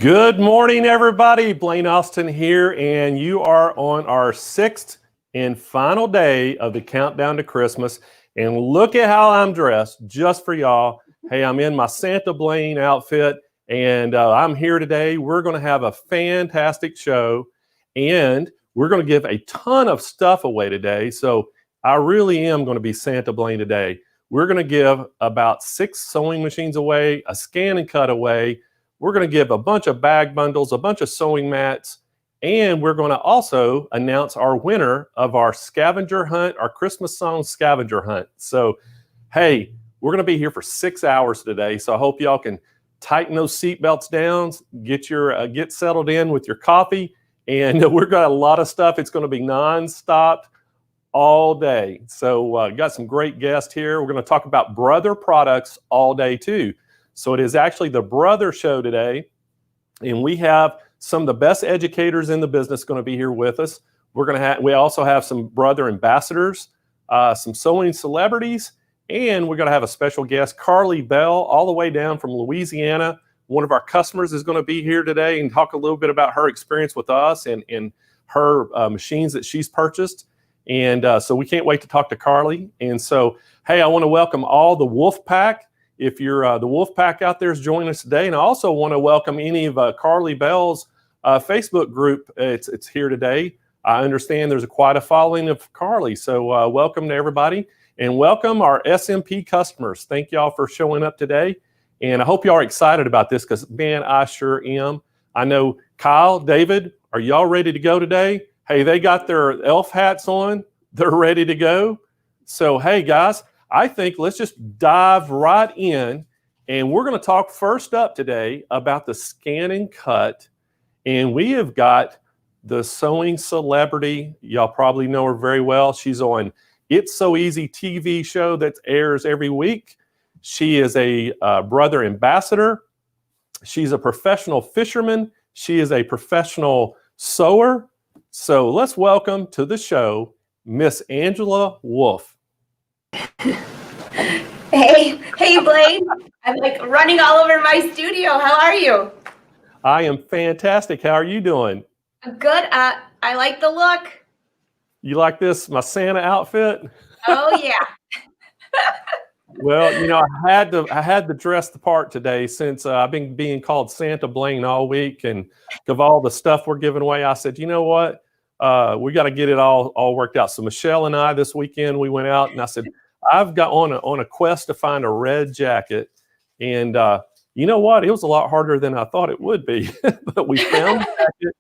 Good morning, everybody. Blaine Austin here, and you are on our 6th and final day of the countdown to Christmas. And look at how I'm dressed just for y'all. Hey, I'm in my Santa Blaine outfit, and I'm here today. We're going to have a fantastic show, and we're going to give a ton of stuff away today. So I really am going to be Santa Blaine today. We're going to give about 6 sewing machines away, a ScanNCut away. We're going to give a bunch of bag bundles, a bunch of sewing mats, and we're going to also announce our winner of our scavenger hunt, our Christmas song scavenger hunt. So, hey, we're going to be here for 6 hours today. So I hope y'all can tighten those seatbelts down, get settled in with your coffee, and we've got a lot of stuff. It's going to be nonstop all day. So got some great guests here. We're going to talk about brother products all day too. So it is actually the Brother Show today, and we have some of the best educators in the business going to be here with us. We also have some brother ambassadors, some sewing celebrities, and we're going to have a special guest, Karlie Belle, all the way down from Louisiana. One of our customers is going to be here today and talk a little bit about her experience with us and her machines that she's purchased. And so we can't wait to talk to Karlie. And so, hey, I want to welcome all the Wolf Pack. If you're the Wolf Pack out there is joining us today, and I also want to welcome any of Karlie Belle's Facebook group. It's here today. I understand there's quite a following of Karlie, so welcome to everybody, and welcome our SMP customers. Thank y'all for showing up today, and I hope y'all are excited about this because, man, I sure am. I know Kyle, David, are y'all ready to go today? Hey, they got their elf hats on. They're ready to go. So, hey, guys, I think let's just dive right in, and we're going to talk first up today about the ScanNCut, and we have got the sewing celebrity. Y'all probably know her very well. She's on It's So Easy TV show that airs every week. She is a brother ambassador. She's a professional fisherman. She is a professional sewer. So let's welcome to the show, Miss Angela Wolf. Hey, Blaine. I'm like running all over my studio. How are you? I am fantastic. How are you doing? Good. I like the look. You like this, my Santa outfit? Oh yeah. Well, you know, I had to dress the part today since I've been being called Santa Blaine all week, and of all the stuff we're giving away, I said, you know what? We got to get it all worked out. So Michelle and I this weekend we went out, and I said, I've got on a quest to find a red jacket, and you know what? It was a lot harder than I thought it would be. But we found a jacket,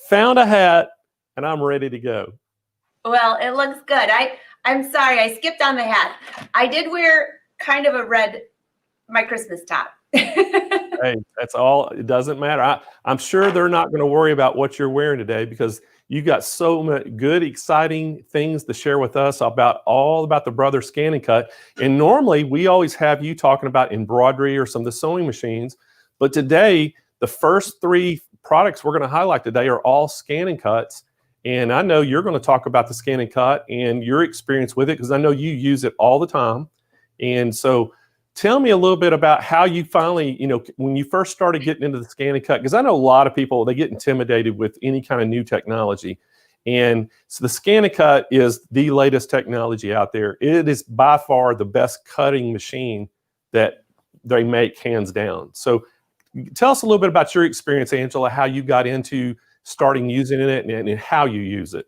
found a hat, and I'm ready to go. Well, it looks good. I'm sorry, I skipped on the hat. I did wear kind of a red, my Christmas top. Hey, that's all. It doesn't matter. I'm sure they're not going to worry about what you're wearing today because you got so many good, exciting things to share with us about the brother ScanNCut. And normally we always have you talking about embroidery or some of the sewing machines. But today, the first 3 products we're going to highlight today are all ScanNCuts. And I know you're going to talk about the ScanNCut and your experience with it because I know you use it all the time. And so tell me a little bit about how you finally, when you first started getting into the ScanNCut, because I know a lot of people, they get intimidated with any kind of new technology. And so the ScanNCut is the latest technology out there. It is by far the best cutting machine that they make, hands down. So tell us a little bit about your experience, Angela, how you got into starting using it and how you use it.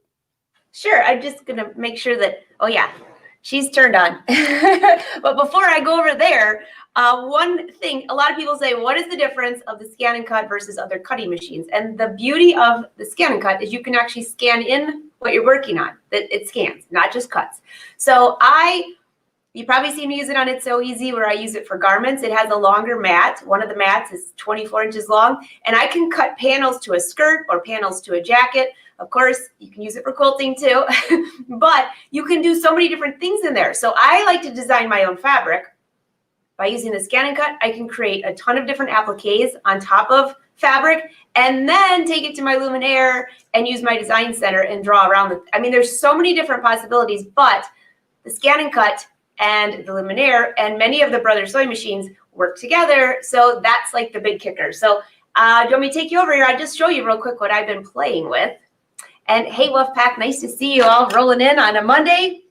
Sure. I'm just going to make sure that, oh yeah, she's turned on. But before I go over there, one thing, a lot of people say, what is the difference of the ScanNCut versus other cutting machines? And the beauty of the ScanNCut is you can actually scan in what you're working on. That it scans, not just cuts. So you probably see me use it on It's So Easy where I use it for garments. It has a longer mat. One of the mats is 24 inches long, and I can cut panels to a skirt or panels to a jacket. Of course, you can use it for quilting too, but you can do so many different things in there. So I like to design my own fabric. By using the ScanNCut, I can create a ton of different appliques on top of fabric and then take it to my Luminaire and use my design center and draw around it. I mean, there's so many different possibilities, but the ScanNCut and the Luminaire and many of the brother sewing machines work together. So that's like the big kicker. So Do you want me to take you over here? I'll just show you real quick what I've been playing with. And hey, Wolfpack, nice to see you all rolling in on a Monday.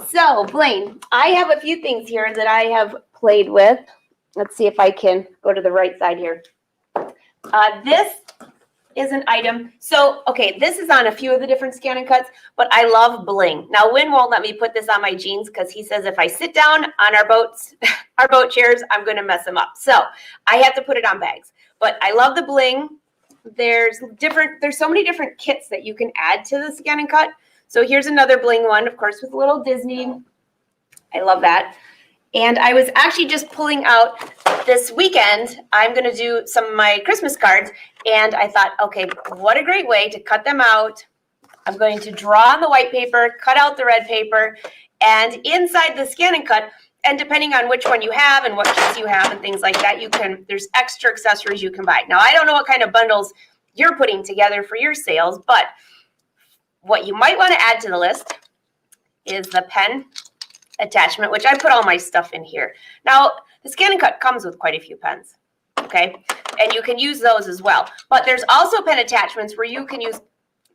So, Blaine, I have a few things here that I have played with. Let's see if I can go to the right side here. This is an item. So, okay, this is on a few of the different ScanNCuts, but I love bling. Now, Win won't let me put this on my jeans because he says if I sit down on our boats, our boat chairs, I'm going to mess them up. So I have to put it on bags. But I love the bling. There's so many different kits that you can add to the ScanNCut. So here's another bling one, of course, with a little Disney. I love that. And I was actually just pulling out this weekend, I'm going to do some of my Christmas cards. And I thought, okay, what a great way to cut them out. I'm going to draw on the white paper, cut out the red paper, and inside the ScanNCut, and depending on which one you have and what kits you have and things like that, there's extra accessories you can buy. Now, I don't know what kind of bundles you're putting together for your sales, but what you might want to add to the list is the pen attachment, which I put all my stuff in here. Now, the ScanNCut comes with quite a few pens, okay? And you can use those as well. But there's also pen attachments where you can use,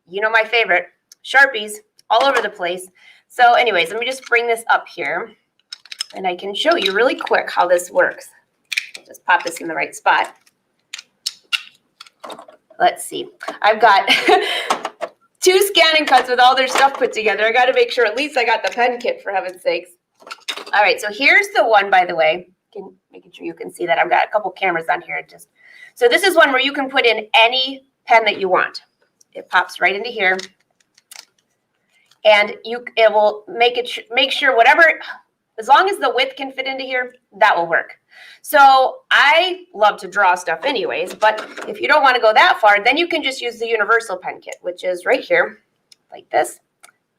my favorite, Sharpies all over the place. So anyways, let me just bring this up here and I can show you really quick how this works. Just pop this in the right spot. Let's see. I've got 2 ScanNCuts with all their stuff put together. I got to make sure at least I got the pen kit, for heaven's sakes. All right, so here's the one, by the way. Making sure you can see that. I've got a couple cameras on here. So this is one where you can put in any pen that you want. It pops right into here. And it will make sure whatever, as long as the width can fit into here, that will work. So I love to draw stuff anyways, but if you don't want to go that far, then you can just use the universal pen kit, which is right here, like this.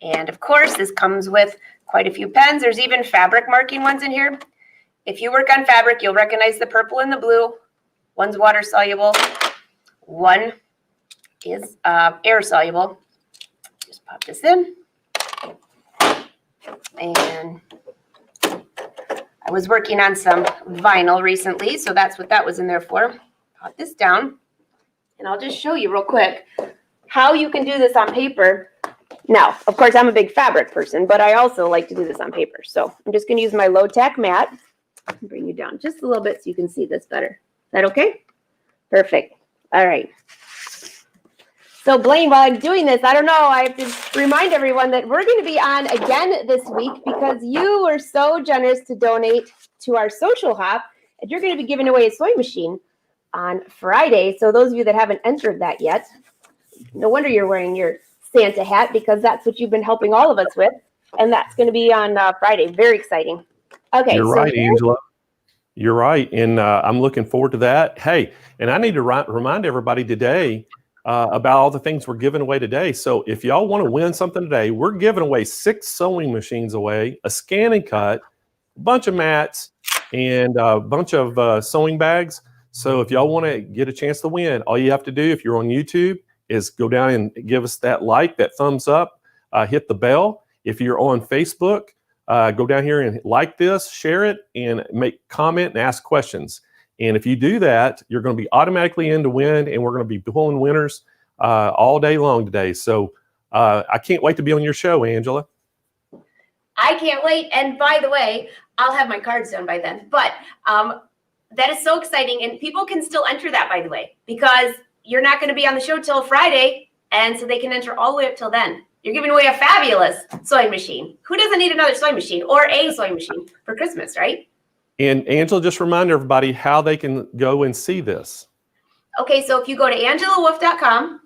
And of course, this comes with quite a few pens. There's even fabric marking ones in here. If you work on fabric, you'll recognize the purple and the blue. One's water soluble. One is air soluble. Just pop this in. And I was working on some vinyl recently, so that's what that was in there for. Pop this down, and I'll just show you real quick how you can do this on paper. Now, of course, I'm a big fabric person, but I also like to do this on paper. So I'm just going to use my low-tack mat and bring you down just a little bit so you can see this better. Is that okay? Perfect. All right. So Blaine, while I'm doing this, I don't know, I have to remind everyone that we're going to be on again this week because you were so generous to donate to our social hop, and you're going to be giving away a sewing machine on Friday. So those of you that haven't entered that yet, no wonder you're wearing your Santa hat because that's what you've been helping all of us with, and that's going to be on Friday. Very exciting. Okay. You're right, Angela. You're right, and I'm looking forward to that. Hey, and I need to remind everybody today about all the things we're giving away today. So if y'all want to win something today, we're giving away 6 sewing machines away, a ScanNCut, a bunch of mats, and a bunch of sewing bags. So if y'all want to get a chance to win, all you have to do if you're on YouTube is go down and give us that like, that thumbs up, hit the bell. If you're on Facebook, go down here and like this, share it, and comment and ask questions. And if you do that, you're going to be automatically in to win, and we're going to be pulling winners all day long today. So I can't wait to be on your show, Angela. I can't wait. And by the way, I'll have my cards done by then. But that is so exciting. And people can still enter that, by the way, because you're not going to be on the show till Friday. And so they can enter all the way up till then. You're giving away a fabulous sewing machine. Who doesn't need another sewing machine or a sewing machine for Christmas, right? And Angela, just remind everybody how they can go and see this. Okay, so if you go to angelawolf.com,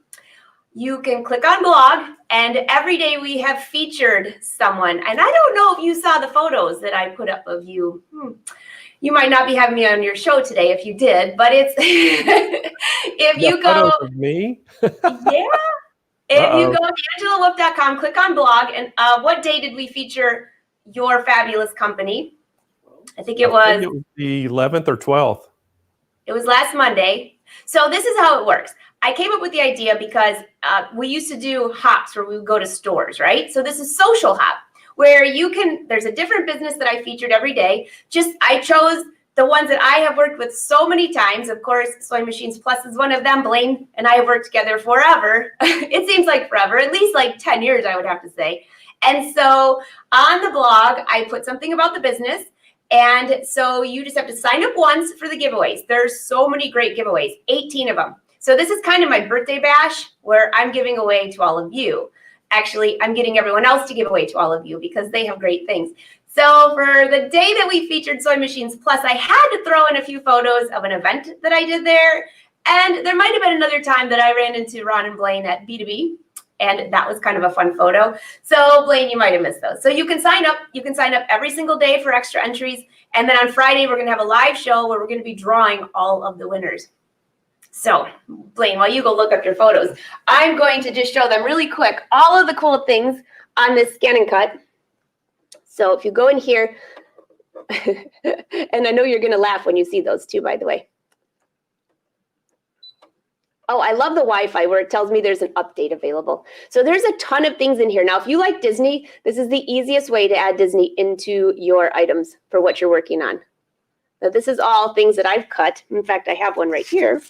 you can click on blog, and every day we have featured someone. And I don't know if you saw the photos that I put up of you. You might not be having me on your show today if you did, but it's if you go of me. Yeah. If you go to angelawolf.com, click on blog, and what day did we feature your fabulous company? I think it was the 11th or 12th. It was last Monday. So this is how it works. I came up with the idea because we used to do hops where we would go to stores, right? So this is social hop where there's a different business that I featured every day. I chose the ones that I have worked with so many times. Of course, Sewing Machines Plus is one of them. Blaine and I have worked together forever. It seems like forever, at least like 10 years, I would have to say. And so on the blog, I put something about the business. And so you just have to sign up once for the giveaways. There's so many great giveaways, 18 of them. So this is kind of my birthday bash where I'm giving away to all of you. Actually, I'm getting everyone else to give away to all of you because they have great things. So for the day that we featured Sewing Machines Plus, I had to throw in a few photos of an event that I did there. And there might have been another time that I ran into Ron and Blaine at B2B. And that was kind of a fun photo. So Blaine, you might have missed those. So you can sign up. You can sign up every single day for extra entries. And then on Friday, we're going to have a live show where we're going to be drawing all of the winners. So Blaine, while you go look up your photos, I'm going to just show them really quick all of the cool things on this ScanNCut. So if you go in here, and I know you're going to laugh when you see those too, by the way. Oh, I love the Wi-Fi where it tells me there's an update available. So there's a ton of things in here. Now, if you like Disney, this is the easiest way to add Disney into your items for what you're working on. Now, this is all things that I've cut. In fact, I have one right here,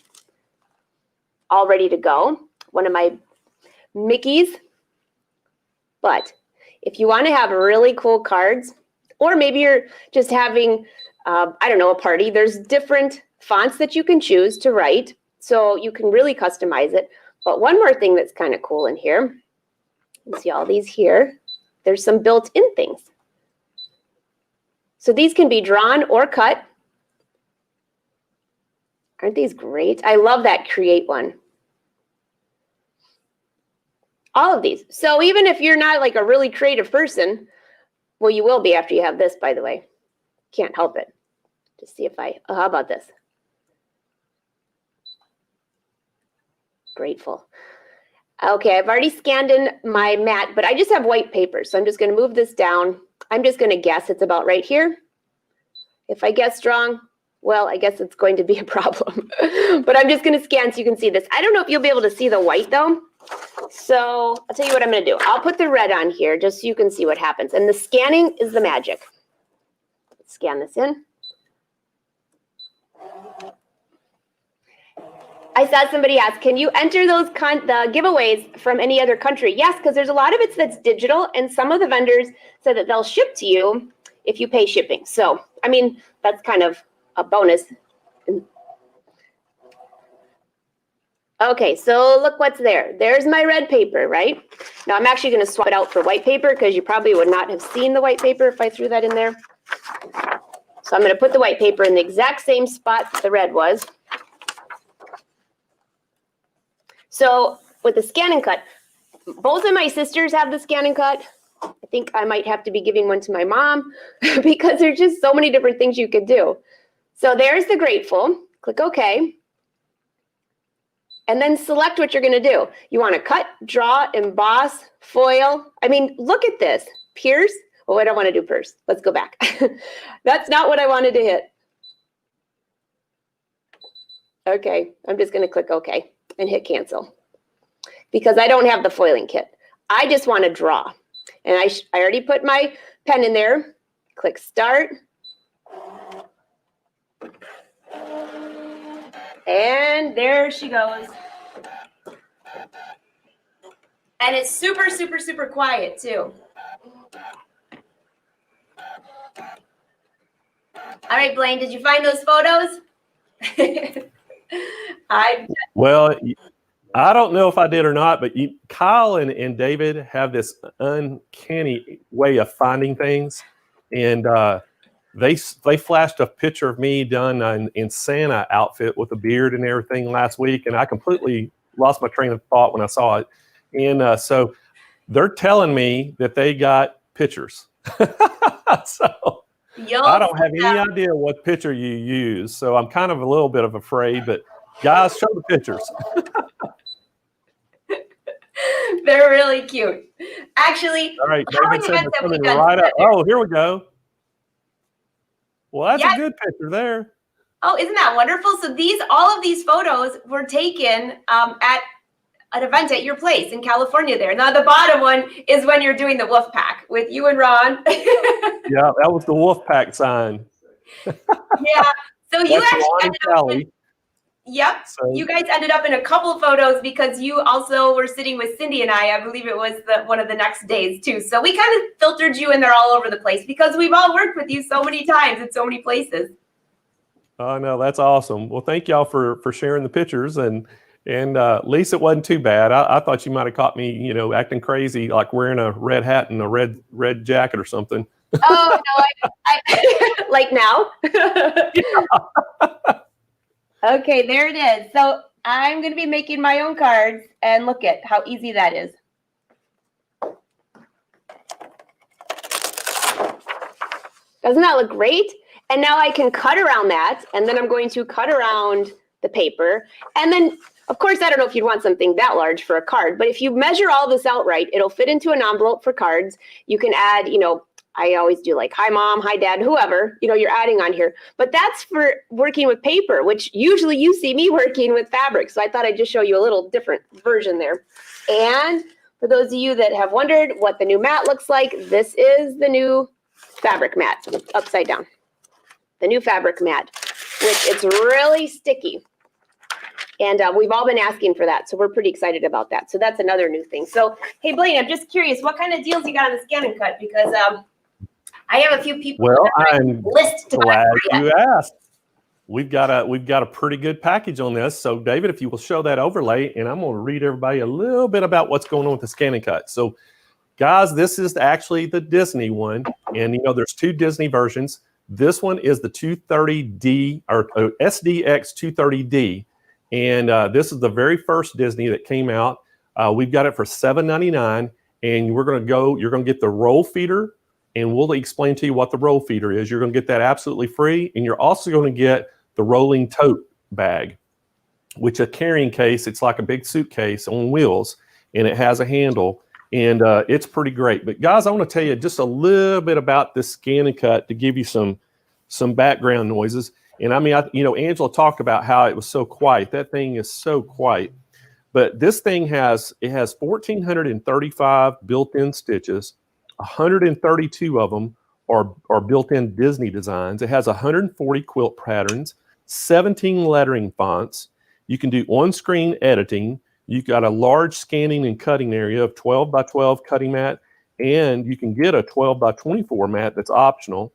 all ready to go. One of my Mickeys. But if you want to have really cool cards, or maybe you're just having, I don't know, a party, there's different fonts that you can choose to write. So you can really customize it. But one more thing that's kind of cool in here, you see all these here, there's some built-in things. So these can be drawn or cut. Aren't these great? I love that Create one. All of these. So even if you're not like a really creative person, well, you will be after you have this, by the way. Can't help it. Just see if oh, how about this? Grateful. Okay, I've already scanned in my mat, but I just have white paper. So I'm just going to move this down. I'm just going to guess it's about right here. If I guess wrong, well, I guess it's going to be a problem. But I'm just going to scan so you can see this. I don't know if you'll be able to see the white, though. So I'll tell you what I'm going to do. I'll put the red on here just so you can see what happens. And the scanning is the magic. Let's scan this in. I saw somebody ask, can you enter those the giveaways from any other country? Yes, because there's a lot of it that's digital, and some of the vendors said that they'll ship to you if you pay shipping. So, I mean, that's kind of a bonus. Okay, so look what's there. There's my red paper, right? Now I'm actually going to swap it out for white paper because you probably would not have seen the white paper if I threw that in there. So I'm going to put the white paper in the exact same spot the red was. So with the ScanNCut, both of my sisters have the ScanNCut. I think I might have to be giving one to my mom because there's just so many different things you could do. So there's the Grateful. Click OK. And then select what you're going to do. You want to cut, draw, emboss, foil. I mean, look at this. Pierce. Oh, I don't want to do pierce. Let's go back. That's not what I wanted to hit. Okay, I'm just going to click OK and hit cancel because I don't have the foiling kit. I just want to draw. And I already put my pen in there. Click start. And there she goes. And it's super, super, super quiet too. All right, Blaine, did you find those photos? Well, I don't know if I did or not, but Kyle and David have this uncanny way of finding things. And they flashed a picture of me done in Santa outfit with a beard and everything last week, and I completely lost my train of thought when I saw it. And so they're telling me that they got pictures. So I don't have any idea what picture you use, so I'm kind of a little bit of afraid, but guys, show the pictures. They're really cute. Actually, all right, David said they're coming right up. Oh, here we go. Well, that's a good picture there. Oh, isn't that wonderful? So all of these photos were taken at an event at your place in California there. Now, the bottom one is when you're doing the wolf pack with you and Ron. Yeah, that was the wolf pack sign. Yeah. So you That's actually Ron and ended up Callie. Yep. So, You guys ended up in a couple of photos because you also were sitting with Cindy and I believe it was one of the next days too. So we kind of filtered you in there all over the place because we've all worked with you so many times in so many places. oh no, that's awesome. Well, thank y'all for sharing the pictures, and at least it wasn't too bad. I thought you might have caught me, you know, acting crazy, like wearing a red hat and a red jacket or something. Oh no, I like now. Okay, there it is. So I'm going to be making my own cards, and look at how easy that is. Doesn't that look great? And now I can cut around that, and then I'm going to cut around the paper. And then, of course, I don't know if you'd want something that large for a card, but if you measure all this out right, it'll fit into an envelope for cards. You can add, you know, I always do like, hi, mom, hi, dad, whoever, you know, you're adding on here. But that's for working with paper, which usually you see me working with fabric. So I thought I'd just show you a little different version there. And for those of you that have wondered what the new mat looks like, this is the new fabric mat, upside down. The new fabric mat, which it's really sticky. And we've all been asking for that. So we're pretty excited about that. So that's another new thing. So, hey, Blaine, I'm just curious, what kind of deals you got on the ScanNCut? Because I have a few people. Well, I'm list to glad buy you asked. We've got a pretty good package on this. So, David, if you will show that overlay, and I'm going to read everybody a little bit about what's going on with the ScanNCut. So, guys, this is actually the Disney one, and you know there's two Disney versions. This one is the 230D or SDX 230D, and this is the very first Disney that came out. We've got it for $7.99, and you're going to get the roll feeder. And we'll explain to you what the roll feeder is. You're going to get that absolutely free. And you're also going to get the rolling tote bag, which a carrying case. It's like a big suitcase on wheels, and it has a handle. And it's pretty great. But guys, I want to tell you just a little bit about this ScanNCut to give you some background noises. And I mean, you know, Angela talked about how it was so quiet. That thing is so quiet. But this thing has 1,435 built-in stitches. 132 of them are built-in Disney designs. It has 140 quilt patterns, 17 lettering fonts. You can do on-screen editing. You've got a large scanning and cutting area of 12 by 12 cutting mat, and you can get a 12 by 24 mat that's optional.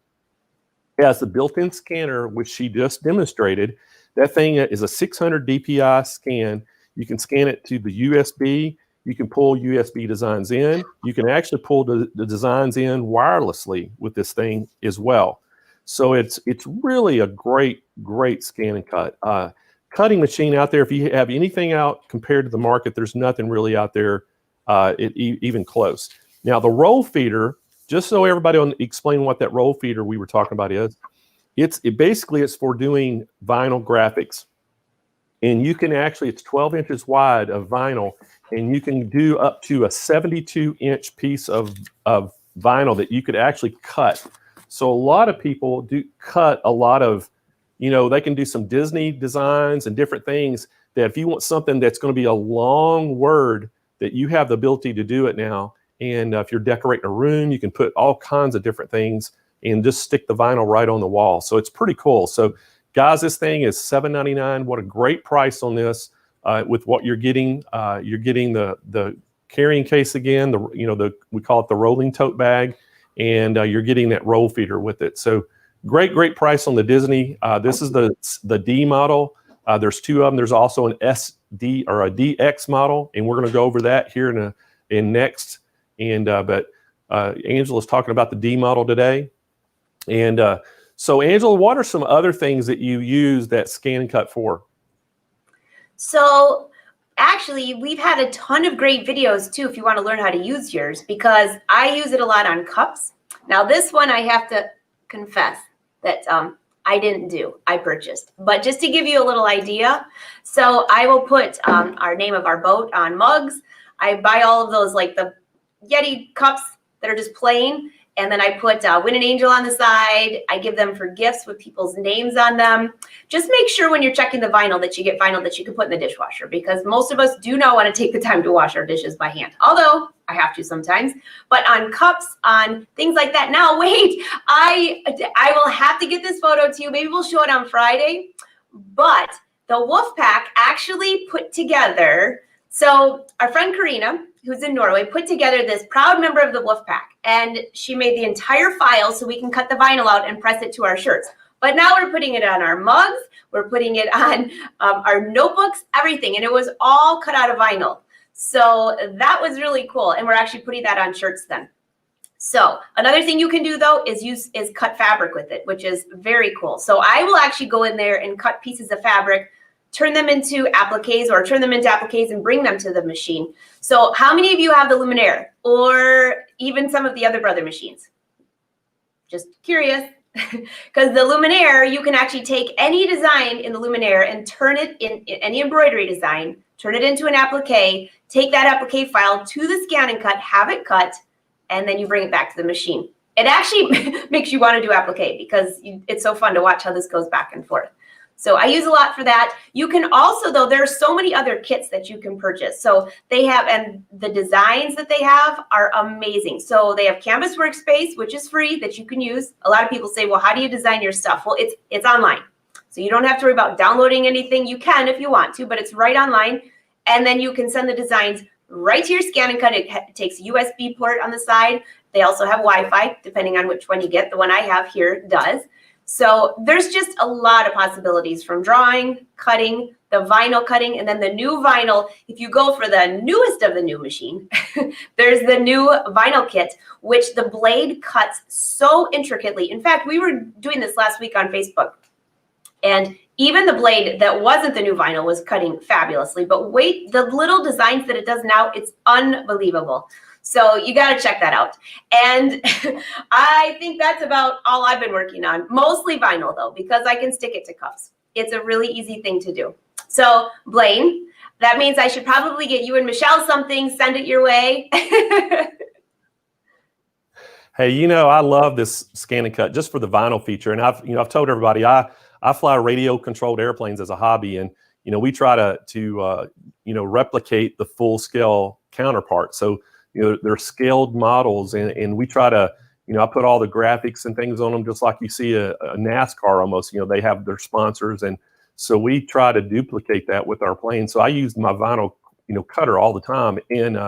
It has the built-in scanner, which she just demonstrated. That thing is a 600 DPI scan. You can scan it to the USB. You can pull USB designs in. You can actually pull the designs in wirelessly with this thing as well. So it's really a great ScanNCut. Cutting machine out there. If you have anything out compared to the market, there's nothing really out there even close. Now the roll feeder, just so everybody will explain what that roll feeder we were talking about is, basically it's for doing vinyl graphics. And you can actually, it's 12 inches wide of vinyl, and you can do up to a 72-inch piece of vinyl that you could actually cut. So a lot of people do cut a lot of, you know, they can do some Disney designs and different things that if you want something that's going to be a long word, that you have the ability to do it now. And if you're decorating a room, you can put all kinds of different things and just stick the vinyl right on the wall. So it's pretty cool. So guys, this thing is $7.99. What a great price on this with what you're getting. You're getting the carrying case again. We call it the rolling tote bag, and you're getting that roll feeder with it. So great price on the Disney. This is the D model. There's two of them. There's also an SD or a DX model, and we're going to go over that here in next. And but Angela's talking about the D model today, and so, Angela, what are some other things that you use that ScanNCut for? So, actually, we've had a ton of great videos, too, if you want to learn how to use yours, because I use it a lot on cups. Now, this one I have to confess that I didn't do. I purchased. But just to give you a little idea, so I will put our name of our boat on mugs. I buy all of those, like the Yeti cups that are just plain. And then I put Win an Angel on the side. I give them for gifts with people's names on them. Just make sure when you're checking the vinyl that you get vinyl that you can put in the dishwasher, because most of us do not want to take the time to wash our dishes by hand. Although I have to sometimes. But on cups, on things like that. Now, wait, I will have to get this photo to you. Maybe we'll show it on Friday. But the Wolfpack actually put together, so our friend Karina, who's in Norway, put together this proud member of the Wolfpack, and she made the entire file so we can cut the vinyl out and press it to our shirts. But now we're putting it on our mugs, we're putting it on our notebooks, everything, and it was all cut out of vinyl. So that was really cool, and we're actually putting that on shirts then. So another thing you can do though is cut fabric with it, which is very cool. So I will actually go in there and cut pieces of fabric, turn them into appliques and bring them to the machine. So how many of you have the Luminaire or even some of the other Brother machines? Just curious. Because the Luminaire, you can actually take any design in the Luminaire and turn it in any embroidery design, turn it into an applique, take that applique file to the ScanNCut, have it cut, and then you bring it back to the machine. It actually makes you want to do applique because it's so fun to watch how this goes back and forth. So I use a lot for that. You can also, though, there are so many other kits that you can purchase. So they have, and the designs that they have are amazing. So they have Canvas Workspace, which is free, that you can use. A lot of people say, well, how do you design your stuff? Well, it's online. So you don't have to worry about downloading anything. You can if you want to, but it's right online. And then you can send the designs right to your ScanNCut. It takes a USB port on the side. They also have Wi-Fi, depending on which one you get. The one I have here does. So there's just a lot of possibilities from drawing, cutting, the vinyl cutting, and then the new vinyl. If you go for the newest of the new machine, there's the new vinyl kit, which the blade cuts so intricately. In fact, we were doing this last week on Facebook, and even the blade that wasn't the new vinyl was cutting fabulously. But wait, the little designs that it does now, it's unbelievable. So you got to check that out. And I think that's about all I've been working on. Mostly vinyl, though, because I can stick it to cups. It's a really easy thing to do. So, Blaine, that means I should probably get you and Michelle something, send it your way. Hey, you know, I love this ScanNCut just for the vinyl feature. And I've told everybody I fly radio controlled airplanes as a hobby, and we try to replicate the full scale counterpart. So they're scaled models, and we try to I put all the graphics and things on them just like you see a NASCAR almost. They have their sponsors, and so we try to duplicate that with our planes. So I use my vinyl cutter all the time, and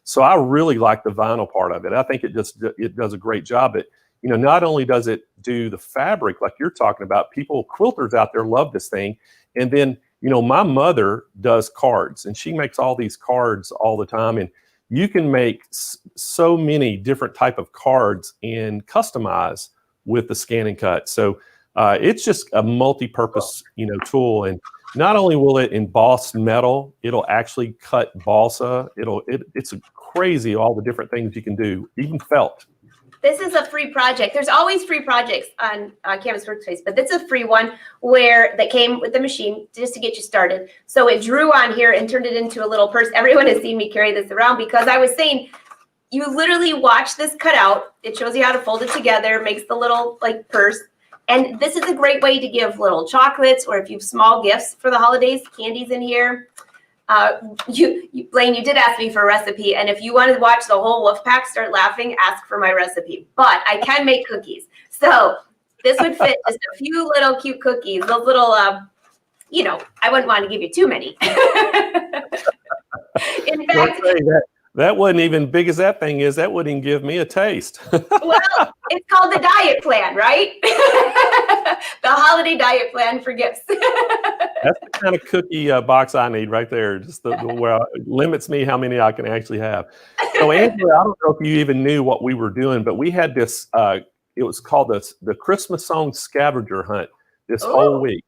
so I really like the vinyl part of it. I think it does a great job. It not only does it do the fabric like you're talking about, quilters out there love this thing, and then my mother does cards, and she makes all these cards all the time, and you can make so many different type of cards and customize with the ScanNCut. So it's just a multi-purpose tool, and not only will it emboss metal, it'll actually cut balsa. It's crazy all the different things you can do, even felt. This is a free project. There's always free projects on Canvas Workspace, but this is a free one that came with the machine just to get you started. So it drew on here and turned it into a little purse. Everyone has seen me carry this around because I was saying, you literally watch this cut out. It shows you how to fold it together, makes the little purse. And this is a great way to give little chocolates, or if you have small gifts for the holidays, candies in here. Blaine, you did ask me for a recipe, and if you want to watch the whole Wolfpack start laughing, ask for my recipe. But I can make cookies, so this would fit just a few little cute cookies. Those little, I wouldn't want to give you too many. In fact, that wasn't even big as that thing is. That wouldn't even give me a taste. Well, it's called the diet plan, right? The holiday diet plan for gifts. That's the kind of cookie box I need right there. Just where it limits me how many I can actually have. So Angela, I don't know if you even knew what we were doing, but we had this, it was called the Christmas song scavenger hunt this whole week.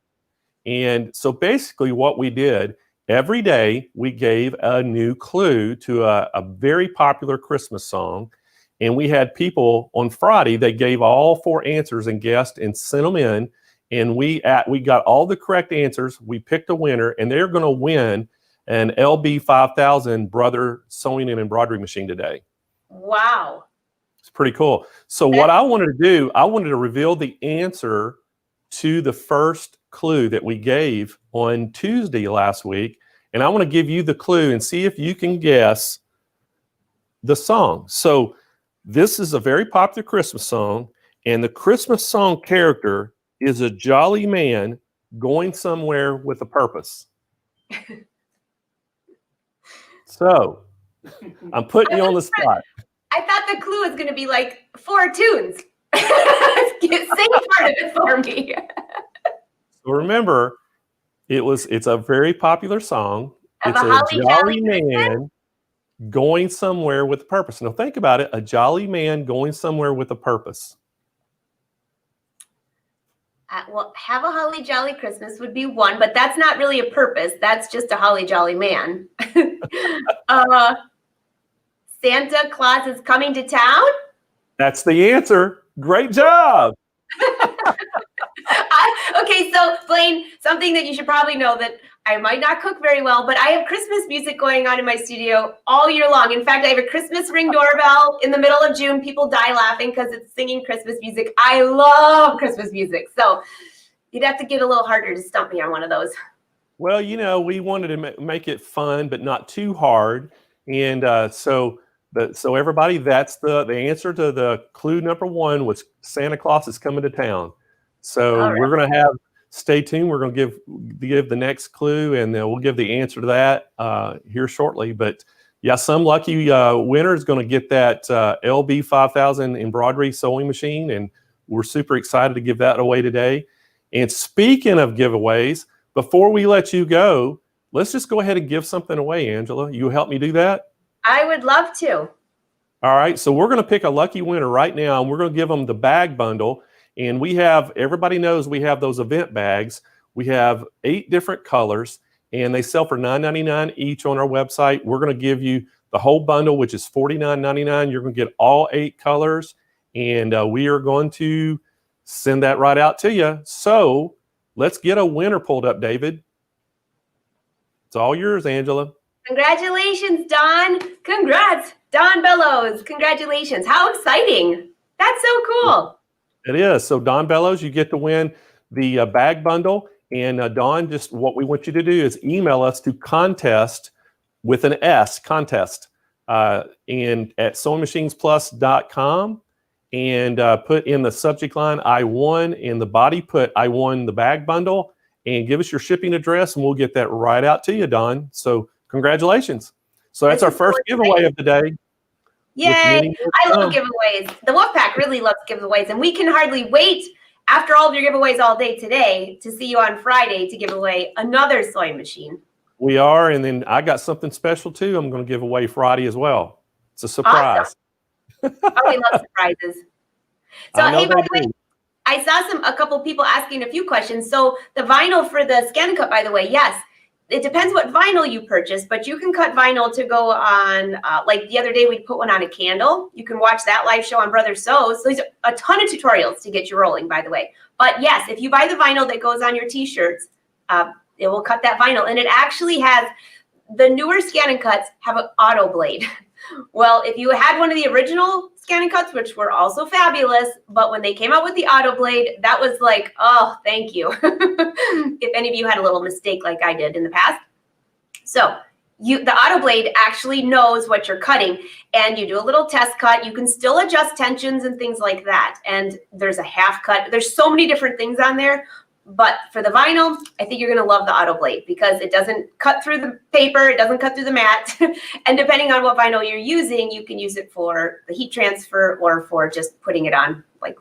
And so basically what we did, every day we gave a new clue to a very popular Christmas song. And we had people on Friday, they gave all 4 answers and guessed and sent them in. And we got all the correct answers. We picked a winner, and they're going to win an LB 5000 Brother sewing and embroidery machine today. Wow. It's pretty cool. So what I wanted to do, I wanted to reveal the answer to the first clue that we gave on Tuesday last week. And I want to give you the clue and see if you can guess the song. So this is a very popular Christmas song, and the Christmas song character is a jolly man going somewhere with a purpose. So I'm putting you on the spot. I thought the clue was going to be like 4 tunes. Sing part of it for me. So remember, it's a very popular song. Of It's a a holly jolly jolly man going somewhere with a purpose. Now think about it, a jolly man going somewhere with a purpose. Well, have a holly jolly Christmas would be one, but that's not really a purpose. That's just a holly jolly man. Santa Claus is coming to town? That's the answer. Great job. Okay, so Blaine, something that you should probably know that I might not cook very well, but I have Christmas music going on in my studio all year long. In fact, I have a Christmas Ring doorbell in the middle of June. People die laughing because it's singing Christmas music. I love Christmas music. So you'd have to get a little harder to stump me on one of those. Well, you know, we wanted to make it fun, but not too hard. And so everybody, that's the answer to the clue number 1 was Santa Claus is coming to town. So we're going to stay tuned. We're going to give the next clue, and then we'll give the answer to that here shortly. But yeah, some lucky winner is going to get that LB 5000 embroidery sewing machine, and we're super excited to give that away today. And speaking of giveaways, before we let you go, let's just go ahead and give something away, Angela. You help me do that? I would love to. All right, so we're going to pick a lucky winner right now, and we're going to give them the bag bundle. And we have, everybody knows we have those event bags. We have 8 different colors, and they sell for $9.99 each on our website. We're going to give you the whole bundle, which is $49.99. You're going to get all 8 colors, and we are going to send that right out to you. So let's get a winner pulled up, David. It's all yours, Angela. Congratulations, Don. Congrats, Don Bellows. Congratulations. How exciting. That's so cool. It is. So Don Bellows, you get to win the bag bundle. And Don, just what we want you to do is email us to contest with an S, contest, and at SewingMachinesPlus.com, and put in the subject line, I won, in the body put, I won the bag bundle, and give us your shipping address, and we'll get that right out to you, Don. So congratulations. So that's our first giveaway of the day. Yay! I love giveaways. The Wolfpack really loves giveaways, and we can hardly wait after all of your giveaways all day today to see you on Friday to give away another sewing machine. We are, and then I got something special too. I'm going to give away Friday as well. It's a surprise. Awesome. Oh, we love surprises. So hey, by the way, I saw a couple people asking a few questions. So the vinyl for the ScanNCut, by the way, yes. It depends what vinyl you purchase, but you can cut vinyl to go on, like the other day we put one on a candle. You can watch that live show on Brother Sews. So there's a ton of tutorials to get you rolling, by the way. But yes, if you buy the vinyl that goes on your t-shirts, it will cut that vinyl. And it actually has, the newer ScanNCuts have an auto blade. Well, if you had one of the original ScanNCuts, which were also fabulous, but when they came out with the auto blade, that was like, oh, thank you. If any of you had a little mistake like I did in the past. So the auto blade actually knows what you're cutting, and you do a little test cut. You can still adjust tensions and things like that. And there's a half cut. There's so many different things on there. But for the vinyl, I think you're going to love the auto blade because it doesn't cut through the paper. It doesn't cut through the mat. And depending on what vinyl you're using, you can use it for the heat transfer or for just putting it on. Like,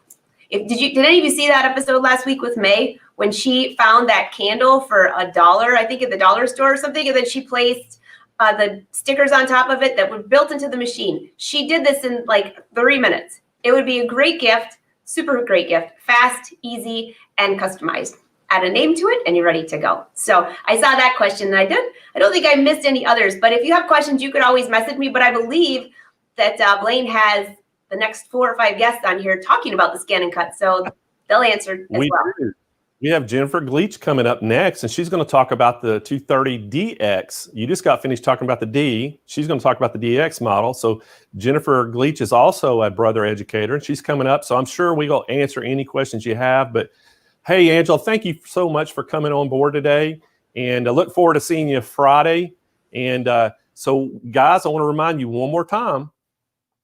did any of you see that episode last week with May when she found that candle for $1, I think at the dollar store or something, and then she placed the stickers on top of it that were built into the machine? She did this in like 3 minutes. It would be a great gift. Super great gift, fast, easy, and customized. Add a name to it, and you're ready to go. So I saw that question, and I don't think I missed any others. But if you have questions, you could always message me. But I believe that Blaine has the next 4 or 5 guests on here talking about the ScanNCut, so they'll answer as well. We have Jennifer Gleich coming up next, and she's going to talk about the 230DX. You just got finished talking about the D. She's going to talk about the DX model. So Jennifer Gleich is also a brother educator, and she's coming up. So I'm sure we will answer any questions you have. But hey, Angela, thank you so much for coming on board today, and I look forward to seeing you Friday. And so, guys, I want to remind you one more time,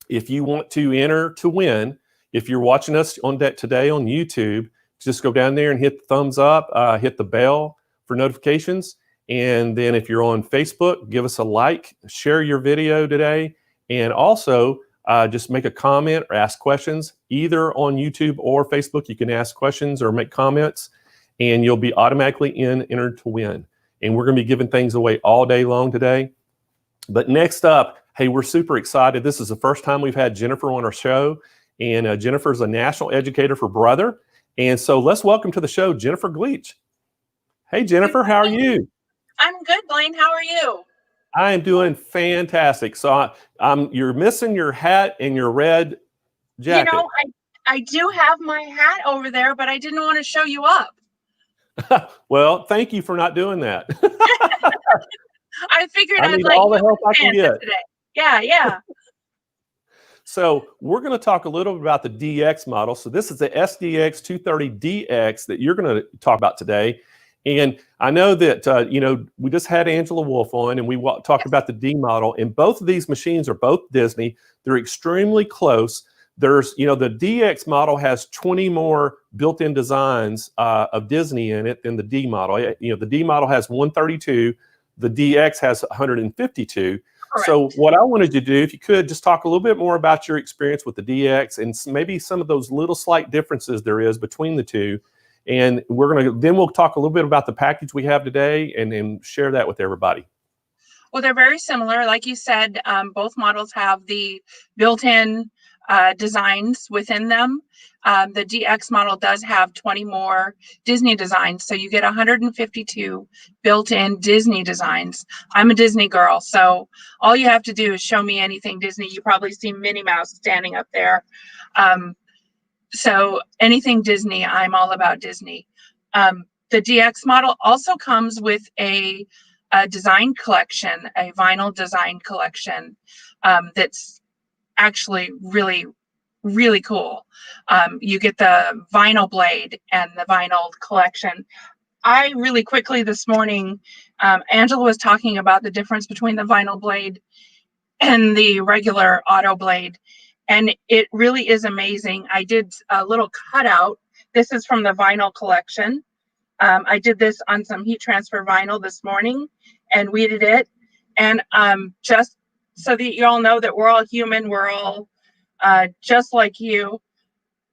if you want to enter to win, if you're watching us on that today on YouTube, just go down there and hit the thumbs up, hit the bell for notifications. And then if you're on Facebook, give us a like, share your video today. And also just make a comment or ask questions either on YouTube or Facebook. You can ask questions or make comments, and you'll be automatically entered to win. And we're going to be giving things away all day long today. But next up, hey, we're super excited. This is the first time we've had Jennifer on our show. And Jennifer's a national educator for Brother. And so let's welcome to the show, Jennifer Gleich. Hey, Jennifer, how are you? I'm good, Blaine. How are you? I am doing fantastic. So you're missing your hat and your red jacket. You know, I do have my hat over there, but I didn't want to show you up. Well, thank you for not doing that. I figured I I'd need like all the help I can get today. Yeah. So we're going to talk a little bit about the DX model. So this is the SDX 230DX that you're going to talk about today. And I know that, we just had Angela Wolf on, and we talked about the D model. And both of these machines are both Disney. They're extremely close. There's, the DX model has 20 more built-in designs of Disney in it than the D model. The D model has 132. The DX has 152. Correct. So what I wanted you to do, if you could, just talk a little bit more about your experience with the DX and maybe some of those little slight differences there is between the two. And we'll talk a little bit about the package we have today and share that with everybody. Well, they're very similar. Like you said, both models have the built-in designs within them. The DX model does have 20 more Disney designs. So you get 152 built-in Disney designs. I'm a Disney girl, so all you have to do is show me anything Disney. You probably see Minnie Mouse standing up there. So anything Disney, I'm all about Disney. The DX model also comes with a design collection, a vinyl design collection that's actually really cool. You get the vinyl blade and the vinyl collection. I really quickly this morning, Angela was talking about the difference between the vinyl blade and the regular auto blade. And it really is amazing. I did a little cutout. This is from the vinyl collection. I did this on some heat transfer vinyl this morning and weeded it. And just so that you all know that we're all human, we're all just like you.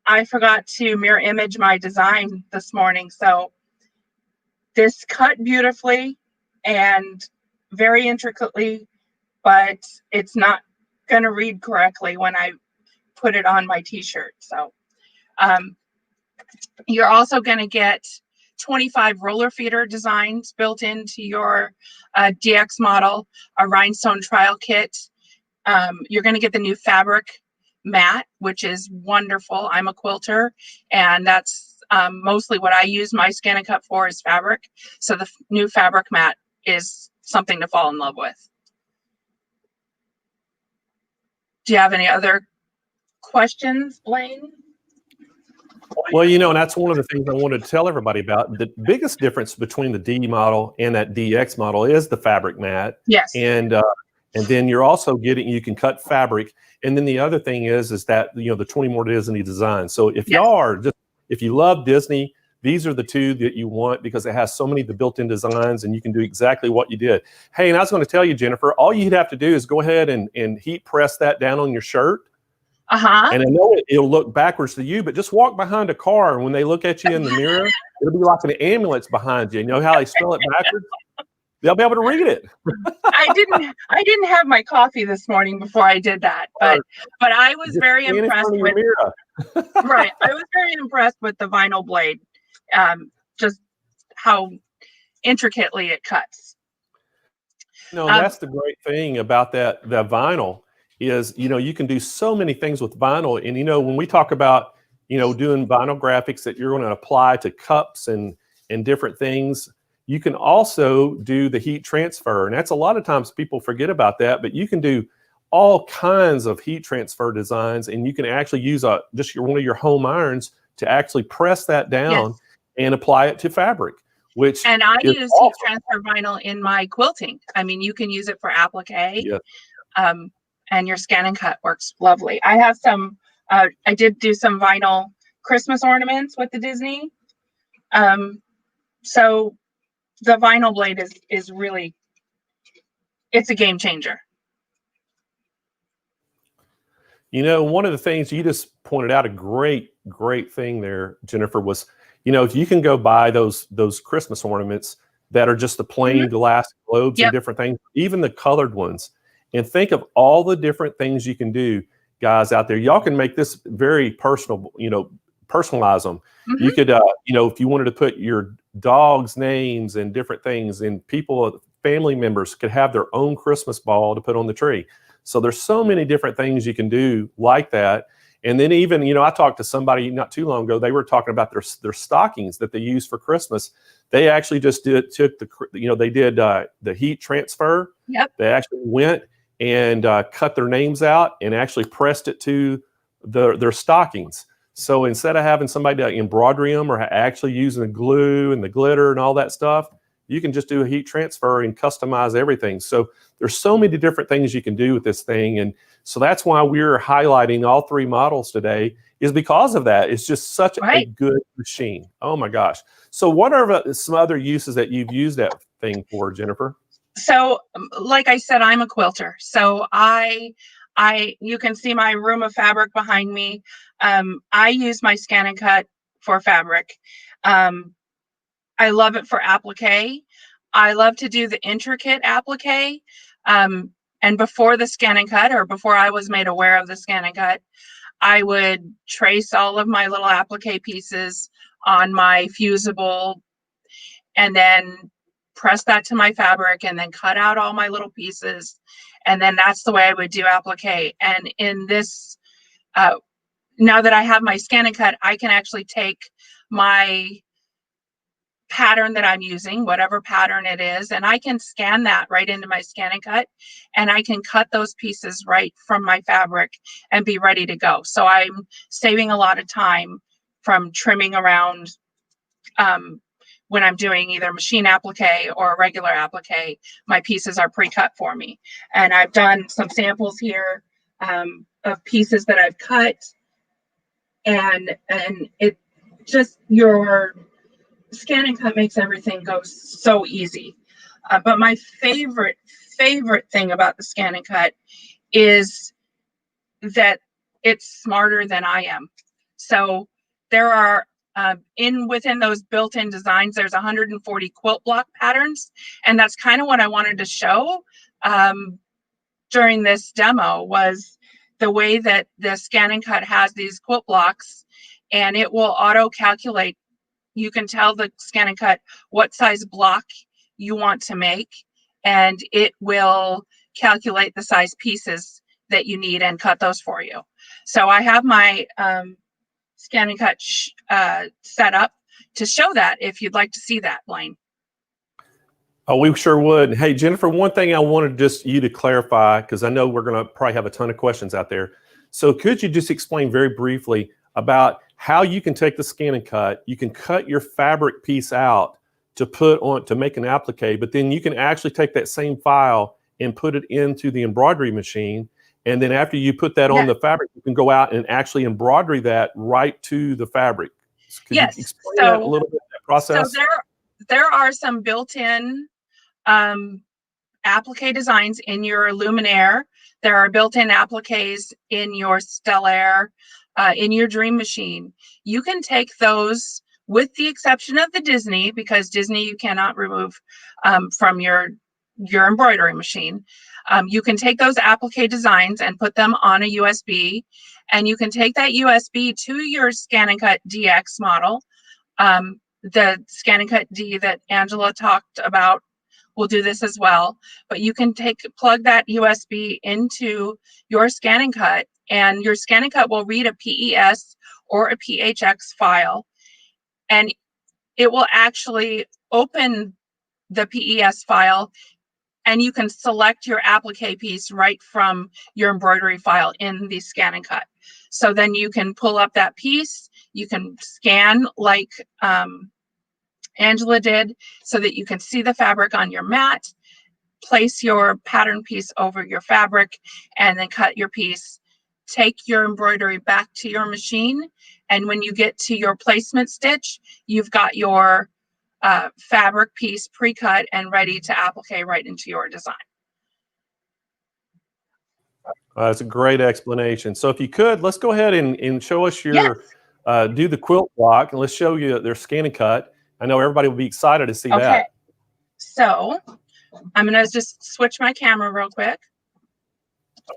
I forgot to mirror image my design this morning. So this cut beautifully and very intricately, but it's not going to read correctly when I put it on my t-shirt. So you're also going to get 25 roller feeder designs built into your DX model, a rhinestone trial kit. You're going to get the new fabric mat, which is wonderful. I'm a quilter, and that's mostly what I use my ScanNCut for is fabric. So the new fabric mat is something to fall in love with. Do you have any other questions, Blaine? Well, and that's one of the things I wanted to tell everybody about. The biggest difference between the D model and that DX model is the fabric mat. Yes. And then you're also you can cut fabric. And then the other thing is that, the 20 more Disney designs. So if if you love Disney, these are the two that you want because it has so many of the built-in designs and you can do exactly what you did. Hey, and I was going to tell you, Jennifer, all you'd have to do is go ahead and heat press that down on your shirt. And I know it'll look backwards to you, but just walk behind a car and when they look at you in the mirror, it'll be like an ambulance behind you. You know how they spell it backwards? They'll be able to read it. I didn't have my coffee this morning before I did that, but I was very impressed with right. I was very impressed with the vinyl blade, just how intricately it cuts. That's the great thing about that vinyl is you can do so many things with vinyl. And when we talk about doing vinyl graphics that you're going to apply to cups and different things. You can also do the heat transfer, and that's a lot of times people forget about that, but you can do all kinds of heat transfer designs, and you can actually use just one of your home irons to actually press that down and apply it to fabric. And I use awesome. heat transfer vinyl in my quilting. I mean, you can use it for applique, and your ScanNCut works lovely. I have some, I did do some vinyl Christmas ornaments with the Disney. So the vinyl blade is really, it's a game changer. One of the things you just pointed out, a great thing there, Jennifer, was, if you can go buy those Christmas ornaments that are just the plain glass globes and different things, even the colored ones, and think of all the different things you can do, guys out there. Y'all can make this very personal, personalize them. You could, if you wanted to put your dog's names and different things, and family members could have their own Christmas ball to put on the tree. So there's so many different things you can do like that. And then even, I talked to somebody not too long ago, they were talking about their stockings that they use for Christmas. They actually just did the heat transfer. They actually went and cut their names out and actually pressed it to their stockings. So instead of having somebody to embroidery them or actually using the glue and the glitter and all that stuff, you can just do a heat transfer and customize everything. So there's so many different things you can do with this thing. And so that's why we're highlighting all 3 models today, is because of that. It's just such a good machine. Oh my gosh. So what are some other uses that you've used that thing for, Jennifer? So like I said, I'm a quilter. So you can see my room of fabric behind me. I use my ScanNCut for fabric. I love it for applique. I love to do the intricate applique. And before the ScanNCut, or before I was made aware of the ScanNCut, I would trace all of my little applique pieces on my fusible and then press that to my fabric and then cut out all my little pieces. And then that's the way I would do applique. And in this, now that I have my ScanNCut, I can actually take my pattern that I'm using, whatever pattern it is, and I can scan that right into my ScanNCut, and I can cut those pieces right from my fabric and be ready to go. So I'm saving a lot of time from trimming around when I'm doing either machine applique or regular applique. My pieces are pre-cut for me, and I've done some samples here of pieces that I've cut, and it just, your ScanNCut makes everything go so easy. But my favorite thing about the ScanNCut is that it's smarter than I am. So there are within those built-in designs, there's 140 quilt block patterns, and that's kind of what I wanted to show during this demo, was the way that the ScanNCut has these quilt blocks, and it will auto calculate. You can tell the ScanNCut what size block you want to make, and it will calculate the size pieces that you need and cut those for you. So I have my ScanNCut set up to show that, if you'd like to see that, Blaine. Oh, we sure would. Hey, Jennifer, one thing I wanted just you to clarify, because I know we're going to probably have a ton of questions out there. So could you just explain very briefly about how you can take the ScanNCut, you can cut your fabric piece out to put on, to make an applique, but then you can actually take that same file and put it into the embroidery machine. And then after you put that on the fabric, you can go out and actually embroidery that right to the fabric. Could you explain that a little bit, that process? So there are some built-in applique designs in your Luminaire. There are built-in appliques in your Stellaire, in your Dream Machine. You can take those, with the exception of the Disney, because Disney you cannot remove from your embroidery machine. You can take those applique designs and put them on a USB, and you can take that USB to your ScanNCut DX model. The ScanNCut D that Angela talked about will do this as well, but you can plug that USB into your ScanNCut, and your ScanNCut will read a PES or a PHX file, and it will actually open the PES file, and you can select your applique piece right from your embroidery file in the ScanNCut. So then you can pull up that piece, you can scan like Angela did, so that you can see the fabric on your mat, place your pattern piece over your fabric, and then cut your piece. Take your embroidery back to your machine, and when you get to your placement stitch, you've got your fabric piece pre-cut and ready to applique right into your design. That's a great explanation. So if you could, let's go ahead and show us your, Yes. do the quilt block, and let's show you their ScanNCut. I know everybody will be excited to see Okay. that. So I'm going to just switch my camera real quick.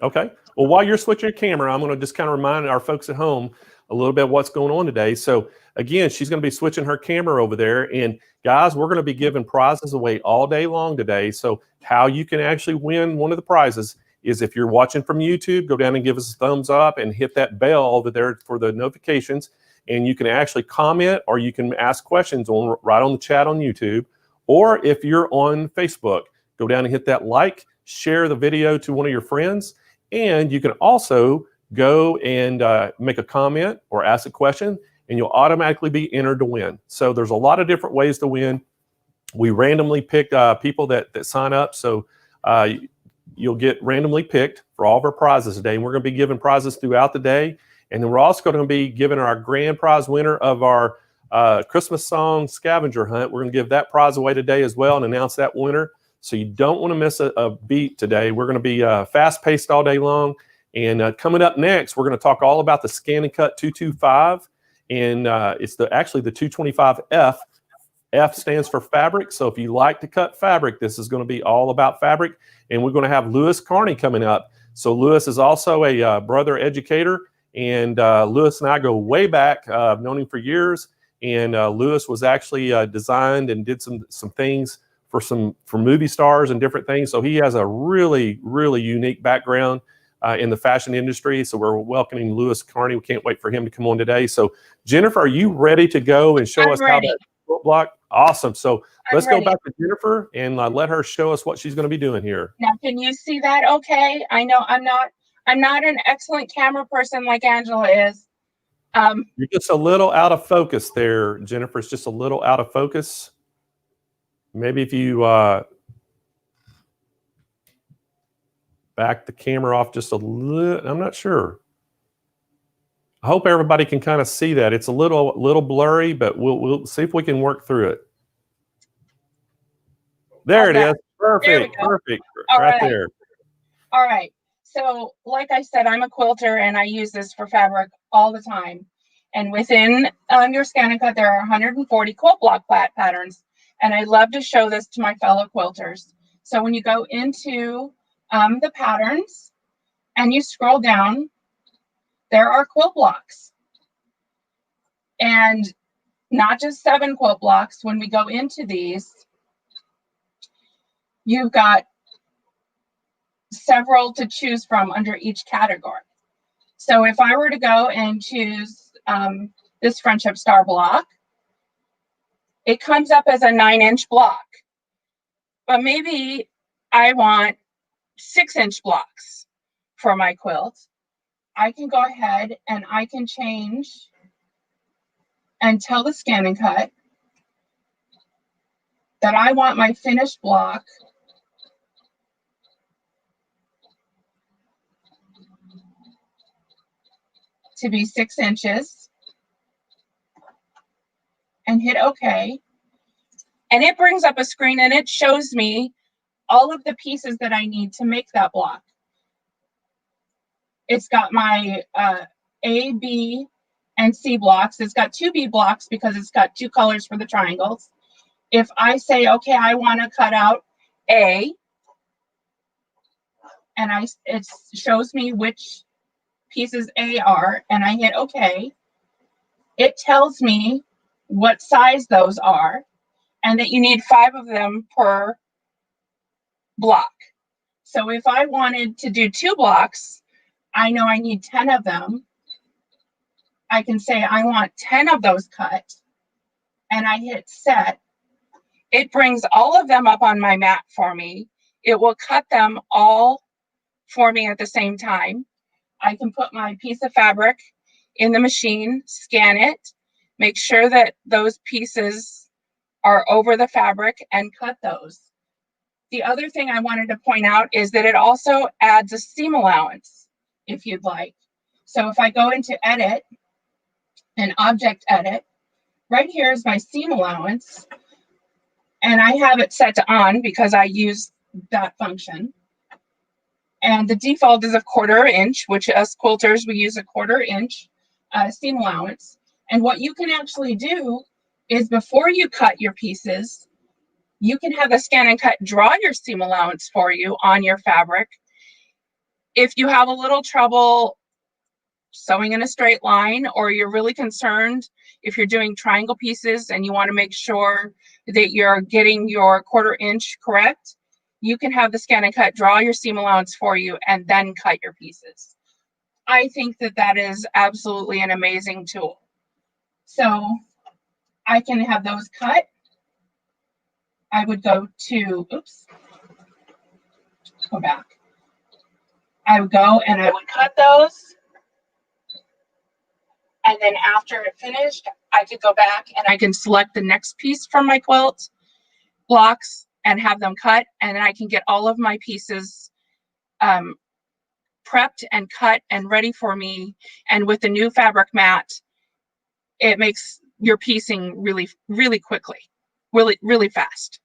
Okay. Well, while you're switching your camera, I'm going to just kind of remind our folks at home a little bit what's going on today. So again, she's going to be switching her camera over there. And guys, we're going to be giving prizes away all day long today. So how you can actually win one of the prizes is if you're watching from YouTube, go down and give us a thumbs up and hit that bell over there for the notifications. And you can actually comment, or you can ask questions right on the chat on YouTube. Or if you're on Facebook, go down and hit that like, share the video to one of your friends. And you can also go and make a comment or ask a question, and you'll automatically be entered to win. So there's a lot of different ways to win. We randomly pick people that sign up. So you'll get randomly picked for all of our prizes today. And we're going to be giving prizes throughout the day. And then we're also going to be giving our grand prize winner of our Christmas song scavenger hunt. We're going to give that prize away today as well and announce that winner. So you don't want to miss a beat today. We're going to be fast-paced all day long. And coming up next, we're going to talk all about the ScanNCut 225. And it's actually the 225F. F stands for fabric. So if you like to cut fabric, this is going to be all about fabric. And we're going to have Louis Carney coming up. So Louis is also a brother educator. And Louis and I go way back. I've known him for years. And Louis was actually designed and did some things for movie stars and different things. So he has a really, really unique background in the fashion industry. So we're welcoming Louis Carney. We can't wait for him to come on today. So Jennifer, are you ready to go and show us how that quilt block? Awesome. So let's go back to Jennifer and let her show us what she's going to be doing here. Now, can you see that okay? I know I'm not an excellent camera person like Angela is. You're just a little out of focus there, Jennifer. It's just a little out of focus. Maybe if you back the camera off just a little, I'm not sure. I hope everybody can kind of see that. It's a little blurry, but we'll see if we can work through it. There it is. Perfect. Perfect. Right there. All right. So like I said, I'm a quilter and I use this for fabric all the time. And within your ScanNCut, there are 140 quilt block patterns. And I love to show this to my fellow quilters. So when you go into the patterns and you scroll down, there are quilt blocks. And not just 7 quilt blocks. When we go into these, you've got several to choose from under each category. So if I were to go and choose this Friendship Star block, it comes up as a 9-inch block. But maybe I want 6-inch blocks for my quilt. I can go ahead and I can change and tell the ScanNCut that I want my finished block to be 6 inches and hit OK. And it brings up a screen and it shows me all of the pieces that I need to make that block. It's got my A, B, and C blocks. It's got 2 B blocks because it's got 2 colors for the triangles. If I say, okay, I want to cut out A, and it shows me which pieces A are, and I hit OK, it tells me what size those are, and that you need 5 of them per block. So if I wanted to do 2 blocks, I know I need 10 of them. I can say I want 10 of those cut, and I hit set. It brings all of them up on my mat for me. It will cut them all for me at the same time. I can put my piece of fabric in the machine, scan it, make sure that those pieces are over the fabric, and cut those. The other thing I wanted to point out is that it also adds a seam allowance if you'd like. So if I go into edit and object edit, right here is my seam allowance, and I have it set to on because I use that function. And the default is a 1/4 inch, which us quilters, we use a 1/4 inch seam allowance. And what you can actually do is before you cut your pieces, you can have the ScanNCut draw your seam allowance for you on your fabric. If you have a little trouble sewing in a straight line, or you're really concerned if you're doing triangle pieces and you want to make sure that you're getting your 1/4 inch correct, you can have the ScanNCut draw your seam allowance for you and then cut your pieces. I think that that is absolutely an amazing tool. So I can have those cut. I would go to, oops, go back. I would go and I would cut those. And then after it finished, I could go back and I can select the next piece from my quilt blocks and have them cut. And then I can get all of my pieces prepped and cut and ready for me. And with the new fabric mat, it makes your piecing really, really quickly, really, really fast.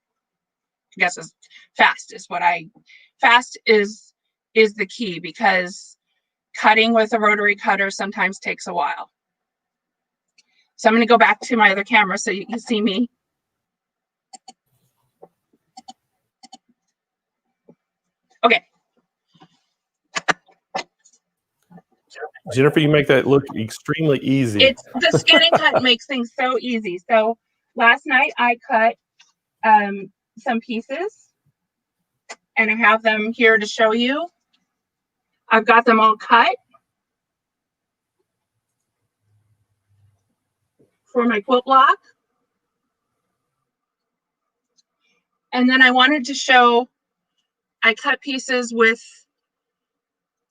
I guess is fast is what fast is the key, because cutting with a rotary cutter sometimes takes a while. So I'm going to go back to my other camera so you can see me. Okay. Jennifer, you make that look extremely easy. It's the ScanNCut makes things so easy. So last night I cut some pieces, and I have them here to show you. I've got them all cut for my quilt block. And then I wanted to show, I cut pieces with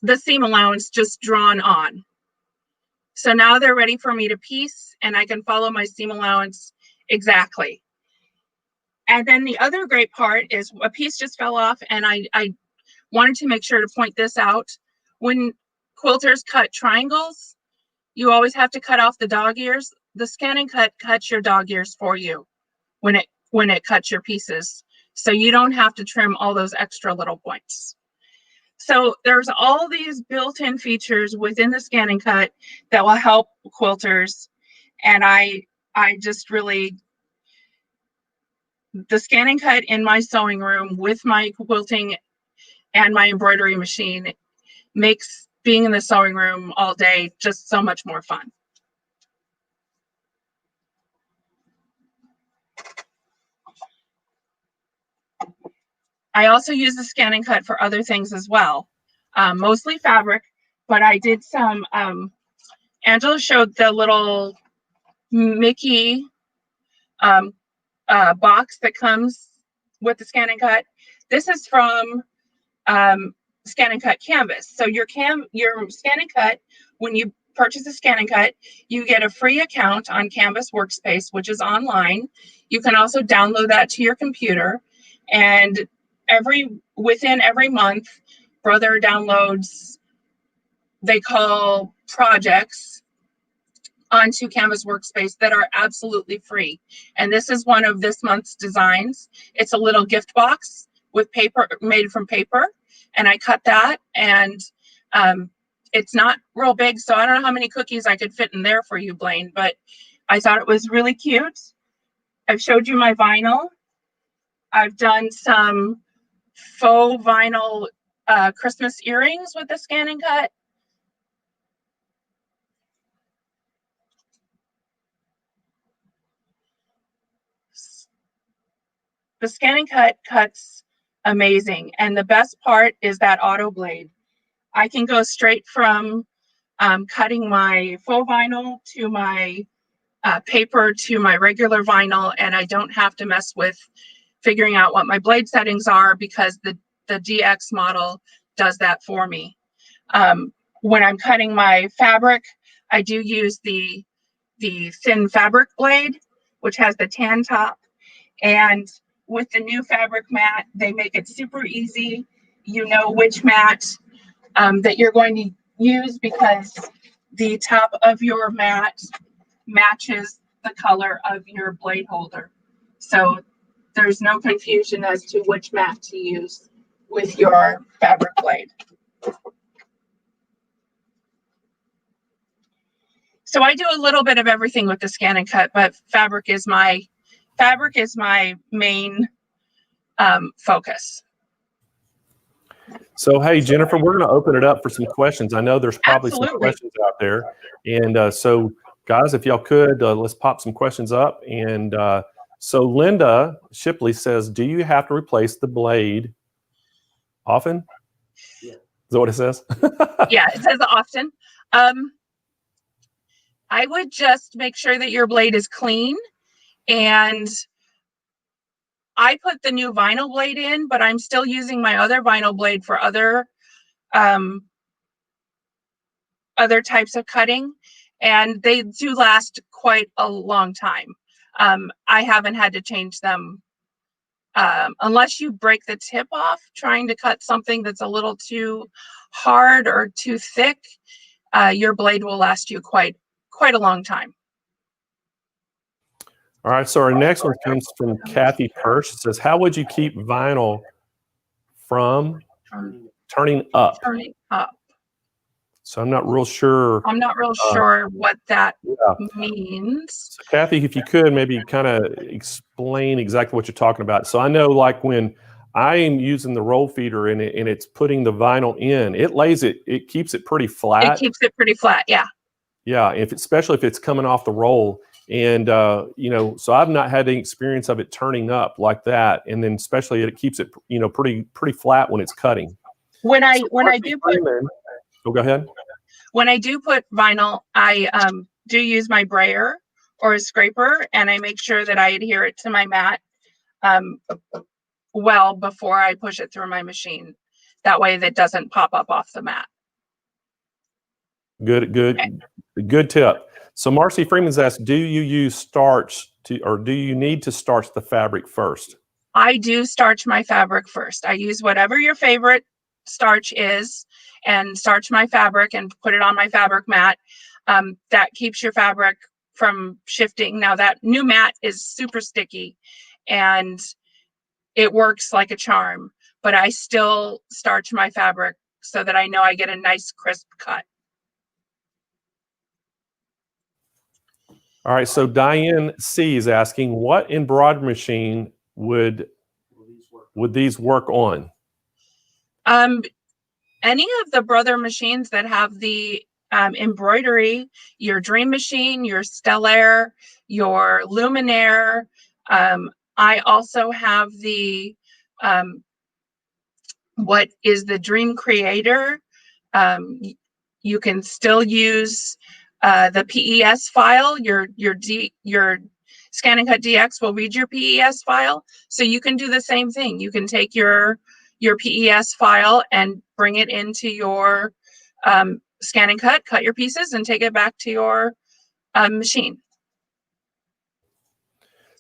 the seam allowance just drawn on. So now they're ready for me to piece, and I can follow my seam allowance exactly. And then the other great part is a piece just fell off, and I wanted to make sure to point this out. When quilters cut triangles, you always have to cut off the dog ears. The ScanNCut cuts your dog ears for you when it cuts your pieces. So you don't have to trim all those extra little points. So there's all these built-in features within the ScanNCut that will help quilters. And I just really, the ScanNCut in my sewing room with my quilting and my embroidery machine makes being in the sewing room all day just so much more fun. I also use the ScanNCut for other things as well, mostly fabric, but I did some, Angela showed the little Mickey box that comes with the ScanNCut. This is from ScanNCut Canvas. So your ScanNCut, when you purchase a ScanNCut, you get a free account on Canvas Workspace, which is online. You can also download that to your computer, and within every month, Brother downloads, they call projects, onto Canvas Workspace that are absolutely free. And this is one of this month's designs. It's a little gift box with paper, made from paper. And I cut that, and it's not real big, so I don't know how many cookies I could fit in there for you, Blaine, but I thought it was really cute. I've showed you my vinyl. I've done some faux vinyl Christmas earrings with the ScanNCut. The ScanNCut cuts amazing, and the best part is that auto blade. I can go straight from cutting my faux vinyl to my paper to my regular vinyl, and I don't have to mess with figuring out what my blade settings are because the DX model does that for me. When I'm cutting my fabric, I do use the thin fabric blade, which has the tan top. And with the new fabric mat, they make it super easy. You know which mat that you're going to use because the top of your mat matches the color of your blade holder. So there's no confusion as to which mat to use with your fabric blade. So I do a little bit of everything with the ScanNCut, but fabric is my main focus. So, hey, Jennifer, we're going to open it up for some questions. I know there's probably some questions out there. And so, guys, if y'all could, let's pop some questions up. And so Linda Shipley says, do you have to replace the blade often? Yeah. Is that what it says? Yeah, it says often. I would just make sure that your blade is clean. And I put the new vinyl blade in, but I'm still using my other vinyl blade for other types of cutting, and they do last quite a long time. I haven't had to change them unless you break the tip off trying to cut something that's a little too hard or too thick. Your blade will last you quite a long time. All right, so our next one comes from Kathy Persh. It says, how would you keep vinyl from turning up? Turning up. So I'm not real sure. I'm not real sure what that means. So Kathy, if you could maybe kind of explain exactly what you're talking about. So I know like when I am using the roll feeder and it's putting the vinyl in, it keeps it pretty flat. It keeps it pretty flat, yeah. Yeah, especially if it's coming off the roll. And, so I've not had any experience of it turning up like that. And then especially it keeps it, pretty flat when it's cutting. When I do put... Oh, go ahead. When I do put vinyl, I do use my brayer or a scraper, and I make sure that I adhere it to my mat well before I push it through my machine. That way that doesn't pop up off the mat. Good tip. So Marcy Freeman's asked, do you use starch or do you need to starch the fabric first? I do starch my fabric first. I use whatever your favorite starch is and starch my fabric and put it on my fabric mat. That keeps your fabric from shifting. Now that new mat is super sticky and it works like a charm, but I still starch my fabric so that I know I get a nice crisp cut. All right, so Diane C is asking, what embroidery machine would these work on? Any of the brother machines that have the embroidery, your Dream Machine, your Stellaire, your Luminaire. I also have the what is the Dream Creator. You can still use the PES file. Your ScanNCut DX will read your PES file, so you can do the same thing. You can take your PES file and bring it into your ScanNCut, cut your pieces, and take it back to your machine.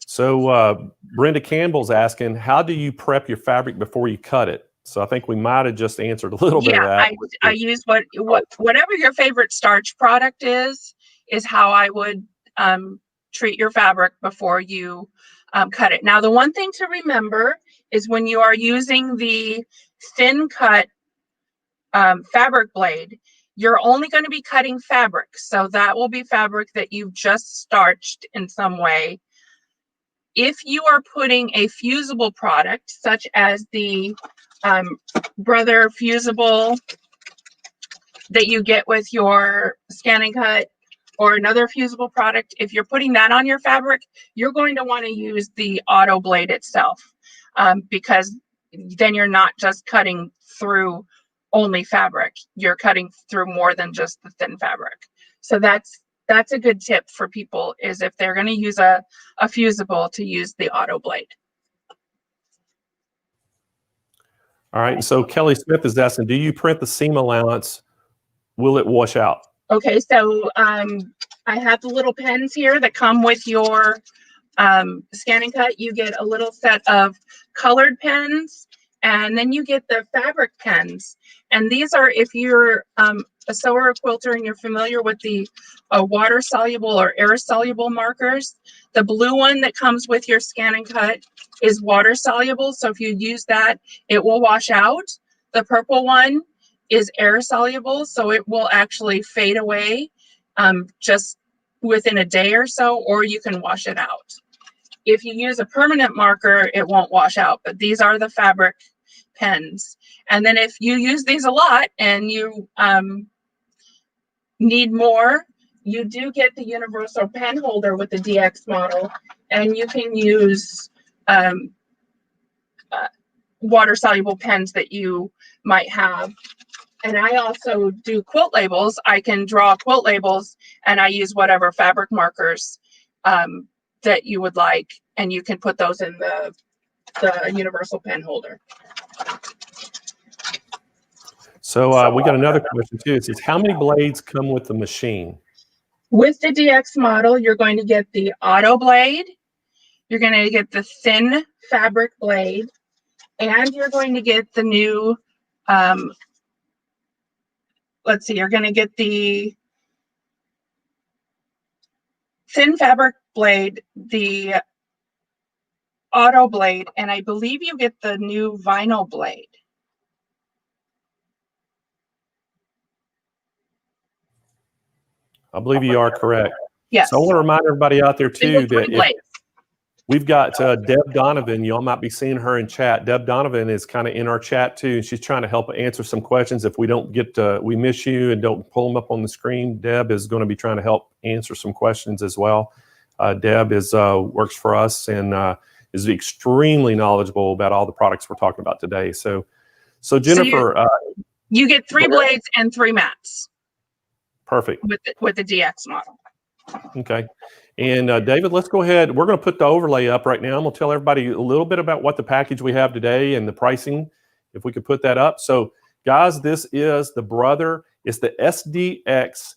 So Brenda Campbell's asking, how do you prep your fabric before you cut it? So I think we might have just answered a little bit of that. I use whatever your favorite starch product is how I would treat your fabric before you cut it. Now, the one thing to remember is when you are using the thin cut fabric blade, you're only going to be cutting fabric. So that will be fabric that you've just starched in some way. If you are putting a fusible product, such as the Brother Fusible that you get with your ScanNCut or another fusible product, if you're putting that on your fabric, you're going to want to use the auto blade itself because then you're not just cutting through only fabric. You're cutting through more than just the thin fabric. So that's a good tip for people, is if they're going to use a fusible, to use the auto blade. All right. So Kelly Smith is asking, do you print the seam allowance? Will it wash out? Okay, so I have the little pens here that come with your ScanNCut. You get a little set of colored pens, and then you get the fabric pens. And these are, if you're a sewer or quilter and you're familiar with the water soluble or air soluble markers, the blue one that comes with your ScanNCut is water soluble. So if you use that, it will wash out. The purple one is air soluble, so it will actually fade away just within a day or so, or you can wash it out. If you use a permanent marker, it won't wash out, but these are the fabric pens. And then if you use these a lot and you need more, you do get the universal pen holder with the DX model, and you can use water soluble pens that you might have. And I also do quilt labels. I can draw quilt labels, and I use whatever fabric markers that you would like, and you can put those in the universal pen holder. So we got another question too. It says, how many blades come with the machine? With the DX model, you're going to get the auto blade, you're going to get the thin fabric blade, and you're going to get the new, let's see, you're going to get the thin fabric blade, the auto blade, and I believe you get the new vinyl blade. I believe you are correct. Yes. So I want to remind everybody out there too that blades. we've got Deb Donovan. Y'all might be seeing her in chat. Deb Donovan is kind of in our chat too. She's trying to help answer some questions. If we don't get we miss you and don't pull them up on the screen, Deb is going to be trying to help answer some questions as well. Deb is works for us and is extremely knowledgeable about all the products we're talking about today. So Jennifer, you get 3 blades and 3 mats. Perfect. With the DX model. Okay. And David, let's go ahead. We're going to put the overlay up right now. I'm going to tell everybody a little bit about what the package we have today and the pricing, if we could put that up. So guys, this is the brother. It's the SDX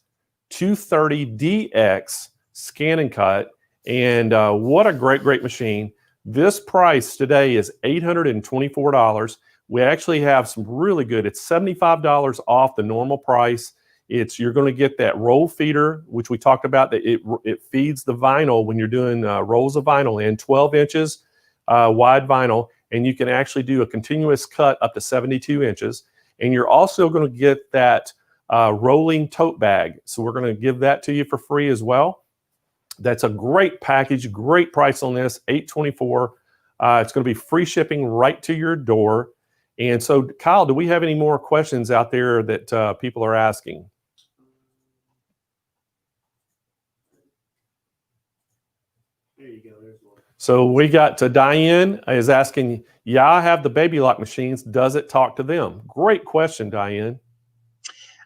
230DX ScanNCut. And what a great machine. This price today is $824. We actually have some really good, it's $75 off the normal price. You're going to get that roll feeder, which we talked about, that it feeds the vinyl when you're doing rolls of vinyl in 12 inches wide vinyl, and you can actually do a continuous cut up to 72 inches. And you're also going to get that rolling tote bag. So we're going to give that to you for free as well. That's a great package, great price on this, $824. It's going to be free shipping right to your door. And so, Kyle, do we have any more questions out there that people are asking? There you go. There's one. So we got Diane is asking, yeah, I have the baby lock machines. Does it talk to them? Great question, Diane.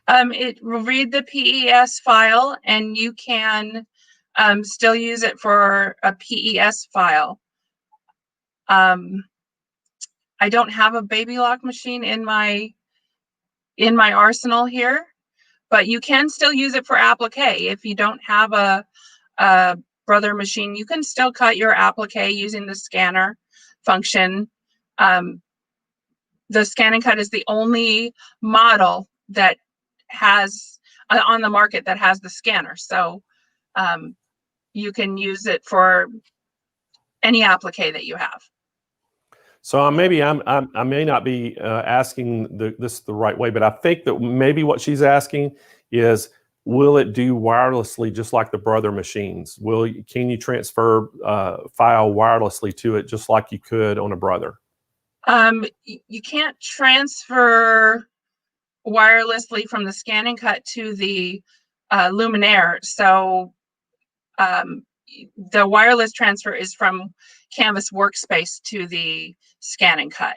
It will read the PES file, and you can still use it for a PES file. I don't have a baby lock machine in my arsenal here, but you can still use it for applique. If you don't have a brother machine, you can still cut your applique using the scanner function. The ScanNCut is the only model that has on the market that has the scanner, so you can use it for any applique that you have. So I may not be asking this the right way, but I think that maybe what she's asking is, will it do wirelessly just like the brother machines? Can you transfer file wirelessly to it just like you could on a brother? You can't transfer wirelessly from the ScanNCut to the Luminaire. So the wireless transfer is from Canvas Workspace to the ScanNCut.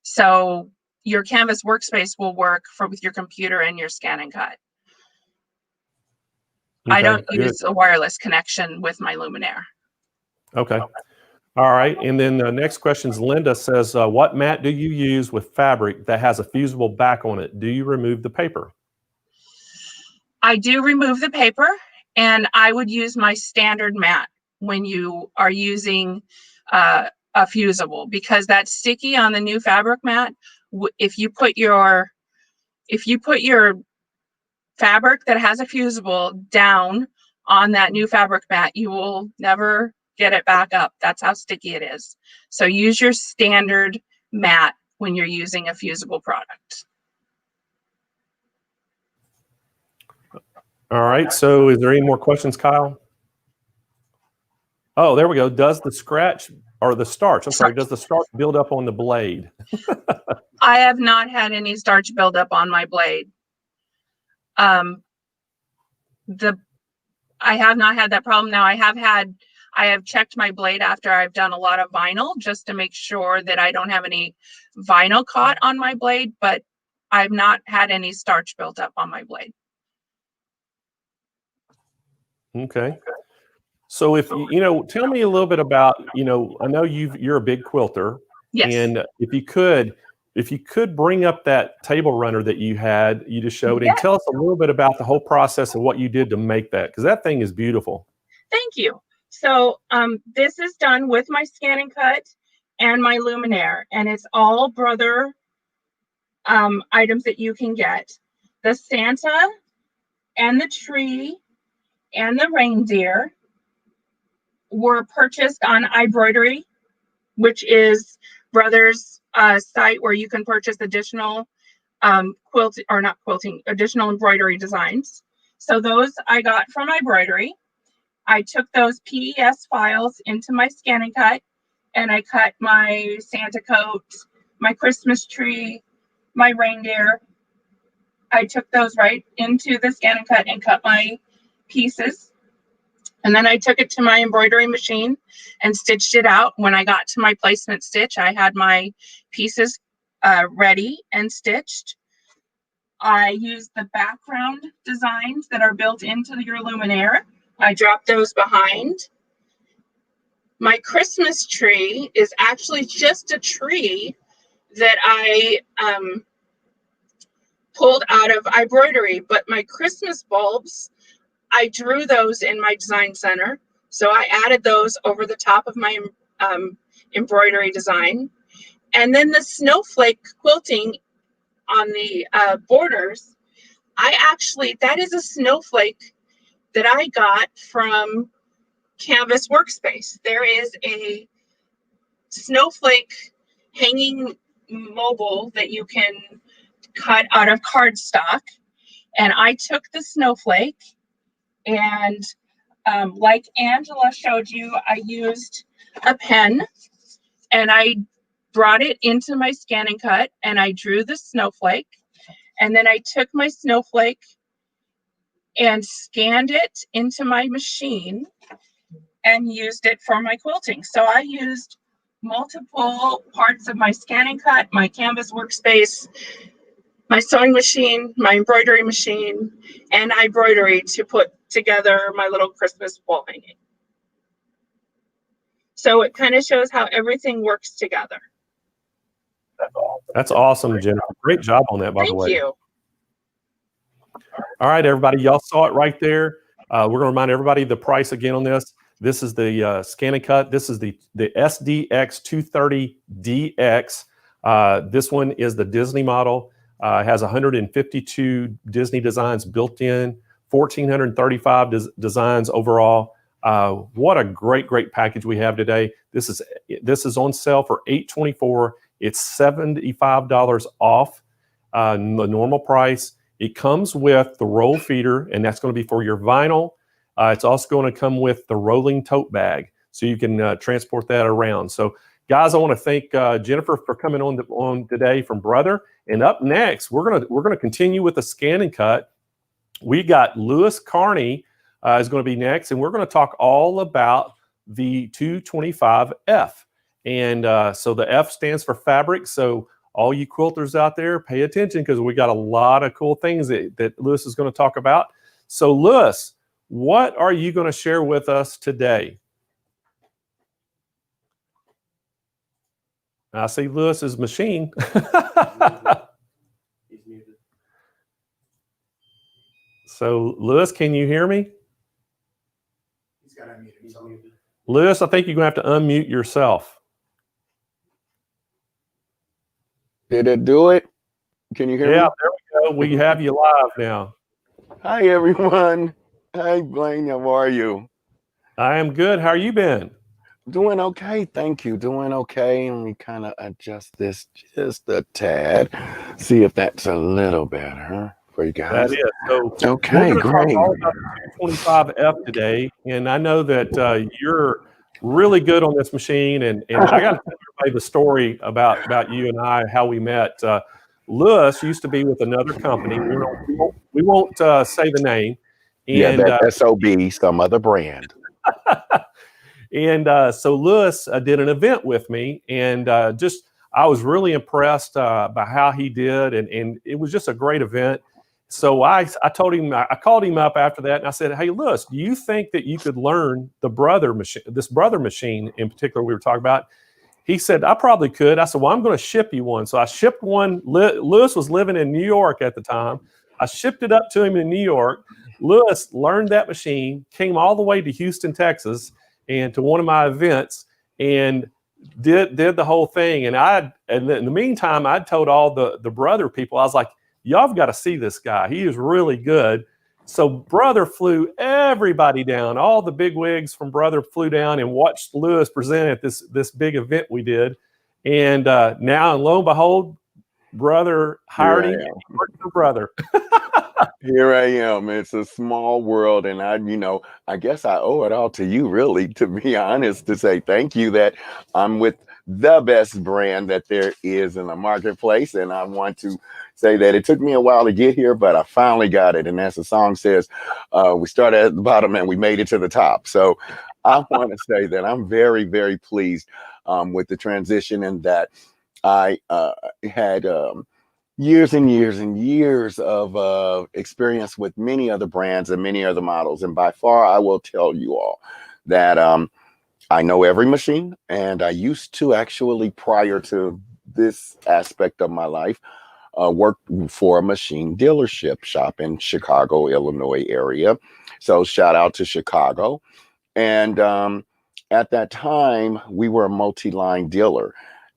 So your Canvas workspace will work with your computer and your ScanNCut. I don't use a wireless connection with my Luminaire. Okay. All right. And then the next question is Linda says, what mat do you use with fabric that has a fusible back on it? Do you remove the paper? I do remove the paper, and I would use my standard mat when you are using a fusible, because that's sticky on the new fabric mat. If you put your fabric that has a fusible down on that new fabric mat, you will never get it back up. That's how sticky it is. So use your standard mat when you're using a fusible product. All right. So is there any more questions, Kyle? Oh, there we go. Does the scratch or the starch, I'm sorry, does the starch build up on the blade? I have not had any starch buildup on my blade. I have not had that problem. Now I have checked my blade after I've done a lot of vinyl just to make sure that I don't have any vinyl caught on my blade, but I've not had any starch built up on my blade. Okay. So if tell me a little bit about, I know you're a big quilter. Yes. And if you could bring up that table runner that you just showed, and tell us a little bit about the whole process and what you did to make that, because that thing is beautiful. Thank you. So this is done with my ScanNCut and my Luminaire, and it's all Brother items that you can get. The Santa and the tree and the reindeer were purchased on embroidery, which is Brother's site where you can purchase additional additional embroidery designs. So those I got from embroidery. I took those PES files into my ScanNCut, and I cut my Santa coat, my Christmas tree, my reindeer. I took those right into the ScanNCut and cut my pieces. And then I took it to my embroidery machine and stitched it out. When I got to my placement stitch, I had my pieces ready and stitched. I used the background designs that are built into your Luminaire. I dropped those behind. My Christmas tree is actually just a tree that I pulled out of embroidery, but my Christmas bulbs, I drew those in my design center. So I added those over the top of my embroidery design. And then the snowflake quilting on the borders, that is a snowflake that I got from Canvas Workspace. There is a snowflake hanging mobile that you can cut out of cardstock. And I took the snowflake, and like Angela showed you, I used a pen, and I brought it into my ScanNCut, and I drew the snowflake. And then I took my snowflake and scanned it into my machine and used it for my quilting. So I used multiple parts of my ScanNCut, my Canvas Workspace, my sewing machine, my embroidery machine, and embroidery to put together my little Christmas wall hanging. So it kind of shows how everything works together. That's awesome, Jennifer. Great job on that, by the way. Thank you. All right, everybody, y'all saw it right there. We're going to remind everybody the price again on this. This is the ScanNCut. This is the SDX 230DX. This one is the Disney model. It has 152 Disney designs built in, 1,435 designs overall. What a great package we have today. This is on sale for $824. It's $75 off the normal price. It comes with the roll feeder, and that's going to be for your vinyl. It's also going to come with the rolling tote bag, so you can transport that around. So, guys, I want to thank Jennifer for coming on today from Brother. And up next, we're gonna continue with the ScanNCut. We got Louis Carney is going to be next, and we're going to talk all about the 225F. And so the F stands for fabric. So all you quilters out there, pay attention because we got a lot of cool things that Louis is going to talk about. So Louis, what are you going to share with us today? I see Louis's machine. He's muted. So Louis, can you hear me? He's got to unmute himself. Louis, I think you're going to have to unmute yourself. Did it do it? Can you hear me? Yeah, there we go. We have you live now. Hi, everyone. Hi, Blaine. How are you? I am good. How are you been? Doing okay. Thank you. Doing okay. Let me kind of adjust this just a tad. See if that's a little better for you guys. That is. So Okay, we're going to great. talk all about the 225F today. And I know that you're really good on this machine. And I got to tell everybody the story about you and I, how we met. Louis used to be with another company. We won't say the name. And, yeah, that SOB, some other brand. And so Louis did an event with me, and I was really impressed by how he did, and it was just a great event. So I told him, I called him up after that, and I said, "Hey, Louis, do you think that you could learn this brother machine in particular we were talking about?" He said, "I probably could." I said, "Well, I'm going to ship you one." So I shipped one. Louis was living in New York at the time. I shipped it up to him in New York. Louis learned that machine, came all the way to Houston, Texas, and to one of my events, and did the whole thing. And in the meantime, I told all the brother people, I was like, y'all have got to see this guy. He is really good. So brother flew everybody down. All the big wigs from brother flew down and watched Louis present at this big event we did. And now, and lo and behold, brother hired him. And he worked for brother. Here I am. It's a small world, and I guess I owe it all to you, really, to be honest, to say thank you that I'm with the best brand that there is in the marketplace. And I want to say that it took me a while to get here, but I finally got it. And as the song says, we started at the bottom and we made it to the top. So I want to say that I'm very, very pleased with the transition, and that I had years and years and years of experience with many other brands and many other models. And by far, I will tell you all that I know every machine. And I used to actually, prior to this aspect of my life, work for a machine dealership shop in Chicago, Illinois area. So shout out to Chicago. And at that time, we were a multi-line dealer.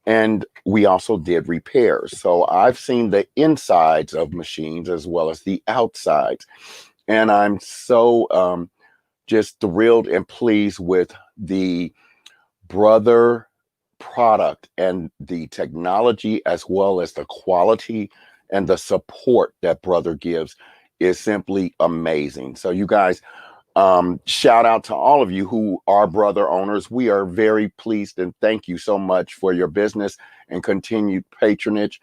And we also did repairs. So I've seen the insides of machines as well as the outsides. And I'm so just thrilled and pleased with the brother product and the technology, as well as the quality and the support that brother gives is simply amazing. So you guys, shout out to all of you who are brother owners. We are very pleased, and thank you so much for your business and continued patronage.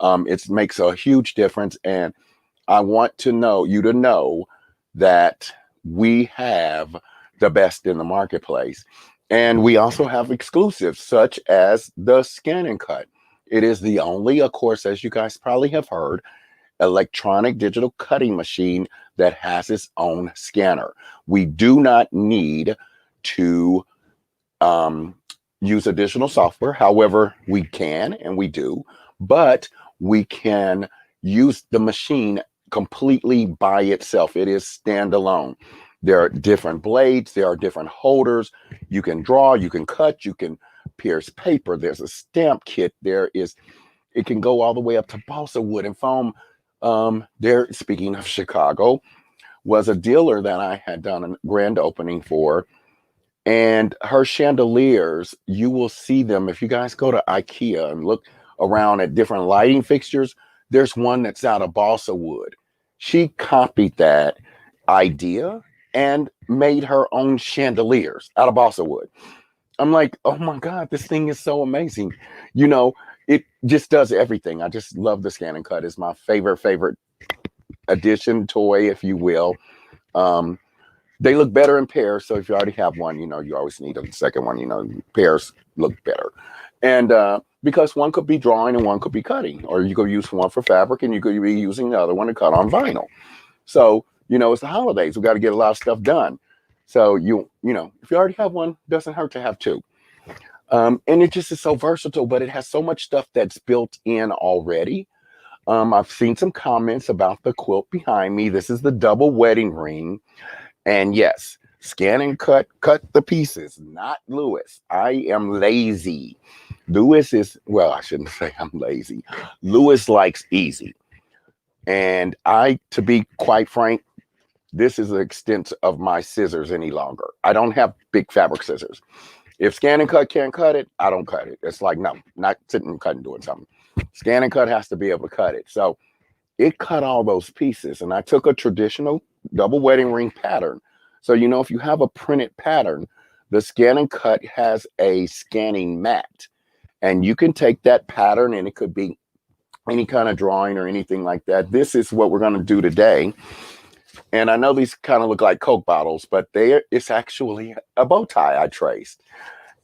It makes a huge difference. And I want to know that we have the best in the marketplace. And we also have exclusives such as the ScanNCut. It is the only, of course, as you guys probably have heard, electronic digital cutting machine that has its own scanner. We do not need to use additional software. However, we can, and we do, but we can use the machine completely by itself. It is standalone. There are different blades. There are different holders. You can draw, you can cut, you can pierce paper. There's a stamp kit. It can go all the way up to balsa wood and foam. There, speaking of Chicago, was a dealer that I had done a grand opening for, and her chandeliers, you will see them if you guys go to IKEA and look around at different lighting fixtures. There's one that's out of balsa wood. She copied that idea and made her own chandeliers out of balsa wood. I'm like, oh my God, this thing is so amazing. It just does everything. I just love the ScanNCut. It's my favorite addition toy, if you will. They look better in pairs. So if you already have one, you always need a second one. Pairs look better. And because one could be drawing and one could be cutting, or you could use one for fabric and you could be using the other one to cut on vinyl. So, you know, it's the holidays. We got to get a lot of stuff done. So you know, if you already have one, doesn't hurt to have two. And it just is so versatile, but it has so much stuff that's built in already. I've seen some comments about the quilt behind me. This is the double wedding ring. And yes, ScanNCut, cut the pieces, not Louis. I am lazy. Louis is, well, I shouldn't say I'm lazy. Louis likes easy. And to be quite frank, this is the extent of my scissors any longer. I don't have big fabric scissors. If ScanNCut can't cut it, I don't cut it. It's like, no, not sitting and cutting, doing something. ScanNCut has to be able to cut it. So it cut all those pieces. And I took a traditional double wedding ring pattern. So, you know, if you have a printed pattern, the ScanNCut has a scanning mat. And you can take that pattern, and it could be any kind of drawing or anything like that. This is what we're going to do today. And I know these kind of look like Coke bottles, but it's actually a bow tie I traced.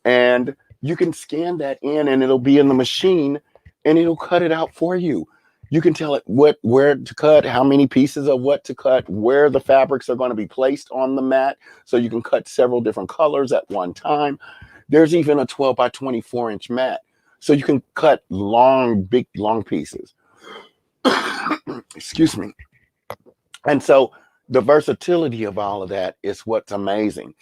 And you can scan that in, and it'll be in the machine, and it'll cut it out for you. You can tell it where to cut, how many pieces of what to cut, where the fabrics are going to be placed on the mat. So you can cut several different colors at one time. There's even a 12 by 24 inch mat. So you can cut big, long pieces. Excuse me. And so the versatility of all of that is what's amazing.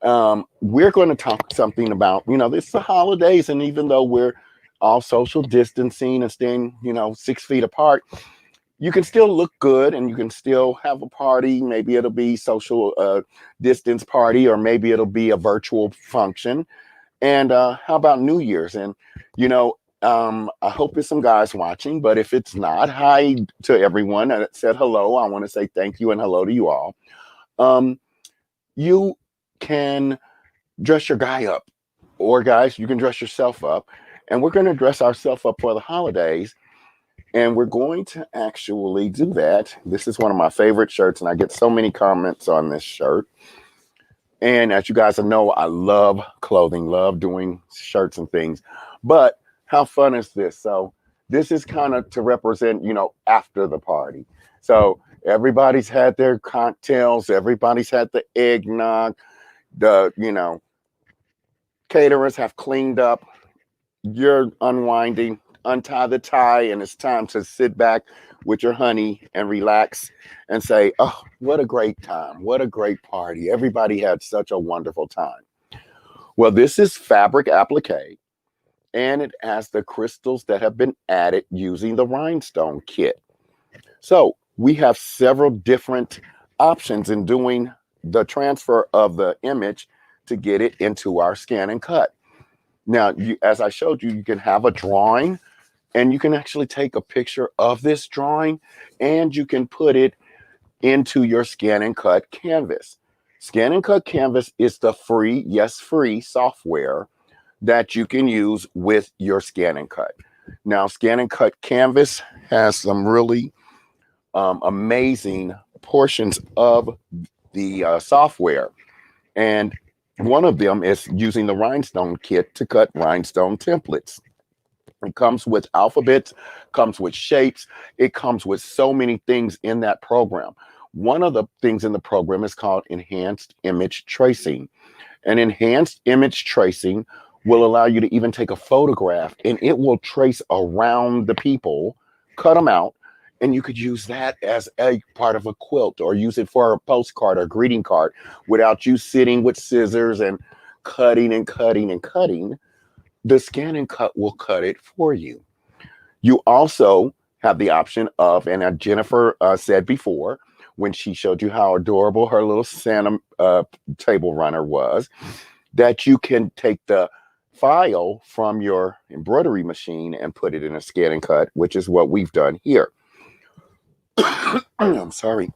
We're going to talk something about, you know, this is the holidays. And even though we're all social distancing and staying, you know, 6 feet apart, you can still look good and you can still have a party. Maybe it'll be social distance party, or maybe it'll be a virtual function. And how about New Year's? And, you know, I hope there's some guys watching, but if it's not, hi to everyone that said hello. I want to say thank you and hello to you all. You can dress your guy up, or guys, you can dress yourself up. And we're going to dress ourselves up for the holidays. And we're going to actually do that. This is one of my favorite shirts, and I get so many comments on this shirt. And as you guys know, I love clothing, love doing shirts and things. But how fun is this? So this is kind of to represent, you know, after the party. So everybody's had their cocktails. Everybody's had the eggnog. You know, caterers have cleaned up. You're unwinding, untie the tie, and it's time to sit back with your honey and relax and say, oh, what a great time. What a great party. Everybody had such a wonderful time. Well, this is fabric applique, and it has the crystals that have been added using the Rhinestone kit. So we have several different options in doing the transfer of the image to get it into our ScanNCut. Now, as I showed you, you can have a drawing, and you can actually take a picture of this drawing, and you can put it into your ScanNCut canvas. ScanNCut canvas is the free, yes, free software that you can use with your ScanNCut. Now, ScanNCut canvas has some really amazing portions of the software. And one of them is using the Rhinestone kit to cut rhinestone templates. It comes with alphabets, comes with shapes. It comes with so many things in that program. One of the things in the program is called enhanced image tracing. And enhanced image tracing will allow you to even take a photograph, and it will trace around the people, cut them out, and you could use that as a part of a quilt, or use it for a postcard or greeting card without you sitting with scissors and cutting and cutting and cutting. The ScanNCut will cut it for you. You also have the option of, and as Jennifer said before, when she showed you how adorable her little Santa table runner was, that you can take the file from your embroidery machine and put it in a ScanNCut, which is what we've done here. I'm sorry.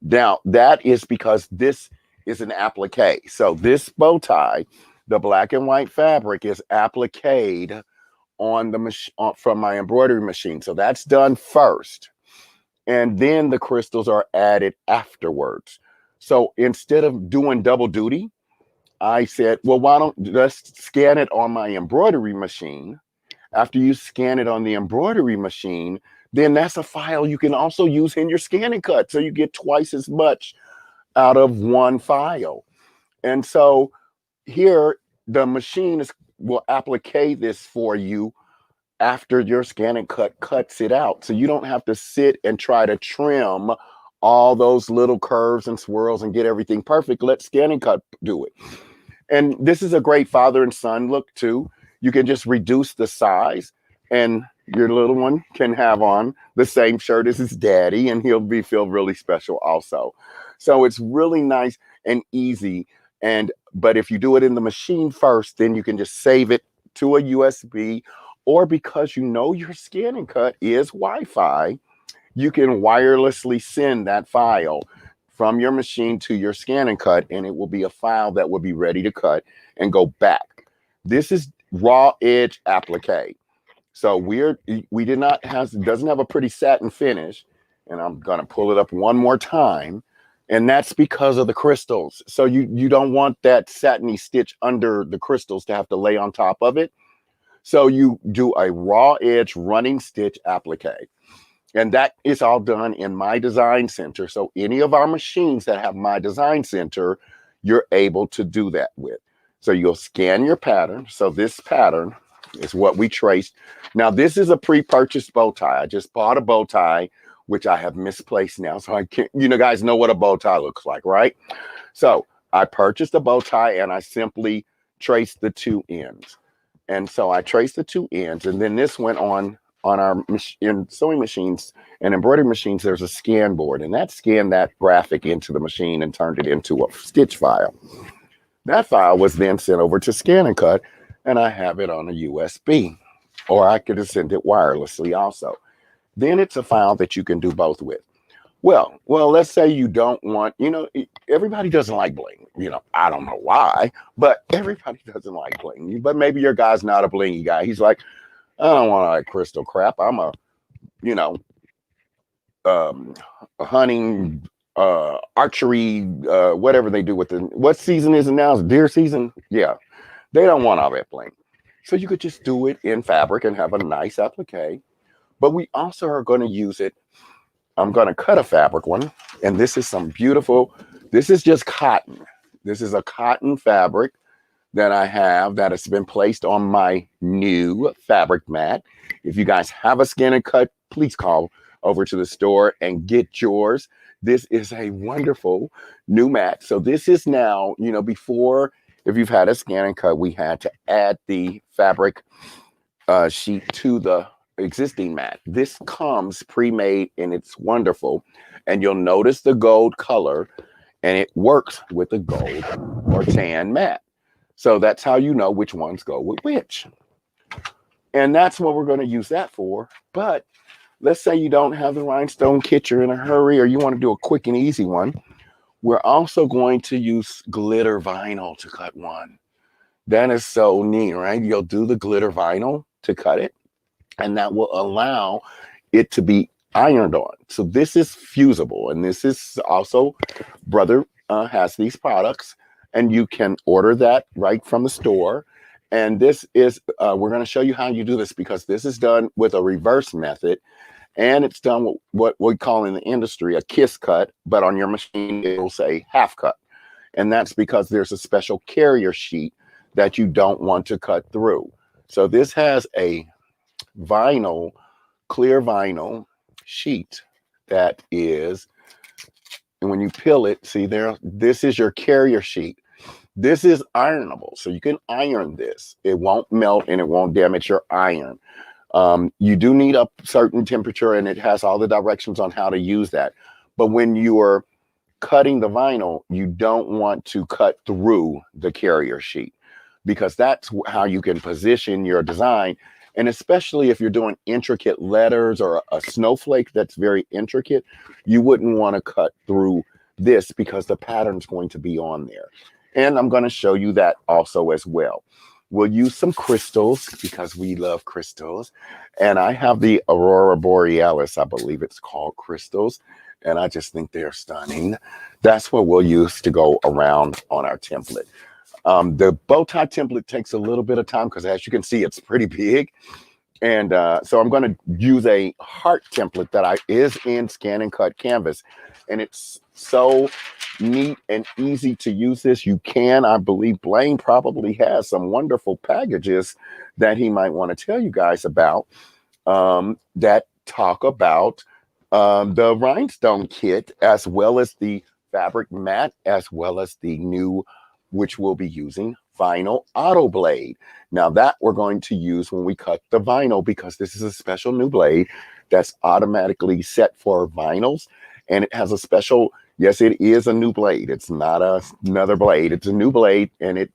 Now, that is because this is an applique. So this bow tie, the black and white fabric, is appliqued on the machine from my embroidery machine. So that's done first. And then the crystals are added afterwards. So instead of doing double duty, I said, well, why don't just scan it on my embroidery machine? After you scan it on the embroidery machine, then that's a file you can also use in your ScanNCut. So you get twice as much out of one file. And so here, the machine will applicate this for you after your ScanNCut cuts it out. So you don't have to sit and try to trim all those little curves and swirls and get everything perfect. Let ScanNCut do it. And this is a great father and son look too. You can just reduce the size, and your little one can have on the same shirt as his daddy, and he'll feel really special also. So it's really nice and easy. But if you do it in the machine first, then you can just save it to a USB, or because you know your ScanNCut is Wi-Fi, you can wirelessly send that file from your machine to your ScanNCut, and it will be a file that will be ready to cut and go back. This is raw edge applique. So doesn't have a pretty satin finish, and I'm gonna pull it up one more time, and that's because of the crystals. So you don't want that satiny stitch under the crystals to have to lay on top of it. So you do a raw edge running stitch applique. And that is all done in My Design Center. So any of our machines that have My Design Center, you're able to do that with. So you'll scan your pattern. So this pattern is what we traced. Now, this is a pre-purchased bow tie. I just bought a bow tie, which I have misplaced now. So I can't, guys know what a bow tie looks like, right? So I purchased a bow tie and I simply traced the two ends. And so I traced the two ends, and then this went on our in sewing machines and embroidery machines. There's a scan board, and that scanned that graphic into the machine and turned it into a stitch file. That file was then sent over to ScanNCut, and I have it on a USB, or I could send it wirelessly also. Then it's a file that you can do both with. Well, let's say you don't want, everybody doesn't like bling. I don't know why, but everybody doesn't like bling. But maybe your guy's not a blingy guy. He's like, I don't want like crystal crap. I'm a, hunting, archery, whatever they do with what season is it now? Is it deer season? Yeah. They don't want all that bling. So you could just do it in fabric and have a nice applique. But we also are going to use it. I'm going to cut a fabric one, and this is this is just cotton. This is a cotton fabric that I have that has been placed on my new fabric mat. If you guys have a ScanNCut, please call over to the store and get yours. This is a wonderful new mat. So this is now, before, if you've had a ScanNCut, we had to add the fabric sheet to the existing mat. This comes pre-made and it's wonderful. And you'll notice the gold color, and it works with the gold or tan mat. So that's how you know which ones go with which. And that's what we're going to use that for. But let's say you don't have the rhinestone kit, you're in a hurry, or you want to do a quick and easy one. We're also going to use glitter vinyl to cut one. That is so neat, right? You'll do the glitter vinyl to cut it, and that will allow it to be ironed on. So this is fusible, and this is also, brother has these products, and you can order that right from the store. And this is, we're going to show you how you do this, because this is done with a reverse method, and it's done with what we call in the industry a kiss cut, but on your machine it'll say half cut. And that's because there's a special carrier sheet that you don't want to cut through. So this has a vinyl, clear vinyl sheet that is, and when you peel it, see there, this is your carrier sheet. This is ironable, so you can iron this. It won't melt and it won't damage your iron. You do need a certain temperature, and it has all the directions on how to use that. But when you are cutting the vinyl, you don't want to cut through the carrier sheet, because that's how you can position your design. And especially if you're doing intricate letters or a snowflake that's very intricate, you wouldn't want to cut through this, because the pattern's going to be on there. And I'm going to show you that also as well. We'll use some crystals, because we love crystals. And I have the Aurora Borealis, I believe it's called, crystals. And I just think they're stunning. That's what we'll use to go around on our template. The bow tie template takes a little bit of time because, as you can see, it's pretty big. And so I'm going to use a heart template that is in ScanNCut canvas. And it's so neat and easy to use this. You can, I believe Blaine probably has some wonderful packages that he might want to tell you guys about that talk about the rhinestone kit, as well as the fabric mat, as well as the new, which we'll be using, vinyl auto blade. Now that we're going to use when we cut the vinyl, because this is a special new blade that's automatically set for vinyls, and it has a special, yes, it is a new blade. It's not another blade. It's a new blade, and it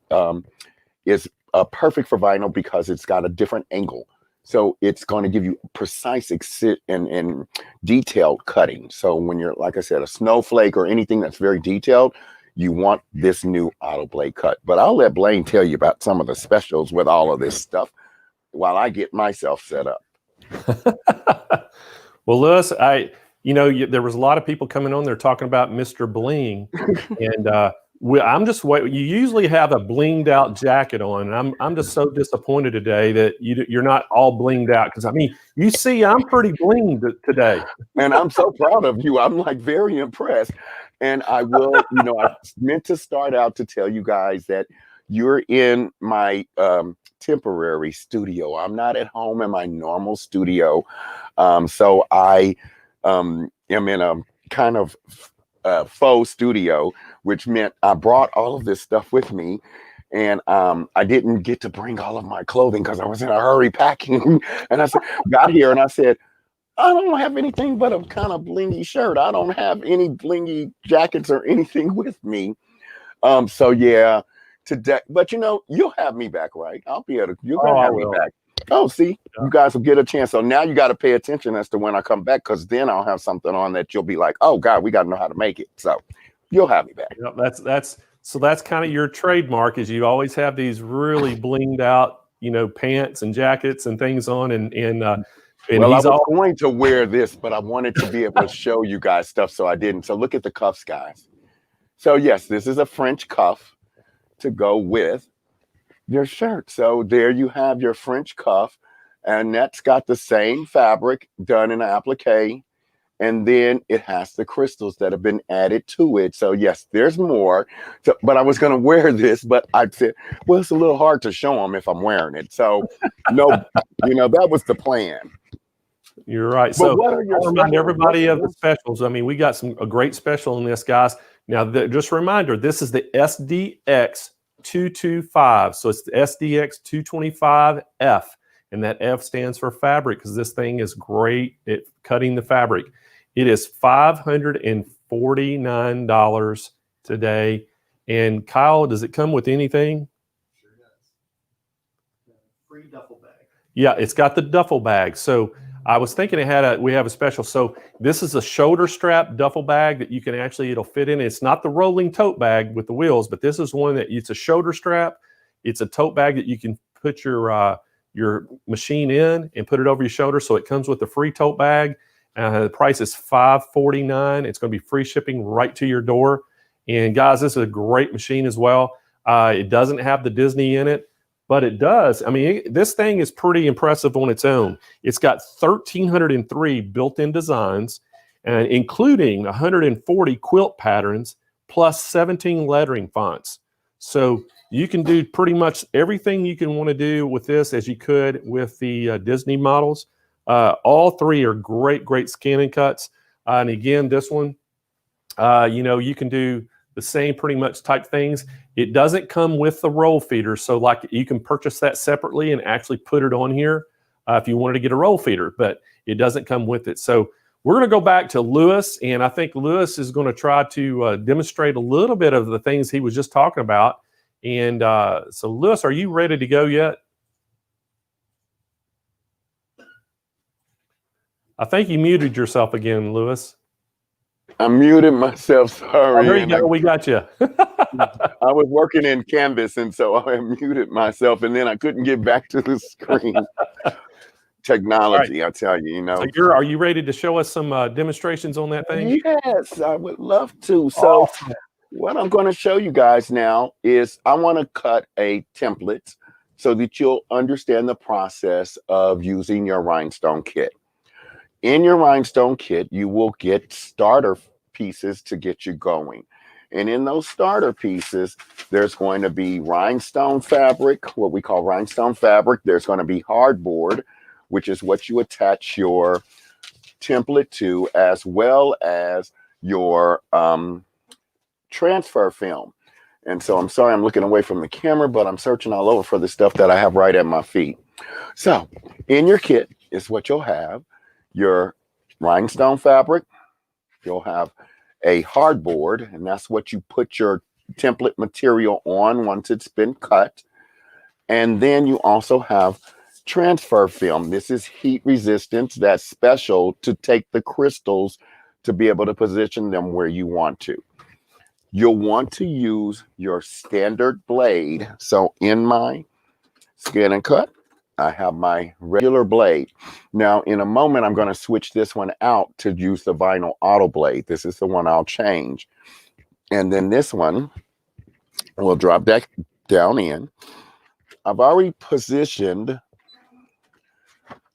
is perfect for vinyl because it's got a different angle. So it's going to give you precise and detailed cutting. So when you're, like I said, a snowflake or anything that's very detailed, you want this new auto blade cut. But I'll let Blaine tell you about some of the specials with all of this stuff while I get myself set up. Well, Louis, there was a lot of people coming on there talking about Mr. Bling, and I'm just waiting. You usually have a blinged out jacket on, and I'm just so disappointed today that you're not all blinged out, because I mean, you see, I'm pretty blinged today, and I'm so proud of you. I'm like very impressed, and I will. I meant to start out to tell you guys that you're in my temporary studio. I'm not at home in my normal studio, so I am in a kind of faux studio, which meant I brought all of this stuff with me, and I didn't get to bring all of my clothing because I was in a hurry packing. And I got here and I said, I don't have anything but a kind of blingy shirt. I don't have any blingy jackets or anything with me. So yeah, today, but you'll have me back, right? I'll be able to, you're gonna have me back. Oh, see, you guys will get a chance. So now you got to pay attention as to when I come back, because then I'll have something on that you'll be like, oh God, we got to know how to make it. So you'll have me back. That's kind of your trademark, is you always have these really blinged out, pants and jackets and things on, and well, I was going to wear this, but I wanted to be able to show you guys stuff, so I didn't. So look at the cuffs, guys. So yes, this is a French cuff to go with your shirt. So there you have your French cuff, and that's got the same fabric done in an applique, and then it has the crystals that have been added to it. So yes, there's more. So, but I was going to wear this, but I said, well, it's a little hard to show them if I'm wearing it. So no, that was the plan. You're right. But so I'll remind everybody of the specials. I mean, we got a great special in this, guys. Now, just a reminder, this is the SDX 225. So it's the SDX 225F, and that F stands for fabric, because this thing is great at cutting the fabric. It is $549 today. And Kyle, does it come with anything? Sure does. Free duffel bag. Yeah, it's got the duffel bag. So I was thinking we have a special. So this is a shoulder strap duffel bag that you can it'll fit in. It's not the rolling tote bag with the wheels, but this is one that it's a shoulder strap. It's a tote bag that you can put your machine in and put it over your shoulder. So it comes with a free tote bag. The price is $549. It's going to be free shipping right to your door. And guys, this is a great machine as well. It doesn't have the Disney in it, but it does. I mean, this thing is pretty impressive on its own. It's got 1,303 built-in designs, including 140 quilt patterns, plus 17 lettering fonts. So you can do pretty much everything you can want to do with this as you could with the Disney models. All three are great ScanNCuts. And again, this one, you can do the same pretty much type things. It doesn't come with the roll feeder, so like you can purchase that separately and actually put it on here if you wanted to get a roll feeder, but it doesn't come with it. So we're going to go back to Louis, and I think Louis is going to try to demonstrate a little bit of the things he was just talking about. And so Louis, are you ready to go yet? I think you muted yourself again, Louis. I muted myself, sorry. Oh, there you go, we got you. I was working in Canvas, and so I muted myself, and then I couldn't get back to the screen. Technology, right. I tell you, So are you ready to show us some demonstrations on that thing? Yes, I would love to. So what I'm going to show you guys now is I want to cut a template so that you'll understand the process of using your rhinestone kit. In your rhinestone kit, you will get starter pieces to get you going. And in those starter pieces, there's going to be rhinestone fabric, what we call rhinestone fabric. There's going to be hardboard, which is what you attach your template to, as well as your transfer film. And so I'm sorry I'm looking away from the camera, but I'm searching all over for the stuff that I have right at my feet. So in your kit is what you'll have: your rhinestone fabric, you'll have a hardboard, and that's what you put your template material on once it's been cut. And then you also have transfer film. This is heat resistance. That's special to take the crystals to be able to position them where you want to. You'll want to use your standard blade. So in my ScanNCut, I have my regular blade. Now, in a moment, I'm going to switch this one out to use the vinyl auto blade. This is the one I'll change. And then this one will drop that down in. I've already positioned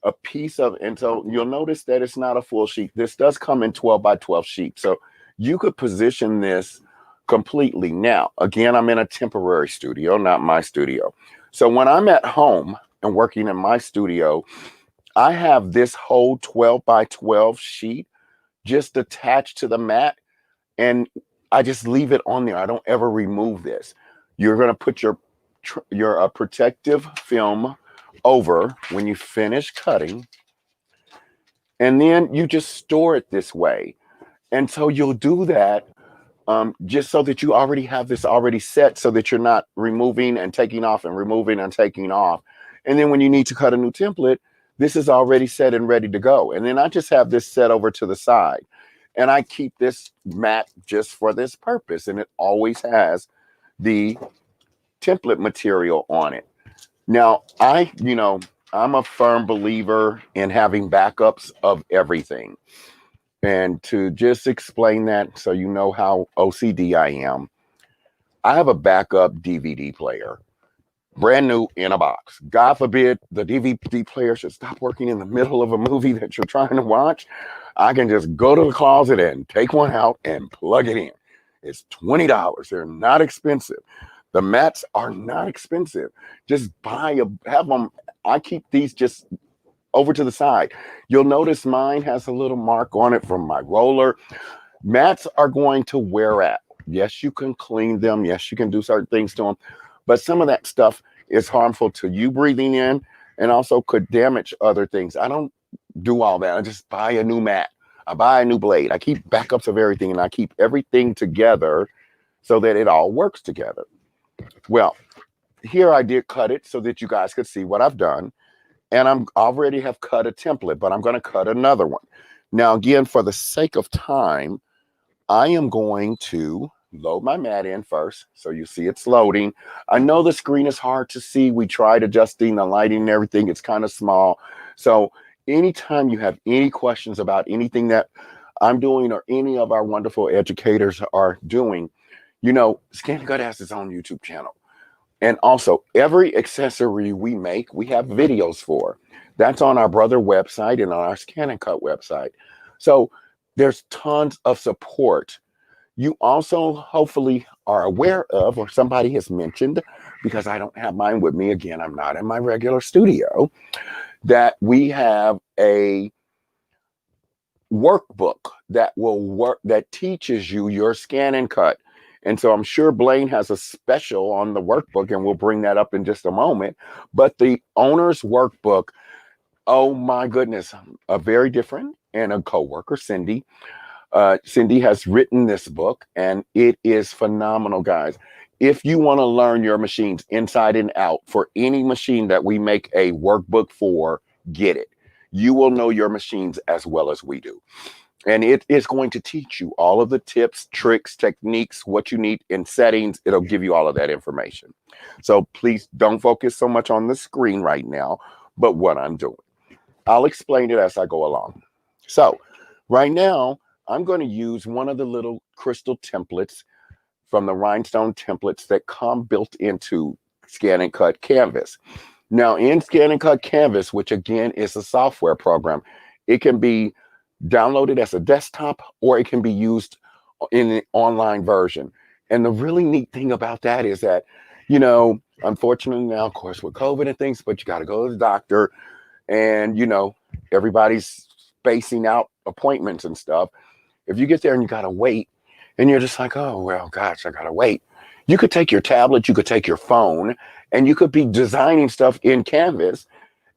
a piece of, and so you'll notice that it's not a full sheet. This does come in 12 by 12 sheet. So you could position this completely. Now, again, I'm in a temporary studio, not my studio. So when I'm at home and working in my studio, I have this whole 12 by 12 sheet just attached to the mat, and I just leave it on there. I don't ever remove this. You're going to put your protective film over when you finish cutting, and then you just store it this way. And so you'll do that just so that you already have this already set, so that you're not removing and taking off and removing and taking off. And then when you need to cut a new template, this is already set and ready to go. And then I just have this set over to the side, and I keep this mat just for this purpose. And it always has the template material on it. Now, I'm a firm believer in having backups of everything. And to just explain that so you know how OCD I am, I have a backup DVD player, brand new in a box. God forbid the DVD player should stop working in the middle of a movie that you're trying to watch. I can just go to the closet and take one out and plug it in. It's $20. They're not expensive. The mats are not expensive. Just have them. I keep these just over to the side. You'll notice mine has a little mark on it from my roller. Mats are going to wear out. Yes, you can clean them. Yes, you can do certain things to them. But some of that stuff is harmful to you breathing in, and also could damage other things. I don't do all that. I just buy a new mat. I buy a new blade. I keep backups of everything, and I keep everything together so that it all works together. Well, here I did cut it so that you guys could see what I've done. And I'm already have cut a template, but I'm going to cut another one. Now, again, for the sake of time, I am going to load my mat in first. So you see it's loading. I know the screen is hard to see. We tried adjusting the lighting and everything. It's kind of small. So anytime you have any questions about anything that I'm doing or any of our wonderful educators are doing, ScanNCut has its own YouTube channel. And also, every accessory we make, we have videos for. That's on our brother website and on our ScanNCut website. So there's tons of support. You also hopefully are aware of, or somebody has mentioned, because I don't have mine with me, again, I'm not in my regular studio, that we have a workbook that teaches you your ScanNCut. And so I'm sure Blaine has a special on the workbook, and we'll bring that up in just a moment. But the owner's workbook, oh my goodness, very different. And a coworker, Cindy. Cindy has written this book, and it is phenomenal, guys. If you want to learn your machines inside and out for any machine that we make a workbook for, get it. You will know your machines as well as we do. And it is going to teach you all of the tips, tricks, techniques, what you need in settings. It'll give you all of that information. So please don't focus so much on the screen right now, but what I'm doing. I'll explain it as I go along. So right now, I'm going to use one of the little crystal templates from the Rhinestone templates that come built into ScanNCut Canvas. Now in ScanNCut Canvas, which again is a software program, it can be downloaded as a desktop or it can be used in the online version. And the really neat thing about that is that, you know, unfortunately now, of course, with COVID and things, but you got to go to the doctor and, you know, everybody's spacing out appointments and stuff. If you get there and you got to wait and you're just like, oh, well, gosh, I got to wait. You could take your tablet, you could take your phone, and you could be designing stuff in Canvas.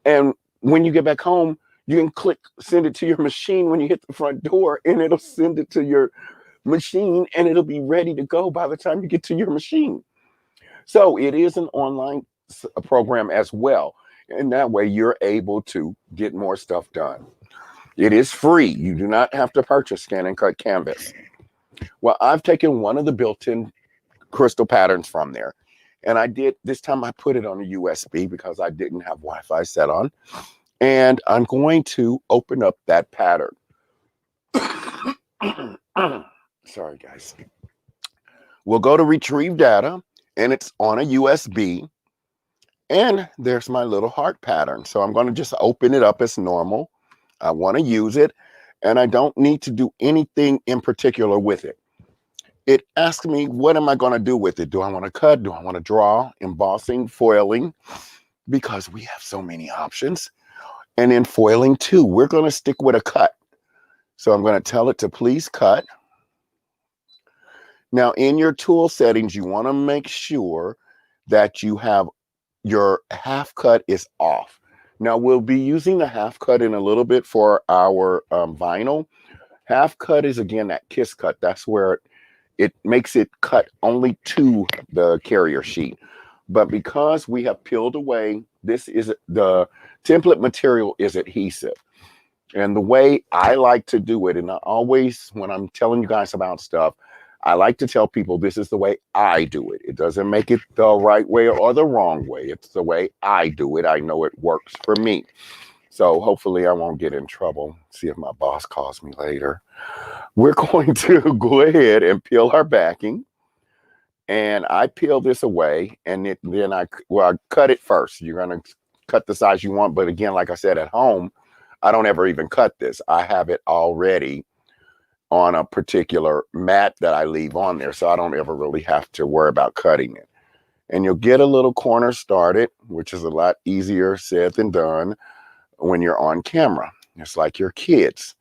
And when you get back home, you can click, send it to your machine when you hit the front door, and it'll send it to your machine, and it'll be ready to go by the time you get to your machine. So it is an online program as well. And that way you're able to get more stuff done. It is free. You do not have to purchase ScanNCut Canvas. Well, I've taken one of the built-in crystal patterns from there. And I did, this time I put it on a USB because I didn't have Wi-Fi set on. And I'm going to open up that pattern. Sorry, guys. We'll go to retrieve data, and it's on a USB. And there's my little heart pattern. So I'm going to just open it up as normal. I want to use it, and I don't need to do anything in particular with it. It asks me, what am I going to do with it? Do I want to cut? Do I want to draw? Embossing, foiling? Because we have so many options. And in foiling too, we're going to stick with a cut. So I'm going to tell it to please cut. Now in your tool settings, you want to make sure that you have your half cut is off. Now we'll be using the half cut in a little bit for our vinyl. Half cut is again that kiss cut. That's where it makes it cut only to the carrier sheet. But because we have peeled away, this is the template material is adhesive. And the way I like to do it, and I always, when I'm telling you guys about stuff, I like to tell people this is the way I do it. It doesn't make it the right way or the wrong way. It's the way I do it. I know it works for me. So hopefully I won't get in trouble. See if my boss calls me later. We're going to go ahead and peel our backing. And I peel this away, and then I cut it first. You're going to cut the size you want. But again, like I said, at home, I don't ever even cut this. I have it already on a particular mat that I leave on there. So I don't ever really have to worry about cutting it. And you'll get a little corner started, which is a lot easier said than done when you're on camera. It's like your kids.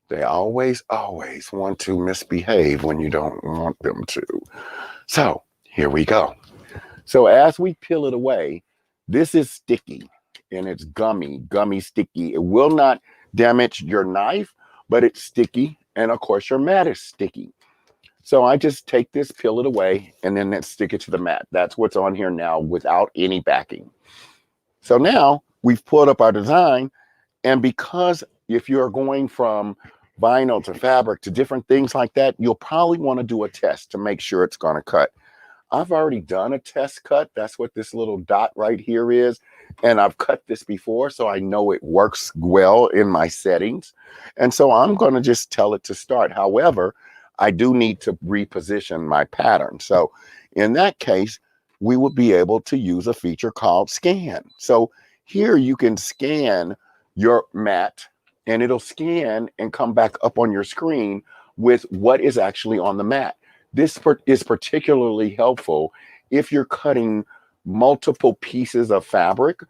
They always want to misbehave when you don't want them to. So here we go. So as we peel it away, this is sticky and it's gummy sticky. It will not damage your knife, but it's sticky. And of course your mat is sticky. So I just take this, peel it away, and then stick it to the mat. That's what's on here now without any backing. So now we've pulled up our design. And because if you're going from vinyl to fabric to different things like that, you'll probably want to do a test to make sure it's going to cut. I've already done a test cut. That's what this little dot right here is. And I've cut this before, so I know it works well in my settings. And so I'm going to just tell it to start. However, I do need to reposition my pattern. So in that case, we would be able to use a feature called scan. So here you can scan your mat, and it'll scan and come back up on your screen with what is actually on the mat. This is particularly helpful if you're cutting multiple pieces of fabric,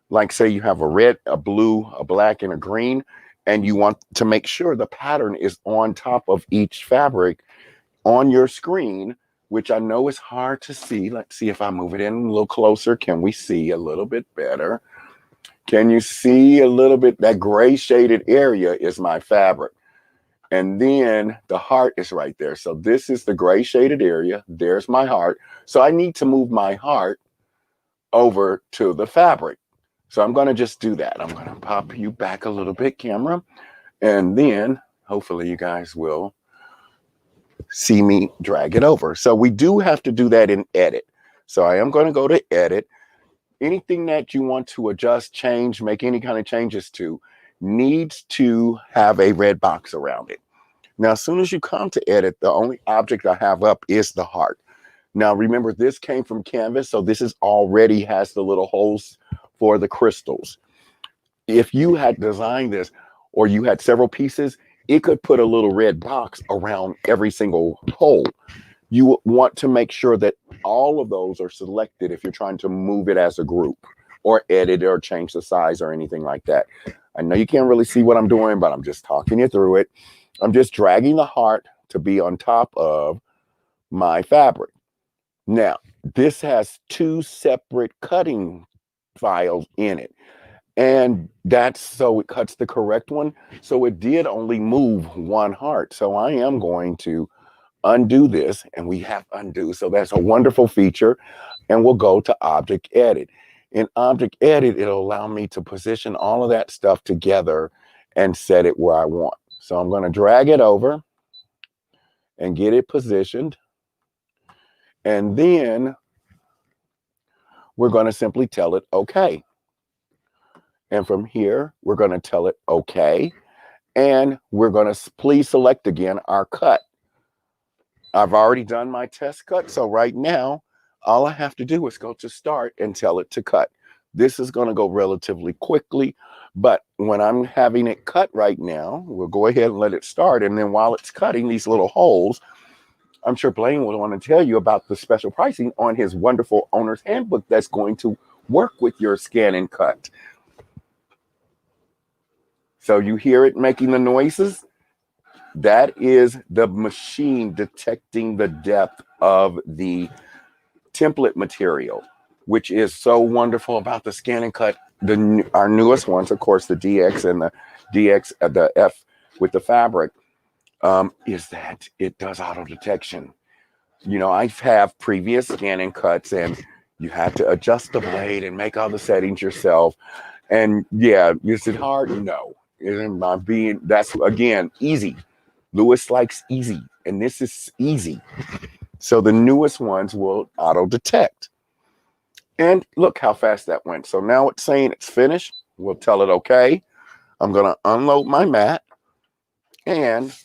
like say you have a red, a blue, a black, and a green, and you want to make sure the pattern is on top of each fabric on your screen, which I know is hard to see. Let's see if I move it in a little closer. Can we see a little bit better? Can you see a little bit? That gray shaded area is my fabric. And then the heart is right there. So this is the gray shaded area. There's my heart. So I need to move my heart over to the fabric. So I'm going to just do that. I'm going to pop you back a little bit, camera. And then hopefully you guys will see me drag it over. So we do have to do that in edit. So I am going to go to edit. Anything that you want to adjust, change, make any kind of changes to needs to have a red box around it. Now, as soon as you come to edit, the only object I have up is the heart. Now, remember, this came from canvas, so this is already has the little holes for the crystals. If you had designed this, or you had several pieces, it could put a little red box around every single hole. You want to make sure that all of those are selected if you're trying to move it as a group, or edit or change the size or anything like that. I know you can't really see what I'm doing, but I'm just talking you through it. I'm just dragging the heart to be on top of my fabric. Now, this has 2 separate cutting files in it. And that's so it cuts the correct one. So it did only move 1 heart. So I am going to undo this, and we have undo. So that's a wonderful feature. And we'll go to Object Edit. In Object Edit, it'll allow me to position all of that stuff together and set it where I want. So I'm going to drag it over and get it positioned. And then we're going to simply tell it okay. And from here, we're going to tell it okay. And we're going to please select again our cut. I've already done my test cut. So right now, all I have to do is go to start and tell it to cut. This is going to go relatively quickly. But when I'm having it cut right now, we'll go ahead and let it start. And then while it's cutting these little holes, I'm sure Blaine will want to tell you about the special pricing on his wonderful owner's handbook that's going to work with your ScanNCut. So you hear it making the noises? That is the machine detecting the depth of the template material, which is so wonderful about the ScanNCut. Our newest ones, of course, the DX and the F with the fabric. Is that it does auto detection. You know, I have previous ScanNCuts, and you have to adjust the blade and make all the settings yourself. And yeah, is it hard? No. That's again easy. Louis likes easy, and this is easy. So the newest ones will auto detect. And look how fast that went. So now it's saying it's finished. We'll tell it okay. I'm going to unload my mat, and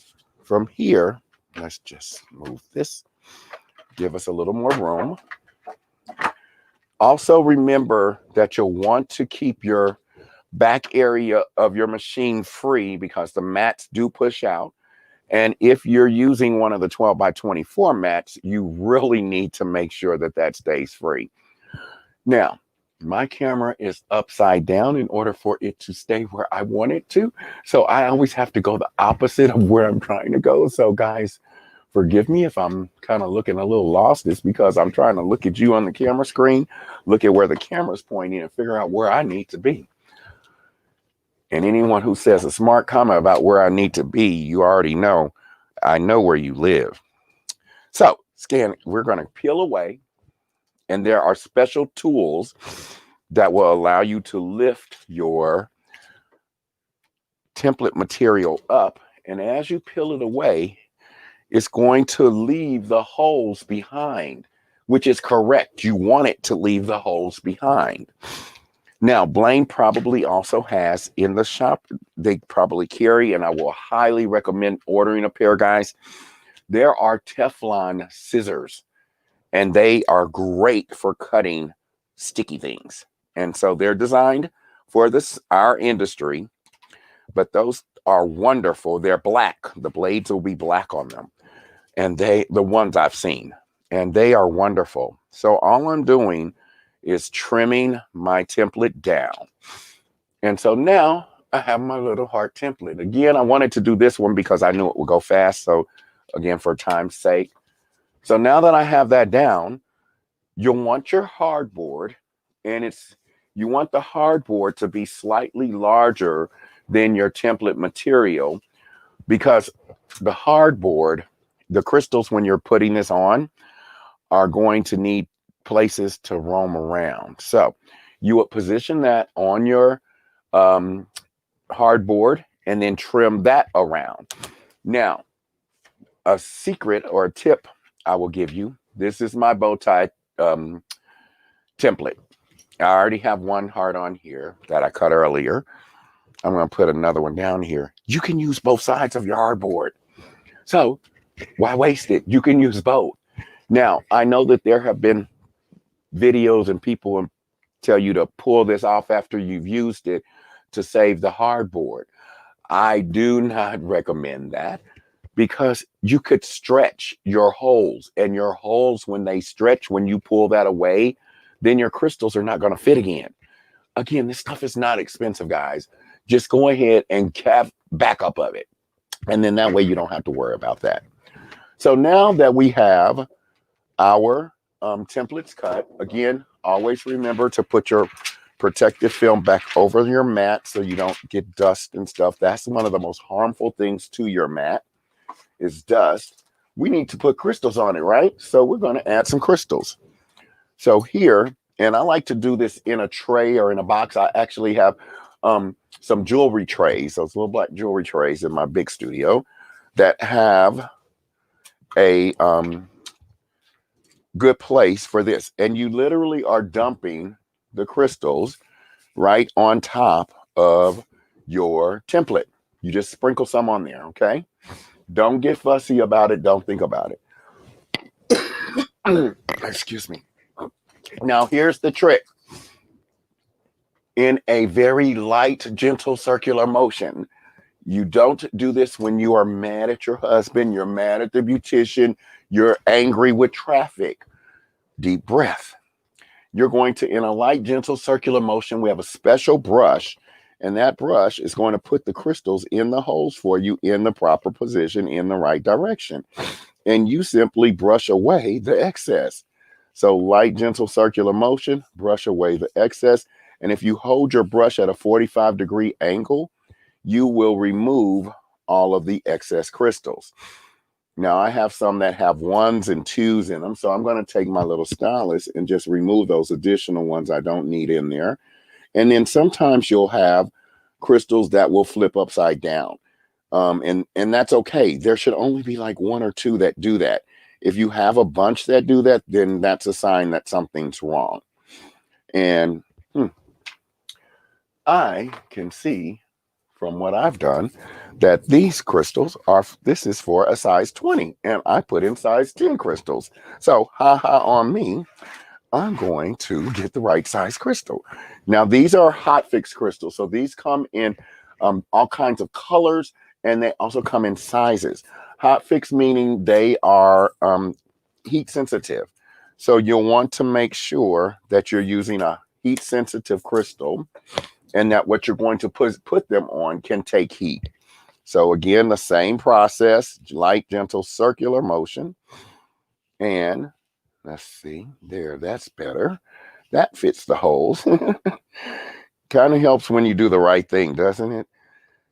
from here, let's just move this, give us a little more room. Also remember that you'll want to keep your back area of your machine free because the mats do push out. And if you're using one of the 12 by 24 mats, you really need to make sure that that stays free. Now, my camera is upside down in order for it to stay where I want it to. So I always have to go the opposite of where I'm trying to go. So guys, forgive me if I'm kind of looking a little lost. It's because I'm trying to look at you on the camera screen, look at where the camera's pointing, and figure out where I need to be. And anyone who says a smart comment about where I need to be, you already know, I know where you live. So we're going to peel away. And there are special tools that will allow you to lift your template material up. And as you peel it away, it's going to leave the holes behind, which is correct. You want it to leave the holes behind. Now, Blaine probably also has in the shop, they probably carry, and I will highly recommend ordering a pair, guys. There are Teflon scissors. And they are great for cutting sticky things. And so they're designed for our industry, but those are wonderful. They're black. The blades will be black on them. And the ones I've seen, and they are wonderful. So all I'm doing is trimming my template down. And so now I have my little heart template. Again, I wanted to do this one because I knew it would go fast. So again, for time's sake. So now that I have that down, you'll want your hardboard, and you want the hardboard to be slightly larger than your template material, because the hardboard, the crystals, when you're putting this on, are going to need places to roam around. So you would position that on your hardboard and then trim that around. Now, a secret or a tip I will give you. This is my bow tie template. I already have one heart on here that I cut earlier. I'm going to put another one down here. You can use both sides of your hardboard. So why waste it? You can use both. Now, I know that there have been videos and people tell you to pull this off after you've used it to save the hardboard. I do not recommend that, because you could stretch your holes, and your holes, when they stretch, when you pull that away, then your crystals are not going to fit again. Again, this stuff is not expensive, guys. Just go ahead and have backup of it. And then that way you don't have to worry about that. So now that we have our templates cut, again, always remember to put your protective film back over your mat so you don't get dust and stuff. That's one of the most harmful things to your mat is dust. We need to put crystals on it, right? So we're going to add some crystals. So here, and I like to do this in a tray or in a box. I actually have some jewelry trays, those little black jewelry trays in my big studio that have a good place for this. And you literally are dumping the crystals right on top of your template. You just sprinkle some on there, okay? Don't get fussy about it. Don't think about it. Excuse me. Now, here's the trick. In a very light, gentle circular motion. You don't do this when you are mad at your husband, you're mad at the beautician, you're angry with traffic. Deep breath. You're going to, in a light, gentle circular motion, we have a special brush, and that brush is going to put the crystals in the holes for you in the proper position in the right direction. And you simply brush away the excess. So light, gentle circular motion, brush away the excess. And if you hold your brush at a 45-degree angle, you will remove all of the excess crystals. Now, I have some that have 1s and 2s in them, so I'm going to take my little stylus and just remove those additional ones I don't need in there. And then sometimes you'll have crystals that will flip upside down, and that's okay. There should only be like 1 or 2 that do that. If you have a bunch that do that, then that's a sign that something's wrong. And I can see from what I've done that these crystals are, this is for a size 20, and I put in size 10 crystals. So ha on me, I'm going to get the right size crystal. Now, these are hot fix crystals. So these come in all kinds of colors, and they also come in sizes. Hot fix meaning they are heat sensitive. So you'll want to make sure that you're using a heat sensitive crystal, and that what you're going to put them on can take heat. So again, the same process, light, gentle, circular motion. And let's see, there, that's better. That fits the holes. Kind of helps when you do the right thing, doesn't it?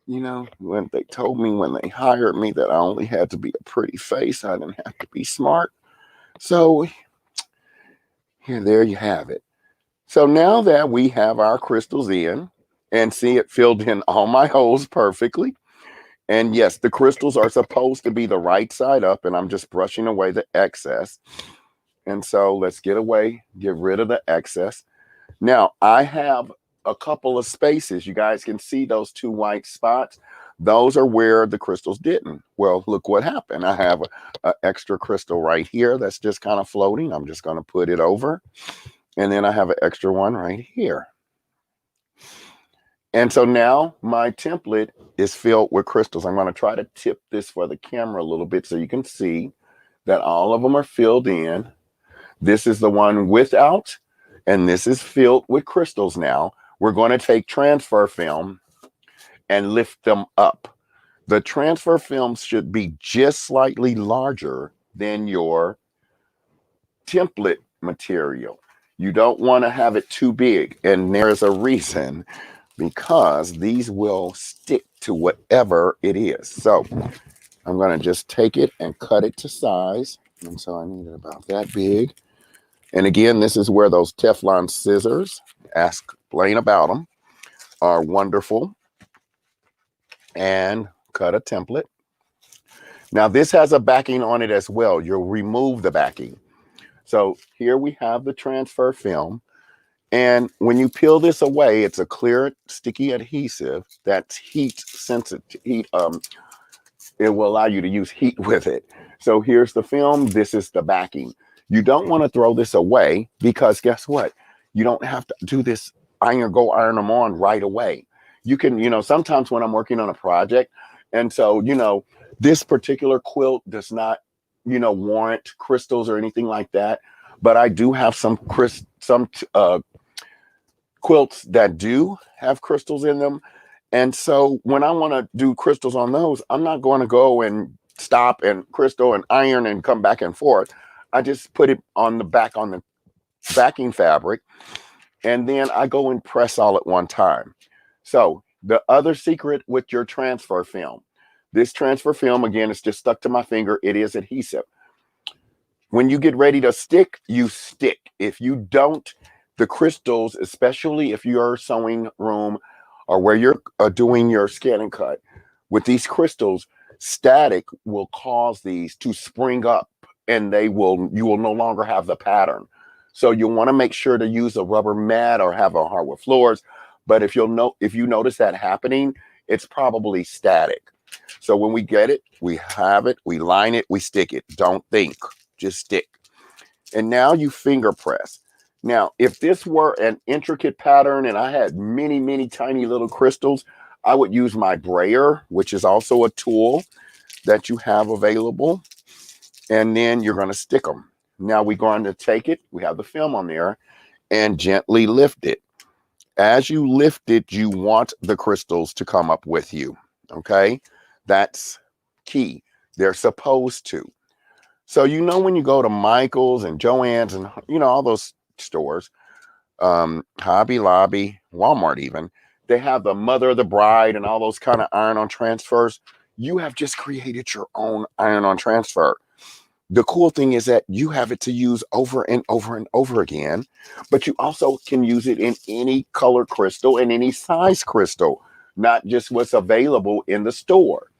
You know, when they told me when they hired me that I only had to be a pretty face, I didn't have to be smart. So here, there you have it. So now that we have our crystals in, and see it filled in all my holes perfectly. And yes, the crystals are supposed to be the right side up, and I'm just brushing away the excess. And so let's get rid of the excess. Now, I have a couple of spaces. You guys can see those 2 white spots. Those are where the crystals didn't. Well, look what happened. I have an extra crystal right here that's just kind of floating. I'm just going to put it over. And then I have an extra one right here. And so now my template is filled with crystals. I'm going to try to tip this for the camera a little bit so you can see that all of them are filled in. This is the one without, and this is filled with crystals now. We're going to take transfer film and lift them up. The transfer films should be just slightly larger than your template material. You don't want to have it too big, and there's a reason. Because these will stick to whatever it is. So I'm going to just take it and cut it to size. And so I need it about that big. And again, this is where those Teflon scissors, ask Blaine about them, are wonderful. And cut a template. Now this has a backing on it as well. You'll remove the backing. So here we have the transfer film. And when you peel this away, it's a clear, sticky adhesive that's heat sensitive. It will allow you to use heat with it. So here's the film. This is the backing. You don't want to throw this away because guess what? You don't have to do this go iron them on right away. You can, sometimes when I'm working on a project, and so, this particular quilt does not, warrant crystals or anything like that. But I do have some quilts that do have crystals in them. And so when I want to do crystals on those, I'm not going to go and stop and crystal and iron and come back and forth. I just put it on the backing fabric, and then I go and press all at one time. So the other secret with your transfer film, this transfer film, again, is just stuck to my finger. It is adhesive. When you get ready to stick, you stick. If you don't, the crystals, especially if you're sewing room or where you're doing your ScanNCut, with these crystals, static will cause these to spring up, and you will no longer have the pattern. So you'll want to make sure to use a rubber mat or have a hardwood floors. But if you notice that happening, it's probably static. So when we get it, we have it, we line it, we stick it. Don't think, just stick. And now you finger press. Now, if this were an intricate pattern and I had many, many tiny little crystals, I would use my brayer, which is also a tool that you have available. And then you're going to stick them. Now we're going to take it, we have the film on there, and gently lift it. As you lift it, you want the crystals to come up with you. Okay, that's key. They're supposed to. So when you go to Michael's and Joann's and all those stores, Hobby Lobby, Walmart even, they have the mother of the bride and all those kind of iron-on transfers. You have just created your own iron-on transfer. The cool thing is that you have it to use over and over and over again, but you also can use it in any color crystal and any size crystal, not just what's available in the store.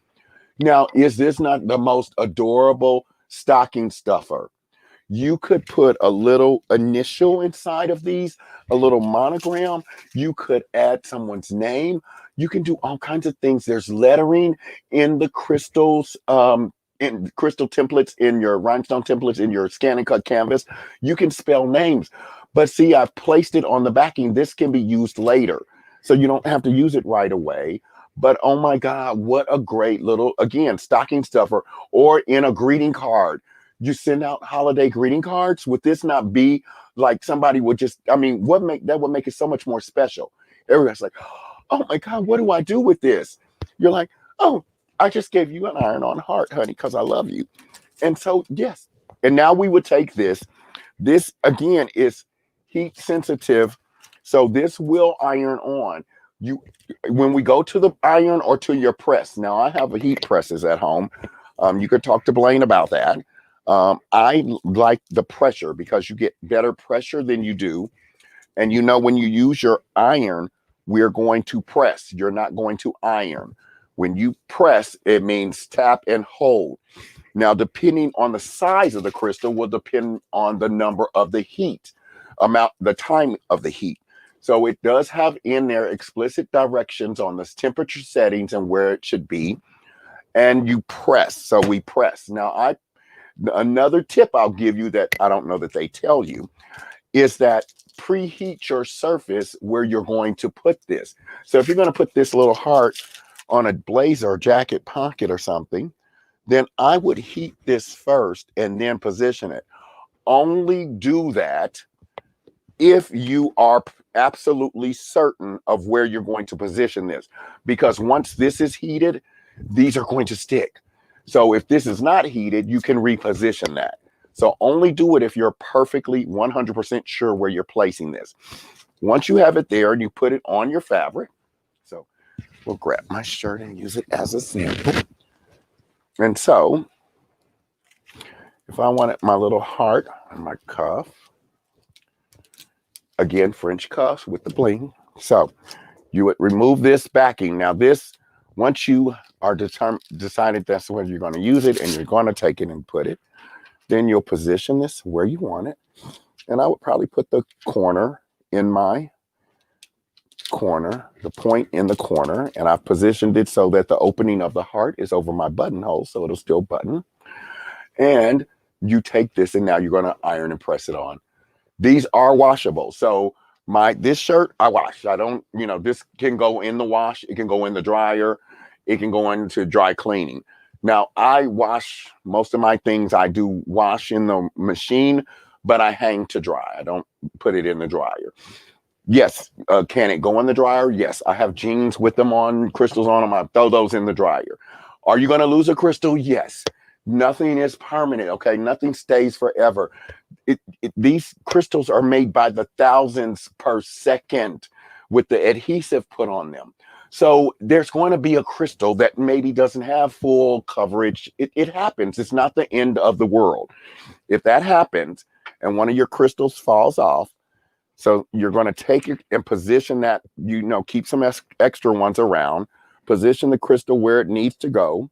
Now, is this not the most adorable stocking stuffer? You could put a little initial inside of these, a little monogram. You could add someone's name. You can do all kinds of things. There's lettering in the crystals, in crystal templates, in your rhinestone templates, in your ScanNCut canvas. You can spell names. But see, I've placed it on the backing. This can be used later. So you don't have to use it right away. But oh my God, what a great little, again, stocking stuffer, or in a greeting card. You send out holiday greeting cards. Would this not be like somebody would just, that would make it so much more special. Everybody's like, oh my God, what do I do with this? You're like, oh, I just gave you an iron-on heart, honey, because I love you. And so, yes. And now we would take this. This, again, is heat sensitive. So this will iron on. When we go to the iron or to your press, now I have a heat presses at home. You could talk to Blaine about that. I like the pressure because you get better pressure than you do. And when you use your iron, we're going to press. You're not going to iron. When you press, it means tap and hold. Now, depending on the size of the crystal will depend on the number of the heat, the time of the heat. So it does have in there explicit directions on the temperature settings and where it should be. And you press. So we press. Now, another tip I'll give you that I don't know that they tell you is that preheat your surface where you're going to put this. So if you're going to put this little heart on a blazer or jacket pocket or something, then I would heat this first and then position it. Only do that if you are absolutely certain of where you're going to position this, because once this is heated, these are going to stick. So if this is not heated, you can reposition that. So only do it if you're perfectly 100% sure where you're placing this. Once you have it there and you put it on your fabric, so we'll grab my shirt and use it as a sample. And so if I wanted my little heart on my cuff, again, French cuffs with the bling. So you would remove this backing. Now this, once you are decided that's where you're going to use it and you're going to take it and put it, then you'll position this where you want it. And I would probably put the corner in my corner, the point in the corner, and I've positioned it so that the opening of the heart is over my buttonhole, so it'll still button. And you take this and now you're going to iron and press it on. These are washable. So this shirt I wash. I don't, this can go in the wash. It can go in the dryer. It can go into dry cleaning. Now I wash most of my things. I do wash in the machine, but I hang to dry. I don't put it in the dryer. Yes. Can it go in the dryer? Yes. I have jeans with them on, crystals on them. I throw those in the dryer. Are you going to lose a crystal? Yes. Nothing is permanent. Okay. Nothing stays forever. These crystals are made by the thousands per second with the adhesive put on them. So there's going to be a crystal that maybe doesn't have full coverage. It happens. It's not the end of the world. If that happens and one of your crystals falls off, so you're going to take it and position that, keep some extra ones around, position the crystal where it needs to go.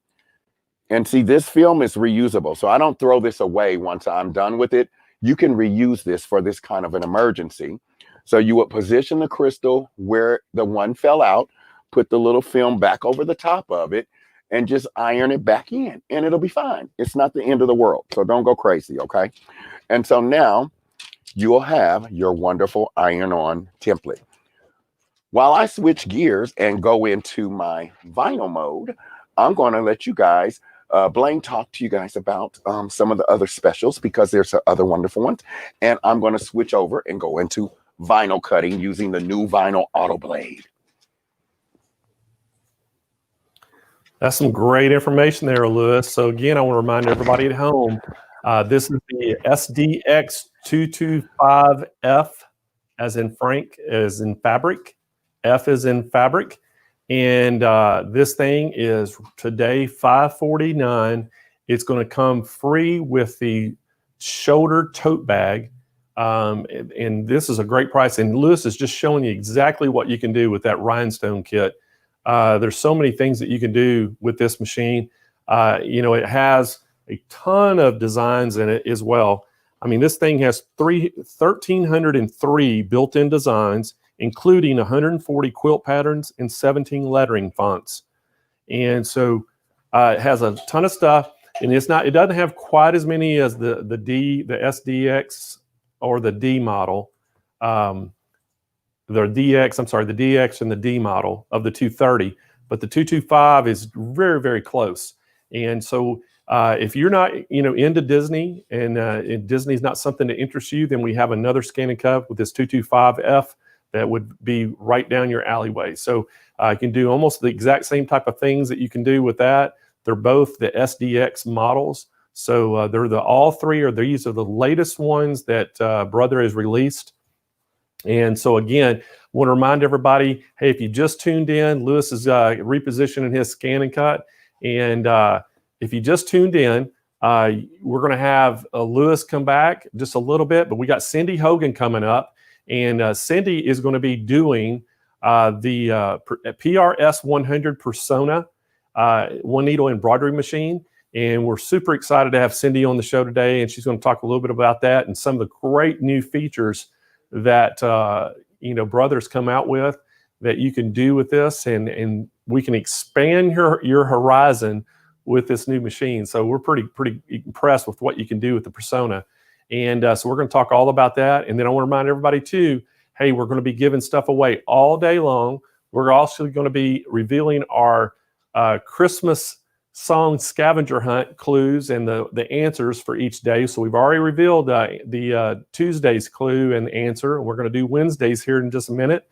And see, this film is reusable. So I don't throw this away once I'm done with it. You can reuse this for this kind of an emergency. So you would position the crystal where the one fell out, put the little film back over the top of it, and just iron it back in, and it'll be fine. It's not the end of the world. So don't go crazy, okay? And so now you will have your wonderful iron-on template. While I switch gears and go into my vinyl mode, I'm going to let you guys, Blaine, talk to you guys about some of the other specials, because there's other wonderful ones. And I'm going to switch over and go into vinyl cutting using the new vinyl auto blade. That's some great information there, Louis. So again, I want to remind everybody at home, this is the SDX225F, as in Frank, as in fabric. F is in fabric. And this thing is today $549. It's going to come free with the shoulder tote bag. And this is a great price. And Louis is just showing you exactly what you can do with that Rhinestone kit. There's so many things that you can do with this machine. It has a ton of designs in it as well. I mean, this thing has 1,303 built-in designs, including 140 quilt patterns and 17 lettering fonts. And so it has a ton of stuff, and it doesn't have quite as many as the SDX or the D model. The DX and the D model of the 230, but the 225 is very, very close. And so if you're not, into Disney and Disney's not something that interests you, then we have another ScanNCut with this 225F that would be right down your alleyway. So you can do almost the exact same type of things that you can do with that. They're both the SDX models. So all three these are the latest ones that Brother has released. And so again, I want to remind everybody, hey, if you just tuned in, Louis is repositioning his ScanNCut. And if you just tuned in, we're going to have Louis come back just a little bit, but we got Cindy Hogan coming up. And Cindy is going to be doing the PRS100 Persona one needle embroidery machine. And we're super excited to have Cindy on the show today. And she's going to talk a little bit about that and some of the great new features that Brother's come out with that you can do with this, and we can expand your horizon with this new machine. So we're pretty impressed with what you can do with the Persona. And so we're going to talk all about that. And then I want to remind everybody too, hey, we're going to be giving stuff away all day long. We're also going to be revealing our Christmas song scavenger hunt clues and the answers for each day. So we've already revealed the Tuesday's clue and the answer. We're going to do Wednesdays here in just a minute.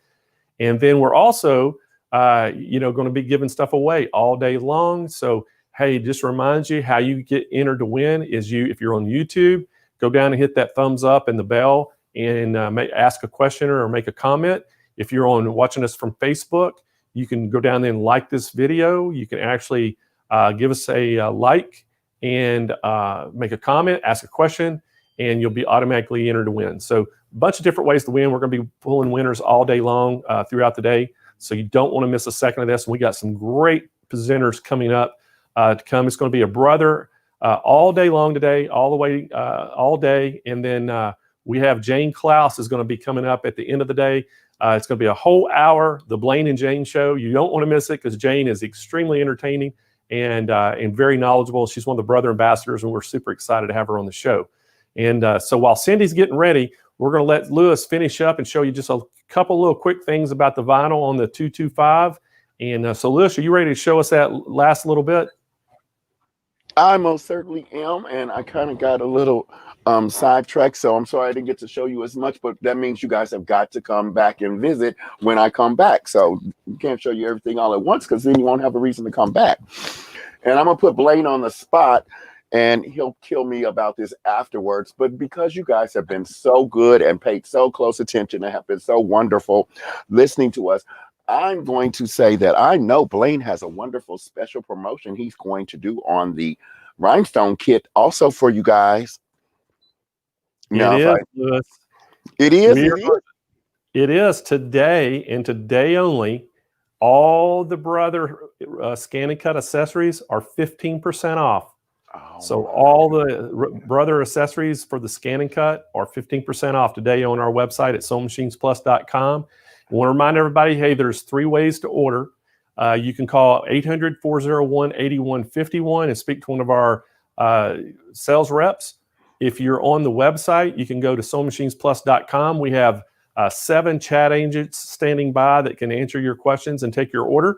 And then we're also, going to be giving stuff away all day long. So, hey, just reminds you how you get entered to win is if you're on YouTube, go down and hit that thumbs up and the bell and ask a question or make a comment. If you're watching us from Facebook, you can go down there and like this video. You can actually give us a like and make a comment, ask a question, and you'll be automatically entered to win. So a bunch of different ways to win. We're going to be pulling winners all day long throughout the day. So you don't want to miss a second of this. And we got some great presenters coming up to come. It's going to be a Brother all day long today, all day. And then we have Jane Klaus is going to be coming up at the end of the day. It's going to be a whole hour, the Blaine and Jane show. You don't want to miss it because Jane is extremely entertaining. and very knowledgeable. She's one of the brother ambassadors, and we're super excited to have her on the show. And so while Cindy's getting ready, we're going to let Louis finish up and show you just a couple little quick things about the vinyl on the 225. And so Louis, are you ready to show us that last little bit? I most certainly am, and I kind of got a little sidetracked, so I'm sorry I didn't get to show you as much, but that means you guys have got to come back and visit when I come back. So you can't show you everything all at once, because then you won't have a reason to come back. And I'm gonna put Blaine on the spot, and he'll kill me about this afterwards, but because you guys have been so good and paid so close attention and have been so wonderful listening to us, I'm going to say that I know Blaine has a wonderful special promotion he's going to do on the Rhinestone kit also for you guys. Now, it is today, and today only. All the brother ScanNCut accessories are 15% off. Oh, so all the brother accessories for the ScanNCut are 15% off today on our website at SewingMachinesPlus.com. I want to remind everybody, hey, there's 3 ways to order. You can call 800-401-8151 and speak to one of our sales reps. If you're on the website, you can go to SewingMachinesPlus.com. We have 7 chat agents standing by that can answer your questions and take your order.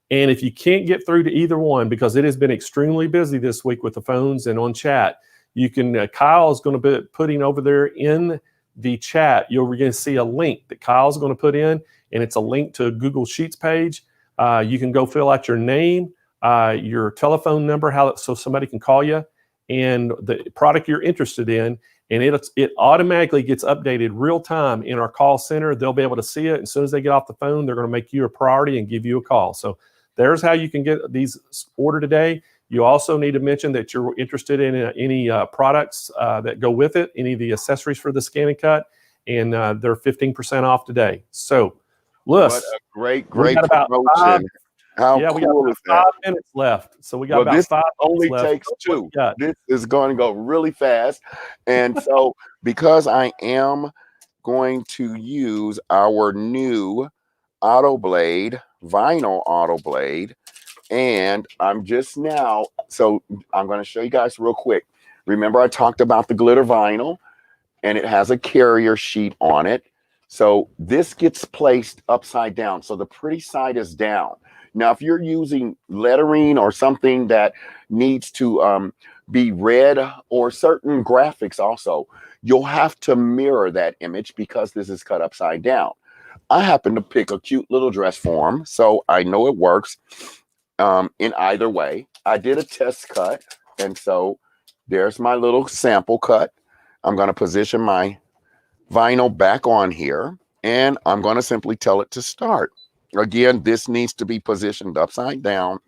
And if you can't get through to either one, because it has been extremely busy this week with the phones and on chat, you can, Kyle is going to be putting over there in the chat, you're going to see a link that Kyle's going to put in, and it's a link to a Google Sheets page. You can go fill out your name, your telephone number, so somebody can call you, and the product you're interested in, and it automatically gets updated real time in our call center. They'll be able to see it. As soon as they get off the phone, they're going to make you a priority and give you a call. So there's how you can get these ordered today. You also need to mention that you're interested in any products that go with it, any of the accessories for the ScanNCut, and they're 15% off today. So, Louis, what a great promotion. How cool is that? 5 minutes left. So we got about this 5 only minutes left. takes 2. This is going to go really fast. And so because I am going to use our new auto blade, vinyl auto blade, and I'm just now, so I'm going to show you guys real quick. Remember I talked about the glitter vinyl, and it has a carrier sheet on it. So this gets placed upside down. So the pretty side is down. Now, if you're using lettering or something that needs to be read, or certain graphics also, you'll have to mirror that image because this is cut upside down. I happen to pick a cute little dress form, so I know it works in either way. I did a test cut, and so there's my little sample cut. I'm going to position my vinyl back on here, and I'm going to simply tell it to start. Again, this needs to be positioned upside down.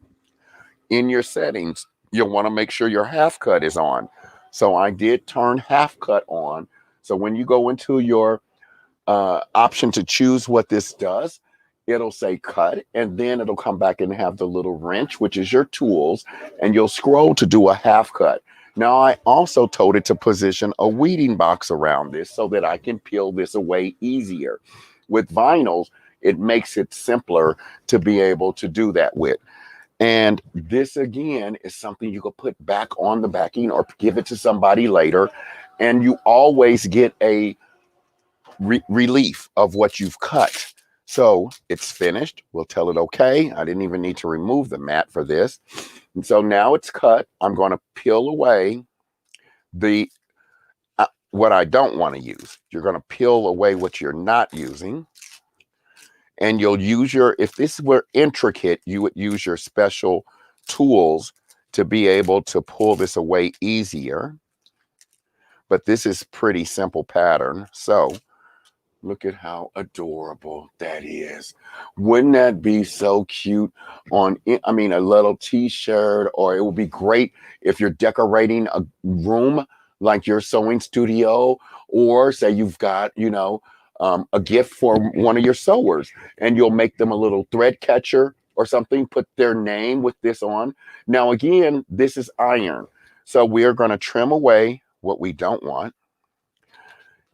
In your settings, you'll want to make sure your half cut is on. So I did turn half cut on. So when you go into your option to choose what this does, it'll say cut, and then it'll come back and have the little wrench, which is your tools, and you'll scroll to do a half cut. Now, I also told it to position a weeding box around this so that I can peel this away easier. With vinyls, it makes it simpler to be able to do that with. And this, again, is something you could put back on the backing or give it to somebody later, and you always get a relief of what you've cut. So it's finished. We'll tell it okay. I didn't even need to remove the mat for this. And so now it's cut. I'm going to peel away the what I don't want to use. You're going to peel away what you're not using. And you'll use your, if this were intricate, you would use your special tools to be able to pull this away easier. But this is pretty simple pattern. So look at how adorable that is. Wouldn't that be so cute on, I mean, a little t-shirt, or it would be great if you're decorating a room like your sewing studio, or say you've got, you know, a gift for one of your sewers, and you'll make them a little thread catcher or something, put their name with this on. Now, again, this is iron. So we are going to trim away what we don't want.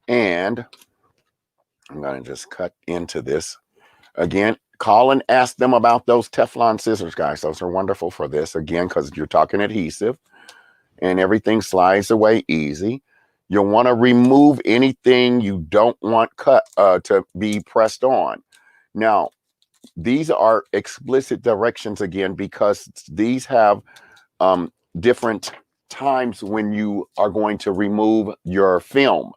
And I'm going to just cut into this. Again, Call and ask them about those Teflon scissors, guys. Those are wonderful for this, again, because you're talking adhesive and everything slides away easy. You'll want to remove anything you don't want cut to be pressed on. Now, these are explicit directions again, because these have different times when you are going to remove your film.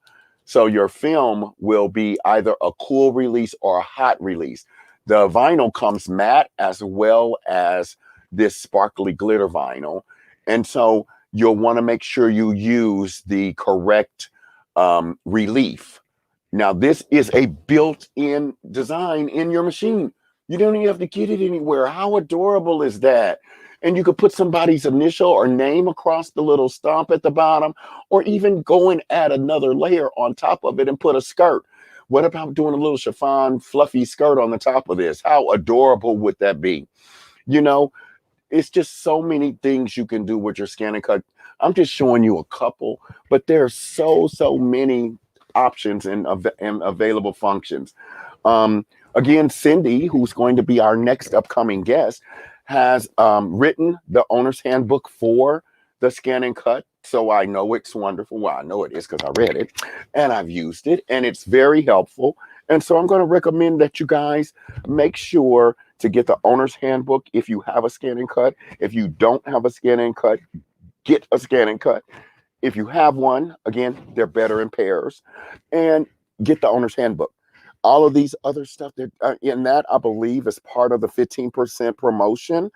So your film will be either a cool release or a hot release. The vinyl comes matte as well as this sparkly glitter vinyl. And so you'll want to make sure you use the correct relief. Now, this is a built-in design in your machine. You don't even have to get it anywhere. How adorable is that? And you could put somebody's initial or name across the little stump at the bottom, or even go and add another layer on top of it and put a skirt. What about doing a little chiffon fluffy skirt on the top of this? How adorable would that be? You know, it's just so many things you can do with your ScanNCut. I'm just showing you a couple, but there's so many options and available functions. Again, Cindy, who's going to be our next upcoming guest, has written the owner's handbook for the ScanNCut. So I know it's wonderful. Well, I know it is because I read it and I've used it, and it's very helpful. And so I'm going to recommend that you guys make sure to get the owner's handbook if you have a ScanNCut. If you don't have a ScanNCut, get a ScanNCut. If you have one, again, they're better in pairs, and get the owner's handbook. All of these other stuff that in that, I believe, is part of the 15% promotion.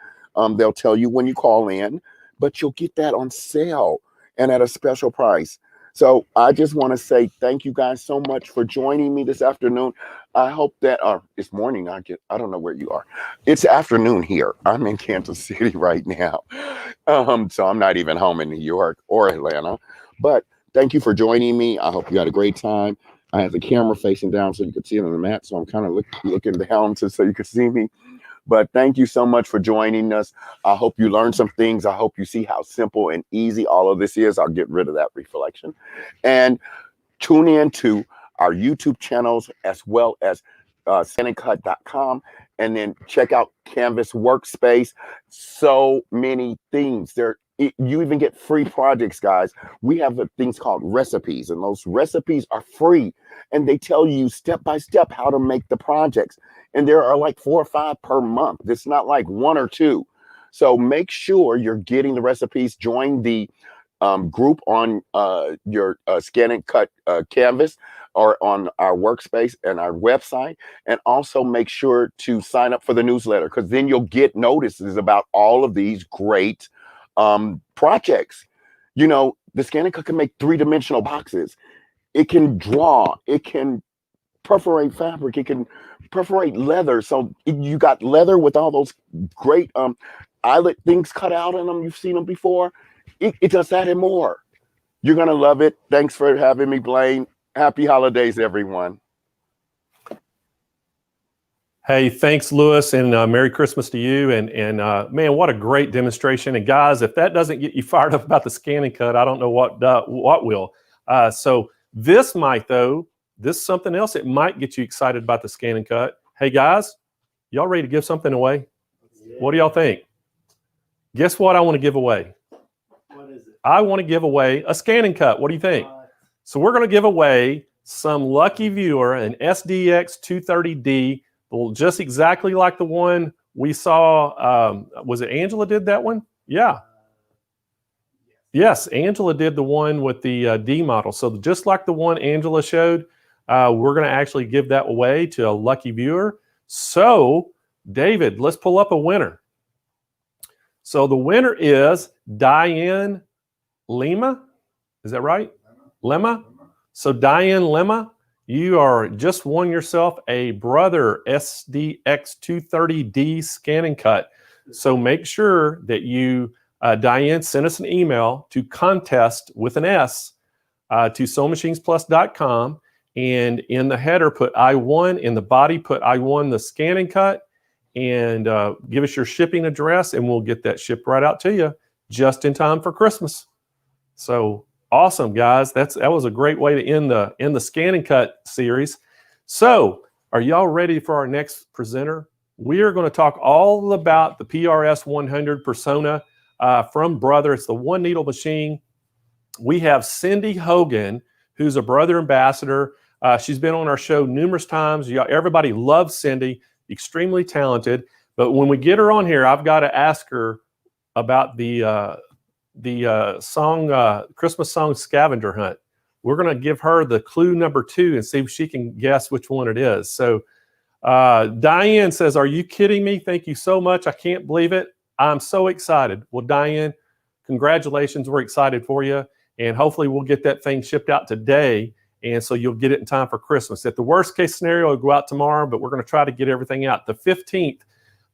They'll tell you when you call in, but you'll get that on sale and at a special price. So I just want to say thank you guys so much for joining me this afternoon. I hope that it's morning. I don't know where you are. It's afternoon here. I'm in Kansas City right now. So I'm not even home in New York or Atlanta. But thank you for joining me. I hope you had a great time. I have the camera facing down so you could see it on the mat. So I'm kind of looking down so you can see me. But thank you so much for joining us. I hope you learned some things. I hope you see how simple and easy all of this is. I'll get rid of that reflection. And tune in to our YouTube channels as well as ScanNCut.com. And then check out Canvas Workspace. So many things. You even get free projects, guys. We have things called recipes, and those recipes are free. And they tell you step by step how to make the projects. And there are like 4 or 5 per month. It's not like 1 or 2. So make sure you're getting the recipes. Join the group on your ScanNCut Canvas or on our workspace and our website. And also make sure to sign up for the newsletter, because then you'll get notices about all of these great projects. You know, the ScanNCut can make 3-dimensional boxes. It can draw. It can perforate fabric. It can perforate leather. So you got leather with all those great eyelet things cut out in them. You've seen them before. It does that and more. You're going to love it. Thanks for having me, Blaine. Happy holidays, everyone. Hey, thanks, Louis, and Merry Christmas to you. And man, what a great demonstration. And guys, if that doesn't get you fired up about the ScanNCut, I don't know what will. So this might, though, this is something else that might get you excited about the ScanNCut. Hey, guys, y'all ready to give something away? Yeah. What do y'all think? Guess what I want to give away? What is it? I want to give away a ScanNCut. What do you think? So we're going to give away some lucky viewer, an SDX 230D, just exactly like the one we saw. Was it Angela did that one? Yeah. Yes, Angela did the one with the D model. So just like the one Angela showed, we're going to actually give that away to a lucky viewer. So, David, let's pull up a winner. So the winner is Diane Lima. Is that right? Lema? So Diane Lema, you are just won yourself a Brother SDX 230D ScanNCut. So make sure that you, Diane, send us an email to contest with an S to SewingMachinesPlus.com. And in the header, put I won. In the body, put I won the ScanNCut. And give us your shipping address, and we'll get that shipped right out to you just in time for Christmas. So awesome, guys. That was a great way to end the ScanNCut series. So are y'all ready for our next presenter? we are going to talk all about the PRS100 Persona from Brother. It's the one needle machine. We have Cindy Hogan, who's a Brother ambassador. She's been on our show numerous times. Everybody loves Cindy, extremely talented. But when we get her on here, I've got to ask her about the song, Christmas song scavenger hunt. We're going to give her the clue number 2 and see if she can guess which one it is. So Diane says, "Are you kidding me? Thank you so much. I can't believe it. I'm so excited." Well, Diane, congratulations. We're excited for you. And hopefully we'll get that thing shipped out today. And so you'll get it in time for Christmas. At the worst case scenario, it'll go out tomorrow, but we're going to try to get everything out. The 15th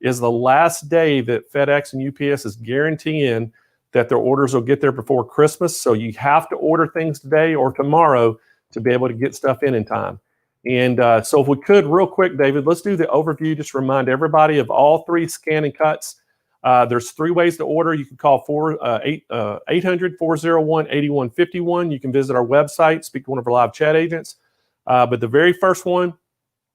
is the last day that FedEx and UPS is guaranteeing that their orders will get there before Christmas. So you have to order things today or tomorrow to be able to get stuff in time. And so if we could, real quick, David, let's do the overview. Just remind everybody of all 3 ScanNCuts. There's 3 ways to order. You can call 800-401-8151. You can visit our website, speak to one of our live chat agents. But the very first one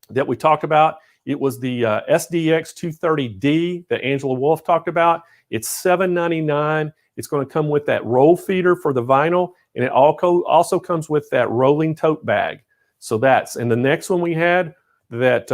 that we talked about, it was the SDX 230D that Angela Wolf talked about. It's $7.99. It's going to come with that roll feeder for the vinyl, and it also comes with that rolling tote bag. So that's, and the next one we had that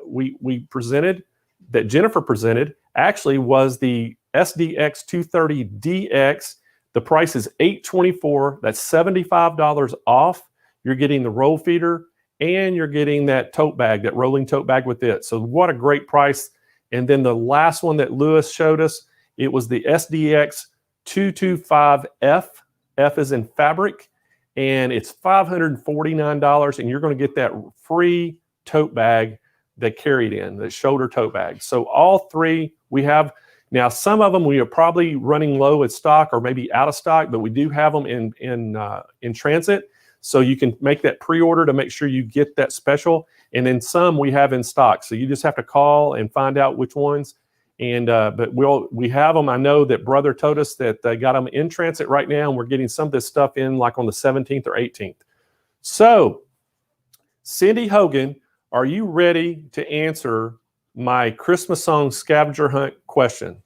we presented, that Jennifer presented, actually was the SDX 230DX. The price is $824. That's $75 off. You're getting the roll feeder and you're getting that tote bag, that rolling tote bag with it. So what a great price. And then the last one that Louis showed us, it was the SDX 225F. F is in fabric, and it's $549, and you're going to get that free tote bag that carried in, the shoulder tote bag. So all 3 we have. Now, some of them we are probably running low at stock or maybe out of stock, but we do have them in transit. So you can make that pre-order to make sure you get that special. And then some we have in stock. So you just have to call and find out which ones. And but we have them. I know that Brother told us that they got them in transit right now, and we're getting some of this stuff in like on the 17th or 18th. So Cindy Hogan, are you ready to answer my Christmas song scavenger hunt question?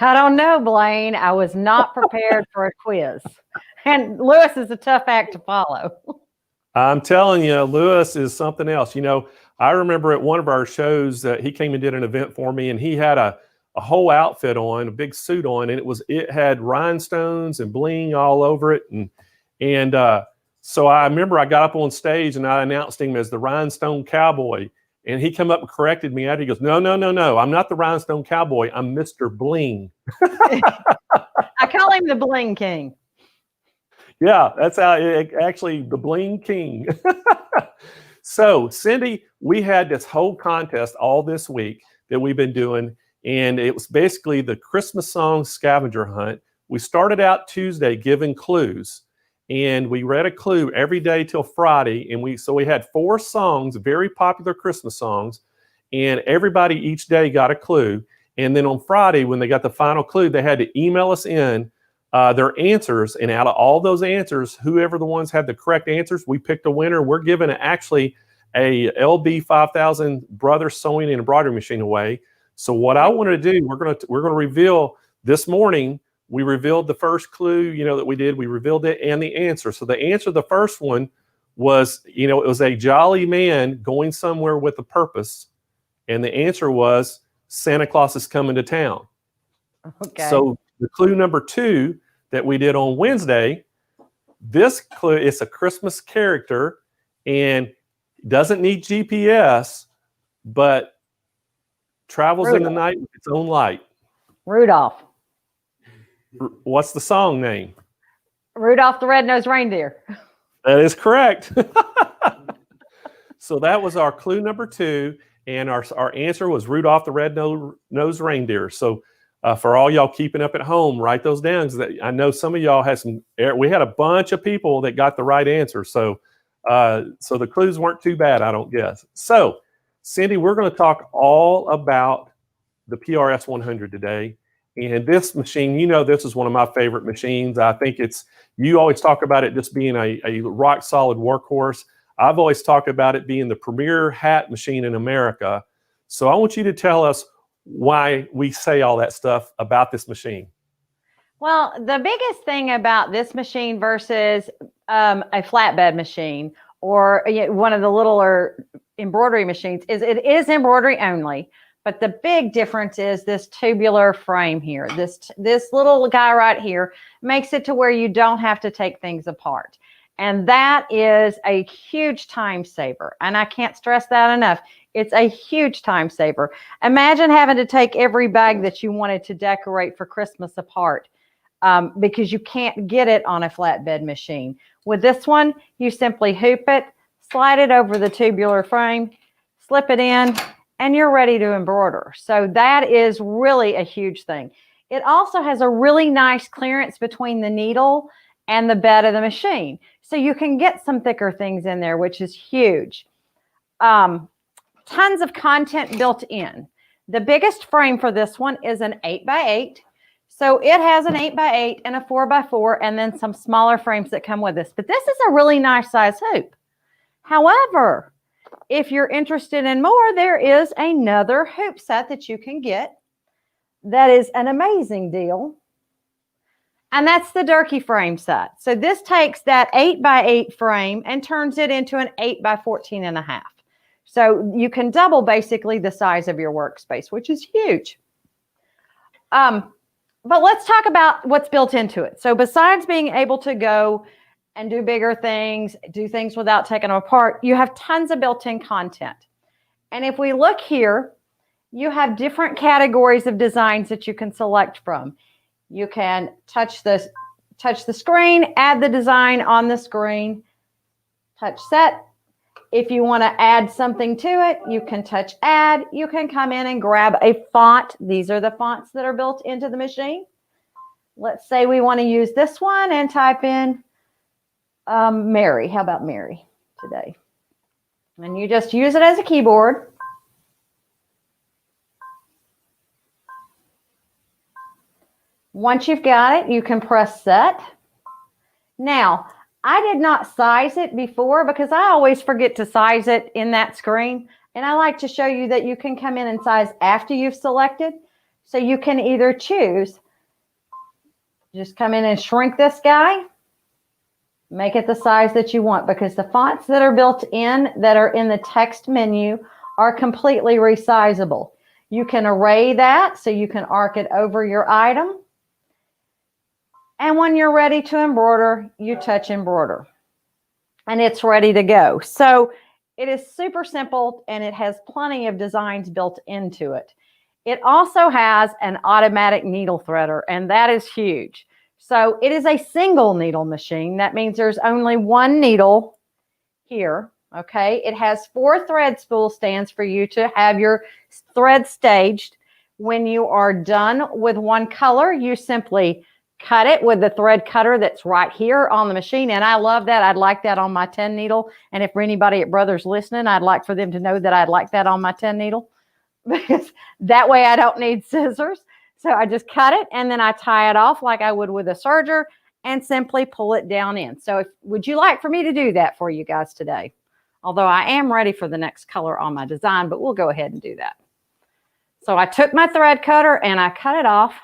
I don't know, Blaine. I was not prepared for a quiz. And Louis is a tough act to follow. I'm telling you, Louis is something else. You know, I remember at one of our shows that he came and did an event for me, and he had a whole outfit on, a big suit on, and it had rhinestones and bling all over it. And so I remember I got up on stage and I announced him as the Rhinestone Cowboy. And he came up and corrected me out. He goes, no, I'm not the Rhinestone Cowboy. I'm Mr. Bling. I call him the Bling King. Yeah, that's how actually the Bling King. So, Cindy, we had this whole contest all this week that we've been doing, and it was basically the Christmas song scavenger hunt. We started out Tuesday giving clues, and we read a clue every day till Friday, and we had 4 songs, very popular Christmas songs, and everybody each day got a clue. And then on Friday, when they got the final clue, they had to email us in their answers, and out of all those answers, whoever the ones had the correct answers, we picked a winner. We're giving actually a LB 5000 Brother sewing and embroidery machine away. So what I wanted to do, we're going to reveal this morning. We revealed the first clue, that we did. We revealed it and the answer. So the answer, the first one was, it was a jolly man going somewhere with a purpose, and the answer was Santa Claus is coming to town. Okay. So the clue number 2 that we did on Wednesday, this clue is a Christmas character and doesn't need GPS, but travels in the night with its own light. Rudolph. What's the song name? Rudolph the Red-Nosed Reindeer. That is correct. So that was our clue number 2, and our answer was Rudolph the Red-Nosed Reindeer. So for all y'all keeping up at home, write those down, because I know some of y'all had we had a bunch of people that got the right answer. So the clues weren't too bad, I don't guess. So Cindy, we're going to talk all about the PRS100 today. And this machine, this is one of my favorite machines. I think you always talk about it just being a rock solid workhorse. I've always talked about it being the premier hat machine in America. So I want you to tell us why we say all that stuff about this machine. Well, the biggest thing about this machine versus a flatbed machine or one of the littler embroidery machines is it is embroidery only. But the big difference is this tubular frame here. This little guy right here makes it to where you don't have to take things apart. And that is a huge time saver. And I can't stress that enough. It's a huge time saver. Imagine having to take every bag that you wanted to decorate for Christmas apart because you can't get it on a flatbed machine. With this one, you simply hoop it, slide it over the tubular frame, slip it in, and you're ready to embroider. So that is really a huge thing. It also has a really nice clearance between the needle and the bed of the machine. So you can get some thicker things in there, which is huge. Tons of content built in. The biggest frame for this one is an 8x8. So it has an 8x8 and a 4x4 and then some smaller frames that come with this. But this is a really nice size hoop. However, if you're interested in more, there is another hoop set that you can get. That is an amazing deal. And that's the Durkee frame set. So this takes that 8x8 frame and turns it into an 8x14.5. So you can double basically the size of your workspace, which is huge. But let's talk about what's built into it. So besides being able to go and do bigger things, do things without taking them apart, you have tons of built-in content. And if we look here, you have different categories of designs that you can select from. You can touch the screen, add the design on the screen, touch set. If you want to add something to it, you can touch add. You can come in and grab a font. These are the fonts that are built into the machine. Let's say we want to use this one and type in Mary. How about Mary today? And you just use it as a keyboard. Once you've got it, you can press set. Now, I did not size it before because I always forget to size it in that screen. And I like to show you that you can come in and size after you've selected. So you can either choose, just come in and shrink this guy, make it the size that you want, because the fonts that are built in that are in the text menu are completely resizable. You can array that so you can arc it over your item. And when you're ready to embroider, you touch embroider and it's ready to go. So it is super simple and it has plenty of designs built into it. It also has an automatic needle threader, and that is huge. So it is a single needle machine. That means there's only one needle here. Okay. It has 4 thread spool stands for you to have your thread staged. When you are done with one color, you simply cut it with the thread cutter that's right here on the machine. And I love that. I'd like that on my 10 needle. And if anybody at Brothers listening, I'd like for them to know that I'd like that on my 10 needle, because that way I don't need scissors. So I just cut it and then I tie it off like I would with a serger and simply pull it down in. So would you like for me to do that for you guys today? Although I am ready for the next color on my design, but we'll go ahead and do that. So I took my thread cutter and I cut it off.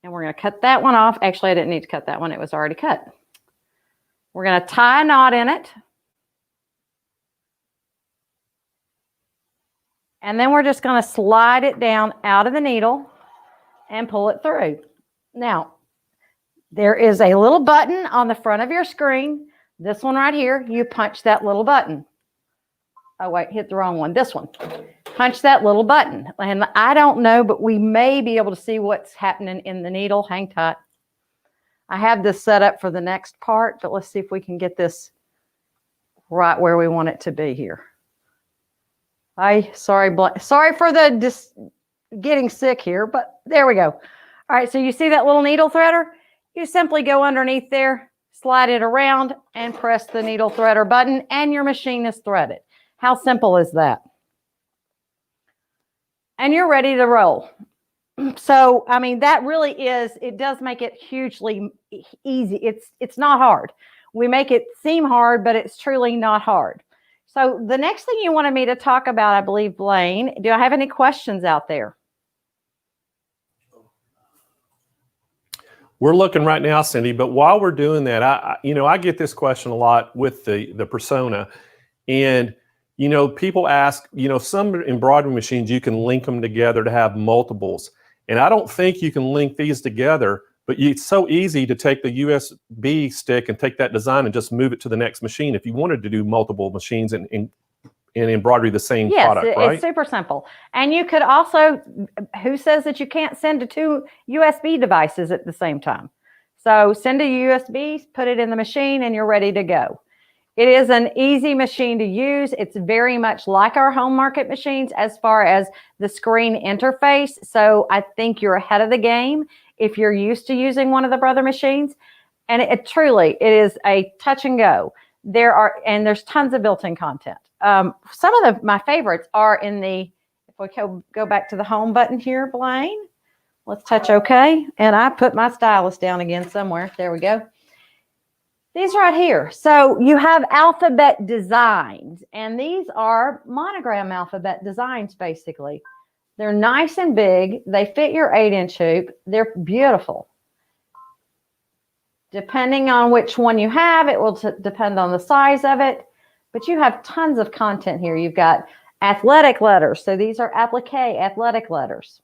And we're going to cut that one off. Actually, I didn't need to cut that one. It was already cut. We're going to tie a knot in it. And then we're just going to slide it down out of the needle and pull it through. Now, there is a little button on the front of your screen. This one right here, you punch that little button. Oh, wait, hit the wrong one. This one. Punch that little button. And I don't know, but we may be able to see what's happening in the needle. Hang tight. I have this set up for the next part, but let's see if we can get this right where we want it to be here. Sorry for the getting sick here, but there we go. All right, so you see that little needle threader? You simply go underneath there, slide it around, and press the needle threader button, and your machine is threaded. How simple is that? And you're ready to roll. So, I mean, that really is, it does make it hugely easy. It's not hard. We make it seem hard, but it's truly not hard. So the next thing you wanted me to talk about, I believe, Blaine, do I have any questions out there? We're looking right now, Cindy, but while we're doing that, I get this question a lot with the Persona, and people ask, some embroidery machines you can link them together to have multiples, and I don't think you can link these together, but it's so easy to take the USB stick and take that design and just move it to the next machine if you wanted to do multiple machines and embroidery the same product, right? It's super simple. And you could also, who says that you can't send to 2 USB devices at the same time? So send a USB, put it in the machine, and you're ready to go. It is an easy machine to use. It's very much like our home market machines as far as the screen interface. So I think you're ahead of the game if you're used to using one of the brother machines. And it truly, it is a touch and go. There's tons of built-in content. Some of my favorites are in the, if we go back to the home button here, Blaine, let's touch OK. And I put my stylus down again somewhere. There we go. These right here. So you have alphabet designs, and these are monogram alphabet designs, basically. They're nice and big. They fit your 8-inch hoop. They're beautiful. Depending on which one you have, it will depend on the size of it. But you have tons of content here. You've got athletic letters. So these are applique athletic letters.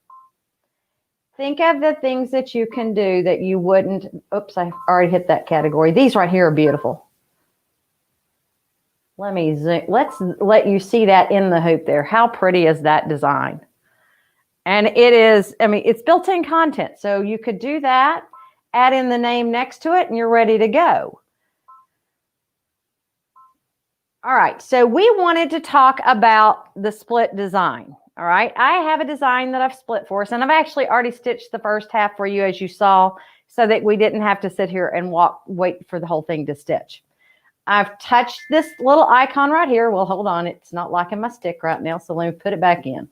Think of the things that you can do that you wouldn't. Oops, I already hit that category. These right here are beautiful. Let's let you see that in the hoop there. How pretty is that design? And it is, it's built-in content. So you could do that, add in the name next to it, and you're ready to go. All right, so we wanted to talk about the split design. All right, I have a design that I've split for us, and I've actually already stitched the first half for you, as you saw, so that we didn't have to sit here and wait for the whole thing to stitch. I've touched this little icon right here. Well, hold on, it's not liking my stick right now, so let me put it back in.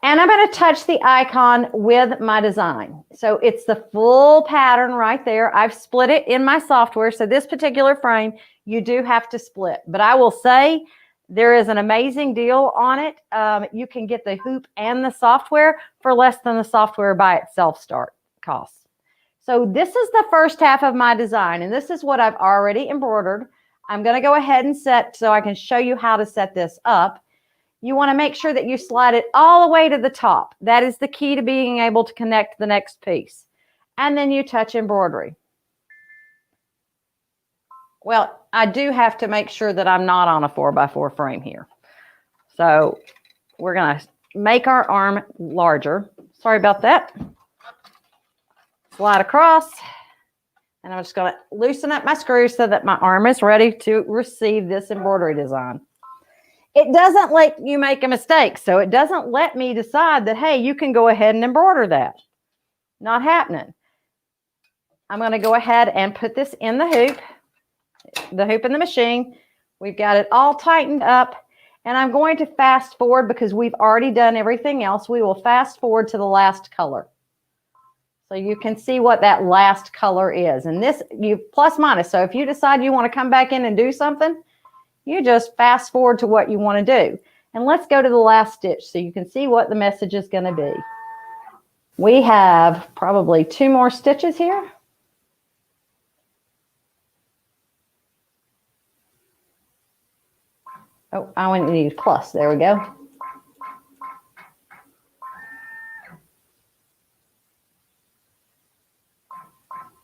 And I'm going to touch the icon with my design. So it's the full pattern right there. I've split it in my software. So this particular frame, you do have to split. But I will say there is an amazing deal on it. You can get the hoop and the software for less than the software by itself costs. So this is the first half of my design. And this is what I've already embroidered. I'm going to go ahead and set so I can show you how to set this up. You want to make sure that you slide it all the way to the top. That is the key to being able to connect the next piece. And then you touch embroidery. Well, I do have to make sure that I'm not on a 4x4 frame here. So we're going to make our arm larger. Sorry about that. Slide across. And I'm just going to loosen up my screws so that my arm is ready to receive this embroidery design. It doesn't let you make a mistake. So it doesn't let me decide that, hey, you can go ahead and embroider that. Not happening. I'm going to go ahead and put this in the hoop in the machine. We've got it all tightened up. And I'm going to fast forward because we've already done everything else. We will fast forward to the last color. So you can see what that last color is. And this, you plus minus. So if you decide you want to come back in and do something, you just fast forward to what you want to do. And let's go to the last stitch so you can see what the message is going to be. We have probably 2 more stitches here. Oh, I want to use plus. There we go.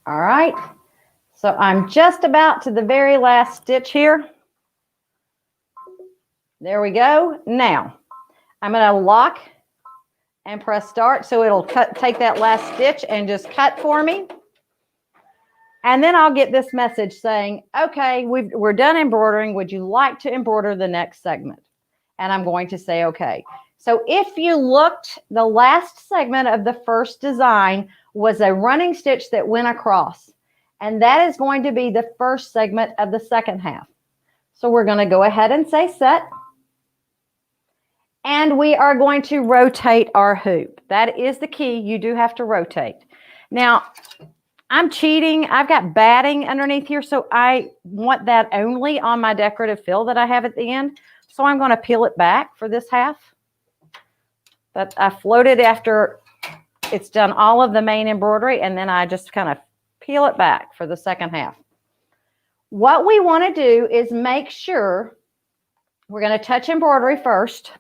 All right. So I'm just about to the very last stitch here. There we go. Now, I'm going to lock and press start so it'll take that last stitch and just cut for me. And then I'll get this message saying, okay, we're done embroidering. Would you like to embroider the next segment? And I'm going to say, okay. So if you looked, the last segment of the first design was a running stitch that went across. And that is going to be the first segment of the second half. So we're going to go ahead and say set. And we are going to rotate our hoop. That is the key. You do have to rotate. Now, I'm cheating. I've got batting underneath here, so I want that only on my decorative fill that I have at the end. So I'm going to peel it back for this half. But I float it after it's done all of the main embroidery, and then I just kind of peel it back for the second half. What we want to do is make sure we're going to touch embroidery first.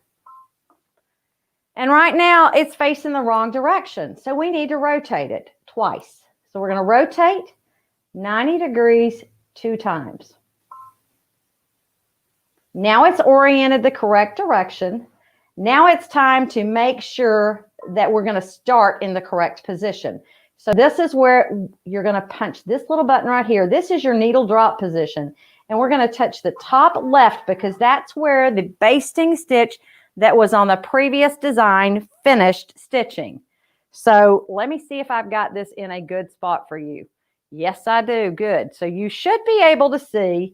And right now it's facing the wrong direction. So we need to rotate it twice. So we're going to rotate 90 degrees 2 times. Now it's oriented the correct direction. Now it's time to make sure that we're going to start in the correct position. So this is where you're going to punch this little button right here. This is your needle drop position. And we're going to touch the top left because that's where the basting stitch that was on the previous design finished stitching. So let me see if I've got this in a good spot for you. Yes, I do. Good. So you should be able to see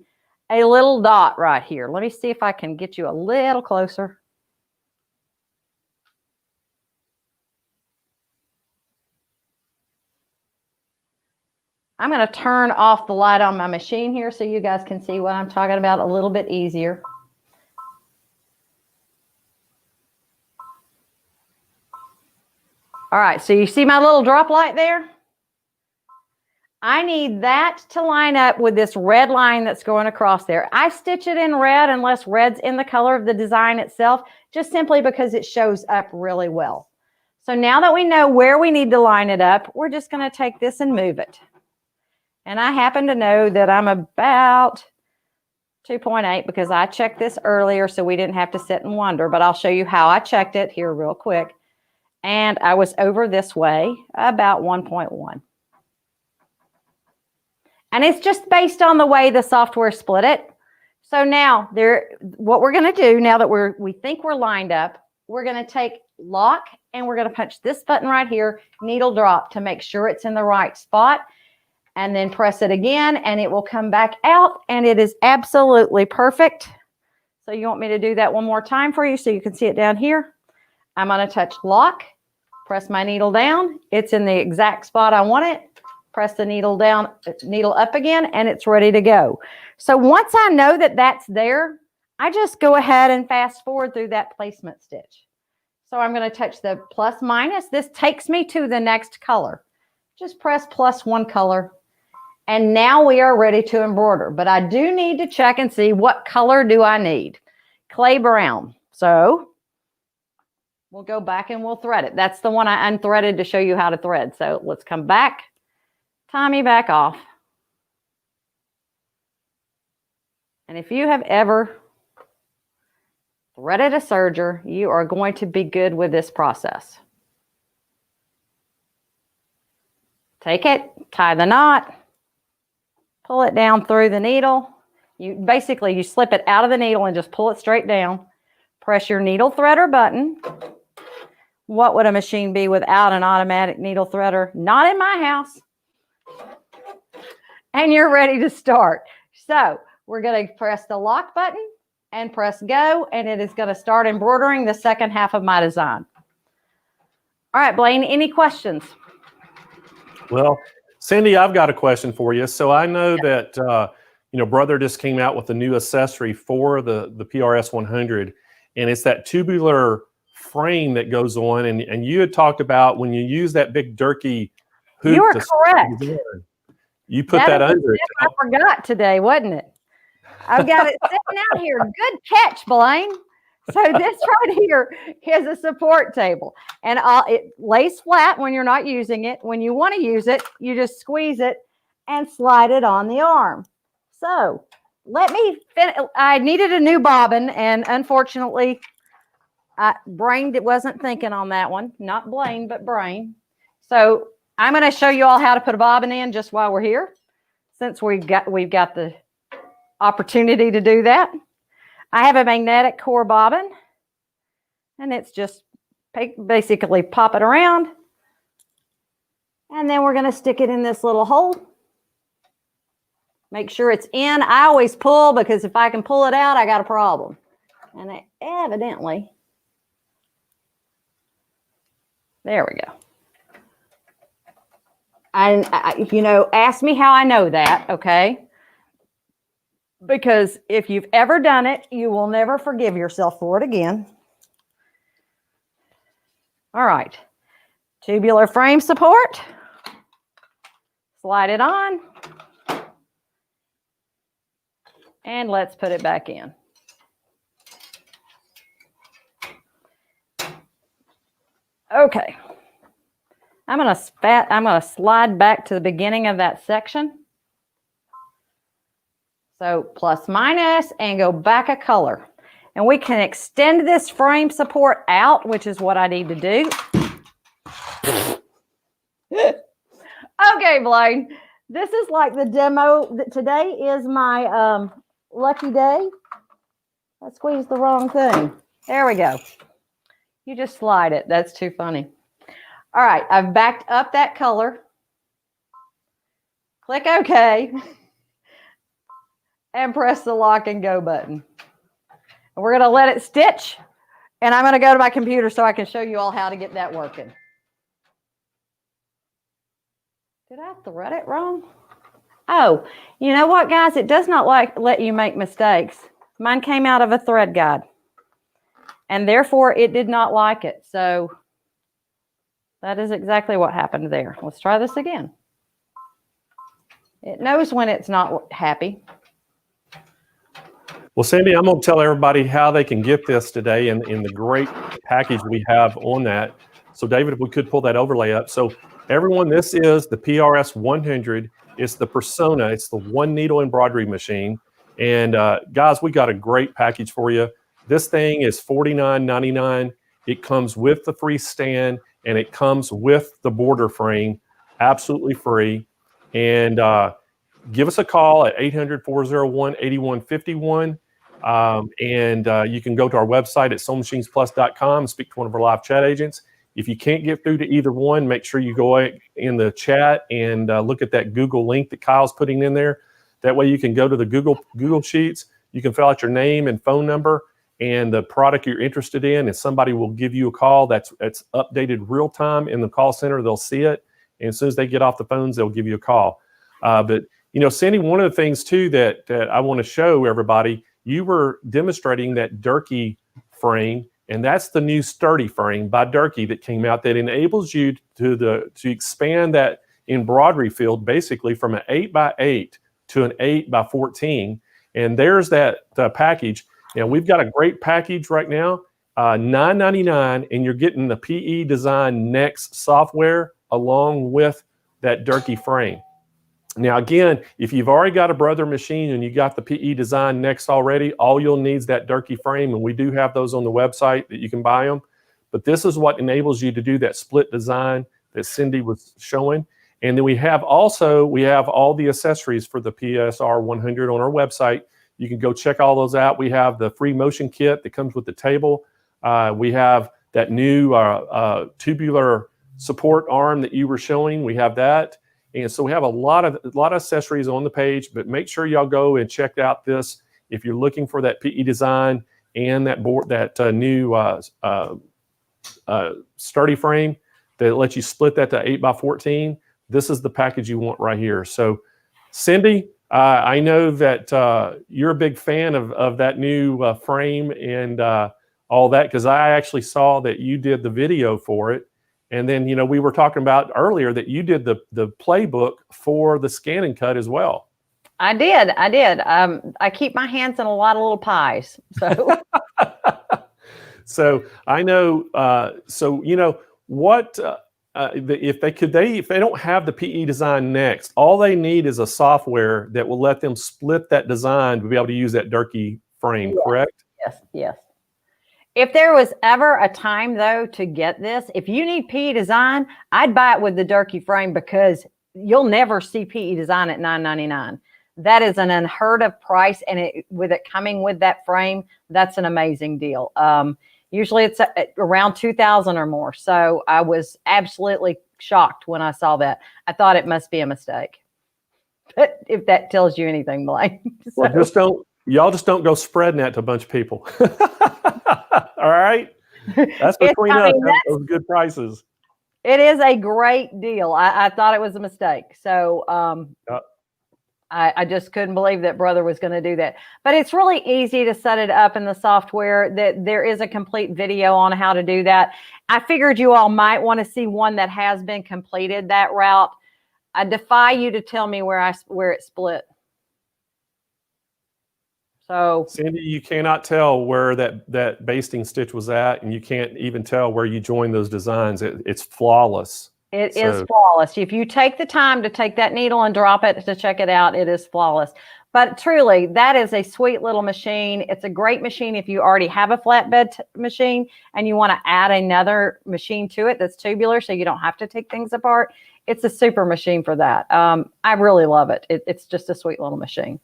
a little dot right here. Let me see if I can get you a little closer. I'm going to turn off the light on my machine here so you guys can see what I'm talking about a little bit easier. All right, so you see my little drop light there? I need that to line up with this red line that's going across there. I stitch it in red unless red's in the color of the design itself, just simply because it shows up really well. So now that we know where we need to line it up, we're just going to take this and move it. And I happen to know that I'm about 2.8 because I checked this earlier so we didn't have to sit and wonder, but I'll show you how I checked it here real quick. And I was over this way about 1.1. And it's just based on the way the software split it. So now what we're going to do now that we think we're lined up, we're going to take lock and we're going to punch this button right here, needle drop, to make sure it's in the right spot. And then press it again and it will come back out and it is absolutely perfect. So you want me to do that one more time for you so you can see it down here? I'm going to touch lock, press my needle down. It's in the exact spot I want it. Press the needle down, needle up again, and it's ready to go. So once I know that that's there, I just go ahead and fast forward through that placement stitch. So I'm going to touch the plus minus. This takes me to the next color. Just press plus one color. And now we are ready to embroider. But I do need to check and see what color do I need. Clay brown. So we'll go back and we'll thread it. That's the one I unthreaded to show you how to thread. So let's come back. Tie me back off. And if you have ever threaded a serger, you are going to be good with this process. Take it, tie the knot, pull it down through the needle. You slip it out of the needle and just pull it straight down. Press your needle threader button. What would a machine be without an automatic needle threader? Not in my house. And you're ready to start. So we're going to press the lock button and press go, and it is going to start embroidering the second half of my design. All right, Blaine, any questions? Well, Cindy, I've got a question for you. So I know that, Brother just came out with a new accessory for the PRS100, and it's that tubular frame that goes on. And you had talked about when you use that big Durkee hoop. You are correct. You put that under it. I forgot today, wasn't it? I've got it sitting out here. Good catch, Blaine. So this right here is a support table. And it lays flat when you're not using it. When you want to use it, you just squeeze it and slide it on the arm. So let me finish. I needed a new bobbin, and unfortunately, Brain wasn't thinking on that one. Not Blaine, but Brain. So I'm going to show you all how to put a bobbin in just while we're here, since we've got the opportunity to do that. I have a magnetic core bobbin, and it's just basically pop it around, and then we're going to stick it in this little hole. Make sure it's in. I always pull, because if I can pull it out, I got a problem. And evidently, there we go. And, ask me how I know that, okay? Because if you've ever done it, you will never forgive yourself for it again. All right. Tubular frame support. Slide it on. And let's put it back in. Okay. I'm gonna slide back to the beginning of that section. So plus minus and go back a color. And we can extend this frame support out, which is what I need to do. Okay, Blaine, this is like the demo. Today is my lucky day. I squeezed the wrong thing. There we go. You just slide it. That's too funny. All right, I've backed up that color. Click OK. And press the lock and go button. And we're going to let it stitch. And I'm going to go to my computer so I can show you all how to get that working. Did I thread it wrong? Oh, you know what, guys? It does not let you make mistakes. Mine came out of a thread guide. And therefore, it did not like it. So that is exactly what happened there. Let's try this again. It knows when it's not happy. Well, Cindy, I'm going to tell everybody how they can get this today and in the great package we have on that. So, David, if we could pull that overlay up. So, everyone, this is the PRS100. It's the Persona. It's the one needle embroidery machine. And, guys, we got a great package for you. This thing is $49.99. It comes with the free stand, and it comes with the border frame, absolutely free. And give us a call at 800-401-8151. You can go to our website at SewingMachinesPlus.com and speak to one of our live chat agents. If you can't get through to either one, make sure you go in the chat and look at that Google link that Kyle's putting in there. That way you can go to the Google Sheets. You can fill out your name and phone number and the product you're interested in, and somebody will give you a call. That's updated real time in the call center. They'll see it, and as soon as they get off the phones, they'll give you a call. But Cindy, one of the things too that I want to show everybody, you were demonstrating that Durkee frame, and that's the new sturdy frame by Durkee that came out that enables you to expand that embroidery field basically from an 8x8 to an 8x14. And there's that package. Now, we've got a great package right now, $9.99, and you're getting the PE Design Next software along with that Durkee frame. Now, again, if you've already got a Brother machine and you got the PE Design Next already, all you'll need is that Durkee frame, and we do have those on the website that you can buy them. But this is what enables you to do that split design that Cindy was showing. And then we have all the accessories for the PSR 100 on our website. You can go check all those out. We have the free motion kit that comes with the table. We have that new tubular support arm that you were showing. We have that. And so we have a lot of accessories on the page, but make sure y'all go and check out this if you're looking for that PE design and that board, that new sturdy frame that lets you split that to 8x14. This is the package you want right here. So, Cindy, I know that you're a big fan of that new frame and all that, because I actually saw that you did the video for it. And then, we were talking about earlier that you did the playbook for the ScanNCut as well. I did. I keep my hands in a lot of little pies. So, so I know. What if they don't have the PE Design Next, all they need is a software that will let them split that design to be able to use that Durkee frame. Yes. Correct? Yes. If there was ever a time, though, to get this, if you need PE Design, I'd buy it with the Durkee frame, because you'll never see PE Design at $9.99. That is an unheard of price, and with it coming with that frame, that's an amazing deal. Usually it's around $2,000 or more. So I was absolutely shocked when I saw that. I thought it must be a mistake. But if that tells you anything, Blaine. Well, y'all just don't go spreading that to a bunch of people. All right? That's between us. Those good prices. It is a great deal. I thought it was a mistake. So I just couldn't believe that brother was going to do that. But it's really easy to set it up in the software. That there is a complete video on how to do that. I figured you all might want to see one that has been completed that route. I defy you to tell me where it split. So Cindy, you cannot tell where that basting stitch was at, and you can't even tell where you joined those designs. It's flawless. It is flawless. If you take the time to take that needle and drop it to check it out, it is flawless. But truly, that is a sweet little machine. It's a great machine if you already have a flatbed machine and you want to add another machine to it that's tubular so you don't have to take things apart. It's a super machine for that. I really love it. It's just a sweet little machine.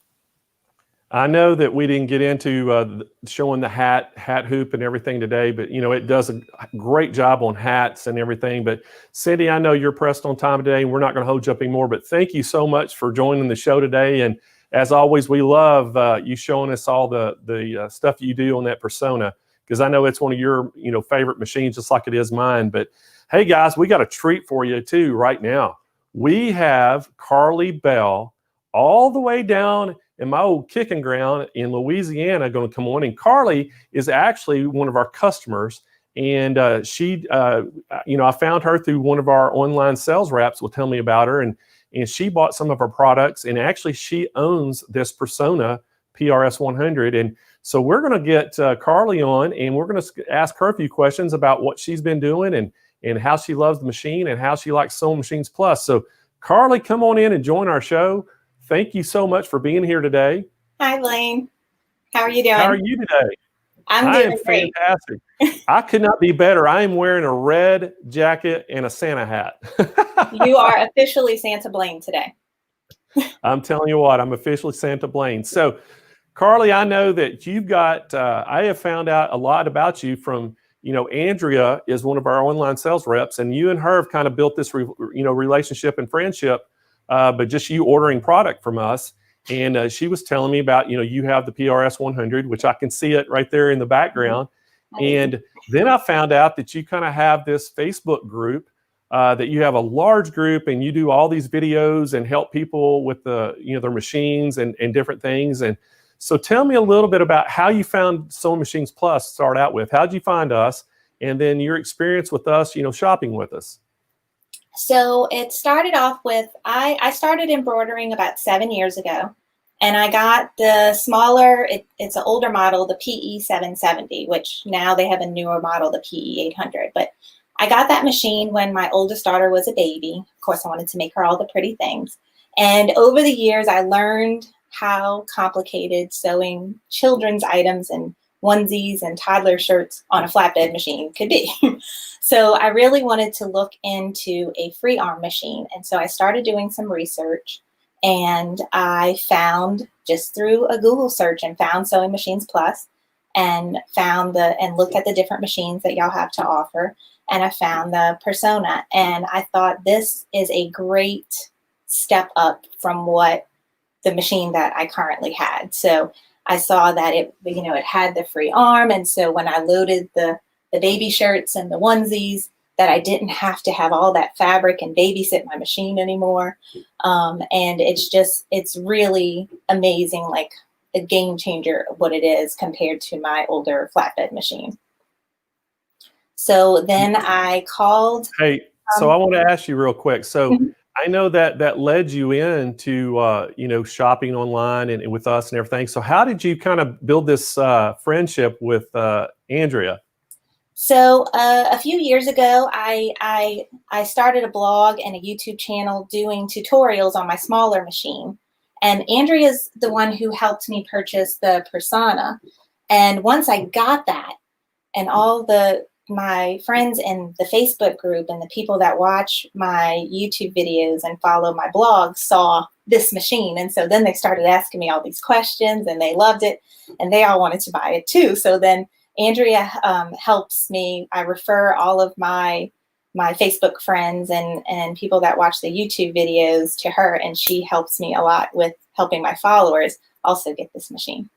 I know that we didn't get into showing the hat hoop and everything today, but it does a great job on hats and everything. But Cindy, I know you're pressed on time today, and we're not going to hold you up anymore. But thank you so much for joining the show today. And as always, we love you showing us all the stuff you do on that Persona, because I know it's one of your favorite machines, just like it is mine. But hey, guys, we got a treat for you too right now. We have Karlie Belle all the way down in my old kicking ground in Louisiana going to come on. And Karlie is actually one of our customers. And she, I found her through one of our online sales reps will tell me about her. And she bought some of our products. And actually, she owns this Persona PRS100. And so we're going to get Karlie on, and we're going to ask her a few questions about what she's been doing and how she loves the machine and how she likes Sewing Machines Plus. So Karlie, come on in and join our show. Thank you so much for being here today. Hi, Blaine. How are you doing? How are you today? I'm doing great. Fantastic. I could not be better. I am wearing a red jacket and a Santa hat. You are officially Santa Blaine today. I'm telling you what, I'm officially Santa Blaine. So, Karlie, I know that you've got, I have found out a lot about you from, Andrea is one of our online sales reps, and you and her have kind of built this, relationship and friendship. But just you ordering product from us. And she was telling me about, you have the PRS 100, which I can see it right there in the background. And then I found out that you kind of have this Facebook group, that you have a large group, and you do all these videos and help people with their machines and different things. And so tell me a little bit about how you found Sewing Machines Plus to start out with. How did you find us? And then your experience with us, shopping with us. So it started off with, I started embroidering about 7 years ago, and I got the smaller, it's an older model, the PE 770, which now they have a newer model, the PE 800. But I got that machine when my oldest daughter was a baby. Of course, I wanted to make her all the pretty things. And over the years, I learned how complicated sewing children's items and onesies and toddler shirts on a flatbed machine could be. So I really wanted to look into a free arm machine. And so I started doing some research, and I found, just through a Google search, and found Sewing Machines Plus, and looked at the different machines that y'all have to offer. And I found the Persona, and I thought this is a great step up from what the machine that I currently had. So I saw that it had the free arm. And so when I loaded the baby shirts and the onesies, that I didn't have to have all that fabric and babysit my machine anymore. And it's really amazing, like a game changer, what it is compared to my older flatbed machine. So then I called. Hey, so I want to ask you real quick. So I know that led you into, shopping online and with us and everything. So how did you kind of build this friendship with Andrea? So a few years ago, I started a blog and a YouTube channel doing tutorials on my smaller machine. And Andrea's the one who helped me purchase the Persona. And once I got that, and all my friends in the Facebook group and the people that watch my YouTube videos and follow my blog saw this machine. And so then they started asking me all these questions, and they loved it, and they all wanted to buy it too. So then Andrea helps me. I refer all of my Facebook friends and people that watch the YouTube videos to her, and she helps me a lot with helping my followers also get this machine.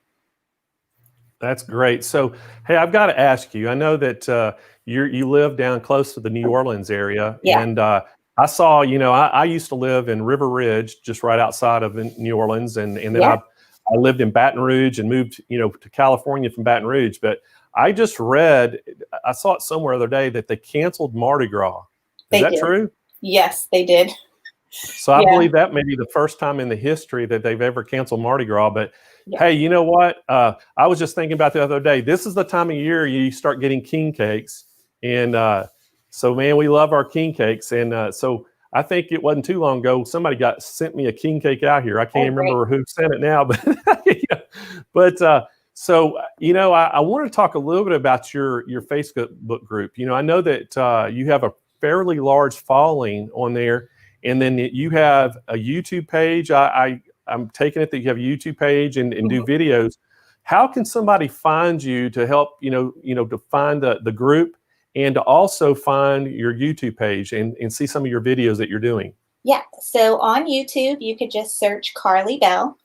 That's great. So, hey, I've got to ask you, I know that, you live down close to the New Orleans area, Yeah. and I saw, I used to live in River Ridge, just right outside of New Orleans, and then Yeah. I lived in Baton Rouge and moved, to California from Baton Rouge. But I just read, I saw it somewhere the other day that they canceled Mardi Gras. Is that did. true? Yes, they did. So I Yeah. believe that may be the first time in the history that they've ever canceled Mardi Gras. But Yeah. hey, you know what? I was just thinking about the other day. This is the time of year you start getting king cakes. And so, man, we love our king cakes. And so I think it wasn't too long ago, somebody sent me a king cake out here. I can't even remember who sent it now. But so, I want to talk a little bit about your Facebook group. I know that you have a fairly large following on there. And then you have a YouTube page. I'm taking it that you have a YouTube page and do videos. How can somebody find you to help, to find the group and to also find your YouTube page and see some of your videos that you're doing? Yeah. So on YouTube, you could just search Karlie Belle.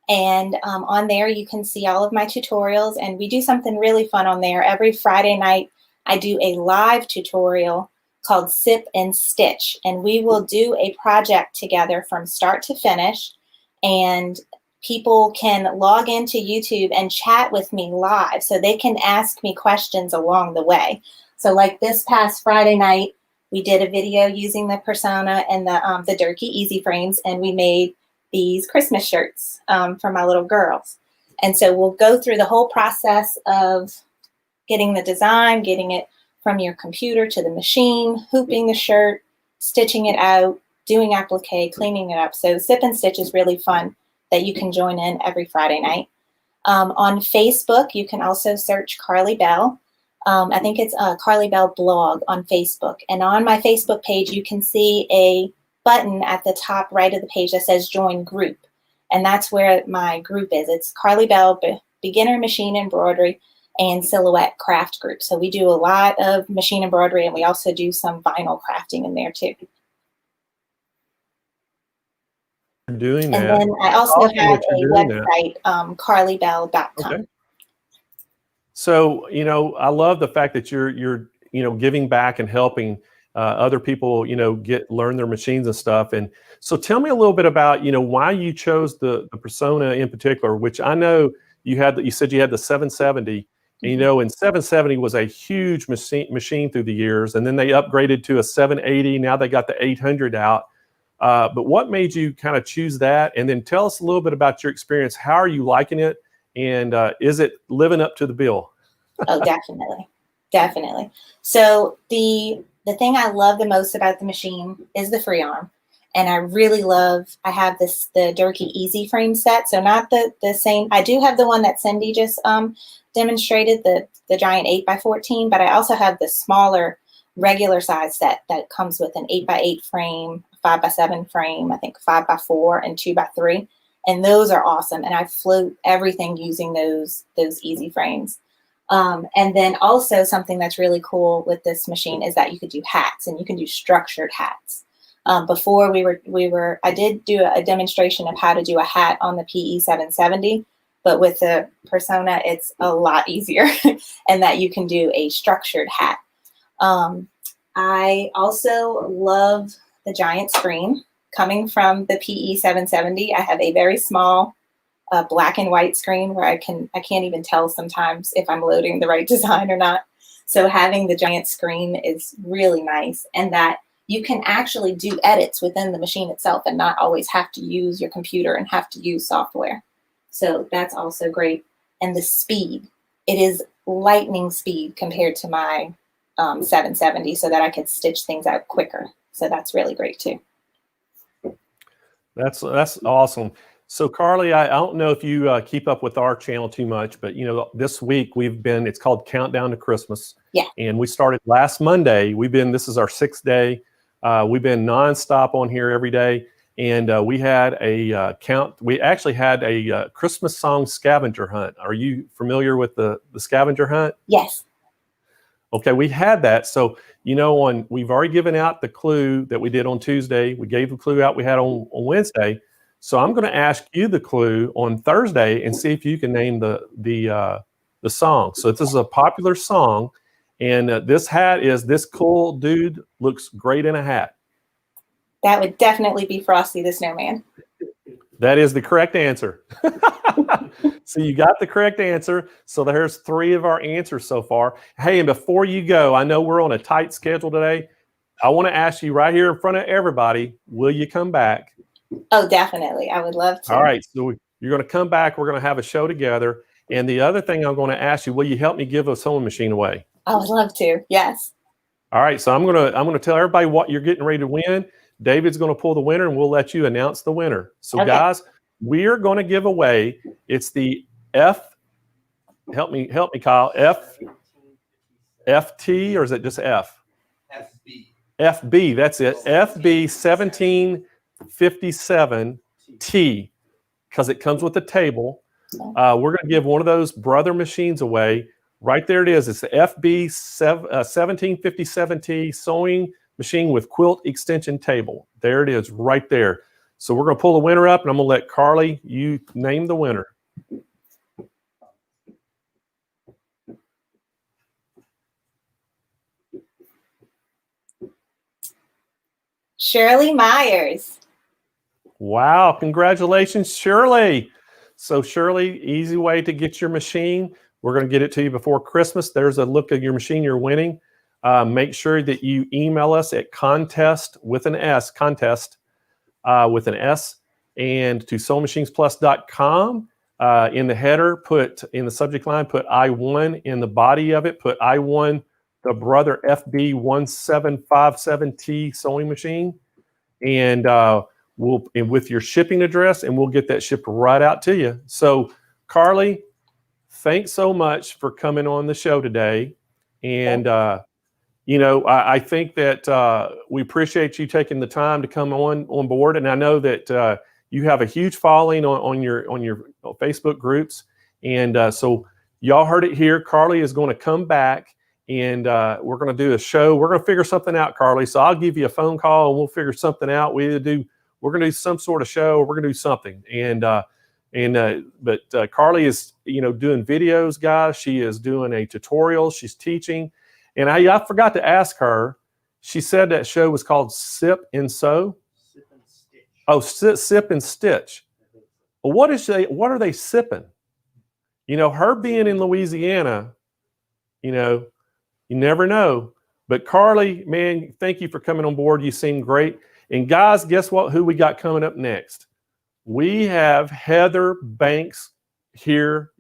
And on there, you can see all of my tutorials. And we do something really fun on there. Every Friday night, I do a live tutorial called Sip and Stitch. And we will do a project together from start to finish. And people can log into YouTube and chat with me live. So they can ask me questions along the way. So like this past Friday night, we did a video using the Persona and the Durkee Easy Frames, and we made these Christmas shirts for my little girls. And so we'll go through the whole process of getting the design, getting it from your computer to the machine, hooping the shirt, stitching it out, doing applique, cleaning it up. So Sip and Stitch is really fun that you can join in every Friday night. On Facebook, you can also search Karlie Belle. I think it's Karlie Belle blog on Facebook. And on my Facebook page, you can see a button at the top right of the page that says join group. And that's where my group is. It's Karlie Belle Beginner Machine Embroidery and Silhouette Craft Group. So we do a lot of machine embroidery, and we also do some vinyl crafting in there too. Doing that. And then I also have a website, karliebelle.com. Okay. So, I love the fact that you're giving back and helping other people, learn their machines and stuff. And so tell me a little bit about, why you chose the Persona in particular, which I know you said you had the 770, and, and 770 was a huge machine through the years. And then they upgraded to a 780. Now they got the 800 out. But what made you kind of choose that? And then tell us a little bit about your experience. How are you liking it? And is it living up to the bill? Oh, definitely. Definitely. So the thing I love the most about the machine is the free arm. And I really I have the Durkee Easy Frame set. So not the same. I do have the one that Cindy just demonstrated, the giant 8x14, but I also have the smaller regular size set that comes with an 8x8 frame, 5x7 frame, I think 5x4 and 2x3. And those are awesome. And I float everything using those easy frames. And then also something that's really cool with this machine is that you could do hats, and you can do structured hats. Before I did do a demonstration of how to do a hat on the PE770, but with the Persona, it's a lot easier and that you can do a structured hat. I also love the giant screen. Coming from the PE770, I have a very small black and white screen where I can't even tell sometimes if I'm loading the right design or not. So having the giant screen is really nice, and that you can actually do edits within the machine itself and not always have to use your computer and have to use software. So that's also great. And the speed, it is lightning speed compared to my 770, so that I could stitch things out quicker. So that's really great too. That's awesome. So Karlie, I don't know if you keep up with our channel too much, but this week it's called Countdown to Christmas. Yeah. And we started last Monday. This is our 6th day. We've been nonstop on here every day. And we had we actually had a Christmas song scavenger hunt. Are you familiar with the scavenger hunt? Yes. Okay, we had that. So, we've already given out the clue that we did on Tuesday. We gave the clue out we had on Wednesday. So I'm going to ask you the clue on Thursday and see if you can name the song. So this is a popular song, And this hat is this cool dude looks great in a hat. That would definitely be Frosty the Snowman. That is the correct answer. So you got the correct answer. So there's 3 of our answers so far. Hey, and before you go, I know we're on a tight schedule today. I want to ask you right here in front of everybody, will you come back? Oh, definitely. I would love to. All right. So you're going to come back. We're going to have a show together. And the other thing I'm going to ask you, will you help me give a sewing machine away? I would love to. Yes. All right. So I'm going to tell everybody what you're getting ready to win. David's going to pull the winner and we'll let you announce the winner. So guys, we're going to give away, it's the help me Kyle, FT, or is it just F? FB, that's it. FB 1757T, because it comes with a table. We're going to give one of those brother machines away. Right there it is. It's the FB 1757T sewing machine with quilt extension table. There it is right there. So we're going to pull the winner up, and I'm going to let Karlie, you name the winner. Shirley Myers. Wow, congratulations, Shirley. So Shirley, easy way to get your machine. We're going to get it to you before Christmas. There's a look at your machine you're winning. Make sure that you email us at contest with an S, and to SewingMachinesPlus.com. In the header, put in the subject line, put I won. In the body of it, put I won the brother FB 1757T sewing machine, and with your shipping address, and we'll get that shipped right out to you. So, Karlie, thanks so much for coming on the show today, and I think that we appreciate you taking the time to come on board, and I know that you have a huge following on your Facebook groups, and so y'all heard it here. Karlie is going to come back, and we're going to do a show. We're going to figure something out, Karlie. So I'll give you a phone call, and we'll figure something out. We're going to do some sort of show, or we're going to do something. But Karlie is doing videos, guys. She is doing a tutorial. She's teaching. And I forgot to ask her. She said that show was called Sip and Sew. Sip and Stitch. Oh, Sip and Stitch. Well, what are they sipping? Her being in Louisiana, you never know. But Karlie, man, thank you for coming on board. You seem great. And guys, guess what? Who we got coming up next? We have Heather Banks here.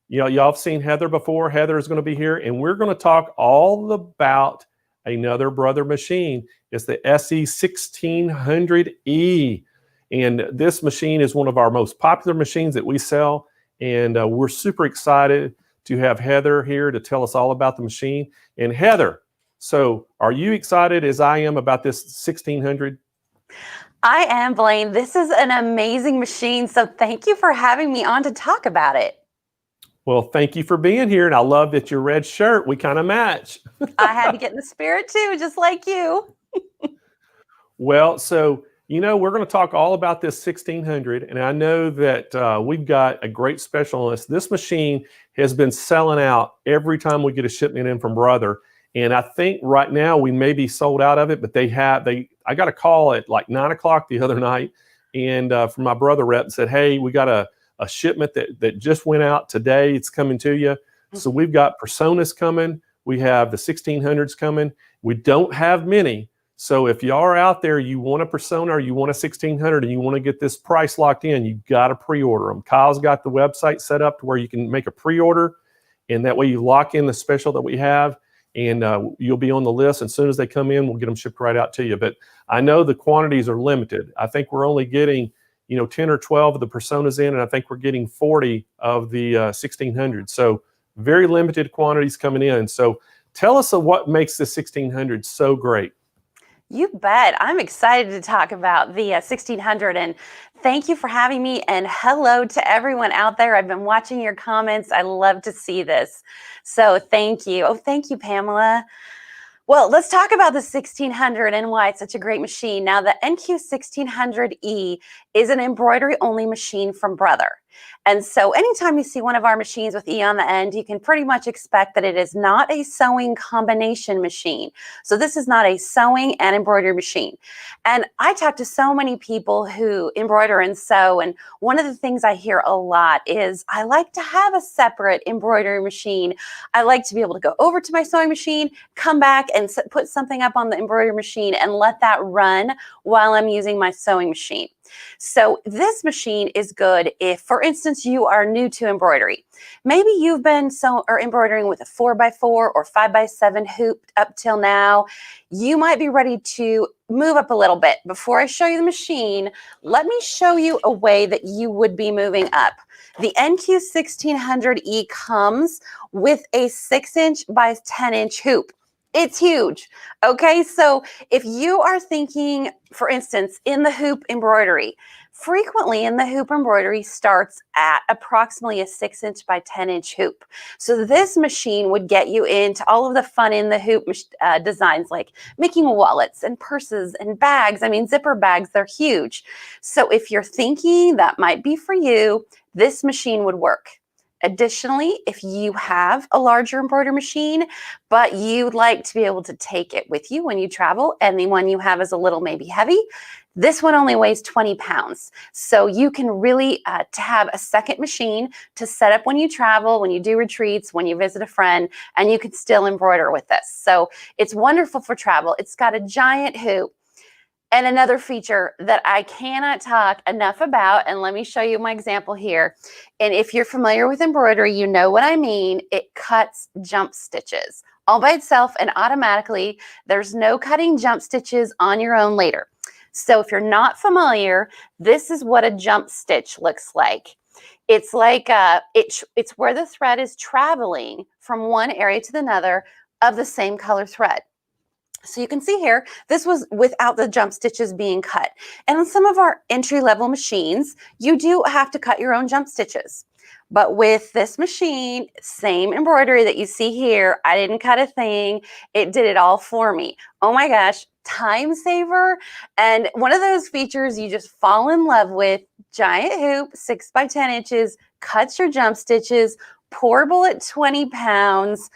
Y'all have seen Heather before. Heather is going to be here, and we're going to talk all about another brother machine. It's the SE 1600E, and this machine is one of our most popular machines that we sell, and we're super excited to have Heather here to tell us all about the machine. And Heather, so are you excited as I am about this 1600? I am, Blaine. This is an amazing machine, so thank you for having me on to talk about it. Well, thank you for being here, and I love that your red shirt, we kind of match. I had to get in the spirit too, just like you. Well, so, we're going to talk all about this 1600, and I know that we've got a great special on this. This machine has been selling out every time we get a shipment in from Brother, and I think right now we may be sold out of it, but I got a call at like 9 o'clock the other night, and from my Brother rep and said, hey, we got a shipment that just went out today. It's coming to you. So we've got Personas coming. We have the 1600s coming. We don't have many. So if you are out there, you want a Persona or you want a 1600 and you want to get this price locked in, you got to pre-order them. Kyle's got the website set up to where you can make a pre-order, and that way you lock in the special that we have, and you'll be on the list. As soon as they come in, we'll get them shipped right out to you. But I know the quantities are limited. I think we're only getting 10 or 12 of the Personas in, and I think we're getting 40 of the 1600. So very limited quantities coming in. So tell us what makes the 1600 so great. You bet. I'm excited to talk about the 1600, and thank you for having me, and hello to everyone out there. I've been watching your comments. I love to see this. So thank you. Oh, thank you, Pamela. Well, let's talk about the 1600 and why it's such a great machine. Now, the NQ 1600E is an embroidery-only machine from Brother. And so anytime you see one of our machines with E on the end, you can pretty much expect that it is not a sewing combination machine. So this is not a sewing and embroidery machine. And I talk to so many people who embroider and sew, and one of the things I hear a lot is, I like to have a separate embroidery machine. I like to be able to go over to my sewing machine, come back and put something up on the embroidery machine and let that run while I'm using my sewing machine. So this machine is good if, for instance, you are new to embroidery. Maybe you've been embroidering with a 4x4 or 5x7 hoop up till now. You might be ready to move up a little bit. Before I show you the machine, let me show you a way that you would be moving up. The NQ1600E comes with a 6-inch by 10-inch hoop. It's huge. Okay, so if you are thinking, for instance, in the hoop embroidery, frequently in the hoop embroidery starts at approximately a 6-inch by 10-inch hoop. So this machine would get you into all of the fun in the hoop designs, like making wallets and purses and bags. I mean, zipper bags, they're huge. So if you're thinking that might be for you, this machine would work. Additionally, if you have a larger embroidery machine, but you'd like to be able to take it with you when you travel, and the one you have is a little maybe heavy, this one only weighs 20 pounds. So you can really to have a second machine to set up when you travel, when you do retreats, when you visit a friend, and you can still embroider with this. So it's wonderful for travel. It's got a giant hoop. And another feature that I cannot talk enough about, and let me show you my example here. And if you're familiar with embroidery, you know what I mean. It cuts jump stitches all by itself and automatically. There's no cutting jump stitches on your own later. So if you're not familiar, this is what a jump stitch looks like. It's like it's where the thread is traveling from one area to another of the same color thread. So you can see here, this was without the jump stitches being cut. And on some of our entry-level machines, you do have to cut your own jump stitches. But with this machine, same embroidery that you see here, I didn't cut a thing. It did it all for me. Oh my gosh, time saver. And one of those features you just fall in love with, giant hoop, 6 by 10 inches, cuts your jump stitches, portable at 20 pounds.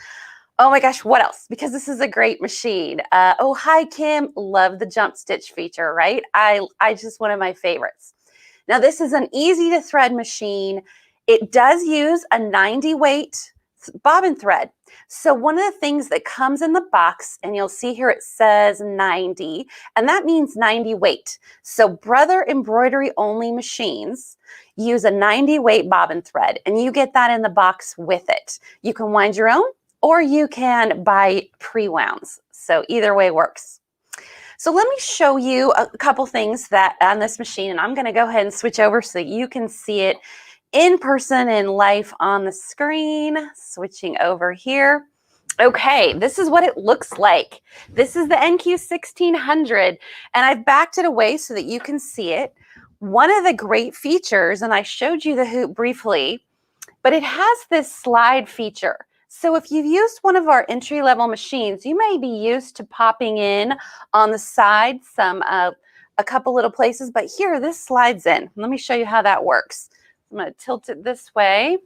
Oh my gosh, what else? Because this is a great machine. Oh, hi, Kim. Love the jump stitch feature, right? I just one of my favorites. Now, this is an easy to thread machine. It does use a 90 weight bobbin thread. So one of the things that comes in the box, and you'll see here it says 90, and that means 90 weight. So Brother embroidery only machines use a 90 weight bobbin thread, and you get that in the box with it. You can wind your own, or you can buy pre-wounds. So either way works. So let me show you a couple things that on this machine, and I'm going to go ahead and switch over so that you can see it in person in life on the screen. Switching over here. Okay, this is what it looks like. This is the NQ1600, and I've backed it away so that you can see it. One of the great features, and I showed you the hoop briefly, but it has this slide feature. So if you've used one of our entry-level machines, you may be used to popping in on the side a couple little places, but here this slides in. Let me show you how that works. I'm going to tilt it this way,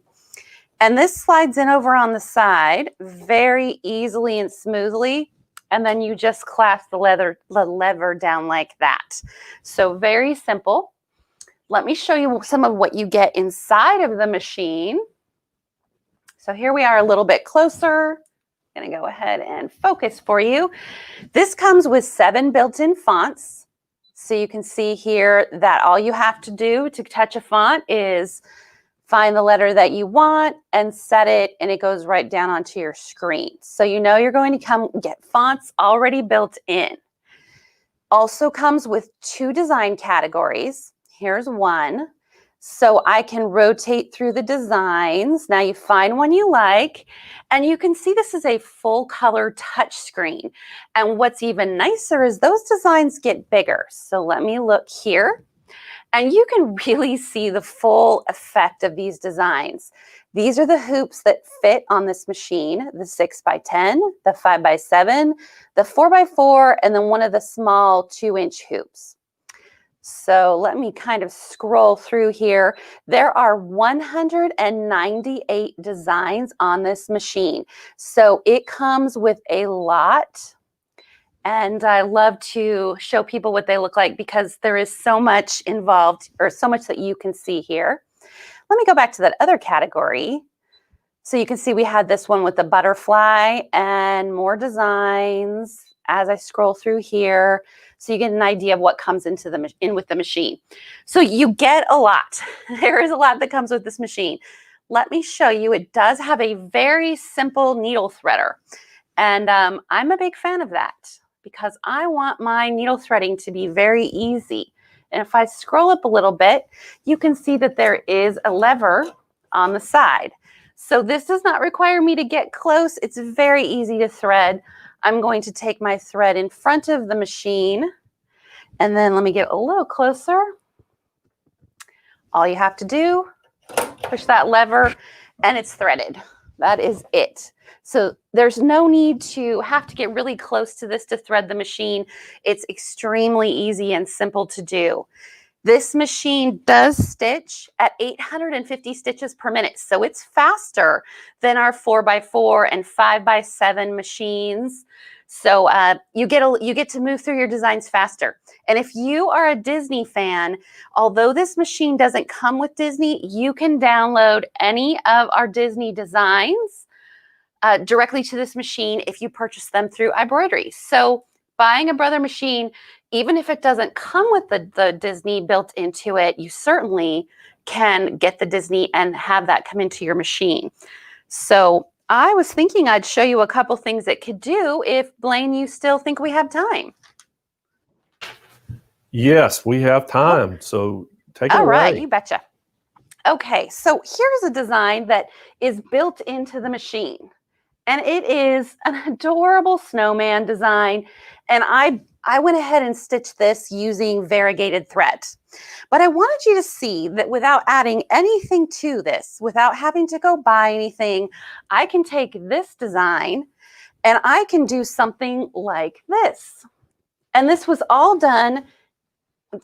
and this slides in over on the side very easily and smoothly, and then you just clasp the lever down like that. So very simple. Let me show you some of what you get inside of the machine. So here we are a little bit closer. I'm going to go ahead and focus for you. This comes with 7 built-in fonts. So you can see here that all you have to do to touch a font is find the letter that you want and set it, and it goes right down onto your screen. So you know you're going to come get fonts already built in. Also comes with 2 design categories. Here's one. So I can rotate through the designs. Now you find one you like, and you can see this is a full color touch screen. And what's even nicer is those designs get bigger. So let me look here, and you can really see the full effect of these designs. These are the hoops that fit on this machine, the 6 by 10, the 5 by 7, the 4 by 4, and then one of the small 2-inch hoops. So let me kind of scroll through here. There are 198 designs on this machine. So it comes with a lot. And I love to show people what they look like because there is so much involved, or so much that you can see here. Let me go back to that other category. So you can see we had this one with the butterfly and more designs as I scroll through here. So you get an idea of what comes in with the machine. So you get a lot. There is a lot that comes with this machine. Let me show you. It does have a very simple needle threader. And I'm a big fan of that, because I want my needle threading to be very easy. And if I scroll up a little bit, you can see that there is a lever on the side. So this does not require me to get close. It's very easy to thread. I'm going to take my thread in front of the machine, and then let me get a little closer. All you have to do, push that lever, and it's threaded. That is it. So there's no need to have to get really close to this to thread the machine. It's extremely easy and simple to do. This machine does stitch at 850 stitches per minute. So it's faster than our 4x4 and 5x7 machines. So you get to move through your designs faster. And if you are a Disney fan, although this machine doesn't come with Disney, you can download any of our Disney designs directly to this machine if you purchase them through embroidery. So buying a Brother machine, even if it doesn't come with the Disney built into it, you certainly can get the Disney and have that come into your machine. So I was thinking I'd show you a couple things it could do if, Blaine, you still think we have time. Yes, we have time. So take it away. All right, you betcha. Okay, so here's a design that is built into the machine. And it is an adorable snowman design. And I went ahead and stitched this using variegated thread. But I wanted you to see that without adding anything to this, without having to go buy anything, I can take this design and I can do something like this. And this was all done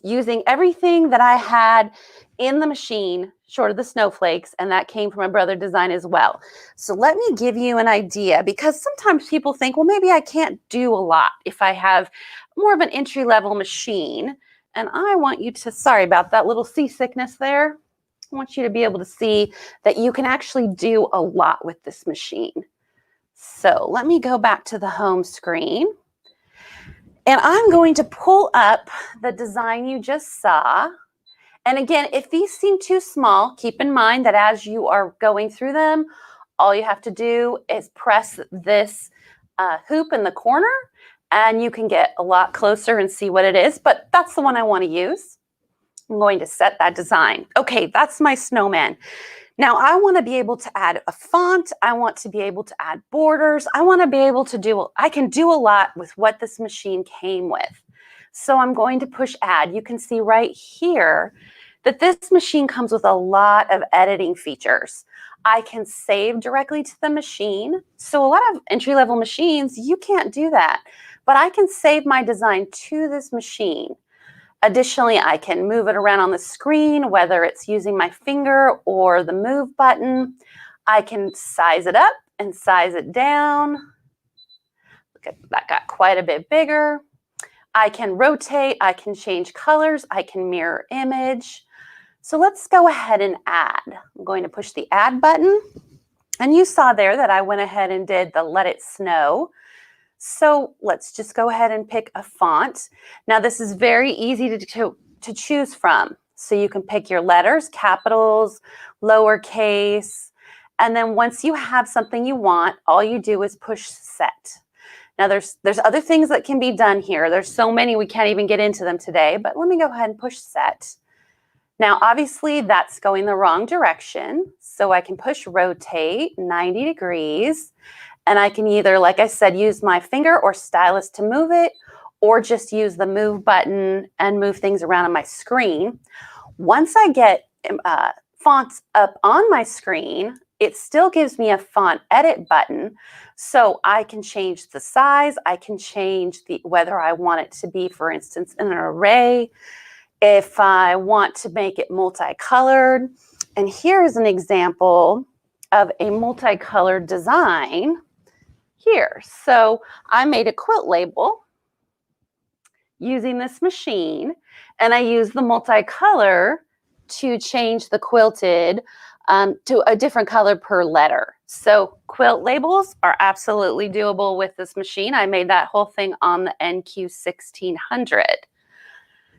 using everything that I had in the machine, short of the snowflakes, and that came from my Brother design as well. So let me give you an idea, because sometimes people think, well, maybe I can't do a lot if I have more of an entry-level machine. And I want you to, sorry about that little seasickness there. I want you to be able to see that you can actually do a lot with this machine. So let me go back to the home screen. And I'm going to pull up the design you just saw. And again, if these seem too small, keep in mind that as you are going through them, all you have to do is press this hoop in the corner, and you can get a lot closer and see what it is. But that's the one I want to use. I'm going to set that design. Okay, that's my snowman. Now I want to be able to add a font. I want to be able to add borders. I want to be able to do, I can do a lot with what this machine came with. So I'm going to push add. You can see right here that this machine comes with a lot of editing features. I can save directly to the machine. So a lot of entry-level machines, you can't do that. But I can save my design to this machine. Additionally, I can move it around on the screen, whether it's using my finger or the move button. I can size it up and size it down. Look at that, got quite a bit bigger. I can rotate, I can change colors, I can mirror image. So let's go ahead and add. I'm going to push the add button. And you saw there that I went ahead and did the Let It Snow. So let's just go ahead and pick a font. Now this is very easy to choose from. So you can pick your letters, capitals, lowercase, and then once you have something you want, all you do is push set. Now there's other things that can be done here. There's so many we can't even get into them today, but let me go ahead and push set. Now obviously that's going the wrong direction, so I can push rotate 90 degrees. And I can either, like I said, use my finger or stylus to move it, or just use the move button and move things around on my screen. Once I get fonts up on my screen, it still gives me a font edit button. So I can change the size. I can change whether I want it to be, for instance, in an array. if I want to make it multicolored. And here's an example of a multicolored design here. So I made a quilt label using this machine, and I use the multicolor to change the quilted to a different color per letter. So quilt labels are absolutely doable with this machine. I made that whole thing on the NQ1600.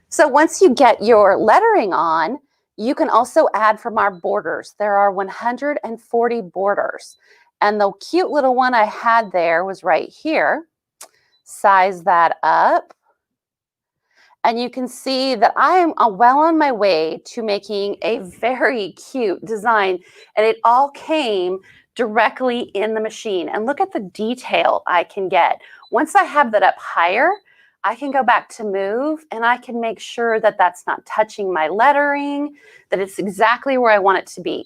So once you get your lettering on, you can also add from our borders. There are 140 borders. And the cute little one I had there was right here. Size that up. And you can see that I am well on my way to making a very cute design. And it all came directly in the machine. And look at the detail I can get. Once I have that up higher, I can go back to move and I can make sure that that's not touching my lettering, that it's exactly where I want it to be.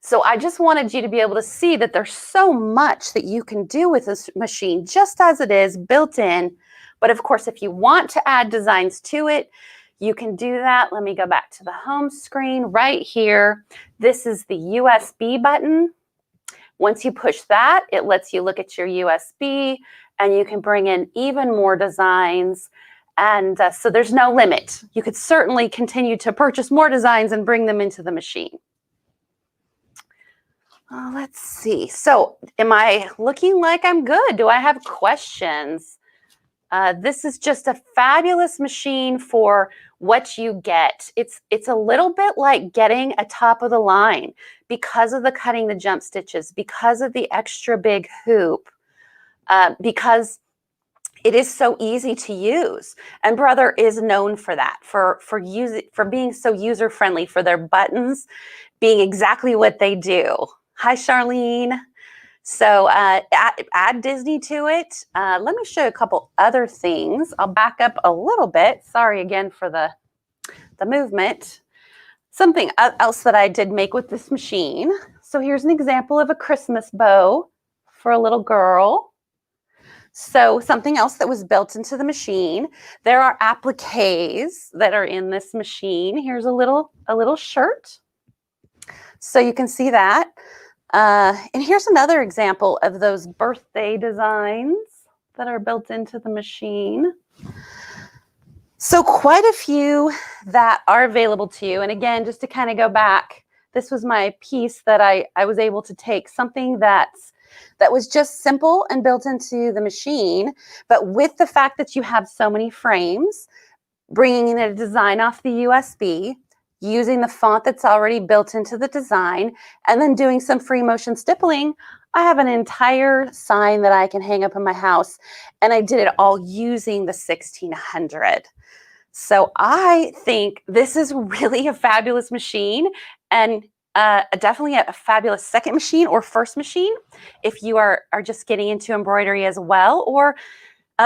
So I just wanted you to be able to see that there's so much that you can do with this machine just as it is built in. But of course, if you want to add designs to it, you can do that. Let me go back to the home screen right here. This is the USB button. Once you push that, it lets you look at your USB and you can bring in even more designs. And so there's no limit. You could certainly continue to purchase more designs and bring them into the machine. Let's see. So am I looking like I'm good? Do I have questions? This is just a fabulous machine for what you get. It's a little bit like getting a top of the line because of the cutting the jump stitches, because of the extra big hoop, because it is so easy to use. And Brother is known for that, for being so user friendly, for their buttons being exactly what they do. Hi, Charlene. So add Disney to it. Let me show you a couple other things. I'll back up a little bit. Sorry again for the movement. Something else that I did make with this machine. So here's an example of a Christmas bow for a little girl. So something else that was built into the machine. There are appliques that are in this machine. Here's a little shirt. So you can see that. And here's another example of those birthday designs that are built into the machine. So quite a few that are available to you. And again, just to kind of go back, this was my piece that I was able to take something that was just simple and built into the machine. But with the fact that you have so many frames, bringing in a design off the USB, using the font that's already built into the design, and then doing some free motion stippling, I have an entire sign that I can hang up in my house. And I did it all using the 1600. So I think this is really a fabulous machine, and definitely a fabulous second machine or first machine if you are just getting into embroidery as well. Or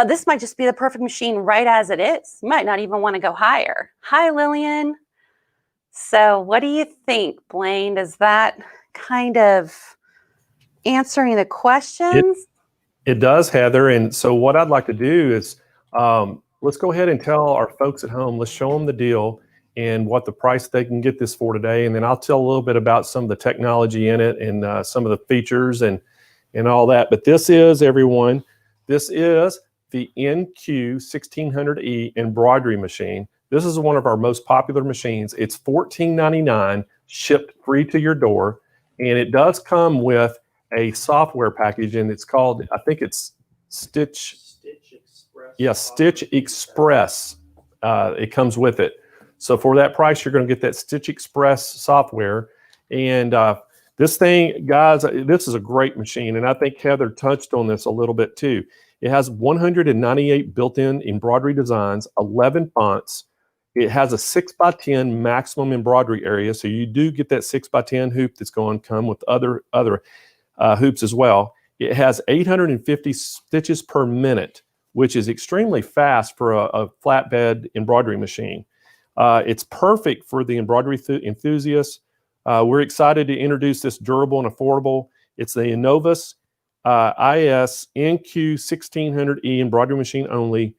this might just be the perfect machine right as it is. You might not even want to go higher. Hi, Lillian. So what do you think, Blaine? Does that kind of answering the questions? It does, Heather. And so what I'd like to do is let's go ahead and tell our folks at home, let's show them the deal and what the price they can get this for today. And then I'll tell a little bit about some of the technology in it and some of the features and all that. But this is, everyone, this is the NQ1600E embroidery machine. This is one of our most popular machines. It's $14.99, shipped free to your door. And it does come with a software package, and it's called, I think it's Stitch Express. Yeah, Stitch Express. It comes with it. So for that price, you're going to get that Stitch Express software. And this thing, guys, this is a great machine. And I think Heather touched on this a little bit too. It has 198 built-in embroidery designs, 11 fonts. It has a 6x10 maximum embroidery area. So you do get that 6x10 hoop that's going to come with other hoops as well. It has 850 stitches per minute, which is extremely fast for a flatbed embroidery machine. It's perfect for the embroidery enthusiasts. We're excited to introduce this durable and affordable. It's the Innovus IS NQ1600E embroidery machine only.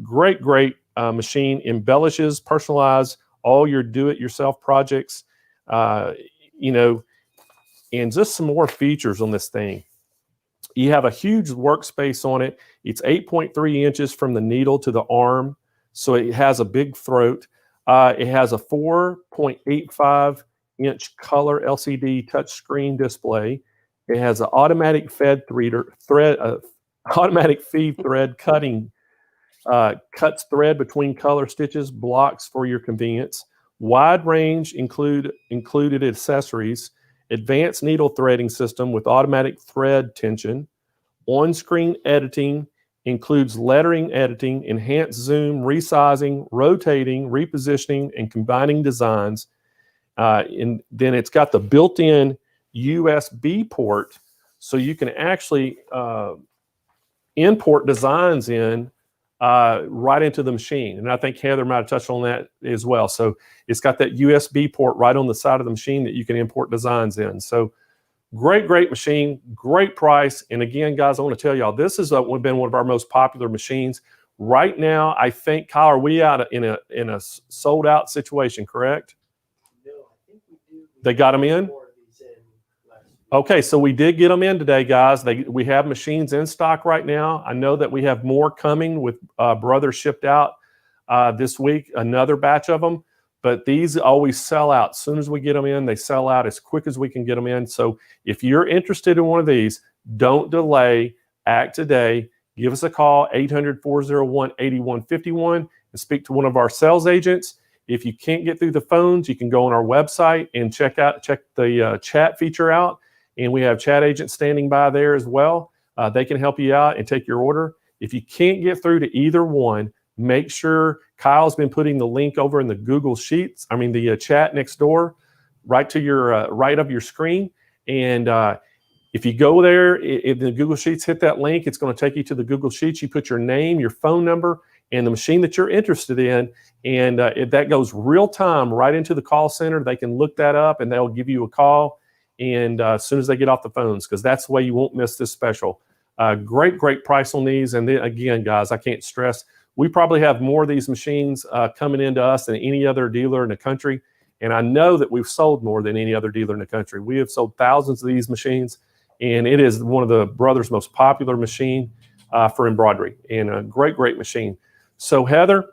Great machine embellishes, personalize all your do-it-yourself projects. You know, and just some more features on this thing. You have a huge workspace on it. It's 8.3 inches from the needle to the arm, so it has a big throat. It has a 4.85-inch color LCD touchscreen display. It has an automatic feed thread cutting. Cuts thread between color stitches, blocks for your convenience. Wide range included accessories. Advanced needle threading system with automatic thread tension. On-screen editing includes lettering editing, enhanced zoom, resizing, rotating, repositioning, and combining designs. And then it's got the built-in USB port, so you can actually import designs in right into the machine. And I think Heather might have touched on that as well. So it's got that USB port right on the side of the machine that you can import designs in. So great machine, great price. And again, guys, I want to tell y'all, this has been one of our most popular machines. Right now, I think, Kyle, are we out in a sold out situation, correct? No, I think we do. They got them in? More of these in last week. Okay, so we did get them in today, guys. We have machines in stock right now. I know that we have more coming with Brothers shipped out this week, another batch of them. But these always sell out. As soon as we get them in, they sell out as quick as we can get them in. So if you're interested in one of these, don't delay. Act today. Give us a call, 800-401-8151, and speak to one of our sales agents. If you can't get through the phones, you can go on our website and check the chat feature out. And we have chat agents standing by there as well. They can help you out and take your order. If you can't get through to either one, make sure Kyle's been putting the link over in the Google Sheets, the chat next door, right to your right of your screen. And if you go there, if the Google Sheets, hit that link, it's going to take you to the Google Sheets. You put your name, your phone number, and the machine that you're interested in, and that goes real time right into the call center. They can look that up, and they'll give you a call, and as soon as they get off the phones, because that's the way you won't miss this special. Great price on these. And then again, guys, I can't stress, we probably have more of these machines coming into us than any other dealer in the country. And I know that we've sold more than any other dealer in the country. We have sold thousands of these machines, and it is one of the Brothers' most popular machine for embroidery, and a great machine. So Heather,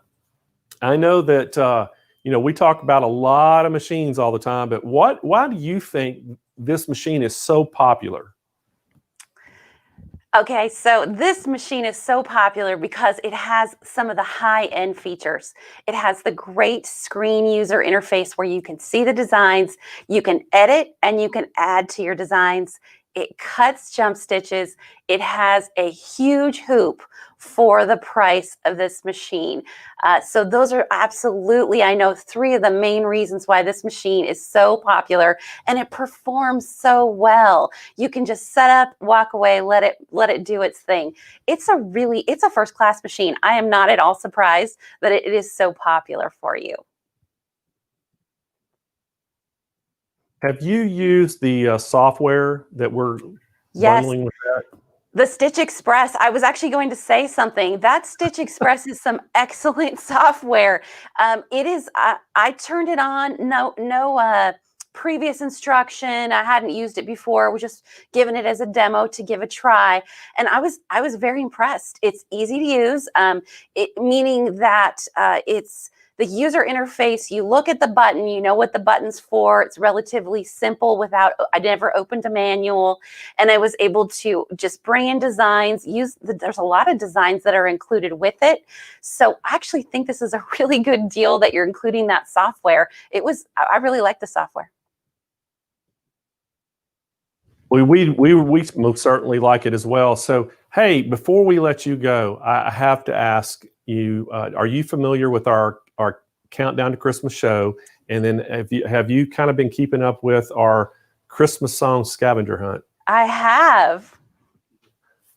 I know that we talk about a lot of machines all the time, but why do you think this machine is so popular? Okay, so this machine is so popular because it has some of the high-end features. It has the great screen user interface where you can see the designs, you can edit, and you can add to your designs. It cuts jump stitches. It has a huge hoop for the price of this machine. So those are absolutely, I know, three of the main reasons why this machine is so popular, and it performs so well. You can just set up, walk away, let it do its thing. It's a first-class machine. I am not at all surprised that it is so popular for you. Have you used the software that we're bundling with that? The Stitch Express. I was actually going to say something. That Stitch Express is some excellent software. It is. I turned it on. No previous instruction. I hadn't used it before. I was just given it as a demo to give a try, and I was very impressed. It's easy to use. Meaning that it's the user interface. You look at the button, you know what the button's for. It's relatively simple I never opened a manual, and I was able to just bring in designs, there's a lot of designs that are included with it. So I actually think this is a really good deal that you're including that software. I really like the software. We most certainly like it as well. So, hey, before we let you go, I have to ask you, are you familiar with our Countdown to Christmas show? And then have you kind of been keeping up with our Christmas song scavenger hunt? I have.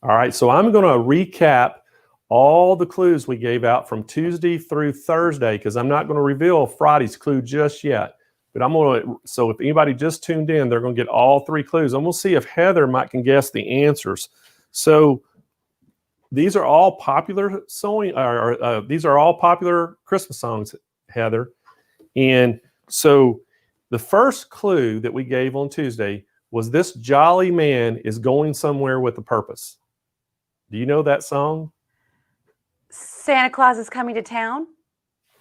All right, so I'm going to recap all the clues we gave out from Tuesday through Thursday, because I'm not going to reveal Friday's clue just yet. But so if anybody just tuned in, they're going to get all three clues. And we'll see if Heather can guess the answers. So these are all popular these are all popular Christmas songs, Heather. And so the first clue that we gave on Tuesday was this jolly man is going somewhere with a purpose. Do you know that song? Santa Claus is coming to town.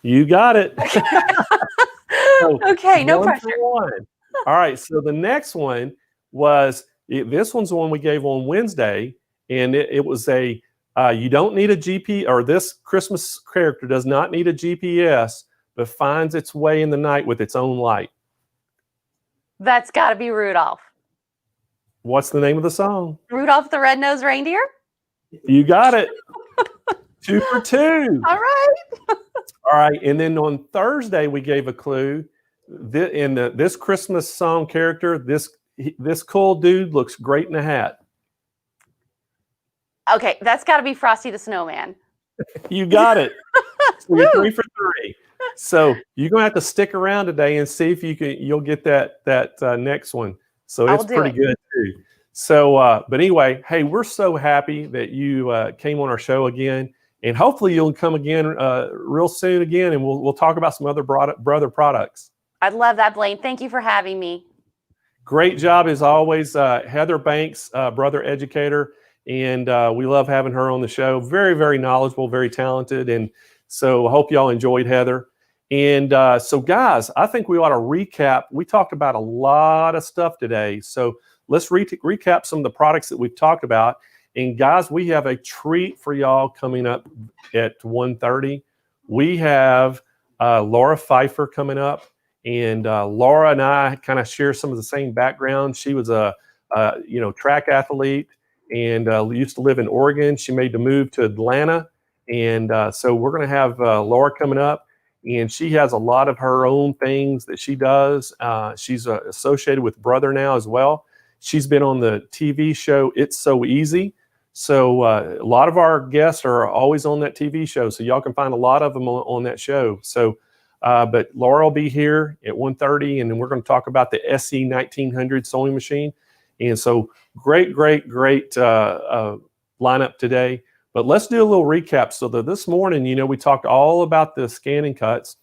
You got it. So, Okay, no 1 for pressure. 1. All right, so the next one was, this one's the one we gave on Wednesday, and it was a, you don't need a GPS, or this Christmas character does not need a GPS, but finds its way in the night with its own light. That's got to be Rudolph. What's the name of the song? Rudolph the Red-Nosed Reindeer? You got it. 2 for 2. All right. All right, and then on Thursday we gave a clue. This Christmas song character, this cool dude looks great in a hat. Okay, that's got to be Frosty the Snowman. You got it. So you're 3 for 3. So you're gonna have to stick around today and see if you'll get that next one. So it's pretty good too. So, but anyway, hey, we're so happy that you came on our show again, and hopefully you'll come again real soon again, and we'll talk about some other brother products. I'd love that, Blaine. Thank you for having me. Great job as always, Heather Banks, brother educator, and we love having her on the show. Very, very knowledgeable, very talented, and so I hope y'all enjoyed Heather. And so, guys, I think we ought to recap. We talked about a lot of stuff today, so let's recap some of the products that we've talked about. And guys, we have a treat for y'all coming up at 1:30. We have Laura Pifer coming up. And Laura and I kind of share some of the same background. She was a track athlete and used to live in Oregon. She made the move to Atlanta. And so we're going to have Laura coming up. And she has a lot of her own things that she does. She's associated with Brother now as well. She's been on the TV show It's So Easy. So a lot of our guests are always on that TV show. So y'all can find a lot of them on that show. So, but Laura will be here at 1:30, and then we're going to talk about the SE 1900 sewing machine. And so great lineup today. But let's do a little recap. So this morning, we talked all about the ScanNCuts.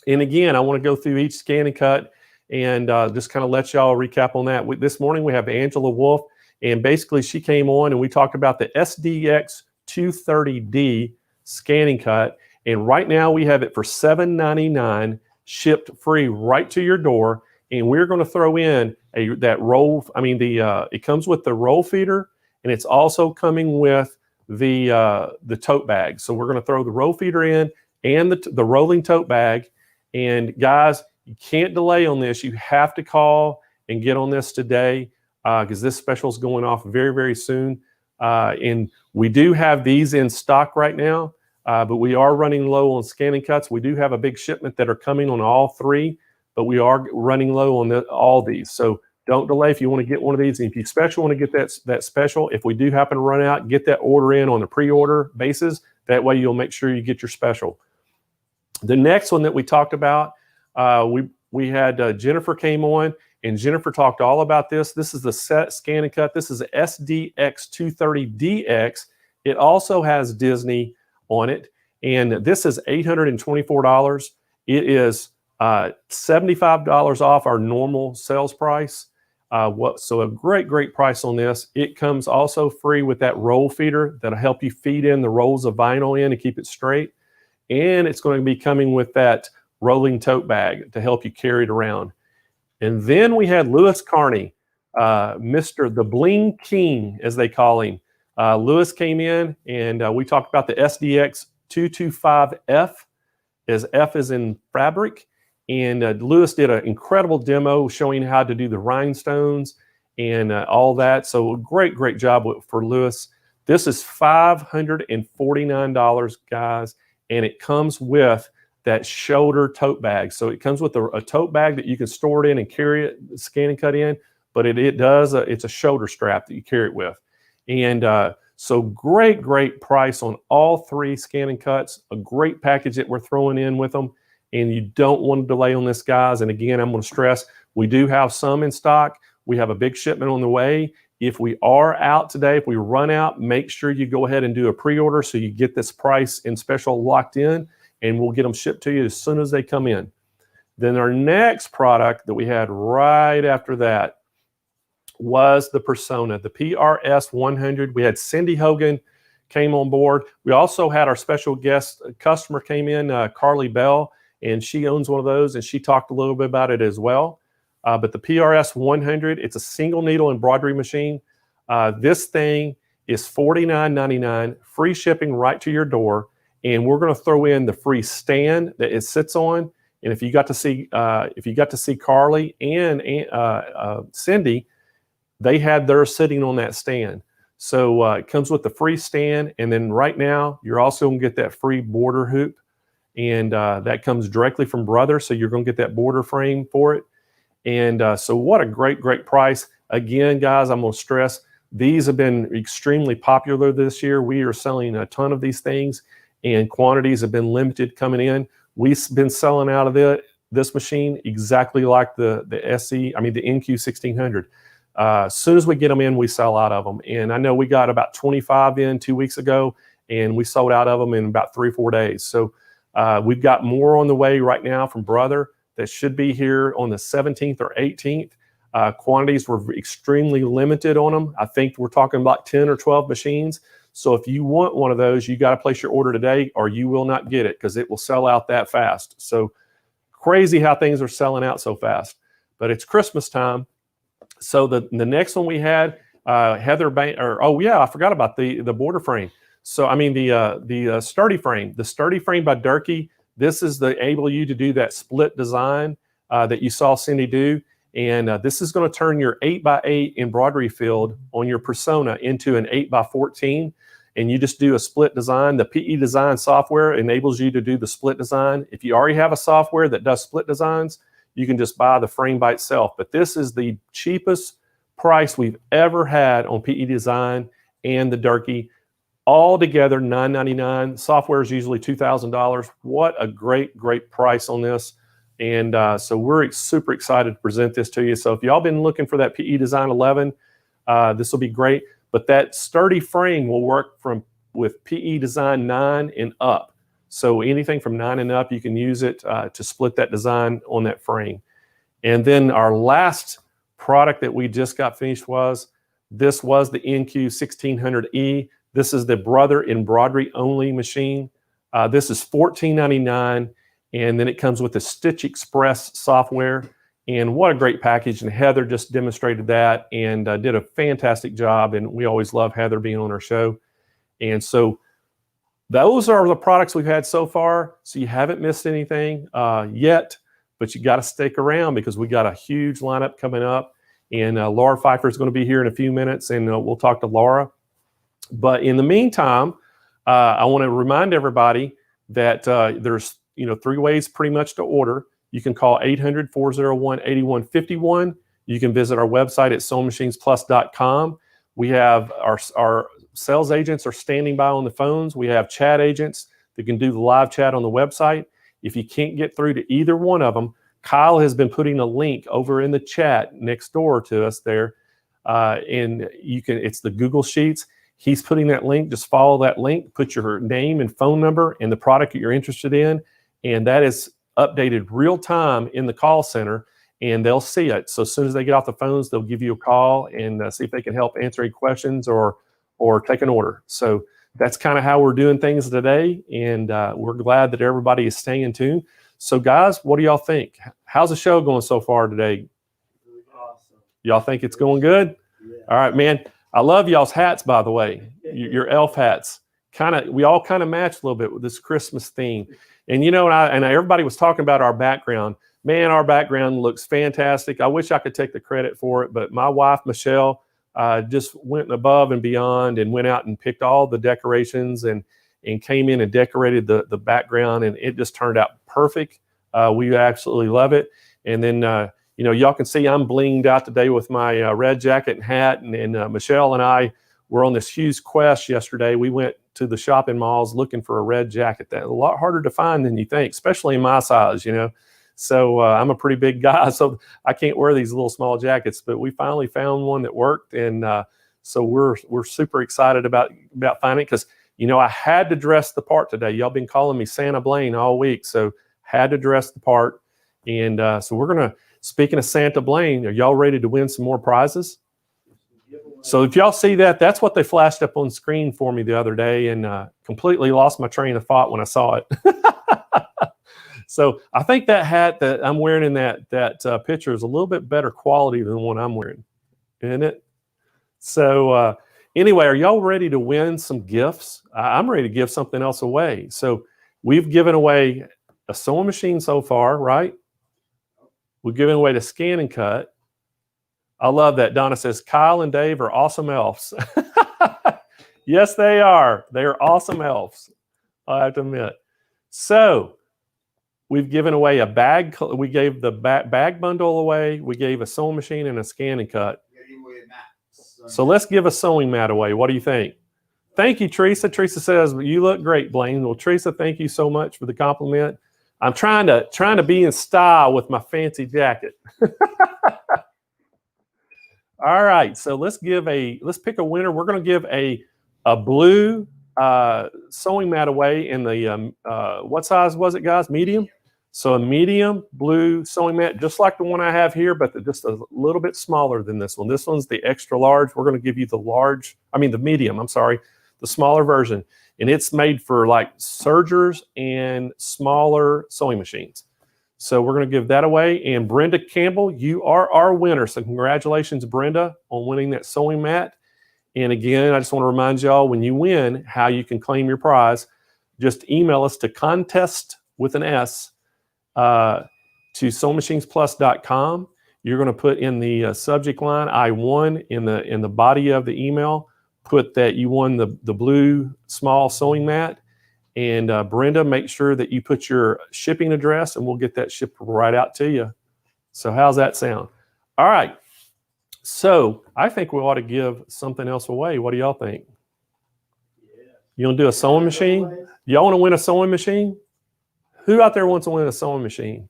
And again, I want to go through each ScanNCut and just kind of let y'all recap on that. This morning we have Angela Wolf, and basically she came on and we talked about the SDX 230D ScanNCut. And right now we have it for $7.99, shipped free right to your door. And we're going to throw in that roll. It comes with the roll feeder, and it's also coming with the tote bag. So we're going to throw the roll feeder in and the rolling tote bag. And guys, you can't delay on this. You have to call and get on this today because this special is going off very, very soon. And we do have these in stock right now, but we are running low on ScanNCuts. We do have a big shipment that are coming on all three, but we are running low on all these. So don't delay if you want to get one of these. And if you want to get that special, if we do happen to run out, get that order in on the pre-order basis. That way you'll make sure you get your special. The next one that we talked about, we had Jennifer came on, and Jennifer talked all about this. This is the set ScanNCut. This is the SDX 230DX. It also has Disney on it, and this is $824. It is $75 off our normal sales price. So a great price on this. It comes also free with that roll feeder that'll help you feed in the rolls of vinyl in and keep it straight. And it's going to be coming with that rolling tote bag to help you carry it around. And then we had Louis Carney, the Bling King, as they call him. Louis came in, and we talked about the SDX 225F, as F is in fabric. And Louis did an incredible demo showing how to do the rhinestones and all that. So great job for Louis. This is $549, guys, and it comes with that shoulder tote bag. So it comes with a tote bag that you can store it in and carry it, ScanNCut in, but it's a shoulder strap that you carry it with. And so great price on all three ScanNCuts, a great package that we're throwing in with them. And you don't want to delay on this, guys. And again, I'm going to stress, we do have some in stock. We have a big shipment on the way. If we are out today, if we run out, make sure you go ahead and do a pre-order so you get this price and special locked in, and we'll get them shipped to you as soon as they come in. Then our next product that we had right after that was the Persona, the PRS100. We had Cindy Hogan came on board. We also had our special guest customer came in, Karlie Belle, and she owns one of those, and she talked a little bit about it as well. But the PRS100, it's a single needle embroidery machine. This thing is $49.99, free shipping right to your door, and we're going to throw in the free stand that it sits on. And if you got to see Karlie and Cindy, they had theirs sitting on that stand. So it comes with the free stand, and then right now you're also going to get that free border hoop, and that comes directly from Brother. So you're going to get that border frame for it. And so what a great price. Again, guys, I'm going to stress, these have been extremely popular this year. We are selling a ton of these things, and quantities have been limited coming in. We've been selling out of this machine exactly like the NQ1600. As soon as we get them in, we sell out of them. And I know we got about 25 in 2 weeks ago, and we sold out of them in about 3 or 4 days. So we've got more on the way right now from Brother that should be here on the 17th or 18th. Quantities were extremely limited on them. I think we're talking about 10 or 12 machines. So if you want one of those, you got to place your order today or you will not get it because it will sell out that fast. So crazy how things are selling out so fast. But it's Christmas time. So the next one we had, Heather Bank, I forgot about the border frame. So I mean the sturdy frame. The sturdy frame by Durkee. This is enable you to do that split design that you saw Cindy do. And this is going to turn your 8x8 embroidery field on your Persona into an 8x14. And you just do a split design. The PE design software enables you to do the split design. If you already have a software that does split designs, you can just buy the frame by itself. But this is the cheapest price we've ever had on PE design and the Durkee. All together, $9.99. Software is usually $2,000. What a great price on this. And so we're super excited to present this to you. So if y'all been looking for that PE Design 11, this will be great. But that sturdy frame will work with PE Design 9 and up. So anything from 9 and up, you can use it to split that design on that frame. And then our last product that we just got finished was the NQ1600E. This is the Brother embroidery only machine. This is $14.99. And then it comes with the Stitch Express software. And what a great package. And Heather just demonstrated that and did a fantastic job. And we always love Heather being on our show. And so those are the products we've had so far. So you haven't missed anything yet, but you got to stick around because we got a huge lineup coming up. And Laura Pifer is going to be here in a few minutes, and we'll talk to Laura. But in the meantime, I want to remind everybody that there's 3 ways pretty much to order. You can call 800-401-8151. You can visit our website at SewingMachinesPlus.com. We have our sales agents are standing by on the phones. We have chat agents that can do the live chat on the website. If you can't get through to either one of them, Kyle has been putting a link over in the chat next door to us there. And it's the Google Sheets. He's putting that link. Just follow that link, put your name and phone number and the product that you're interested in. And that is updated real time in the call center, and they'll see it. So as soon as they get off the phones, they'll give you a call and see if they can help answer any questions or take an order. So that's kind of how we're doing things today, and we're glad that everybody is staying tuned. So guys, what do y'all think? How's the show going so far today? Awesome. Y'all think it's going good? Yeah. All right, man. I love y'all's hats, by the way. Your elf hats. We all kind of match a little bit with this Christmas theme. And everybody was talking about our background. Man, our background looks fantastic. I wish I could take the credit for it, but my wife, Michelle, just went above and beyond and went out and picked all the decorations and came in and decorated the background, and it just turned out perfect. We absolutely love it. And then, y'all can see I'm blinged out today with my red jacket and hat, and Michelle and I were on this huge quest yesterday. We went to the shopping malls looking for a red jacket. That's a lot harder to find than you think, especially in my size, So I'm a pretty big guy, so I can't wear these little small jackets. But we finally found one that worked, and so we're super excited about finding it, because I had to dress the part today. Y'all been calling me Santa Blaine all week, so had to dress the part. And so we're gonna. Speaking of Santa Blaine, are y'all ready to win some more prizes? So if y'all see that, that's what they flashed up on screen for me the other day, and completely lost my train of thought when I saw it. So I think that hat that I'm wearing in that picture is a little bit better quality than the one I'm wearing, isn't it? So anyway, are y'all ready to win some gifts? I'm ready to give something else away. So we've given away a sewing machine so far, right? We're giving away the ScanNCut. I love that. Donna says, Kyle and Dave are awesome elves. Yes, they are. They are awesome elves, I have to admit. So we've given away a bag. We gave the bag bundle away. We gave a sewing machine and a ScanNCut. So let's give a sewing mat away. What do you think? Thank you, Teresa. Teresa says, you look great, Blaine. Well, Teresa, thank you so much for the compliment. I'm trying to be in style with my fancy jacket. All right, so let's pick a winner. We're going to give a blue sewing mat away in the what size was it, guys? Medium. So a medium blue sewing mat, just like the one I have here, but just a little bit smaller than this one. This one's the extra large. We're going to give you the medium. I'm sorry, the smaller version. And it's made for like sergers and smaller sewing machines. So we're going to give that away. And Brenda Campbell, you are our winner. So congratulations, Brenda, on winning that sewing mat. And again, I just want to remind y'all, when you win, how you can claim your prize. Just email us to contest with an S to SewingMachinesPlus.com. You're going to put in the subject line, I won, in the body of the email. Put that you won the blue small sewing mat. And Brenda, make sure that you put your shipping address, and we'll get that shipped right out to you. So how's that sound? All right. So I think we ought to give something else away. What do y'all think? You want to do a sewing machine? Y'all want to win a sewing machine? Who out there wants to win a sewing machine?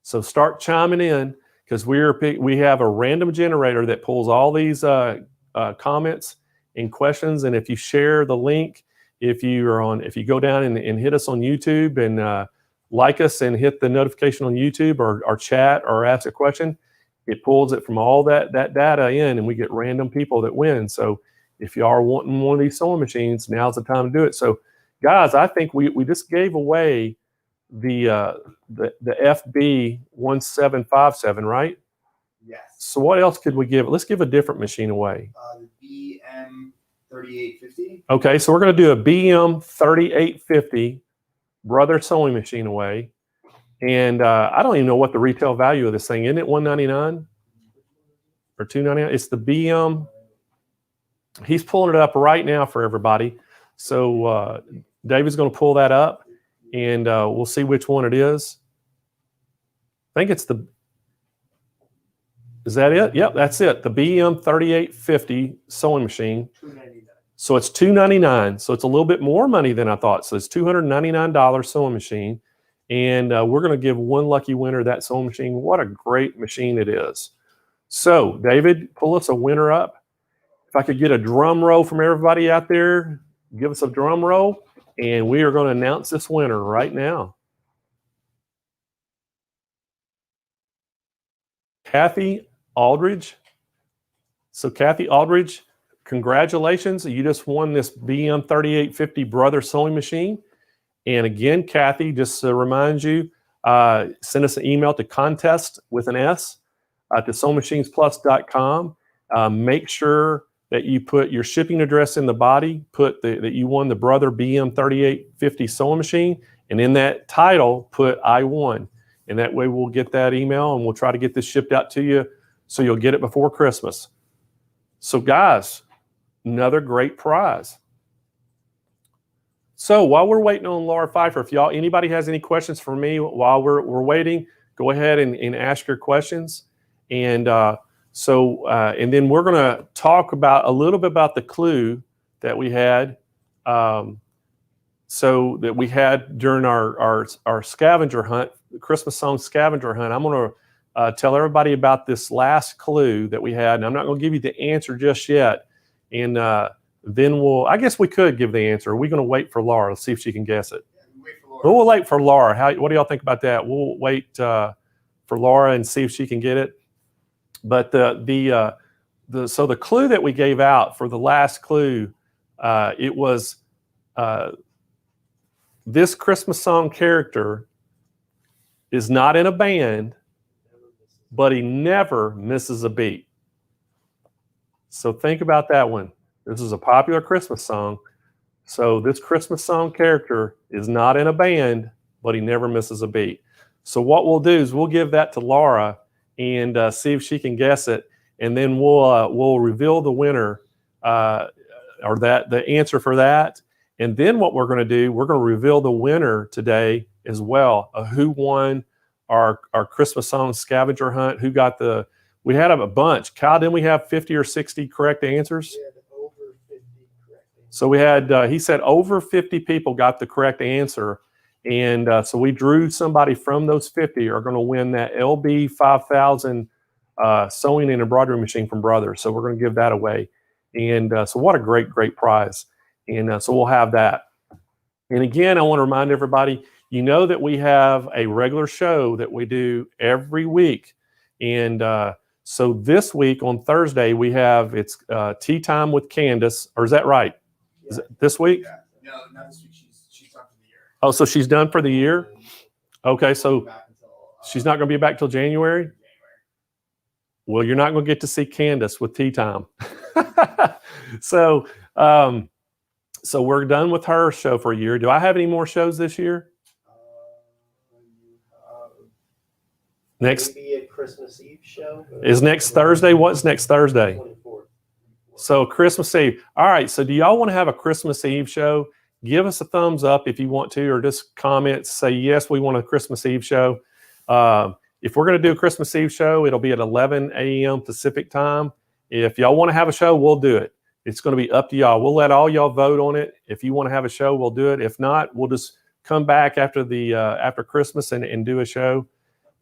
So start chiming in, because we have a random generator that pulls all these comments and questions. And if you share the link, if you go down and hit us on YouTube and like us and hit the notification on YouTube or chat or ask a question, it pulls it from all that data in, and we get random people that win. So if you are wanting one of these sewing machines, now's the time to do it. So guys, I think we just gave away the FB 1757, right? Yes. So what else could we give? Let's give a different machine away. The BM 3850. Okay, so we're going to do a BM 3850 brother sewing machine away. And I don't even know what the retail value of this thing is. Isn't it $199 or $299? It's the BM. He's pulling it up right now for everybody. So David's going to pull that up, and we'll see which one it is. I think it's is that it? Yep, that's it. The BM 3850 sewing machine. $299. So it's $299. So it's a little bit more money than I thought. So it's $299 sewing machine. And we're going to give one lucky winner that sewing machine. What a great machine it is. So David, pull us a winner up. If I could get a drum roll from everybody out there, give us a drum roll. And we are going to announce this winner right now. Kathy Aldridge. So Kathy Aldridge, congratulations. You just won this BM 3850 brother sewing machine. And again, Kathy, just to remind you, send us an email to contest with an S to SewingMachinesPlus.com. Make sure that you put your shipping address in the body, put that you won the brother BM 3850 sewing machine, and in that title, put I won. And that way we'll get that email, and we'll try to get this shipped out to you so you'll get it before Christmas. So guys, another great prize. So while we're waiting on Laura Pifer, if anybody has any questions for me while we're waiting, go ahead and ask your questions. And and then we're going to talk about a little bit about the clue that we had, so that we had during our scavenger hunt Christmas song scavenger hunt, I'm going to tell everybody about this last clue that we had. And I'm not going to give you the answer just yet. And then I guess we could give the answer. Are we going to wait for Laura? Let's see if she can guess it. Wait for Laura. We'll wait for Laura. What do y'all think about that? We'll wait for Laura and see if she can get it. But so the clue that we gave out for the last clue, it was this Christmas song character is not in a band, but he never misses a beat. So think about that one. This is a popular Christmas song. So this Christmas song character is not in a band, but he never misses a beat. So what we'll do is we'll give that to Laura and see if she can guess it. And then we'll reveal the winner or the answer for that. And then what we're going to do, we're going to reveal the winner today as well, who won our Christmas song scavenger hunt, who got we had a bunch. Kyle, didn't we have 50 or 60 correct answers? We had over 50 correct answers. So we had, he said over 50 people got the correct answer. And so we drew somebody from those 50 are going to win that LB 5000 sewing and embroidery machine from Brothers. So we're going to give that away. And so what a great, great prize. And so we'll have that. And again, I want to remind everybody, you know that we have a regular show that we do every week. And so this week on Thursday, we have, it's Tea Time with Candace, or is that right? Yeah. Is it this week? Yeah. No, not this week. She's done for the year. Oh, so she's done for the year? Okay, so Back until, she's not going to be back till January? Well, you're not going to get to see Candace with Tea Time. So we're done with her show for a year. Do I have any more shows this year? Next Maybe a Christmas Eve show. is next Thursday. What's next Thursday? 24th. So Christmas Eve. All right. So do y'all want to have a Christmas Eve show? Give us a thumbs up if you want to, or just comment, say, yes, we want a Christmas Eve show. If we're going to do a Christmas Eve show, it'll be at 11 a.m. Pacific time. If y'all want to have a show, we'll do it. It's going to be up to y'all. We'll let all y'all vote on it. If you want to have a show, we'll do it. If not, we'll just come back after after Christmas and do a show.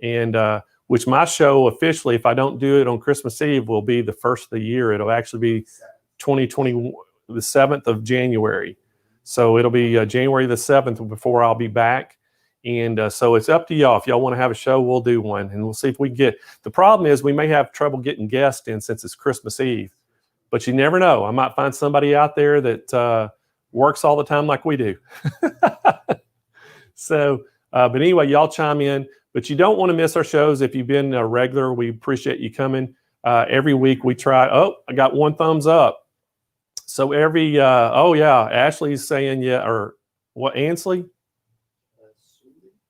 And which my show officially, if I don't do it on Christmas Eve, will be the first of the year. It'll actually be 2020, the 7th of January. So it'll be January the 7th before I'll be back. And so it's up to y'all. If y'all want to have a show, we'll do one. And we'll see if we can get. The problem is we may have trouble getting guests in since it's Christmas Eve. But you never know. I might find somebody out there that works all the time like we do. So, but anyway, y'all chime in. But you don't want to miss our shows. If you've been a regular, we appreciate you coming. Every week we try. Oh, I got one thumbs up. So every, oh yeah, Ashley's saying yeah, or what, Ansley?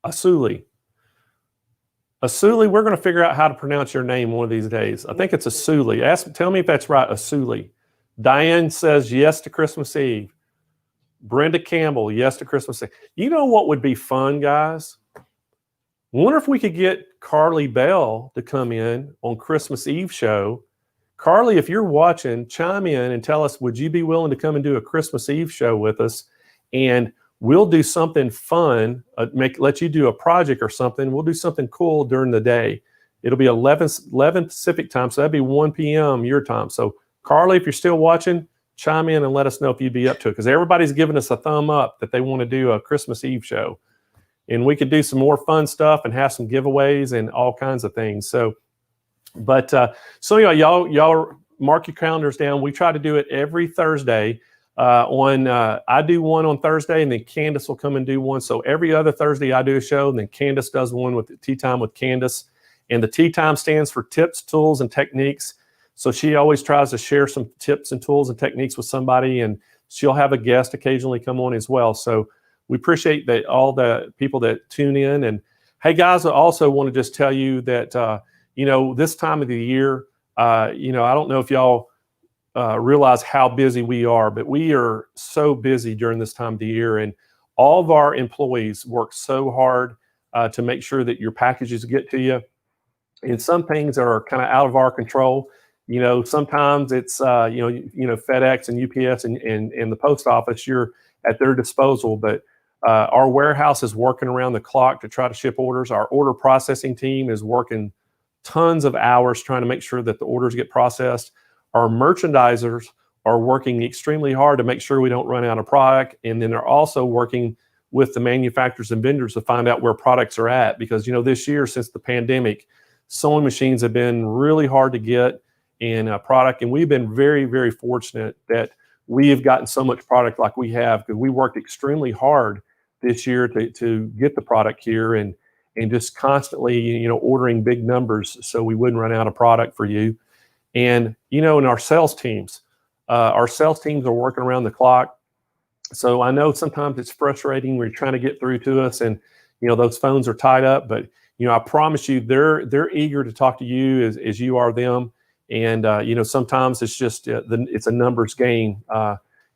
Asuli. Asuli, we're going to figure out how to pronounce your name one of these days. I think it's Asuli. Tell me if that's right, Asuli. Diane says yes to Christmas Eve. Brenda Campbell, yes to Christmas Eve. You know what would be fun, guys? Wonder if we could get Karlie Belle to come in on Christmas Eve show. Karlie, if you're watching, chime in and tell us, would you be willing to come and do a Christmas Eve show with us? And we'll do something fun, let you do a project or something. We'll do something cool during the day. It'll be 11 Pacific time, so that'd be 1 p.m. your time. So Karlie, if you're still watching, chime in and let us know if you'd be up to it, because everybody's giving us a thumb up that they want to do a Christmas Eve show. And we could do some more fun stuff and have some giveaways and all kinds of things. So, but so anyway, y'all mark your calendars down. We try to do it every Thursday. I do one on Thursday, and then Candace will come and do one. So every other Thursday I do a show, and then Candace does one with Tea Time with Candace. And the Tea Time stands for tips, tools, and techniques. So she always tries to share some tips and tools and techniques with somebody, and she'll have a guest occasionally come on as well. So we appreciate that, all the people that tune in. And hey, guys, I also want to just tell you that, this time of the year, I don't know if y'all realize how busy we are, but we are so busy during this time of the year. And all of our employees work so hard to make sure that your packages get to you. And some things are kind of out of our control. Sometimes it's, FedEx and UPS and the post office, you're at their disposal. But Our warehouse is working around the clock to try to ship orders. Our order processing team is working tons of hours trying to make sure that the orders get processed. Our merchandisers are working extremely hard to make sure we don't run out of product. And then they're also working with the manufacturers and vendors to find out where products are at. Because, this year, since the pandemic, sewing machines have been really hard to get in product. And we've been very, very fortunate that we have gotten so much product like we have, because we worked extremely hard this year to get the product here and just constantly, ordering big numbers so we wouldn't run out of product for you. And, in our sales teams are working around the clock. So I know sometimes it's frustrating when you're trying to get through to us and, those phones are tied up, but, I promise you, they're eager to talk to you as you are them. And, sometimes it's just, it's a numbers game.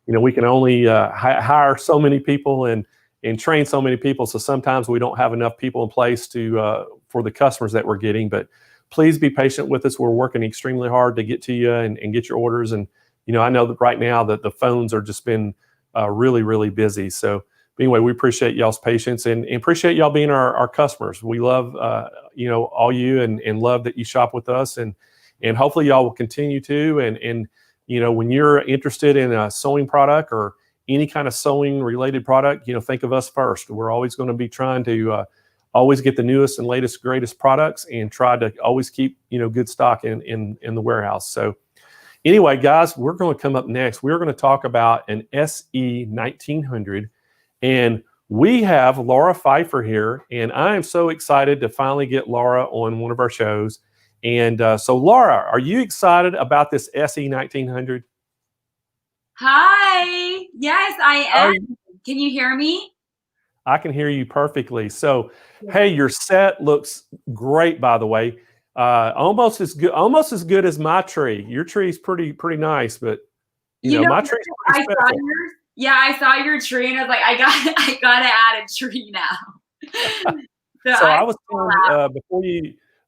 We can only hire so many people and train so many people. So sometimes we don't have enough people in place for the customers that we're getting, but please be patient with us. We're working extremely hard to get to you and get your orders. And, I know that right now that the phones are just been really, really busy. So anyway, we appreciate y'all's patience and appreciate y'all being our customers. We love, all you and love that you shop with us, and hopefully y'all will continue to. And when you're interested in a sewing product or any kind of sewing related product, think of us first. We're always going to be trying to always get the newest and latest, greatest products and try to always keep, good stock in the warehouse. So anyway, guys, we're going to come up next. We're going to talk about an SE 1900, and we have Laura Pifer here, and I am so excited to finally get Laura on one of our shows. And so Laura, are you excited about this SE 1900? Hi. Yes, I am. Can you hear me? I can hear you perfectly. So, hey, your set looks great, by the way. Almost as good as my tree. Your tree is pretty nice, but my tree's pretty special. I saw your tree, and I was like, I gotta add a tree now. So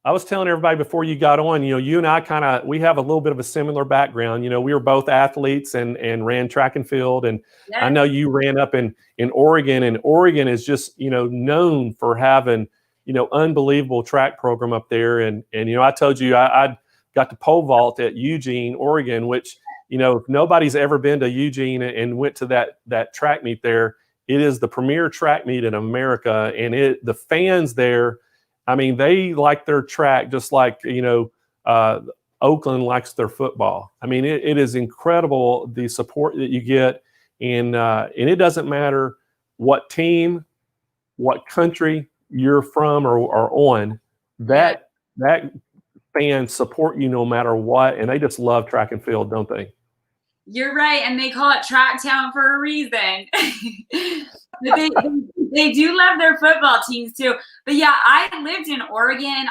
I was telling everybody before you got on, you and I we have a little bit of a similar background. We were both athletes and ran track and field. And yes. I know you ran up in Oregon, and Oregon is just, known for having, unbelievable track program up there. And I told you, I got to pole vault at Eugene, Oregon, which, if nobody's ever been to Eugene and went to that track meet there, it is the premier track meet in America. And the fans there, I mean, they like their track just like, Oakland likes their football. I mean, it is incredible, the support that you get. And it doesn't matter what team, what country you're from or on, that fans support you no matter what. And they just love track and field, don't they? You're right. And they call it Track Town for a reason. But they do love their football teams too. But yeah, I lived in Oregon.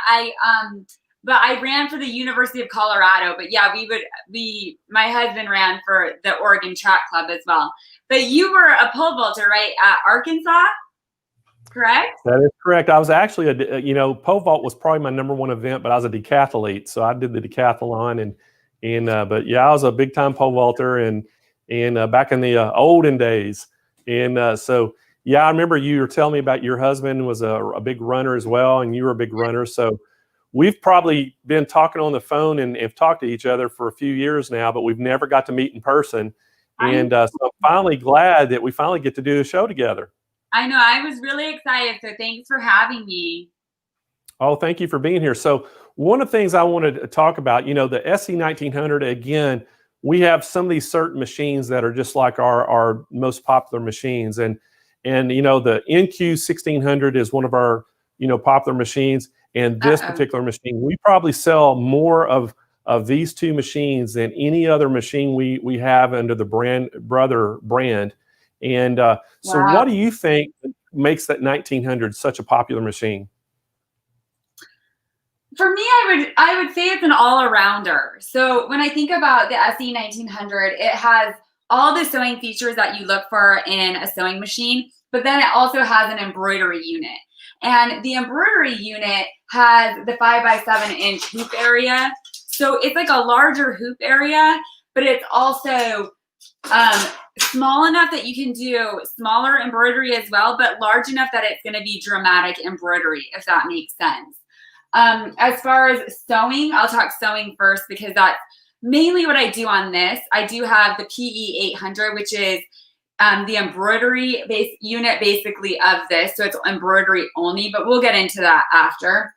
But I ran for the University of Colorado. But yeah, my husband ran for the Oregon Track Club as well. But you were a pole vaulter, right, at Arkansas? Correct? That is correct. I was actually pole vault was probably my number one event, but I was a decathlete, so I did the decathlon but yeah, I was a big time pole vaulter and back in the olden days. And so yeah, I remember you were telling me about your husband was a big runner as well, and you were a big runner. So we've probably been talking on the phone and have talked to each other for a few years now, but we've never got to meet in person. And so I'm finally glad that we finally get to do a show together. I know. I was really excited. So thanks for having me. Oh, thank you for being here. So one of the things I wanted to talk about, the SE 1900, again, we have some of these certain machines that are just like our most popular machines. And the NQ 1600 is one of our, popular machines. And this particular machine, we probably sell more of these two machines than any other machine we have under the brand. And so what do you think makes that 1900 such a popular machine? For me, I would say it's an all-arounder. So when I think about the SE 1900, it has all the sewing features that you look for in a sewing machine, but then it also has an embroidery unit. And the embroidery unit has the 5x7 inch hoop area. So it's like a larger hoop area, but it's also small enough that you can do smaller embroidery as well, but large enough that it's going to be dramatic embroidery, if that makes sense. As far as sewing, I'll talk sewing first because that's mainly what I do on this. I do have the PE800, which is the embroidery base unit basically of this. So it's embroidery only, but we'll get into that after.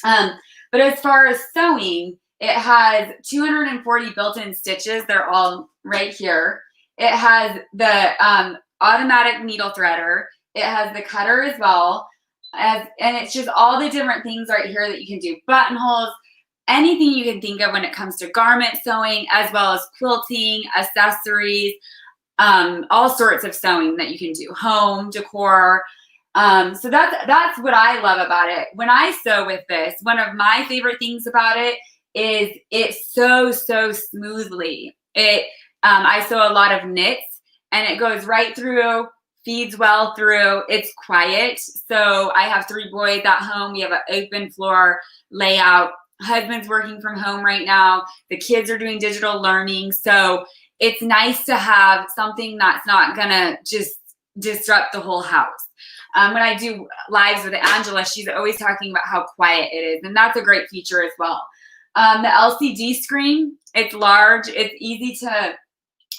But as far as sewing, it has 240 built-in stitches. They're all right here. It has the automatic needle threader. It has the cutter as well. And it's just all the different things right here that you can do. Buttonholes, anything you can think of when it comes to garment sewing, as well as quilting, accessories, all sorts of sewing that you can do, home decor. So that's what I love about it. When I sew with this, one of my favorite things about it is it sews so smoothly. I sew a lot of knits, and it goes right through, feeds well through. It's quiet. So I have 3 boys at home. We have an open floor layout. Husband's working from home right now. The kids are doing digital learning. So it's nice to have something that's not gonna just disrupt the whole house. When I do lives with Angela, she's always talking about how quiet it is. And that's a great feature as well. The LCD screen, it's large. It's easy to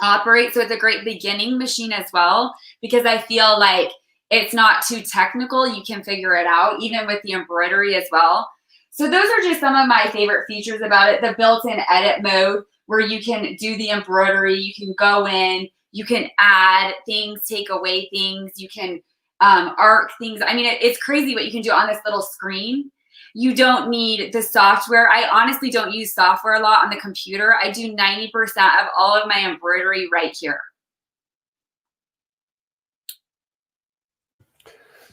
operate. So it's a great beginning machine as well, because I feel like it's not too technical. You can figure it out, even with the embroidery as well. So those are just some of my favorite features about it. The built-in edit mode where you can do the embroidery, you can go in, you can add things, take away things, you can arc things. I mean, it's crazy what you can do on this little screen. You don't need the software. I honestly don't use software a lot on the computer. I do 90% of all of my embroidery right here.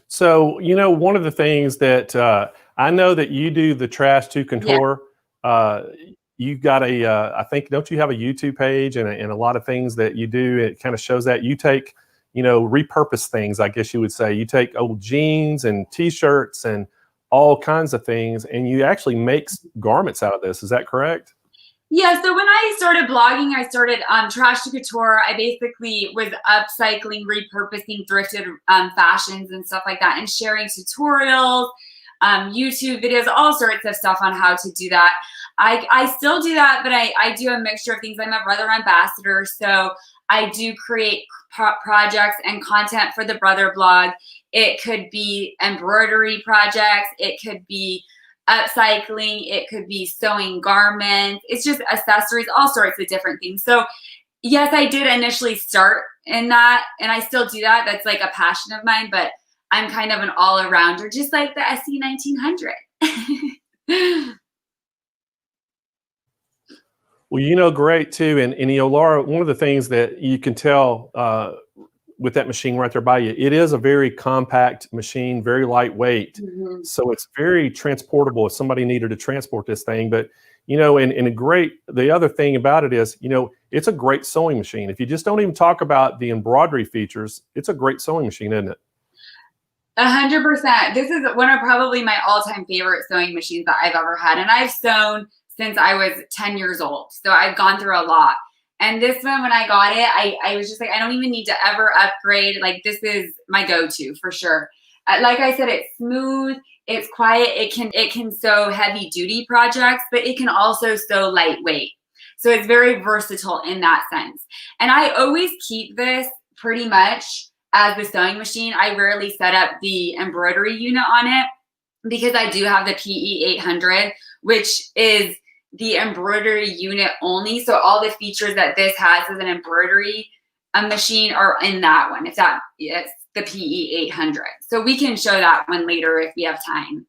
So, you know, one of the things that I know that you do the trash to contour. Yeah. You've got I think, don't you have a YouTube page and a lot of things that you do? It kind of shows that you take, you know, repurpose things, I guess you would say. You take old jeans and T-shirts and all kinds of things, and you actually make garments out of this. Is that correct? Yeah, so when I started blogging, I started Trash to Couture. I basically was upcycling, repurposing thrifted fashions and stuff like that, and sharing tutorials, YouTube videos, all sorts of stuff on how to do that. I still do that, but I do a mixture of things. I'm a brother ambassador, so I do create projects and content for the brother blog. It could be embroidery projects. It could be upcycling. It could be sewing garments. It's just accessories, all sorts of different things. So yes, I did initially start in that, and I still do that. That's like a passion of mine, but I'm kind of an all-arounder, just like the SE 1900. Well, you know, great too. And you know, Laura, one of the things that you can tell with that machine right there by you, it is a very compact machine, very lightweight. Mm-hmm. So it's very transportable if somebody needed to transport this thing. But, you know, the other thing about it is, you know, it's a great sewing machine. If you just don't even talk about the embroidery features, it's a great sewing machine, isn't it? 100%. This is one of probably my all-time favorite sewing machines that I've ever had. And I've sewn since I was 10 years old. So I've gone through a lot. And this one, when I got it, I was just like, I don't even need to ever upgrade. Like, this is my go-to for sure. Like I said, it's smooth, it's quiet. It can sew heavy duty projects, but it can also sew lightweight. So it's very versatile in that sense. And I always keep this pretty much as the sewing machine. I rarely set up the embroidery unit on it because I do have the PE800, which is the embroidery unit only. So all the features that this has as an embroidery machine are in that one. It's the PE800. So we can show that one later if we have time.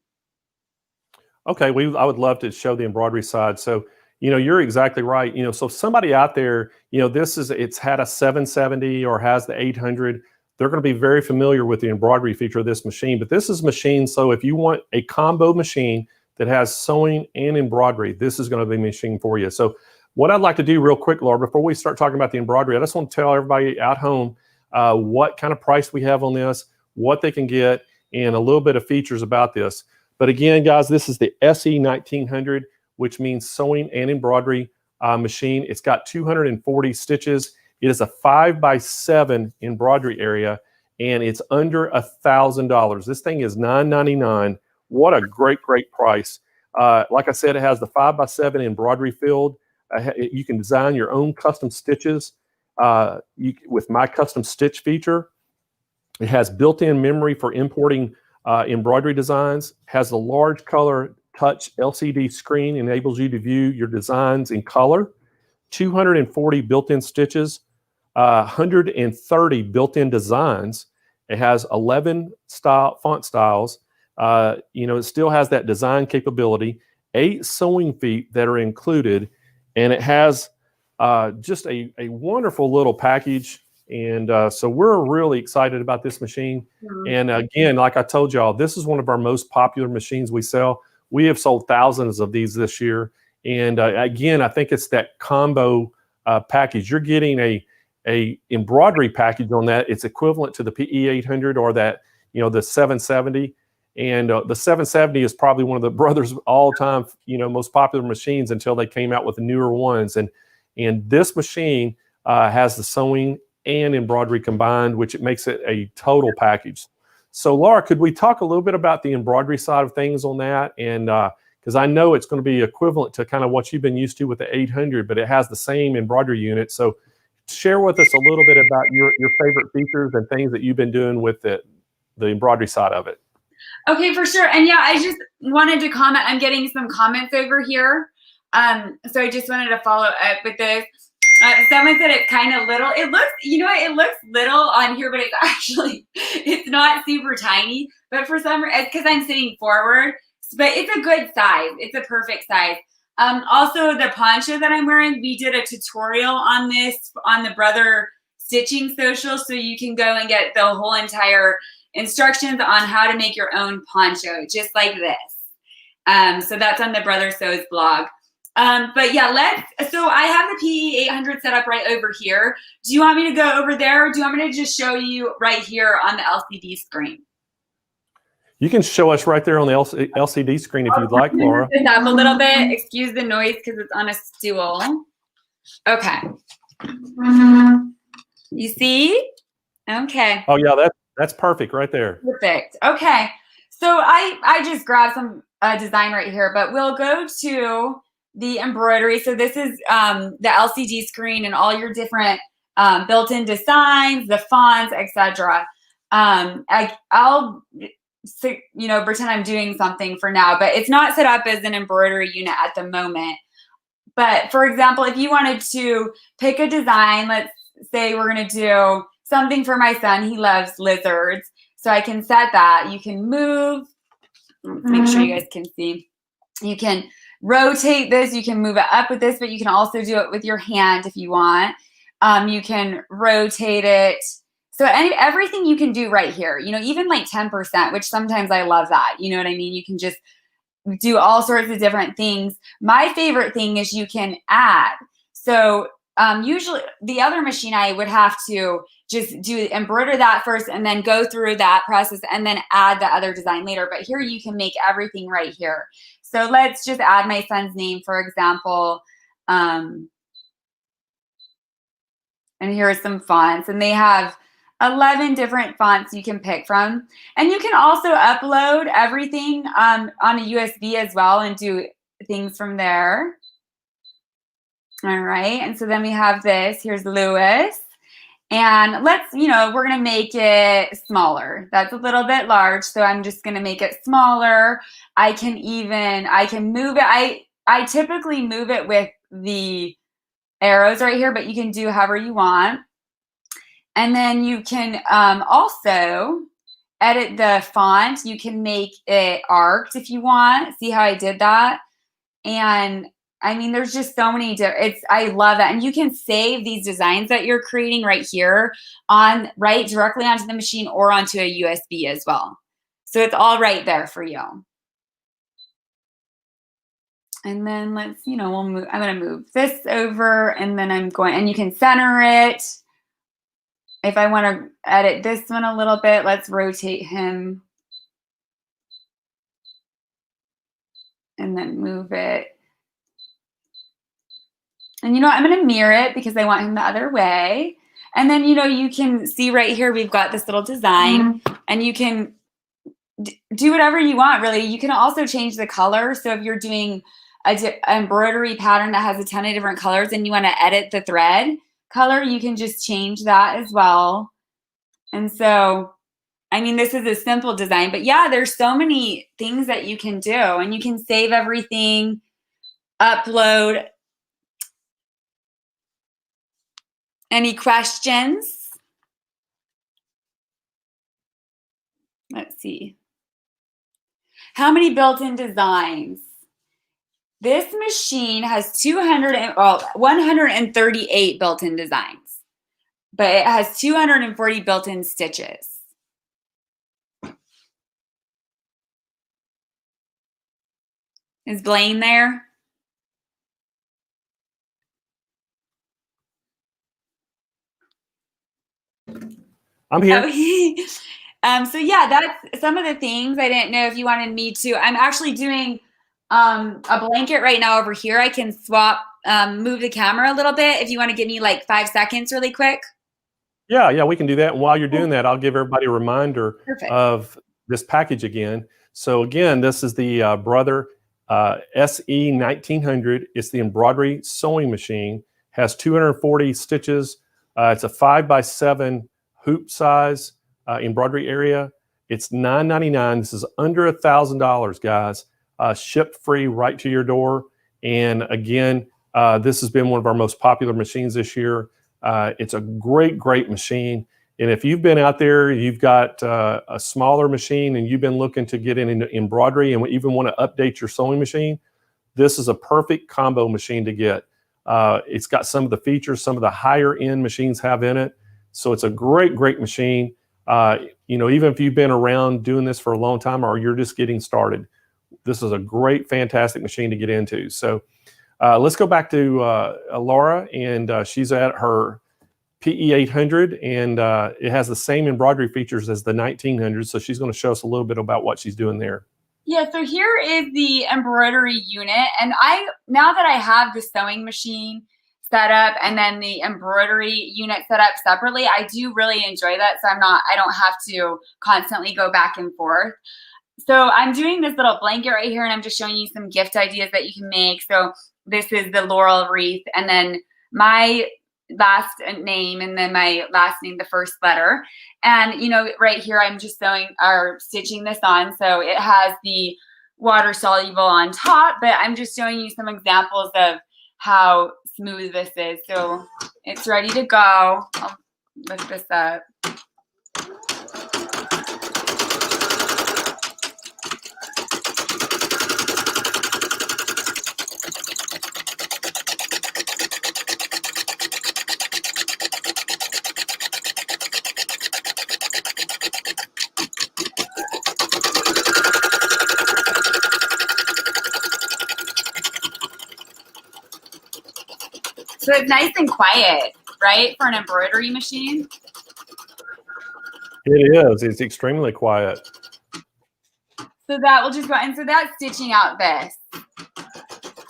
Okay, I would love to show the embroidery side. So, you know, you're exactly right. You know, so if somebody out there, you know, it's had a 770 or has the 800, they're going to be very familiar with the embroidery feature of this machine. But this is machine. So if you want a combo machine that has sewing and embroidery, this is going to be a machine for you. So what I'd like to do real quick, Laura, before we start talking about the embroidery, I just want to tell everybody at home what kind of price we have on this, what they can get, and a little bit of features about this. But again, guys, this is the SE 1900, which means sewing and embroidery machine. It's got 240 stitches. It is a 5x7 embroidery area, and it's under $1,000. This thing is $9.99. What a great, great price. Like I said, it has the 5x7 embroidery field. You can design your own custom stitches with my custom stitch feature. It has built-in memory for importing embroidery designs, has a large color touch LCD screen, enables you to view your designs in color, 240 built-in stitches, 130 built-in designs. It has 11 font styles. It still has that design capability, 8 sewing feet that are included, and it has just a wonderful little package. And so we're really excited about this machine. Mhm. And again, like I told y'all, this is one of our most popular machines we sell. We have sold thousands of these this year. And again, I think it's that combo package. You're getting a embroidery package on that. It's equivalent to the PE800 or that, the 770. And the 770 is probably one of the brothers' all-time, most popular machines until they came out with the newer ones. And this machine has the sewing and embroidery combined, which it makes it a total package. So Laura, could we talk a little bit about the embroidery side of things on that? And because I know it's going to be equivalent to kind of what you've been used to with the 800, but it has the same embroidery unit. So share with us a little bit about your favorite features and things that you've been doing with the embroidery side of it. Okay, for sure. And yeah, I just wanted to comment. I'm getting some comments over here. So I just wanted to follow up with this. Someone said it's kind of little. It looks, it looks little on here, but it's not super tiny. But for some reason, it's because I'm sitting forward, but it's a good size. It's a perfect size. Also, the poncho that I'm wearing, we did a tutorial on this on the Brother Stitching Social, so you can go and get the whole entire instructions on how to make your own poncho, just like this. So that's on the Brother Sews blog. But yeah, so I have the PE800 set up right over here. Do you want me to go over there, or do you want me to just show you right here on the LCD screen? You can show us right there on the LCD screen if you'd like, Laura. This up a little bit. Excuse the noise because it's on a stool. Okay. You see? Okay. Oh yeah, that's perfect right there. Perfect. Okay. So I just grabbed some design right here, but we'll go to the embroidery. So this is the LCD screen and all your different built-in designs, the fonts, etc. I'll pretend I'm doing something for now, but it's not set up as an embroidery unit at the moment. But for example, if you wanted to pick a design, let's say we're going to do something for my son. He loves lizards. So I can set that. You can move. Let's make sure you guys can see. You can rotate this. You can move it up with this, but you can also do it with your hand if you want. You can rotate it. So everything you can do right here, even like 10%, which sometimes I love that. You know what I mean? You can just do all sorts of different things. My favorite thing is you can add. So usually the other machine, I would have to just embroider that first and then go through that process and then add the other design later. But here you can make everything right here. So let's just add my son's name, for example. And here are some fonts, and they have 11 different fonts you can pick from. And you can also upload everything on a USB as well and do things from there. All right, and so then we have this. Here's Louis. And let's, we're going to make it smaller. That's a little bit large, so I'm just going to make it smaller. I can move it. I typically move it with the arrows right here, but you can do however you want. And then you can also edit the font. You can make it arced if you want. See how I did that? And I mean, there's just so many I love that. And you can save these designs that you're creating right here directly onto the machine or onto a USB as well. So it's all right there for you. And then let's, we'll move. I'm going to move this over, and then and you can center it. If I want to edit this one a little bit, let's rotate him and then move it. And, you know, I'm going to mirror it because I want him the other way. And then, you know, you can see right here, we've got this little design and you can do whatever you want, really. You can also change the color. So if you're doing an embroidery pattern that has a ton of different colors and you want to edit the thread color, you can just change that as well. And so, I mean, this is a simple design, but yeah, there's so many things that you can do, and you can save everything, upload. Any questions? Let's see. How many built-in designs? This machine has 138 built-in designs, but it has 240 built-in stitches. Is Blaine there? I'm here. So yeah, that's some of the things. I didn't know if you wanted me to. I'm actually doing a blanket right now over here. I can swap, move the camera a little bit if you want to give me like 5 seconds really quick. Yeah, we can do that. And while you're doing that, I'll give everybody a reminder of this package again. So again, this is the Brother SE 1900. It's the embroidery sewing machine. Has 240 stitches. It's a 5x7 hoop size embroidery area. It's $9.99. This is under $1,000, guys. Shipped free right to your door. And again, this has been one of our most popular machines this year. It's a great machine. And if you've been out there, you've got a smaller machine and you've been looking to get into embroidery and even want to update your sewing machine, this is a perfect combo machine to get. It's got some of the features some of the higher end machines have in it. So it's a great machine. You know, even if you've been around doing this for a long time or you're just getting started, this is a great, fantastic machine to get into. So let's go back to Laura, and she's at her PE 800, and it has the same embroidery features as the 1900. So she's going to show us a little bit about what she's doing there. Yeah, so here is the embroidery unit, and now that I have the sewing machine set up and then the embroidery unit set up separately, I do really enjoy that. So I don't have to constantly go back and forth. So I'm doing this little blanket right here, and I'm just showing you some gift ideas that you can make. So this is the laurel wreath, and then my last name, and then my last name, the first letter. And, you know, right here, I'm just stitching this on. So it has the water soluble on top, but I'm just showing you some examples of how smooth this is. So it's ready to go. I'll lift this up. So it's nice and quiet, right, for an embroidery machine? It is. It's extremely quiet. So that will just go, and so that's stitching out this.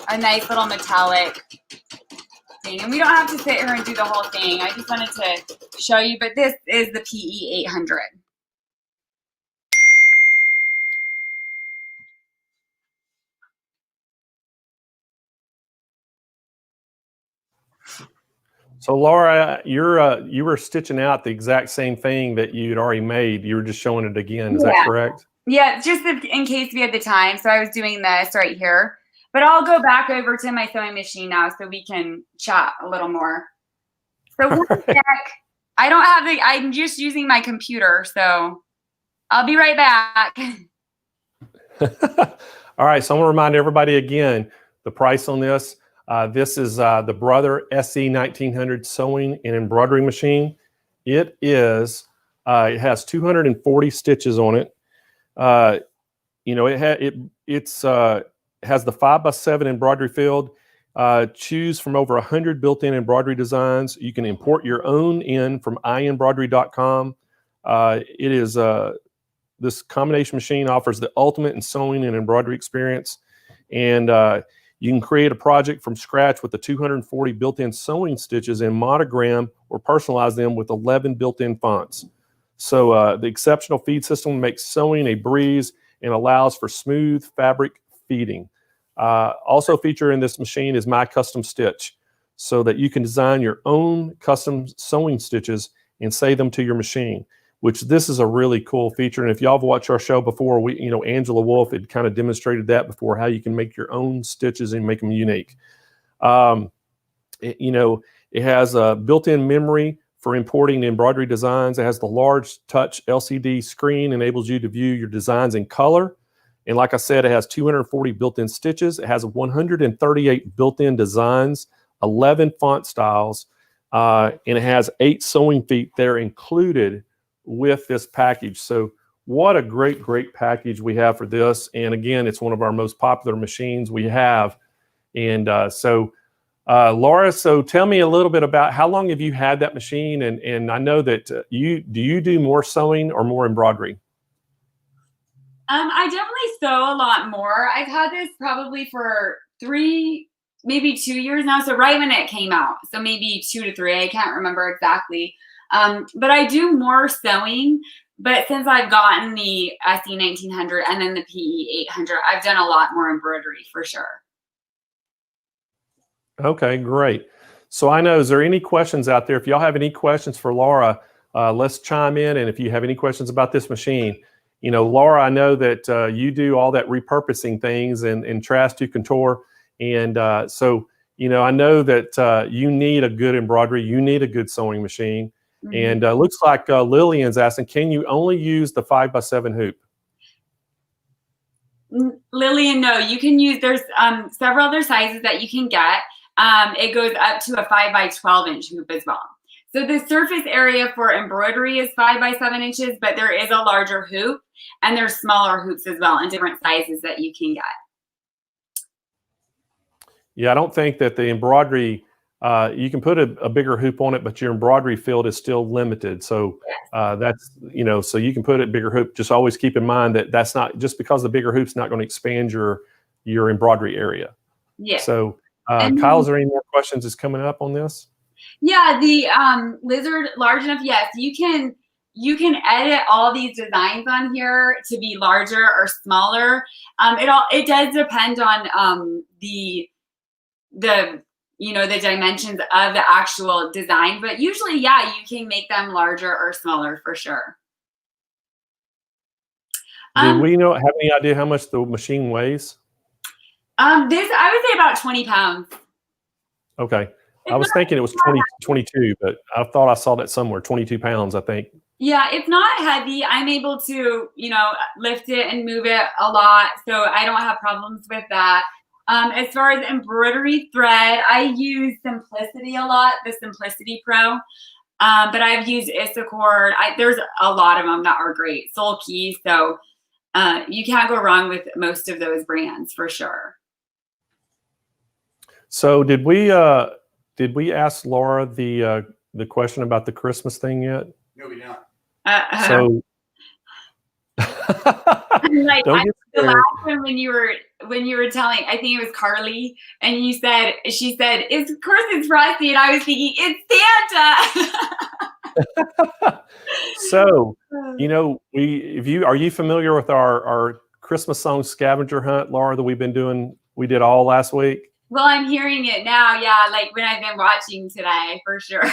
A nice little metallic thing. And we don't have to sit here and do the whole thing. I just wanted to show you, but this is the PE 800. So Laura, you were stitching out the exact same thing that you'd already made. You were just showing it again. Is that correct? Yeah, just in case we had the time. So I was doing this right here. But I'll go back over to my sewing machine now so we can chat a little more. So one sec. I'm just using my computer. So I'll be right back. All right. So I'm going to remind everybody again, the price on this. This is the Brother SE 1900 sewing and embroidery machine. It has 240 stitches on it. You know, it has the 5x7 embroidery field. Choose from over 100 built-in embroidery designs. You can import your own in from iembroidery.com. It is this combination machine offers the ultimate in sewing and embroidery experience. And You can create a project from scratch with the 240 built-in sewing stitches and monogram or personalize them with 11 built-in fonts. So the exceptional feed system makes sewing a breeze and allows for smooth fabric feeding. Also featured in this machine is My Custom Stitch, so that you can design your own custom sewing stitches and save them to your machine, which this is a really cool feature. And if y'all have watched our show before, Angela Wolf had kind of demonstrated that before, how you can make your own stitches and make them unique. It has a built-in memory for importing embroidery designs. It has the large touch LCD screen, enables you to view your designs in color. And like I said, it has 240 built-in stitches. It has 138 built-in designs, 11 font styles, and it has 8 sewing feet there included with this package. So what a great, great package we have for this. And again, it's one of our most popular machines we have. And Laura, so tell me a little bit about how long have you had that machine? And I know that you do more sewing or more embroidery? I definitely sew a lot more. I've had this probably for 3, maybe 2 years now. So right when it came out, so maybe 2 to 3, I can't remember exactly. But I do more sewing. But since I've gotten the SE 1900 and then the PE 800, I've done a lot more embroidery for sure. Okay, great. So I know, is there any questions out there? If y'all have any questions for Laura, let's chime in. And if you have any questions about this machine, Laura, I know that you do all that repurposing things and trash to contour. And so I know that you need a good embroidery, you need a good sewing machine. Mm-hmm. And looks like Lillian's asking, can you only use the 5x7 hoop? Lillian, no, you can use, there's several other sizes that you can get. It goes up to a 5x12 inch hoop as well. So the surface area for embroidery is 5x7 inches, but there is a larger hoop and there's smaller hoops as well in different sizes that you can get. Yeah, I don't think that the embroidery, you can put a bigger hoop on it, but your embroidery field is still limited. So that's, so you can put a bigger hoop. Just always keep in mind that that's not, just because the bigger hoop's not going to expand your embroidery area. Yeah. So Kyle, is there any more questions that's coming up on this? Yeah, the lizard large enough, yes. You can edit all these designs on here to be larger or smaller. It does depend on the dimensions of the actual design, but usually, yeah, you can make them larger or smaller for sure. Do we have any idea how much the machine weighs? I would say about 20 pounds. Okay. I was thinking it was 22, but I thought I saw that somewhere, 22 pounds, I think. Yeah, it's not heavy. I'm able to, lift it and move it a lot, so I don't have problems with that. As far as embroidery thread, I use Simplicity a lot, the Simplicity Pro, but I've used Isacord. There's a lot of them that are great. Sulky, so you can't go wrong with most of those brands for sure. So did we ask Laura the question about the Christmas thing yet? No, we don't. So like, the last one when you were telling, I think it was Karlie, and she said, of course it's Frosty, and I was thinking it's Santa. So, are you familiar with our Christmas song scavenger hunt, Laura, that we did all last week? Well, I'm hearing it now, yeah, like when I've been watching today, for sure.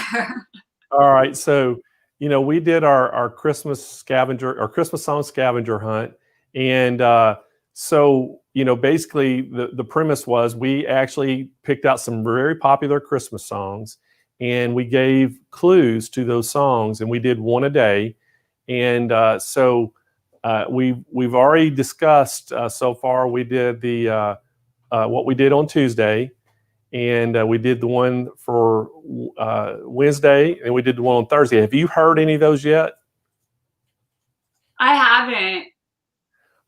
All right, so we did our Christmas song scavenger hunt, and so basically the premise was we actually picked out some very popular Christmas songs, and we gave clues to those songs, and we did one a day, and so we've already discussed so far. We did the what we did on Tuesday, and we did the one for Wednesday, and we did the one on Thursday. Have you heard any of those yet? I haven't.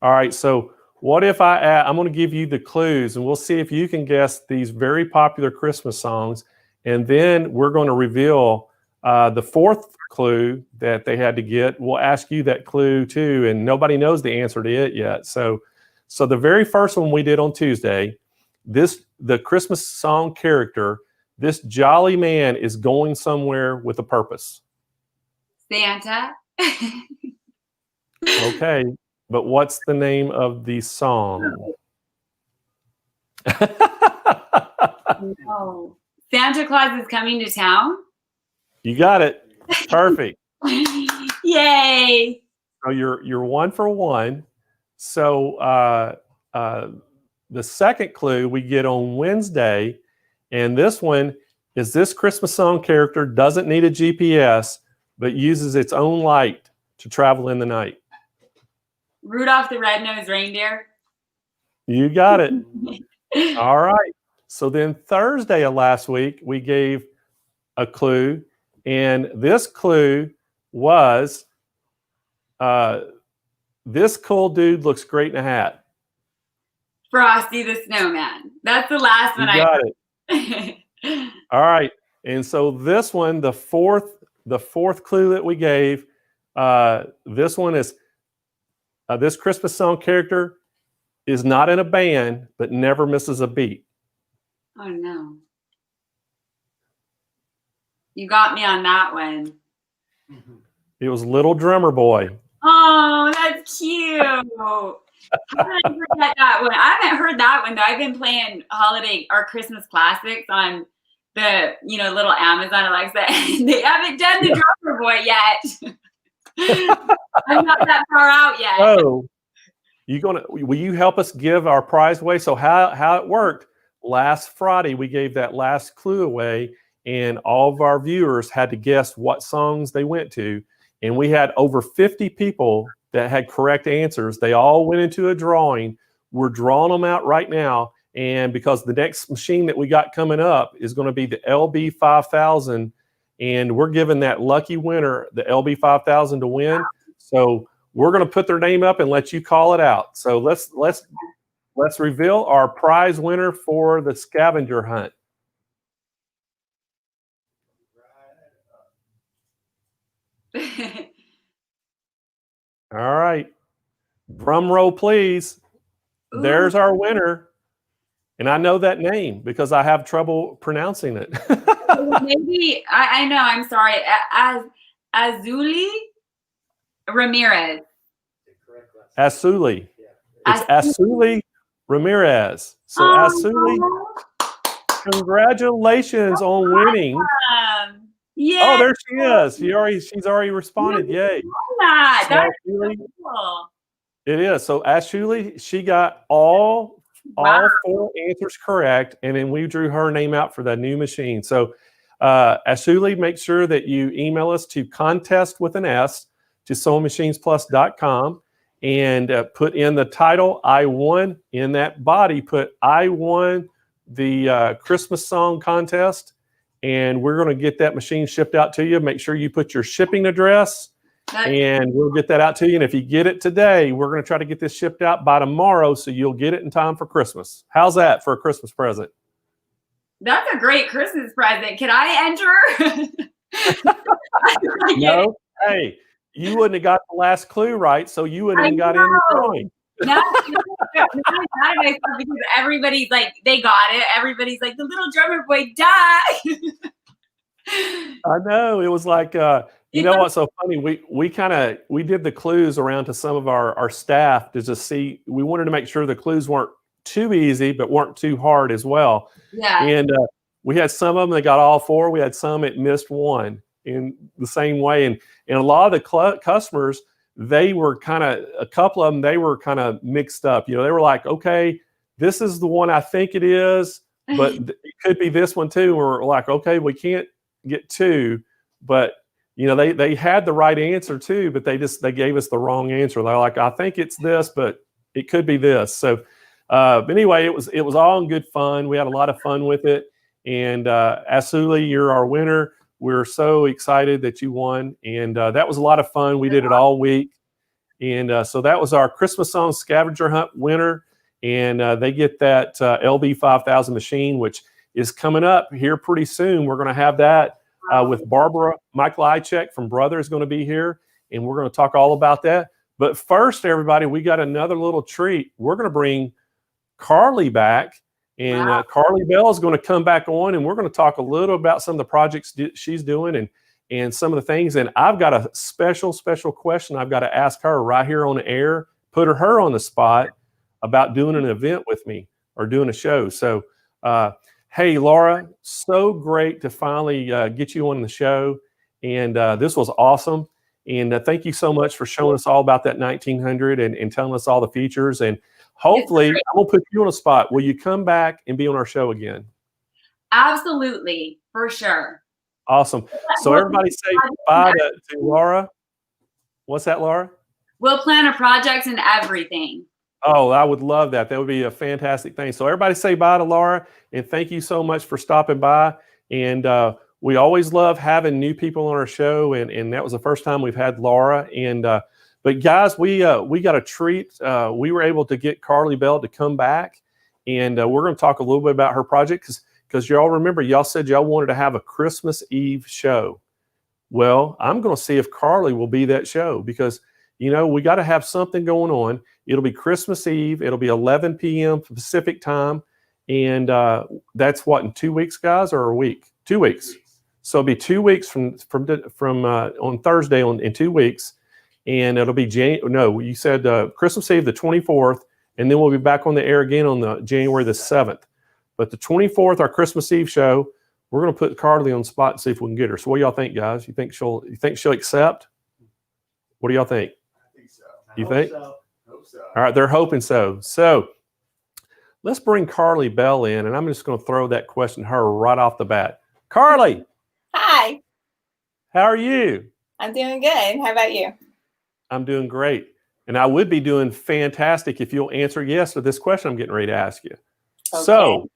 All right, so what if I'm going to give you the clues, and we'll see if you can guess these very popular Christmas songs, and then we're going to reveal the fourth clue that they had to get. We'll ask you that clue too, and nobody knows the answer to it yet. So the very first one we did on Tuesday, the Christmas song character, this jolly man is going somewhere with a purpose. Santa. Okay, but what's the name of the song? Oh, Santa Claus is coming to town. You got it. Perfect. Yay! So you're 1 for 1. So the second clue we get on Wednesday, and this one is this Christmas song character doesn't need a GPS, but uses its own light to travel in the night. Rudolph the Red-Nosed Reindeer. You got it. All right. So then Thursday of last week, we gave a clue, and this clue was this cool dude looks great in a hat. Frosty the Snowman. That's the last one You got it. All right. And so this one, the fourth clue that we gave, this one is this Christmas song character is not in a band, but never misses a beat. Oh no. You got me on that one. It was Little Drummer Boy. Oh, that's cute. How did I forget that one? I haven't heard that one though. I've been playing holiday or Christmas classics on the little Amazon Alexa, and they haven't done the Drummer Boy yet. I'm not that far out yet. So will you help us give our prize away? So how it worked, last Friday we gave that last clue away, and all of our viewers had to guess what songs they went to, and we had over 50 people that had correct answers. They all went into a drawing. We're drawing them out right now, and because the next machine that we got coming up is going to be the LB5000, and we're giving that lucky winner the LB5000 to win. So we're going to put their name up and let you call it out. So let's reveal our prize winner for the scavenger hunt. All right. Drum roll, please. Ooh. There's our winner. And I know that name because I have trouble pronouncing it. Maybe, I know, I'm sorry. Azuli Ramirez. Asuli. It's Asuli Ramirez. So Asuli, congratulations on winning. Yeah. Oh, there she is. She's already responded. Yay. That's so cool. It is. So Asuli, she got all 4 answers correct, and then we drew her name out for the new machine. So Asuli, make sure that you email us to contest with an S to SewingMachinesPlus.com and put in the title I won. In that body, put I won the Christmas song contest, and we're going to get that machine shipped out to you. Make sure you put your shipping address, and we'll get that out to you. And if you get it today, we're going to try to get this shipped out by tomorrow, so you'll get it in time for Christmas. How's that for a Christmas present? That's a great Christmas present. Can I enter? No. Hey, you wouldn't have got the last clue right, so you wouldn't have got in the drawing. No, because everybody's like, they got it. Everybody's like, the little drummer boy died. I know. It was like, you know what's so funny? We did the clues around to some of our staff to just see. We wanted to make sure the clues weren't too easy, but weren't too hard as well. Yeah. And we had some of them that got all 4. We had some that missed 1 in the same way. And a lot of the customers, they were a couple of them, they were kind of mixed up. They were like, okay, this is the one I think it is, but it could be this one too. We're like, okay, we can't get 2, but they had the right answer too, but they gave us the wrong answer. They're like, I think it's this, but it could be this. So but anyway, it was all in good fun. We had a lot of fun with it. And Asuli, you're our winner. We're so excited that you won. And that was a lot of fun. We did it all week. And so that was our Christmas song scavenger hunt winner. And they get that LB5000 machine, which is coming up here pretty soon. We're going to have that with Barb Mikolajczyk from Brother is going to be here. And we're going to talk all about that. But first, everybody, we got another little treat. We're going to bring Karlie back, And Wow. Karlie Belle is going to come back on, and we're going to talk a little about some of the projects she's doing and some of the things. And I've got a special question I've got to ask her right here on the air, put her on the spot about doing an event with me or doing a show. So, hey, Laura, so great to finally get you on the show. And this was awesome. And thank you so much for showing us all about that 1900 and telling us all the features. And hopefully, I'm going to put you on a spot. Will you come back and be on our show again? Absolutely, for sure. Awesome. So everybody say bye to Laura. What's that, Laura? We'll plan a project and everything. Oh, I would love that. That would be a fantastic thing. So everybody say bye to Laura, and thank you so much for stopping by. And we always love having new people on our show, and that was the first time we've had Laura. And but guys, we got a treat. We were able to get Karlie Belle to come back, and we're going to talk a little bit about her project because y'all remember, y'all said y'all wanted to have a Christmas Eve show. Well, I'm going to see if Karlie will be that show because, you know, we got to have something going on. It'll be Christmas Eve. It'll be 11 p.m. Pacific time. And that's what, in 2 weeks, guys, or a week? 2 weeks. So it'll be 2 weeks from on Thursday in 2 weeks. And it'll be, you said Christmas Eve, the 24th. And then we'll be back on the air again on the January the 7th. But the 24th, our Christmas Eve show, we're going to put Karlie on the spot and see if we can get her. So what do y'all think, guys? You think she'll accept? What do y'all think? I think so. You think? Hope so. All right, they're hoping so. So let's bring Karlie Belle in, and I'm just going to throw that question to her right off the bat. Karlie, Hi, how are you? I'm doing good. How about you? I'm doing great. And I would be doing fantastic if you'll answer yes to this question I'm getting ready to ask you. Okay. So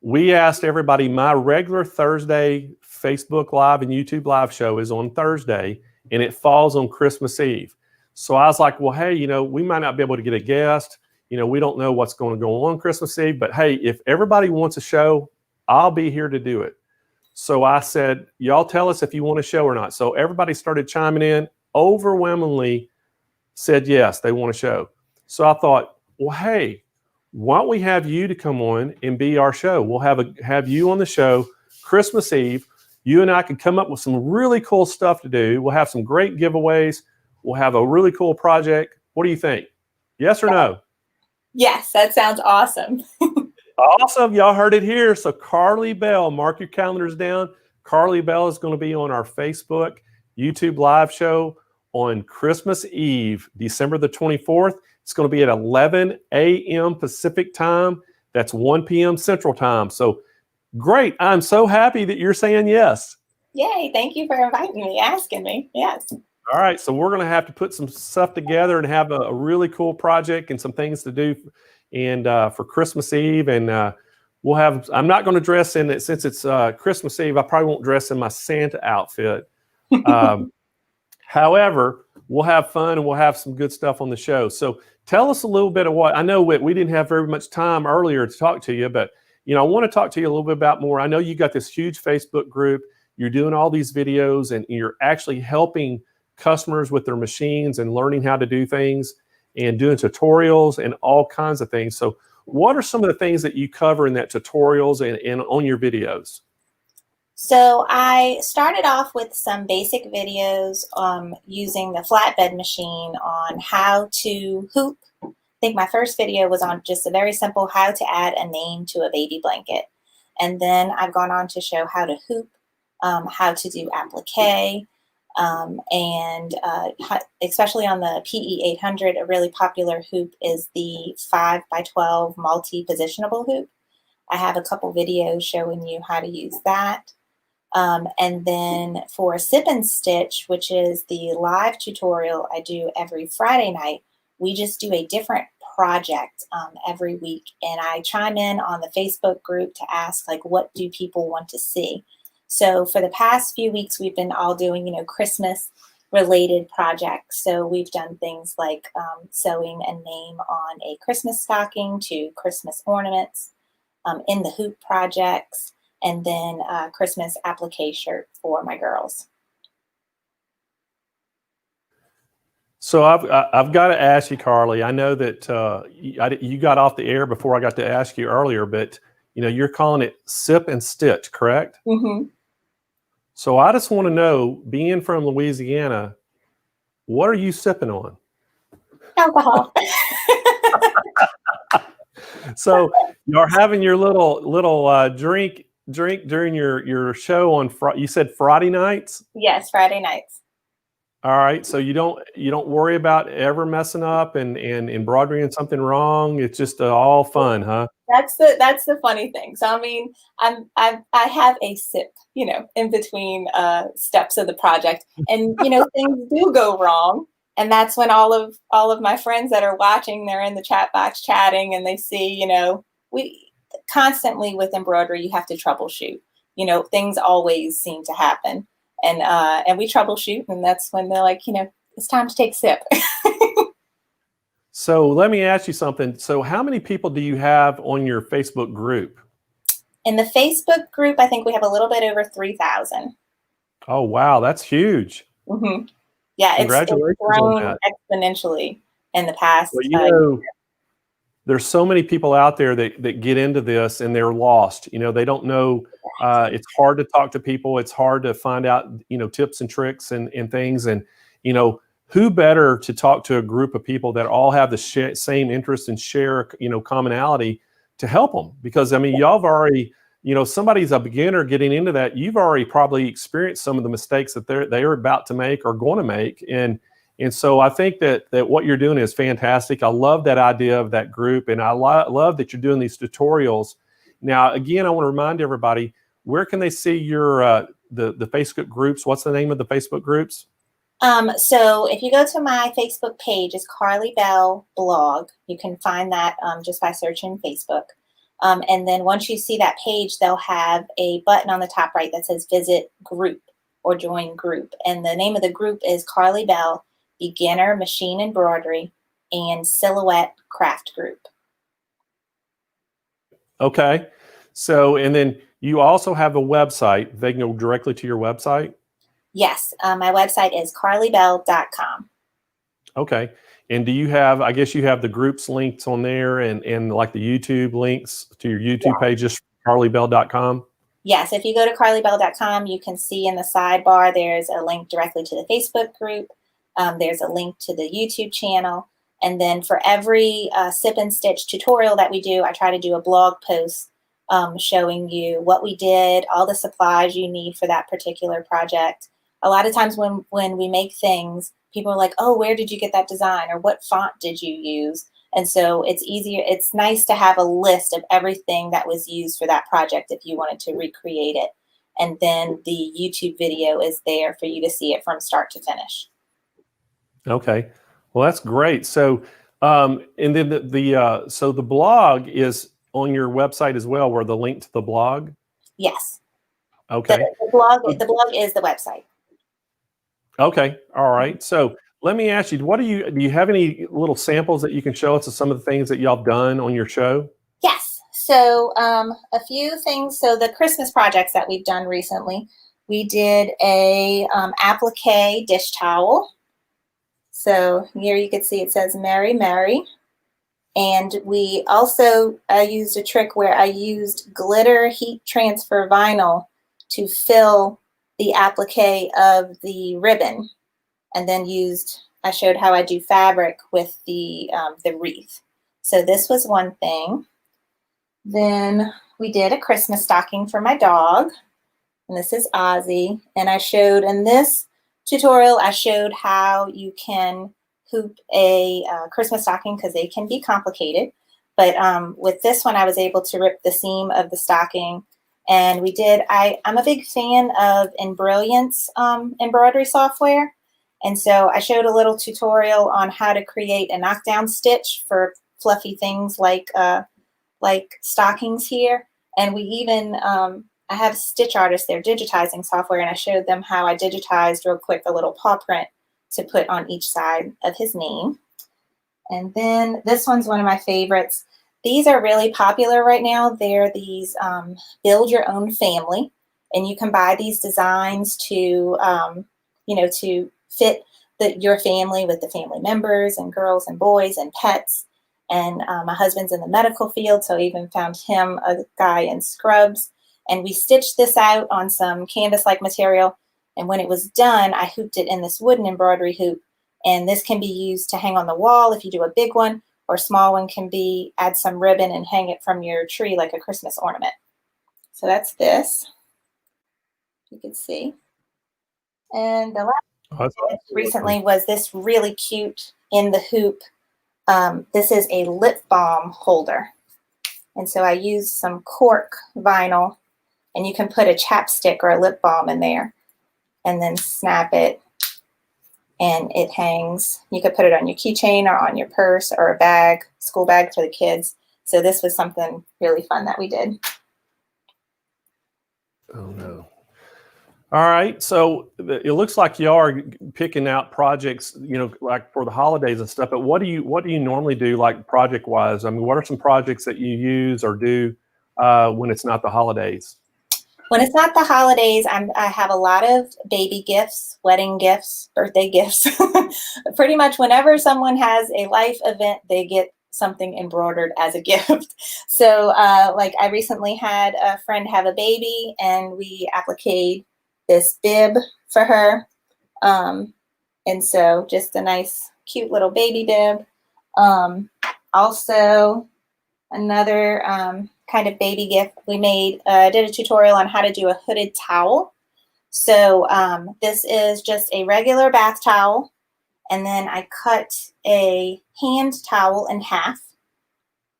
we asked everybody, my regular Thursday Facebook Live and YouTube Live show is on Thursday, and it falls on Christmas Eve. So I was like, well, hey, you know, we might not be able to get a guest. You know, we don't know what's going to go on Christmas Eve, but hey, if everybody wants a show, I'll be here to do it. So I said, y'all tell us if you want a show or not. So everybody started chiming in, overwhelmingly said yes, they want a show. So I thought, well, hey, why don't we have you to come on and be our show? We'll have you on the show Christmas Eve. You and I can come up with some really cool stuff to do. We'll have some great giveaways. We'll have a really cool project. What do you think? Yes or no? Yes, that sounds awesome. Awesome. Y'all heard it here. So Karlie Belle, mark your calendars down. Karlie Belle is going to be on our Facebook, YouTube live show on Christmas Eve, December the 24th. It's going to be at 11 a.m. Pacific time. That's 1 p.m. Central time. So great. I'm so happy that you're saying yes. Yay, thank you for inviting me, asking me. Yes. All right. So we're going to have to put some stuff together and have a really cool project and some things to do and for Christmas Eve. And we'll have, I'm not going to dress in it since it's Christmas Eve. I probably won't dress in my Santa outfit. However, we'll have fun and we'll have some good stuff on the show. So tell us a little bit of what, I know we didn't have very much time earlier to talk to you, but you know, I want to talk to you a little bit about more. I know you got this huge Facebook group. You're doing all these videos and you're actually helping customers with their machines and learning how to do things and doing tutorials and all kinds of things. So what are some of the things that you cover in that tutorials and on your videos? So I started off with some basic videos using the flatbed machine on how to hoop. I think my first video was on just a very simple how to add a name to a baby blanket. And then I've gone on to show how to hoop, how to do applique, and especially on the PE800, a really popular hoop is the 5x12 multi-positionable hoop. I have a couple videos showing you how to use that. And then for Sip and Stitch, which is the live tutorial I do every Friday night, we just do a different project every week. And I chime in on the Facebook group to ask, like, what do people want to see? So for the past few weeks, we've been all doing, you know, Christmas related projects. So we've done things like sewing a name on a Christmas stocking to Christmas ornaments in the hoop projects, and then Christmas applique shirt for my girls. So I've got to ask you, Karlie. I know that you got off the air before I got to ask you earlier, but you're calling it sip and stitch, correct? Mm-hmm. So I just want to know, being from Louisiana, what are you sipping on? Alcohol. So you're having your little drink during your show on you said Friday nights? Yes, Friday nights. All right. So you don't worry about ever messing up and embroidering something wrong. It's just all fun, huh? That's the funny thing. So I mean, I have a sip, in between steps of the project, and things do go wrong, and that's when all of my friends that are watching, they're in the chat box chatting, and they see, we constantly with embroidery, you have to troubleshoot. Things always seem to happen, and we troubleshoot, and that's when they're like, it's time to take a sip. So let me ask you something. So how many people do you have on your Facebook group? In the Facebook group, I think we have a little bit over 3,000. Oh, wow. That's huge. Mm-hmm. Yeah, Congratulations it's grown on that. exponentially in the past. Well, there's so many people out there that get into this and they're lost. They don't know. It's hard to talk to people. It's hard to find out, tips and tricks and things. And, who better to talk to a group of people that all have the same interest and share, commonality to help them? Because, I mean, y'all have already, somebody's a beginner getting into that. You've already probably experienced some of the mistakes that they're about to make or going to make. And so I think that what you're doing is fantastic. I love that idea of that group. And I love that you're doing these tutorials. Now, again, I want to remind everybody, where can they see your, the Facebook groups? What's the name of the Facebook groups? So if you go to my Facebook page, it's Karlie Belle blog. You can find that just by searching Facebook. And then once you see that page, they'll have a button on the top right that says visit group or join group. And the name of the group is Karlie Belle Beginner Machine Embroidery and Silhouette Craft Group. Okay. So, and then you also have a website. They can go directly to your website? Yes, my website is karliebelle.com. Okay. And do you have, I guess you have the groups links on there and like the YouTube links to your YouTube page, just karliebelle.com? Yes, if you go to karliebelle.com, you can see in the sidebar, there's a link directly to the Facebook group. There's a link to the YouTube channel. And then for every sip and stitch tutorial that we do, I try to do a blog post showing you what we did, all the supplies you need for that particular project. A lot of times when we make things, people are like, oh, where did you get that design? Or what font did you use? And so it's easier. It's nice to have a list of everything that was used for that project if you wanted to recreate it. And then the YouTube video is there for you to see it from start to finish. Okay. Well, that's great. So, and then so the blog is on your website as well, where the link to the blog? Yes. Okay. The blog is the website. Okay. All right. So let me ask you, do you have any little samples that you can show us of some of the things that y'all have done on your show? Yes. So a few things. So the Christmas projects that we've done recently, we did a applique dish towel. So here you can see it says Merry Mary. And we also used a trick where I used glitter heat transfer vinyl to fill the applique of the ribbon, and then I showed how I do fabric with the wreath. So this was one thing. Then we did a Christmas stocking for my dog, and this is Ozzy. And I showed in this tutorial, I showed how you can hoop a Christmas stocking because they can be complicated. But with this one, I was able to rip the seam of the stocking. And we did, I'm a big fan of Embrilliance embroidery software. And so I showed a little tutorial on how to create a knockdown stitch for fluffy things like stockings here. And we even, I have Stitch Artist, their digitizing software, and I showed them how I digitized real quick a little paw print to put on each side of his name. And then this one's one of my favorites. These are really popular right now. They're these build your own family, and you can buy these designs to, to fit your family with the family members and girls and boys and pets. And my husband's in the medical field, so I even found him a guy in scrubs. And we stitched this out on some canvas-like material. And when it was done, I hooped it in this wooden embroidery hoop. And this can be used to hang on the wall if you do a big one, or a small one can be add some ribbon and hang it from your tree like a Christmas ornament. So that's this. You can see. And the last recently was this really cute in the hoop. This is a lip balm holder. And so I used some cork vinyl, and you can put a chapstick or a lip balm in there and then snap it and it hangs. You could put it on your keychain or on your purse or a bag, school bag for the kids. So this was something really fun that we did. Oh no. All right, so it looks like you are picking out projects, you know, like for the holidays and stuff. But what do you normally do, like project wise? I mean, what are some projects that you use or do when it's not the holidays? When it's not the holidays, I have a lot of baby gifts, wedding gifts, birthday gifts. Pretty much whenever someone has a life event, they get something embroidered as a gift. So like I recently had a friend have a baby, and we appliqued this bib for her. And so just a nice, cute little baby bib. Also, another kind of baby gift we made, did a tutorial on how to do a hooded towel. So this is just a regular bath towel. And then I cut a hand towel in half.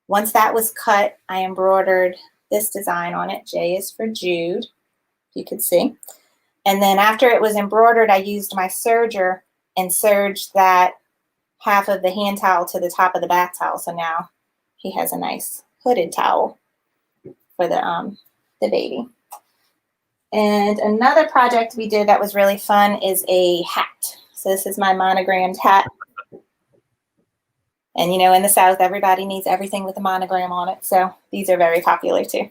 Once that was cut, I embroidered this design on it. J is for Jude, you could see. And then after it was embroidered, I used my serger and serged that half of the hand towel to the top of the bath towel. So now he has a nice hooded towel for the baby. And another project we did that was really fun is a hat. So this is my monogrammed hat. And you know, in the South, everybody needs everything with a monogram on it. So these are very popular too.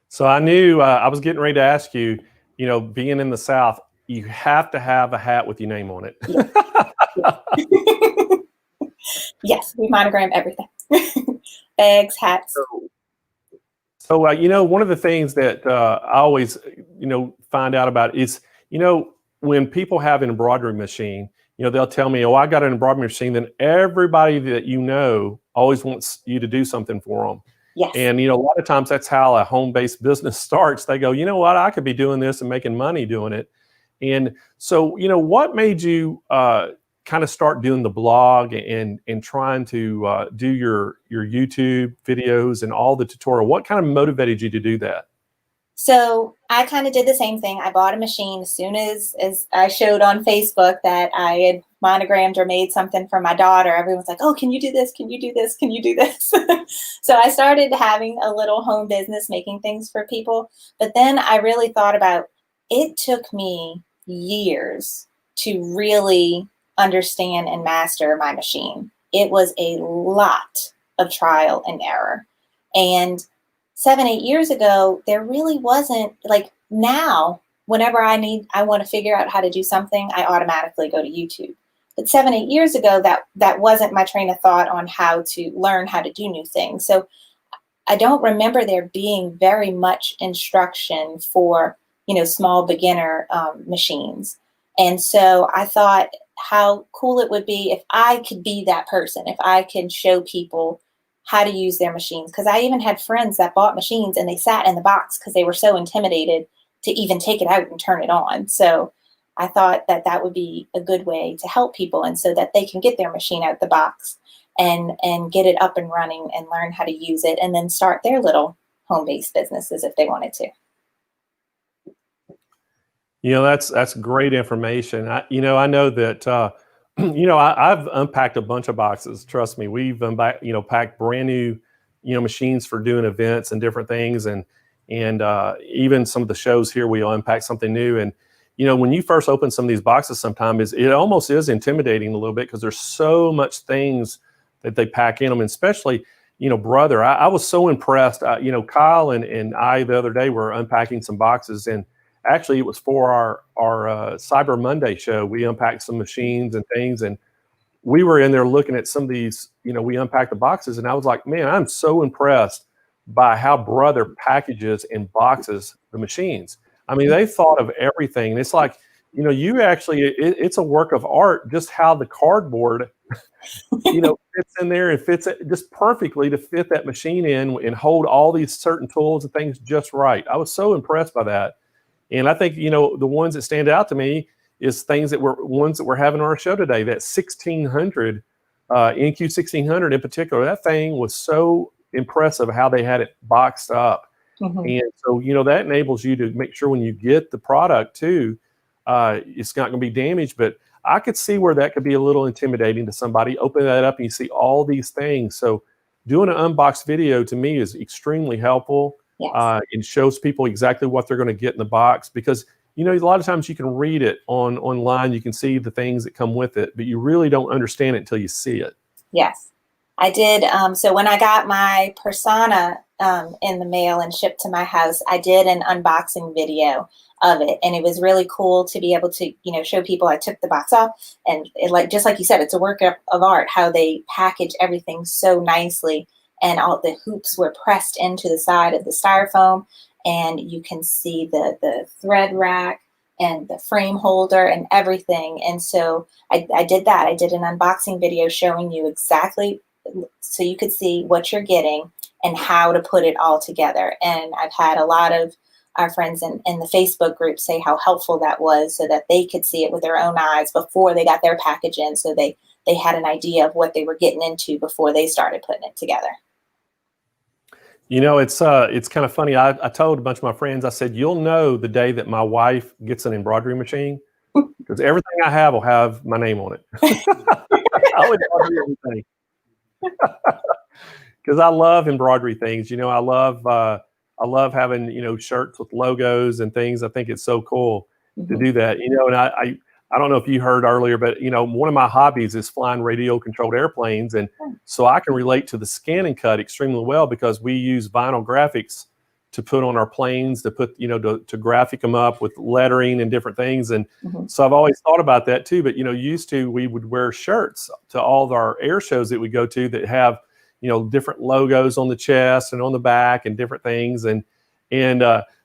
So I knew I was getting ready to ask you, you know, being in the South, you have to have a hat with your name on it. Yes, we monogram everything. Bags, hats. So you know, one of the things that I always, you know, find out about is, you know, when people have an embroidery machine, you know, they'll tell me, oh, I got an embroidery machine. Then everybody that you know always wants you to do something for them. Yes. And, you know, a lot of times that's how a home-based business starts. They go, you know what, I could be doing this and making money doing it. And so, you know, what made you kind of start doing the blog and trying to do your YouTube videos and all the tutorial? What kind of motivated you to do that? So I kind of did the same thing. I bought a machine as soon as I showed on Facebook that I had monogrammed or made something for my daughter. Everyone's like, oh, can you do this? Can you do this? Can you do this? So I started having a little home business making things for people. But then I really thought about, it took me years to really understand and master my machine. It was a lot of trial and error. And 7-8 years ago, there really wasn't, like now, whenever I want to figure out how to do something, I automatically go to YouTube. But 7-8 years ago, that wasn't my train of thought on how to learn how to do new things. So I don't remember there being very much instruction for, you know, small beginner machines. And so I thought how cool it would be if I could be that person, if I can show people how to use their machines. Because I even had friends that bought machines and they sat in the box because they were so intimidated to even take it out and turn it on. So I thought that that would be a good way to help people, and so that they can get their machine out the box and get it up and running and learn how to use it, and then start their little home-based businesses if they wanted to. You know, that's great information. I know that, you know, I've unpacked a bunch of boxes. Trust me, we've packed brand new, you know, machines for doing events and different things. And even some of the shows here, we unpack something new. And, you know, when you first open some of these boxes, sometimes it almost is intimidating a little bit because there's so much things that they pack in them, and especially, you know, brother, I was so impressed. You know, Kyle and I the other day were unpacking some boxes, and actually it was for our Cyber Monday show. We unpacked some machines and things, and we were in there looking at some of these, we unpacked the boxes, and I was like, man, I'm so impressed by how Brother packages and boxes the machines. I mean, they thought of everything. And it's like, you actually, it's a work of art, just how the cardboard, fits in there and fits it just perfectly to fit that machine in and hold all these certain tools and things just right. I was so impressed by that. And I think, the ones that stand out to me is things that we're having on our show today. That 1600, NQ 1600 in particular, that thing was so impressive how they had it boxed up. And so, that enables you to make sure when you get the product too, it's not going to be damaged. But I could see where that could be a little intimidating to somebody. Open that up and you see all these things. So doing an unboxed video to me is extremely helpful. Yes. It shows people exactly what they're going to get in the box, because a lot of times you can read it online, you can see the things that come with it, but you really don't understand it until you see it. Yes, I did. So when I got my Persona in the mail and shipped to my house, I did an unboxing video of it, and it was really cool to be able to, show people. I took the box off, and just like you said, it's a work of art how they package everything so nicely, and all the hoops were pressed into the side of the styrofoam, and you can see the thread rack and the frame holder and everything. And so I did that. I did an unboxing video showing you exactly, so you could see what you're getting and how to put it all together. And I've had a lot of our friends in the Facebook group say how helpful that was, so that they could see it with their own eyes before they got their package in, so they had an idea of what they were getting into before they started putting it together. It's kind of funny. I told a bunch of my friends, I said, you'll know the day that my wife gets an embroidery machine, because everything I have will have my name on it. I'll embroider everything. Because I love embroidery things. I love having, shirts with logos and things. I think it's so cool to do that. And I don't know if you heard earlier, but, one of my hobbies is flying radio controlled airplanes. And so I can relate to the ScanNCut extremely well, because we use vinyl graphics to put on our planes, to put, to graphic them up with lettering and different things. And so I've always thought about that too. But, we would wear shirts to all of our air shows that we go to that have, different logos on the chest and on the back and different things. And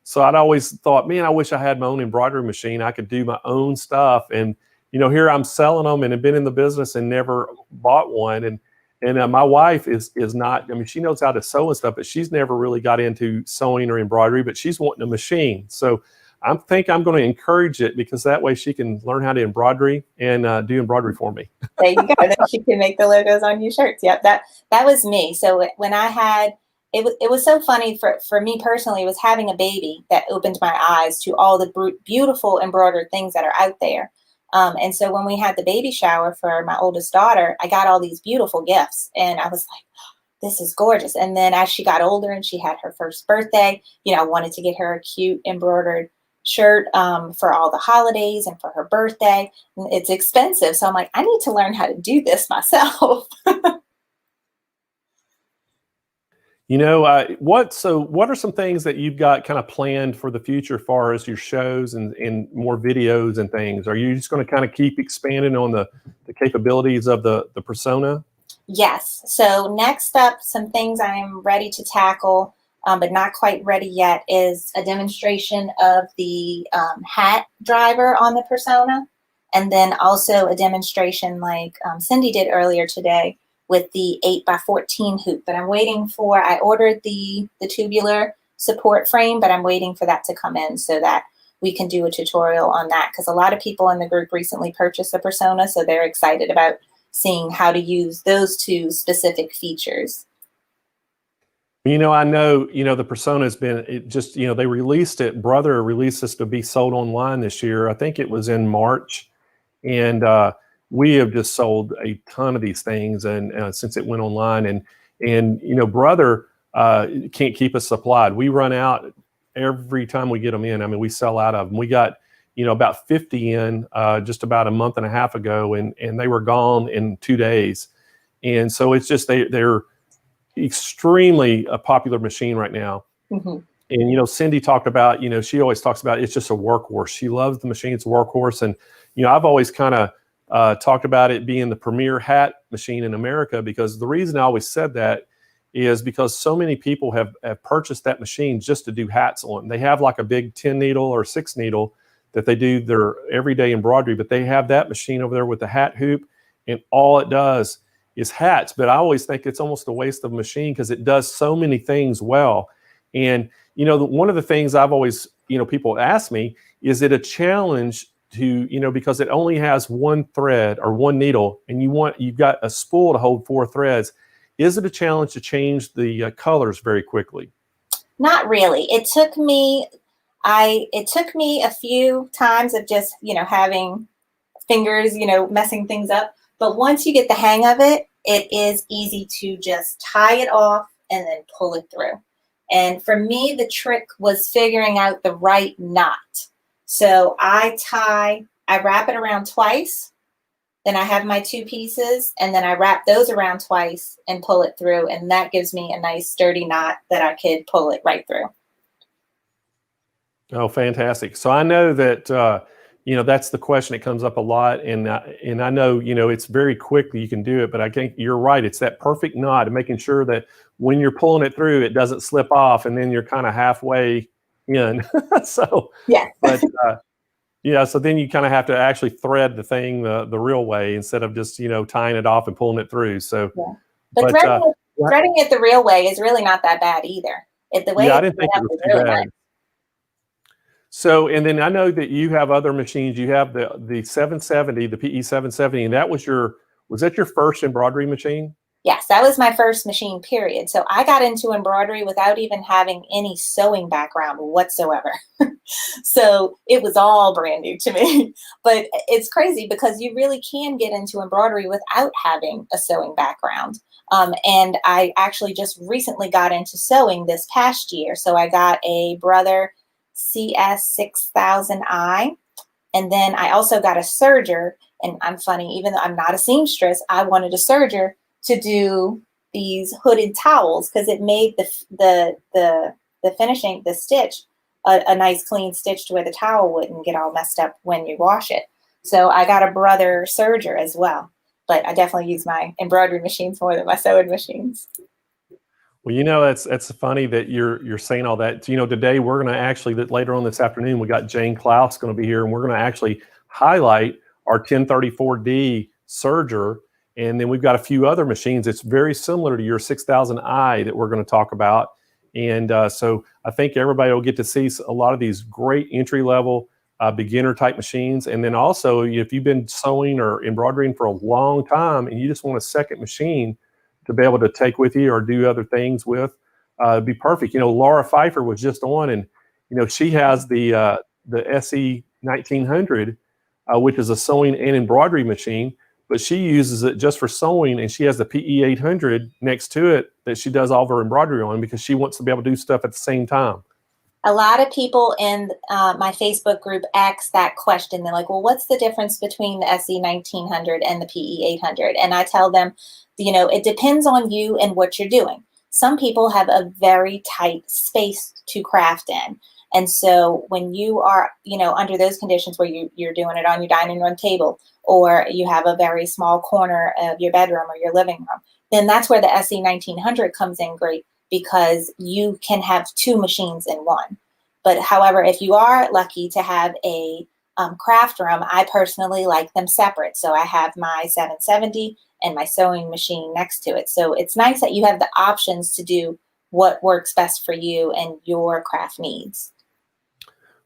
so I'd always thought, man, I wish I had my own embroidery machine. I could do my own stuff. And, here I'm selling them and have been in the business and never bought one. And my wife is not, she knows how to sew and stuff, but she's never really got into sewing or embroidery, but she's wanting a machine. So I think I'm going to encourage it, because that way she can learn how to embroidery and do embroidery for me. There you go. Then she can make the logos on your shirts. Yep, that was me. So when I had, it was so funny for me personally, it was having a baby that opened my eyes to all the beautiful embroidered things that are out there. And so when we had the baby shower for my oldest daughter, I got all these beautiful gifts, and I was like, this is gorgeous. And then as she got older and she had her first birthday, I wanted to get her a cute embroidered shirt for all the holidays and for her birthday. It's expensive. So I'm like, I need to learn how to do this myself. What are some things that you've got kind of planned for the future as far as your shows and more videos and things? Are you just going to kind of keep expanding on the capabilities of the Persona? Yes. So next up, some things I'm ready to tackle, but not quite ready yet, is a demonstration of the hat driver on the Persona. And then also a demonstration like Cindy did earlier today with the 8x14 hoop. But I'm waiting for, I ordered the tubular support frame, but I'm waiting for that to come in so that we can do a tutorial on that. Because a lot of people in the group recently purchased the Persona, so they're excited about seeing how to use those two specific features. I know, the Persona has been, they released it, Brother released this to be sold online this year. I think it was in March. And we have just sold a ton of these things, and since it went online, and Brother can't keep us supplied. We run out every time we get them in. I mean, we sell out of them. We got, about 50 in just about a month and a half ago, and they were gone in 2 days. And so it's just, they're extremely a popular machine right now. And, Cindy talked about, she always talks about it's just a workhorse. She loves the machine. It's a workhorse. And, I've always kind of talked about it being the premier hat machine in America, because the reason I always said that is because so many people have purchased that machine just to do hats on. They have like a big 10 needle or 6 needle that they do their everyday embroidery, but they have that machine over there with the hat hoop, and all it does is hats. But I always think it's almost a waste of a machine because it does so many things well. And, one of the things I've always, people ask me, is it a challenge to, because it only has one thread or one needle, and you've got a spool to hold 4 threads. Is it a challenge to change the colors very quickly? Not really. It took me a few times of just, having fingers, messing things up. But once you get the hang of it, it is easy to just tie it off and then pull it through. And for me, the trick was figuring out the right knot. So I wrap it around twice, then I have my 2 pieces, and then I wrap those around twice and pull it through. And that gives me a nice sturdy knot that I could pull it right through. Oh, fantastic. So I know that, that's the question that comes up a lot. And I know, it's very quickly you can do it, but I think you're right. It's that perfect knot and making sure that when you're pulling it through, it doesn't slip off, and then you're kind of halfway in. So, yeah. But, so then you kind of have to actually thread the thing the real way instead of just, tying it off and pulling it through. So, yeah. But threading it the real way is really not that bad either. The way I didn't think it was too bad. So, and then I know that you have other machines. You have the 770, the PE 770, and was that your first embroidery machine? Yes, that was my first machine, period. So I got into embroidery without even having any sewing background whatsoever. So it was all brand new to me. But it's crazy because you really can get into embroidery without having a sewing background. And I actually just recently got into sewing this past year. So I got a Brother CS6000i, and then I also got a serger. And I'm funny, even though I'm not a seamstress, I wanted a serger to do these hooded towels because it made the finishing, the stitch, a nice clean stitch to where the towel wouldn't get all messed up when you wash it. So I got a Brother serger as well, but I definitely use my embroidery machines more than my sewing machines. Well, it's funny that you're saying all that. Today we're going to actually, later on this afternoon, we got Jane Klaus going to be here, and we're going to actually highlight our 1034D serger. And then we've got a few other machines. It's very similar to your 6000i that we're going to talk about. And so I think everybody will get to see a lot of these great entry-level beginner type machines. And then also, if you've been sewing or embroidering for a long time and you just want a second machine to be able to take with you or do other things with, it'd be perfect. Laura Pifer was just on, and she has the SE 1900, which is a sewing and embroidery machine. But she uses it just for sewing, and she has the PE 800 next to it that she does all of her embroidery on because she wants to be able to do stuff at the same time. A lot of people in my Facebook group ask that question. They're like, well, what's the difference between the SE 1900 and the PE 800? And I tell them, it depends on you and what you're doing. Some people have a very tight space to craft in. And so when you are, under those conditions where you're doing it on your dining room table, or you have a very small corner of your bedroom or your living room, then that's where the SE 1900 comes in great because you can have 2 machines in one. But however, if you are lucky to have a craft room, I personally like them separate. So I have my 770 and my sewing machine next to it. So it's nice that you have the options to do what works best for you and your craft needs.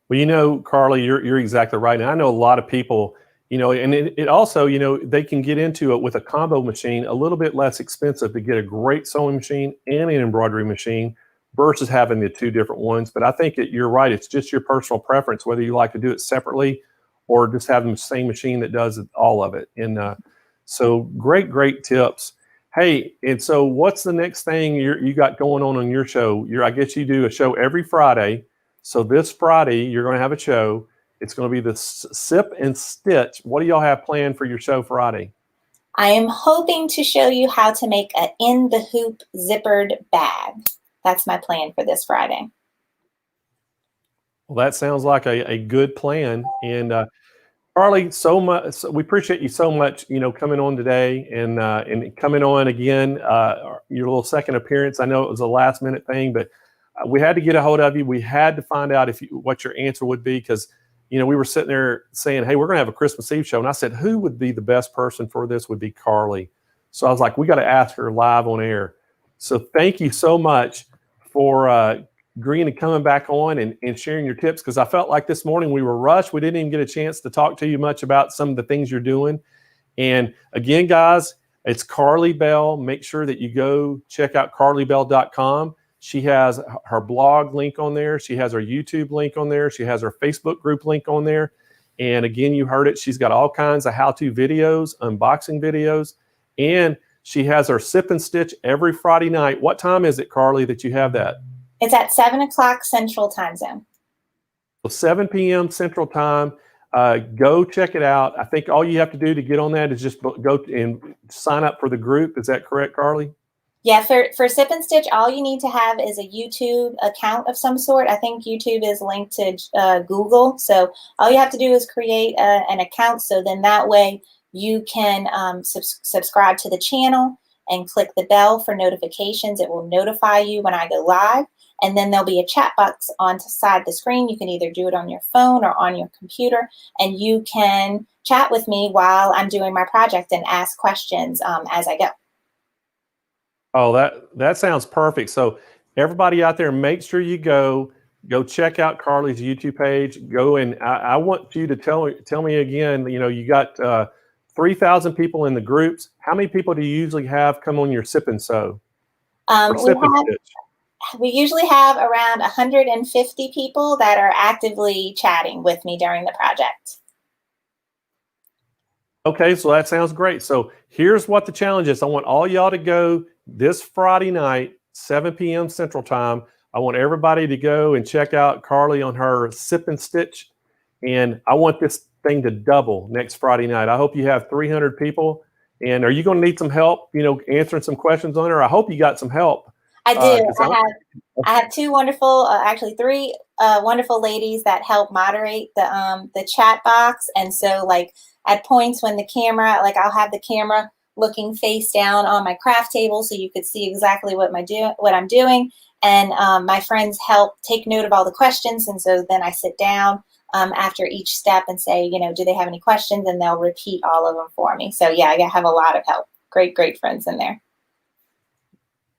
Well, Karlie, you're exactly right. And I know a lot of people, and it also, they can get into it with a combo machine, a little bit less expensive to get a great sewing machine and an embroidery machine versus having the 2 different ones. But I think you're right. It's just your personal preference, whether you like to do it separately or just have the same machine that does all of it. And so great tips. Hey, and so what's the next thing you got going on your show? I guess you do a show every Friday. So this Friday, you're going to have a show. It's going to be the Sip and Stitch. What do y'all have planned for your show Friday? I am hoping to show you how to make an in the hoop zippered bag. That's my plan for this Friday. Well, that sounds like a good plan. And Karlie, so much. So we appreciate you so much. Coming on today and coming on again. Your little second appearance. I know it was a last minute thing, but we had to get a hold of you. We had to find out what your answer would be, because we were sitting there saying, "Hey, we're going to have a Christmas Eve show," and I said, "Who would be the best person for this?" Would be Karlie. So I was like, "We got to ask her live on air." So thank you so much for agreeing to coming back on and sharing your tips, because I felt like this morning we were rushed. We didn't even get a chance to talk to you much about some of the things you're doing. And again, guys, it's Karlie Belle. Make sure that you go check out KarlieBelle.com. She has her blog link on there. She has her YouTube link on there. She has her Facebook group link on there. And again, you heard it. She's got all kinds of how-to videos, unboxing videos, and she has her sip and stitch every Friday night. What time is it, Karlie, that you have that? It's at 7 o'clock Central Time Zone. So 7 p.m. Central Time. Go check it out. I think all you have to do to get on that is just go and sign up for the group. Is that correct, Karlie? Yeah, for Sip and Stitch, all you need to have is a YouTube account of some sort. I think YouTube is linked to Google. So all you have to do is create an account. So then that way you can subscribe to the channel and click the bell for notifications. It will notify you when I go live. And then there'll be a chat box on the side of the screen. You can either do it on your phone or on your computer, and you can chat with me while I'm doing my project and ask questions as I go. Oh, that sounds perfect. So everybody out there, make sure you go check out Karlie's YouTube page. Go and I want you to tell me again. You got 3,000 people in the groups. How many people do you usually have come on your Sip and Sew? We usually have around 150 people that are actively chatting with me during the project. Okay, so that sounds great. So here's what the challenge is. I want all y'all to go this Friday night, 7 p.m. Central Time. I want everybody to go and check out Karlie on her Sip and Stitch. And I want this thing to double next Friday night. I hope you have 300 people. And are you going to need some help, answering some questions on her? I hope you got some help. I do. I have two wonderful, actually three wonderful ladies that help moderate the chat box. And so like at points when the camera, like I'll have the camera looking face down on my craft table so you could see exactly what I'm doing. And my friends help take note of all the questions. And so then I sit down after each step and say, do they have any questions? And they'll repeat all of them for me. So yeah, I have a lot of help. Great friends in there.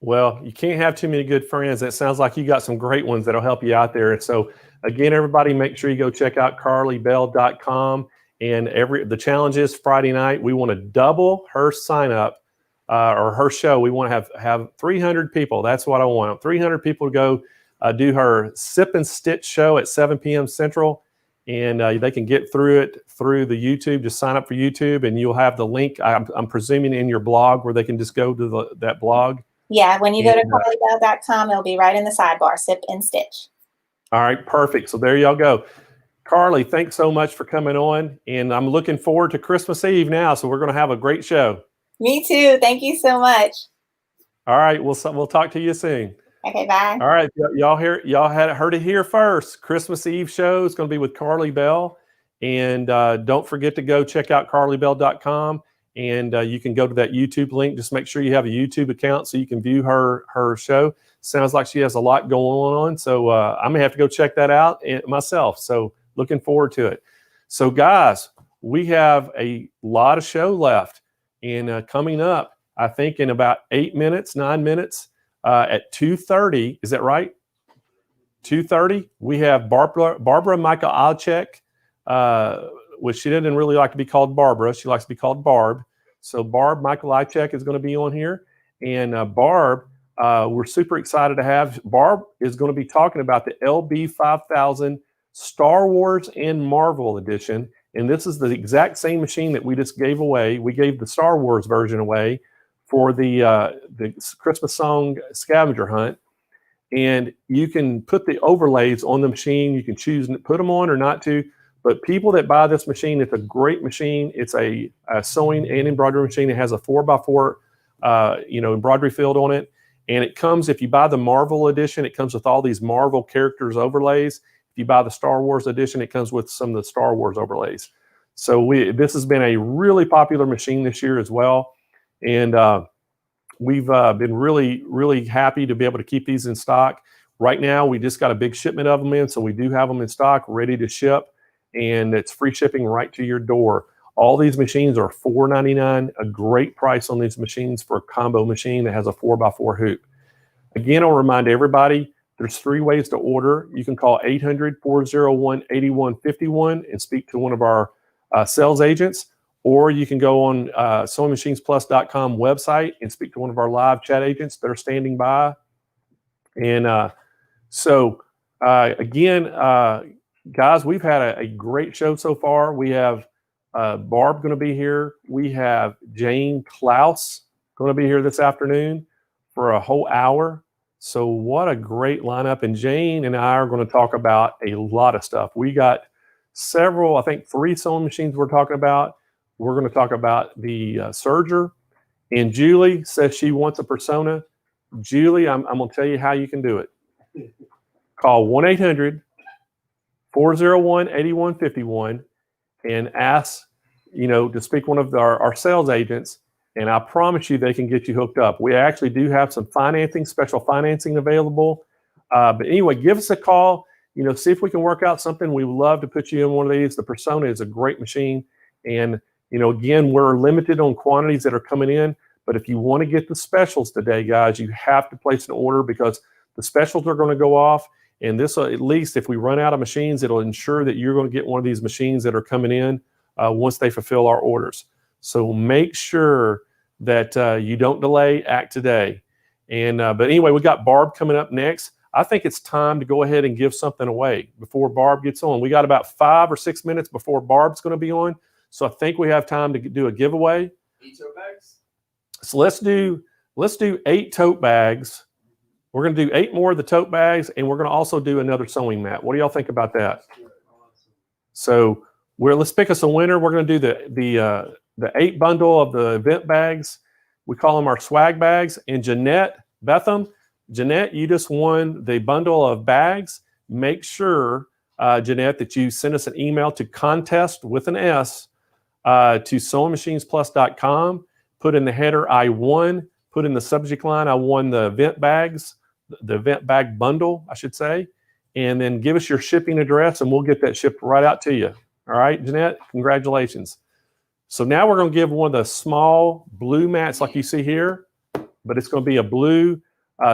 Well, you can't have too many good friends. It sounds like you got some great ones that'll help you out there. And so again, everybody, make sure you go check out KarlieBelle.com. And the challenge is Friday night. We want to double her sign up or her show. We want to have 300 people. That's what I want. 300 people to go do her Sip and Stitch show at 7 p.m. Central. And they can get through it through the YouTube. Just sign up for YouTube, and you'll have the link, I'm presuming, in your blog, where they can just go to that blog. Yeah, when you go to KarlieBelle.com, it'll be right in the sidebar, Sip and Stitch. All right, perfect. So there y'all go. Karlie, thanks so much for coming on, and I'm looking forward to Christmas Eve now, so we're going to have a great show. Me too. Thank you so much. All right, we'll talk to you soon. Okay, bye. All right, y'all heard it here first. Christmas Eve show is going to be with Karlie Belle, and don't forget to go check out KarlieBelle.com. And you can go to that YouTube link. Just make sure you have a YouTube account so you can view her show. Sounds like she has a lot going on. So I may have to go check that out myself. So looking forward to it. So guys, we have a lot of show left. And coming up, I think in about 9 minutes, at 2:30, is that right? 2:30, we have Barbara Mikolajczyk. Which she didn't really like to be called Barbara. She likes to be called Barb. So Barb Mikolajczyk is going to be on here. And Barb, we're super excited to have. Barb is going to be talking about the LB5000 Star Wars and Marvel edition. And this is the exact same machine that we just gave away. We gave the Star Wars version away for the Christmas song scavenger hunt. And you can put the overlays on the machine. You can choose to put them on or not to. But people that buy this machine, it's a great machine. It's a sewing and embroidery machine. It has a 4x4, embroidery field on it. And it comes, if you buy the Marvel edition, it comes with all these Marvel characters overlays. If you buy the Star Wars edition, it comes with some of the Star Wars overlays. So this has been a really popular machine this year as well. And we've been really, really happy to be able to keep these in stock. Right now, we just got a big shipment of them in, so we do have them in stock, ready to ship, and it's free shipping right to your door. All these machines are $4.99, a great price on these machines for a combo machine that has a 4x4 hoop. Again, I'll remind everybody, there's 3 ways to order. You can call 800-401-8151 and speak to one of our sales agents, or you can go on SewingMachinesPlus.com website and speak to one of our live chat agents that are standing by. And again, guys, we've had a great show so far. We have Barb going to be here. We have Jane Klaus going to be here this afternoon for a whole hour. So what a great lineup. And Jane and I are going to talk about a lot of stuff. We got several, I think 3 sewing machines we're talking about. We're going to talk about the serger. And Julie says she wants a Persona. Julie, I'm going to tell you how you can do it. Call 1-800-401-8151 and ask, to speak one of our sales agents, and I promise you they can get you hooked up. We actually do have some special financing available. But anyway, give us a call, see if we can work out something. We would love to put you in one of these. The Persona is a great machine. And, again, we're limited on quantities that are coming in. But if you want to get the specials today, guys, you have to place an order because the specials are going to go off. And this, at least if we run out of machines, it'll ensure that you're going to get one of these machines that are coming in once they fulfill our orders. So make sure that you don't delay, act today. And but anyway, we got Barb coming up next. I think it's time to go ahead and give something away before Barb gets on. We got about 5 or 6 minutes before Barb's going to be on. So I think we have time to do a giveaway. 8 tote bags? So let's do 8 tote bags. We're going to do 8 more of the tote bags, and we're going to also do another sewing mat. What do y'all think about that? So let's pick us a winner. We're going to do the 8 bundle of the event bags. We call them our swag bags. And Jeanette Betham, you just won the bundle of bags. Make sure, Jeanette, that you send us an email to contest with an S to SewingMachinesPlus.com. Put in the header, I won. Put in the subject line, I won the event bags, the event bag bundle, I should say. And then give us your shipping address, and we'll get that shipped right out to you. All right, Jeanette, congratulations. So now we're going to give one of the small blue mats like you see here, but it's going to be a blue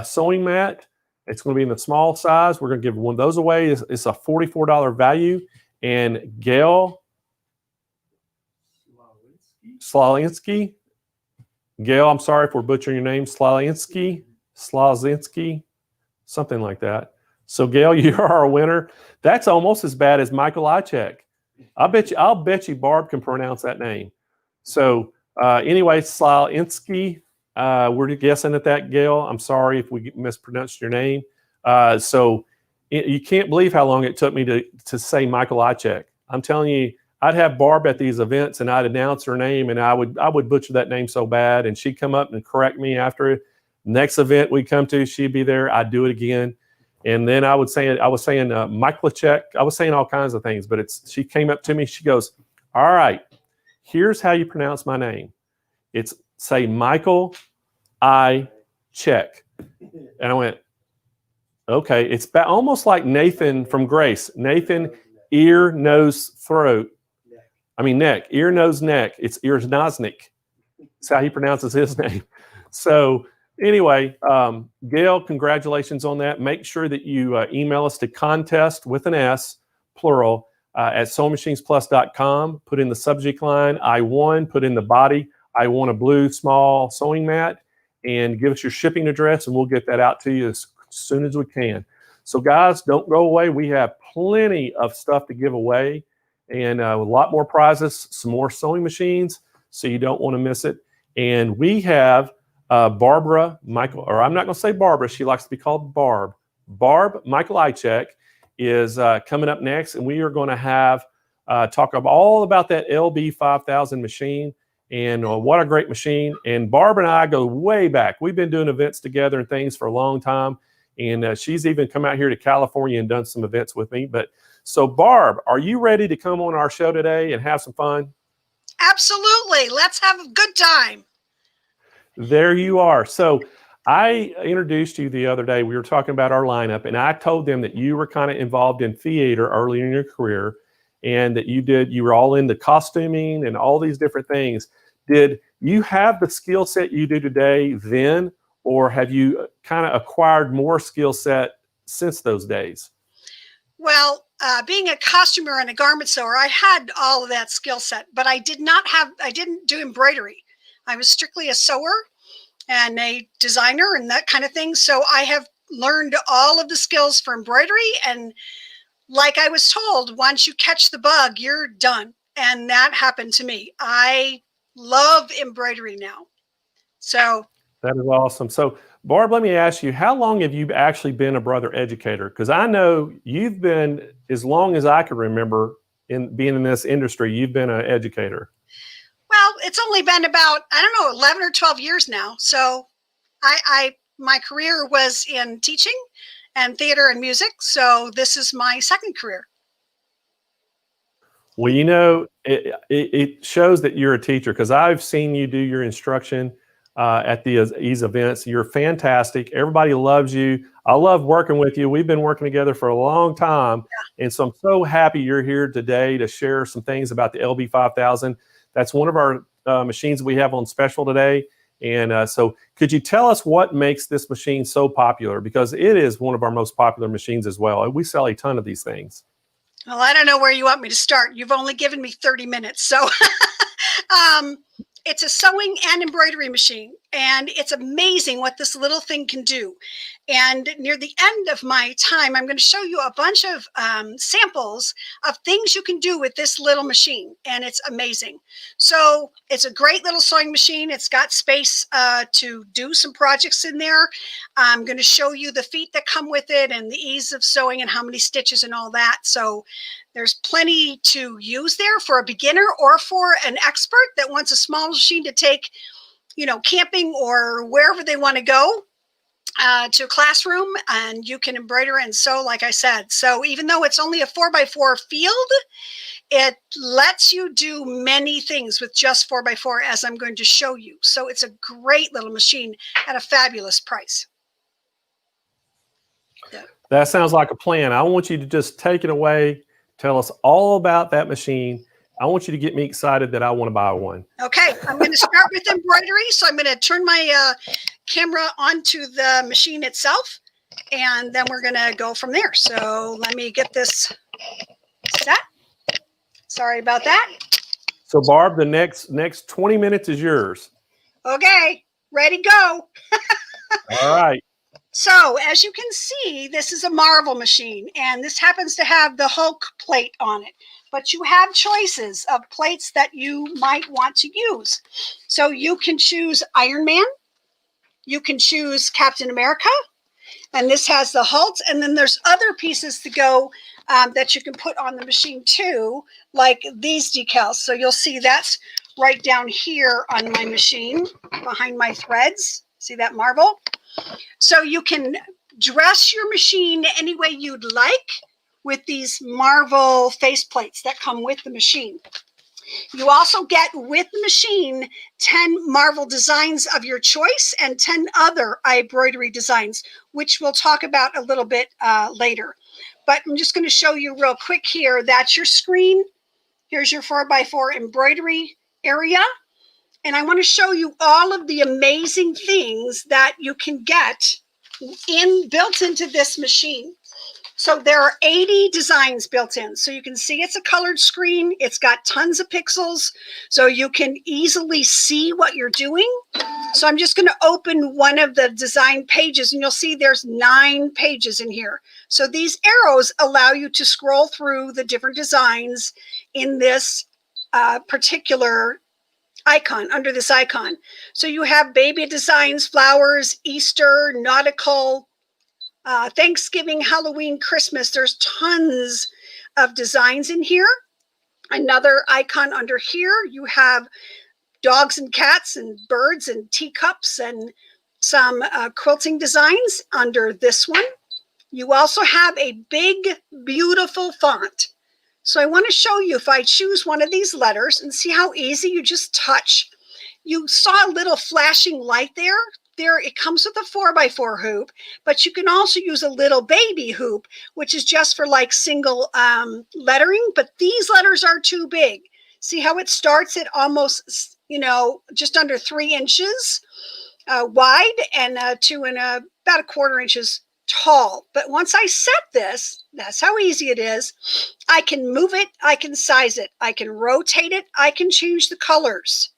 sewing mat. It's going to be in the small size. We're going to give one of those away. It's a $44 value. And Gail Slalinski. Gail, I'm sorry if we're butchering your name, Slazinski, something like that. So Gail, you're our winner. That's almost as bad as Mikolajczyk. I'll bet you Barb can pronounce that name. So anyway, Slazinski, we're guessing at that, Gail. I'm sorry if we mispronounced your name. You can't believe how long it took me to say Mikolajczyk. I'm telling you, I'd have Barb at these events and I'd announce her name and I would butcher that name so bad, and she'd come up and correct me after it. Next event we come to, she'd be there. I'd do it again. And then I was saying Mikolajczyk. I was saying all kinds of things, but she came up to me. She goes, all right, here's how you pronounce my name. It's say Michael I check. And I went, okay. It's almost like Nathan from Grace. Nathan, ear, nose, throat. I mean, neck, ear, nose, neck. It's Earsnoznik. That's how he pronounces his name. So anyway, Gail, congratulations on that. Make sure that you email us to contest with an S, plural, at SewingMachinesPlus.com. Put in the subject line, I won. Put in the body, I want a blue small sewing mat, and give us your shipping address, and we'll get that out to you as soon as we can. So guys, don't go away. We have plenty of stuff to give away, and a lot more prizes, some more sewing machines, so you don't want to miss it. And we have Barbara Michael, or I'm not going to say Barbara, she likes to be called Barb. Barb Mikolajczyk is coming up next, and we are going to have talk all about that LB 5000 machine, and what a great machine. And Barb and I go way back. We've been doing events together and things for a long time, And she's even come out here to California and done some events with me. But so Barb, are you ready to come on our show today and have some fun? Absolutely. Let's have a good time. There you are. So I introduced you the other day. We were talking about our lineup, and I told them that you were kind of involved in theater early in your career, and that you were all into costuming and all these different things. Did you have the skill set you do today then, or have you kind of acquired more skill set since those days? Well, being a costumer and a garment sewer, I had all of that skill set, but I didn't do embroidery. I was strictly a sewer and a designer and that kind of thing. So I have learned all of the skills for embroidery. And like I was told, once you catch the bug, you're done. And that happened to me. I love embroidery now. So that is awesome. So Barb, let me ask you, how long have you actually been a brother educator? Because I know you've been, as long as I can remember, in being in this industry, you've been an educator. Well, it's only been about, I don't know, 11 or 12 years now. So my career was in teaching and theater and music. So this is my second career. Well, you know, it shows that you're a teacher, because I've seen you do your instruction at these events. You're fantastic. Everybody loves you. I love working with you. We've been working together for a long time. And so I'm so happy you're here today to share some things about the LB5000. That's one of our machines we have on special today. And so could you tell us what makes this machine so popular? Because it is one of our most popular machines as well. And we sell a ton of these things. Well, I don't know where you want me to start. You've only given me 30 minutes. So it's a sewing and embroidery machine, and it's amazing what this little thing can do. And near the end of my time, I'm going to show you a bunch of samples of things you can do with this little machine, and it's amazing. So it's a great little sewing machine. It's got space to do some projects in there. I'm going to show you the feet that come with it and the ease of sewing and how many stitches and all that. So there's plenty to use there for a beginner or for an expert that wants a small machine to take, you know, camping or wherever they want to go to a classroom, and you can embroider and sew, like I said. So even though it's only a 4x4 field, it lets you do many things with just 4x4, as I'm going to show you. So it's a great little machine at a fabulous price. Yeah. That sounds like a plan. I want you to just take it away. Tell us all about that machine. I want you to get me excited that I want to buy one. Okay, I'm going to start with embroidery. So I'm going to turn my camera onto the machine itself, and then we're going to go from there. So let me get this set. Sorry about that. So Barb, the next 20 minutes is yours. Okay, ready, go. All right. So as you can see, this is a Marvel machine, and this happens to have the Hulk plate on it. But you have choices of plates that you might want to use. So you can choose Iron Man. You can choose Captain America. And this has the Hulk. And then there's other pieces to go that you can put on the machine too, like these decals. So you'll see that's right down here on my machine behind my threads. See that Marvel? So you can dress your machine any way you'd like with these Marvel faceplates that come with the machine. You also get with the machine 10 Marvel designs of your choice and 10 other embroidery designs, which we'll talk about a little bit later. But I'm just going to show you real quick here. That's your screen. Here's your 4x4 embroidery area. And I want to show you all of the amazing things that you can get built into this machine. So there are 80 designs built in. So you can see it's a colored screen. It's got tons of pixels, so you can easily see what you're doing. So I'm just going to open one of the design pages, and you'll see there's 9 pages in here. So these arrows allow you to scroll through the different designs in this particular icon, under this icon. So you have baby designs, flowers, Easter, nautical, Thanksgiving, Halloween, Christmas. There's tons of designs in here. Another icon under here, you have dogs and cats and birds and teacups and some quilting designs under this one. You also have a big, beautiful font. So I want to show you, if I choose one of these letters, and see how easy you just touch. You saw a little flashing light there. There, it comes with a 4x4 hoop, but you can also use a little baby hoop, which is just for like single lettering, but these letters are too big. See how it starts at almost, you know, just under 3 inches wide and about 1/4 inches tall. But once I set this, that's how easy it is. I can move it, I can size it, I can rotate it, I can change the colors.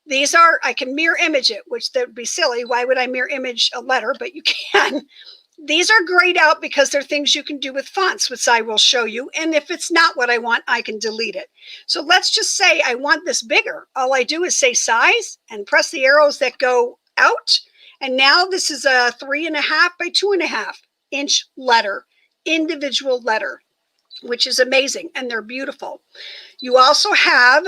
These are, I can mirror image it, which that would be silly. Why would I mirror image a letter? But you can. These are grayed out because they're things you can do with fonts, which I will show you. And if it's not what I want, I can delete it. So let's just say I want this bigger. All I do is say size and press the arrows that go out. And now this is a 3.5 by 2.5 inch letter, individual letter, which is amazing. And they're beautiful. You also have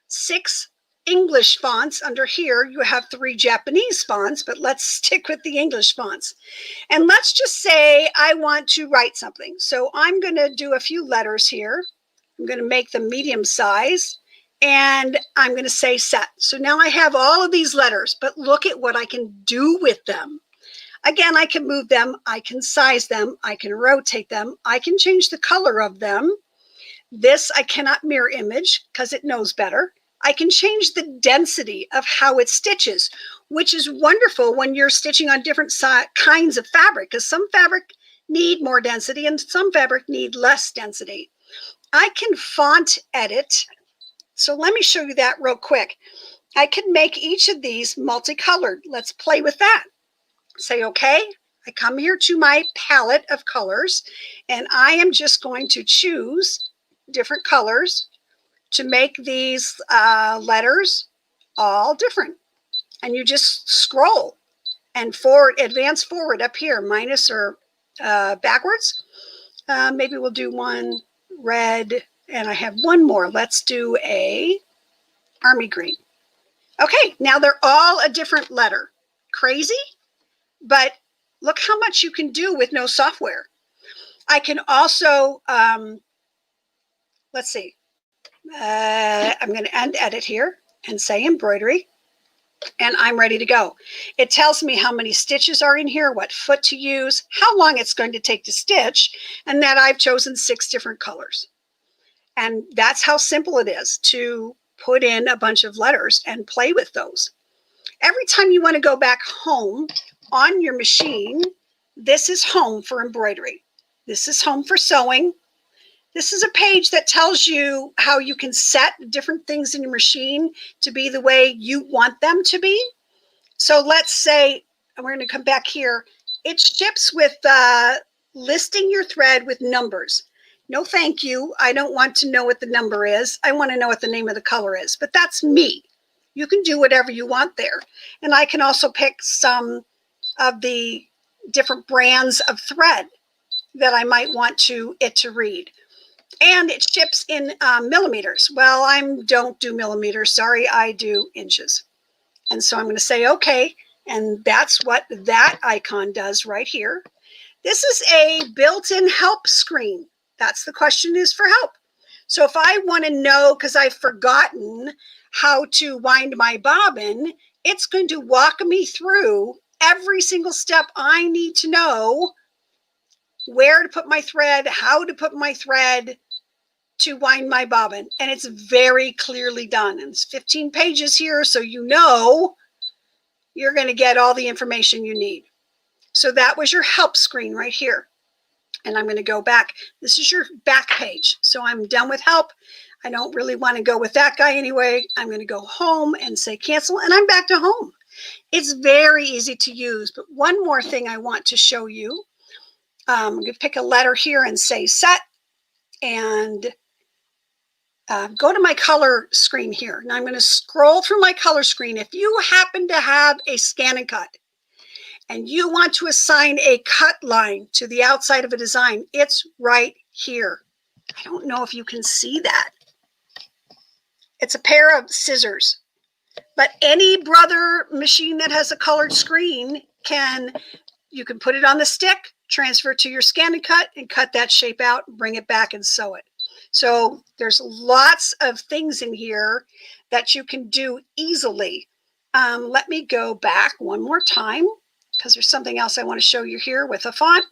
6 English fonts under here. You have 3 Japanese fonts, but let's stick with the English fonts. And let's just say I want to write something. So I'm going to do a few letters here. I'm going to make them medium size, and I'm going to say set. So now I have all of these letters, but look at what I can do with them. Again, I can move them, I can size them, I can rotate them, I can change the color of them. This I cannot mirror image because it knows better. I can change the density of how it stitches, which is wonderful when you're stitching on different kinds of fabric, because some fabric need more density and some fabric need less density. I can font edit. So let me show you that real quick. I can make each of these multicolored. Let's play with that. Say, okay, I come here to my palette of colors, and I am just going to choose different colors to make these letters all different. And you just scroll and forward, advance forward up here, minus or backwards. Maybe we'll do one red, and I have one more. Let's do a army green. Okay, now they're all a different letter. Crazy? But look how much you can do with no software. I can also, let's see. I'm going to end edit here and say embroidery, and I'm ready to go. It tells me how many stitches are in here, what foot to use, how long it's going to take to stitch, and that I've chosen 6 different colors. And that's how simple it is to put in a bunch of letters and play with those. Every time you want to go back home on your machine, this is home for embroidery. This is home for sewing. This is a page that tells you how you can set different things in your machine to be the way you want them to be. So let's say, and we're going to come back here, it ships with listing your thread with numbers. No, thank you. I don't want to know what the number is. I want to know what the name of the color is, but that's me. You can do whatever you want there. And I can also pick some of the different brands of thread that I might want it to read. And it ships in millimeters. Well, I don't do millimeters. Sorry, I do inches. And so I'm going to say, okay. And that's what that icon does right here. This is a built-in help screen. That's the question is for help. So if I want to know, because I've forgotten how to wind my bobbin, it's going to walk me through every single step I need to know, where to put my thread, how to put my thread to wind my bobbin. And it's very clearly done. And it's 15 pages here, so you know you're going to get all the information you need. So that was your help screen right here. And I'm going to go back. This is your back page. So I'm done with help. I don't really want to go with that guy anyway. I'm going to go home and say cancel, and I'm back to home. It's very easy to use. But one more thing I want to show you. I'm going to pick a letter here and say set, and go to my color screen here. Now I'm going to scroll through my color screen. If you happen to have a ScanNCut and you want to assign a cut line to the outside of a design, it's right here. I don't know if you can see that. It's a pair of scissors. But any Brother machine that has a colored screen you can put it on the stick, transfer it to your ScanNCut, and cut that shape out, bring it back and sew it. So there's lots of things in here that you can do easily. Let me go back one more time because there's something else I want to show you here with a font.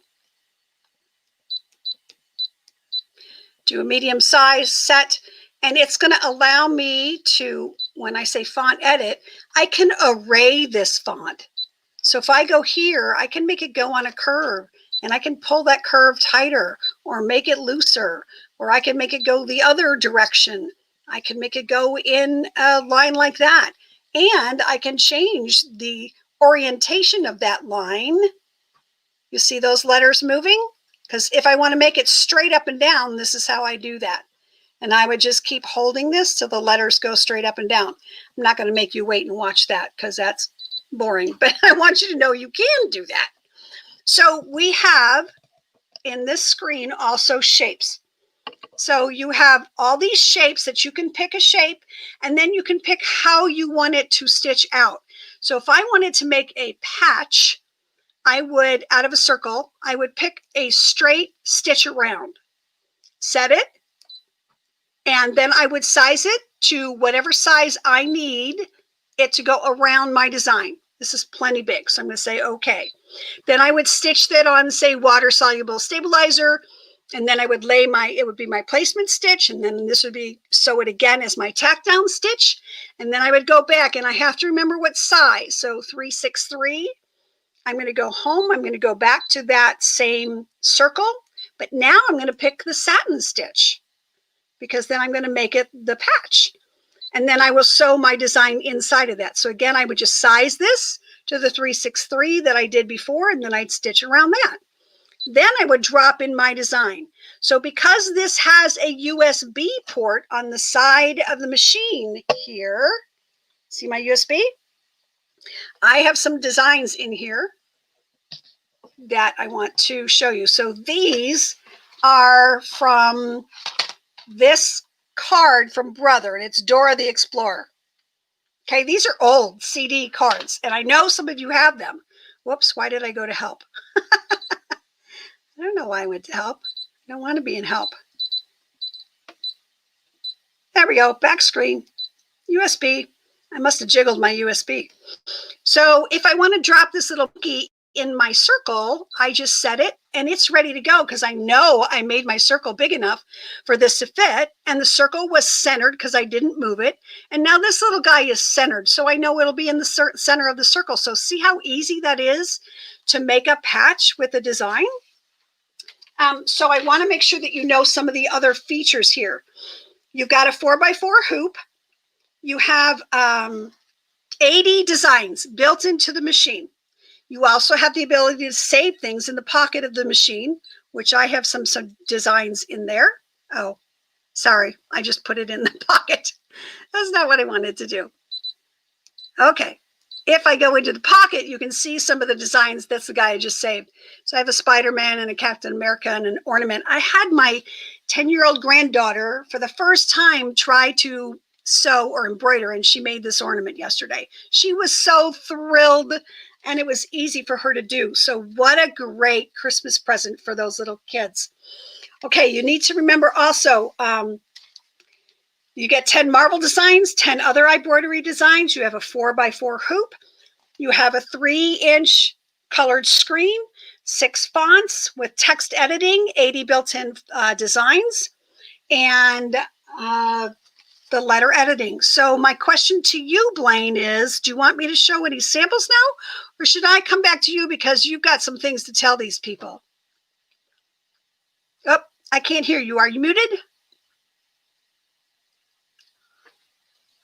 Do a medium size set, and it's going to allow me to, when I say font edit, I can array this font. So if I go here, I can make it go on a curve, and I can pull that curve tighter or make it looser, or I can make it go the other direction. I can make it go in a line like that. And I can change the orientation of that line. You see those letters moving? Because if I want to make it straight up and down, this is how I do that. And I would just keep holding this till the letters go straight up and down. I'm not going to make you wait and watch that because that's boring, but I want you to know you can do that. So we have in this screen also shapes. So you have all these shapes that you can pick a shape, and then you can pick how you want it to stitch out. So if I wanted to make a patch, I would, out of a circle, I would pick a straight stitch around, set it, and then I would size it to whatever size I need it to go around my design. This is plenty big, so I'm going to say okay. Then I would stitch that on, say, water-soluble stabilizer, and then I would lay it would be my placement stitch, and then this would be sew it again as my tack down stitch, and then I would go back, and I have to remember what size. So 363. I'm going to go home. I'm going to go back to that same circle, but now I'm going to pick the satin stitch because then I'm going to make it the patch. And then I will sew my design inside of that. So again, I would just size this to the 363 that I did before, and then I'd stitch around that. Then I would drop in my design. So because this has a USB port on the side of the machine here, see my USB? I have some designs in here that I want to show you. So these are from this card from Brother, and it's Dora the Explorer. Okay, these are old CD cards, and I know some of you have them. Whoops, why did I go to help? I don't know why I went to help. I don't want to be in help. There we go, back screen, USB. I must have jiggled my USB. So if I want to drop this little key in my circle, I just set it and it's ready to go because I know I made my circle big enough for this to fit, and the circle was centered because I didn't move it. And now this little guy is centered, so I know it'll be in the center of the circle. So see how easy that is to make a patch with a design? So I want to make sure that you know some of the other features here. You've got a 4x4 hoop. You have 80 designs built into the machine. You also have the ability to save things in the pocket of the machine, which I have some designs in there. Oh, sorry, I just put it in the pocket. That's not what I wanted to do. Okay, if I go into the pocket, you can see some of the designs. That's the guy I just saved. So I have a Spider-Man and a Captain America and an ornament. I had my 10-year-old granddaughter for the first time try to sew or embroider, and she made this ornament yesterday. She was so thrilled, and it was easy for her to do. So what a great Christmas present for those little kids. Okay, you need to remember also, you get 10 marble designs, 10 other embroidery designs. You have a 4x4 hoop. You have a 3-inch colored screen, 6 fonts with text editing, 80 built-in designs, and the letter editing. So my question to you, Blaine, is do you want me to show any samples now, or should I come back to you because you've got some things to tell these people? Oh, I can't hear you. Are you muted?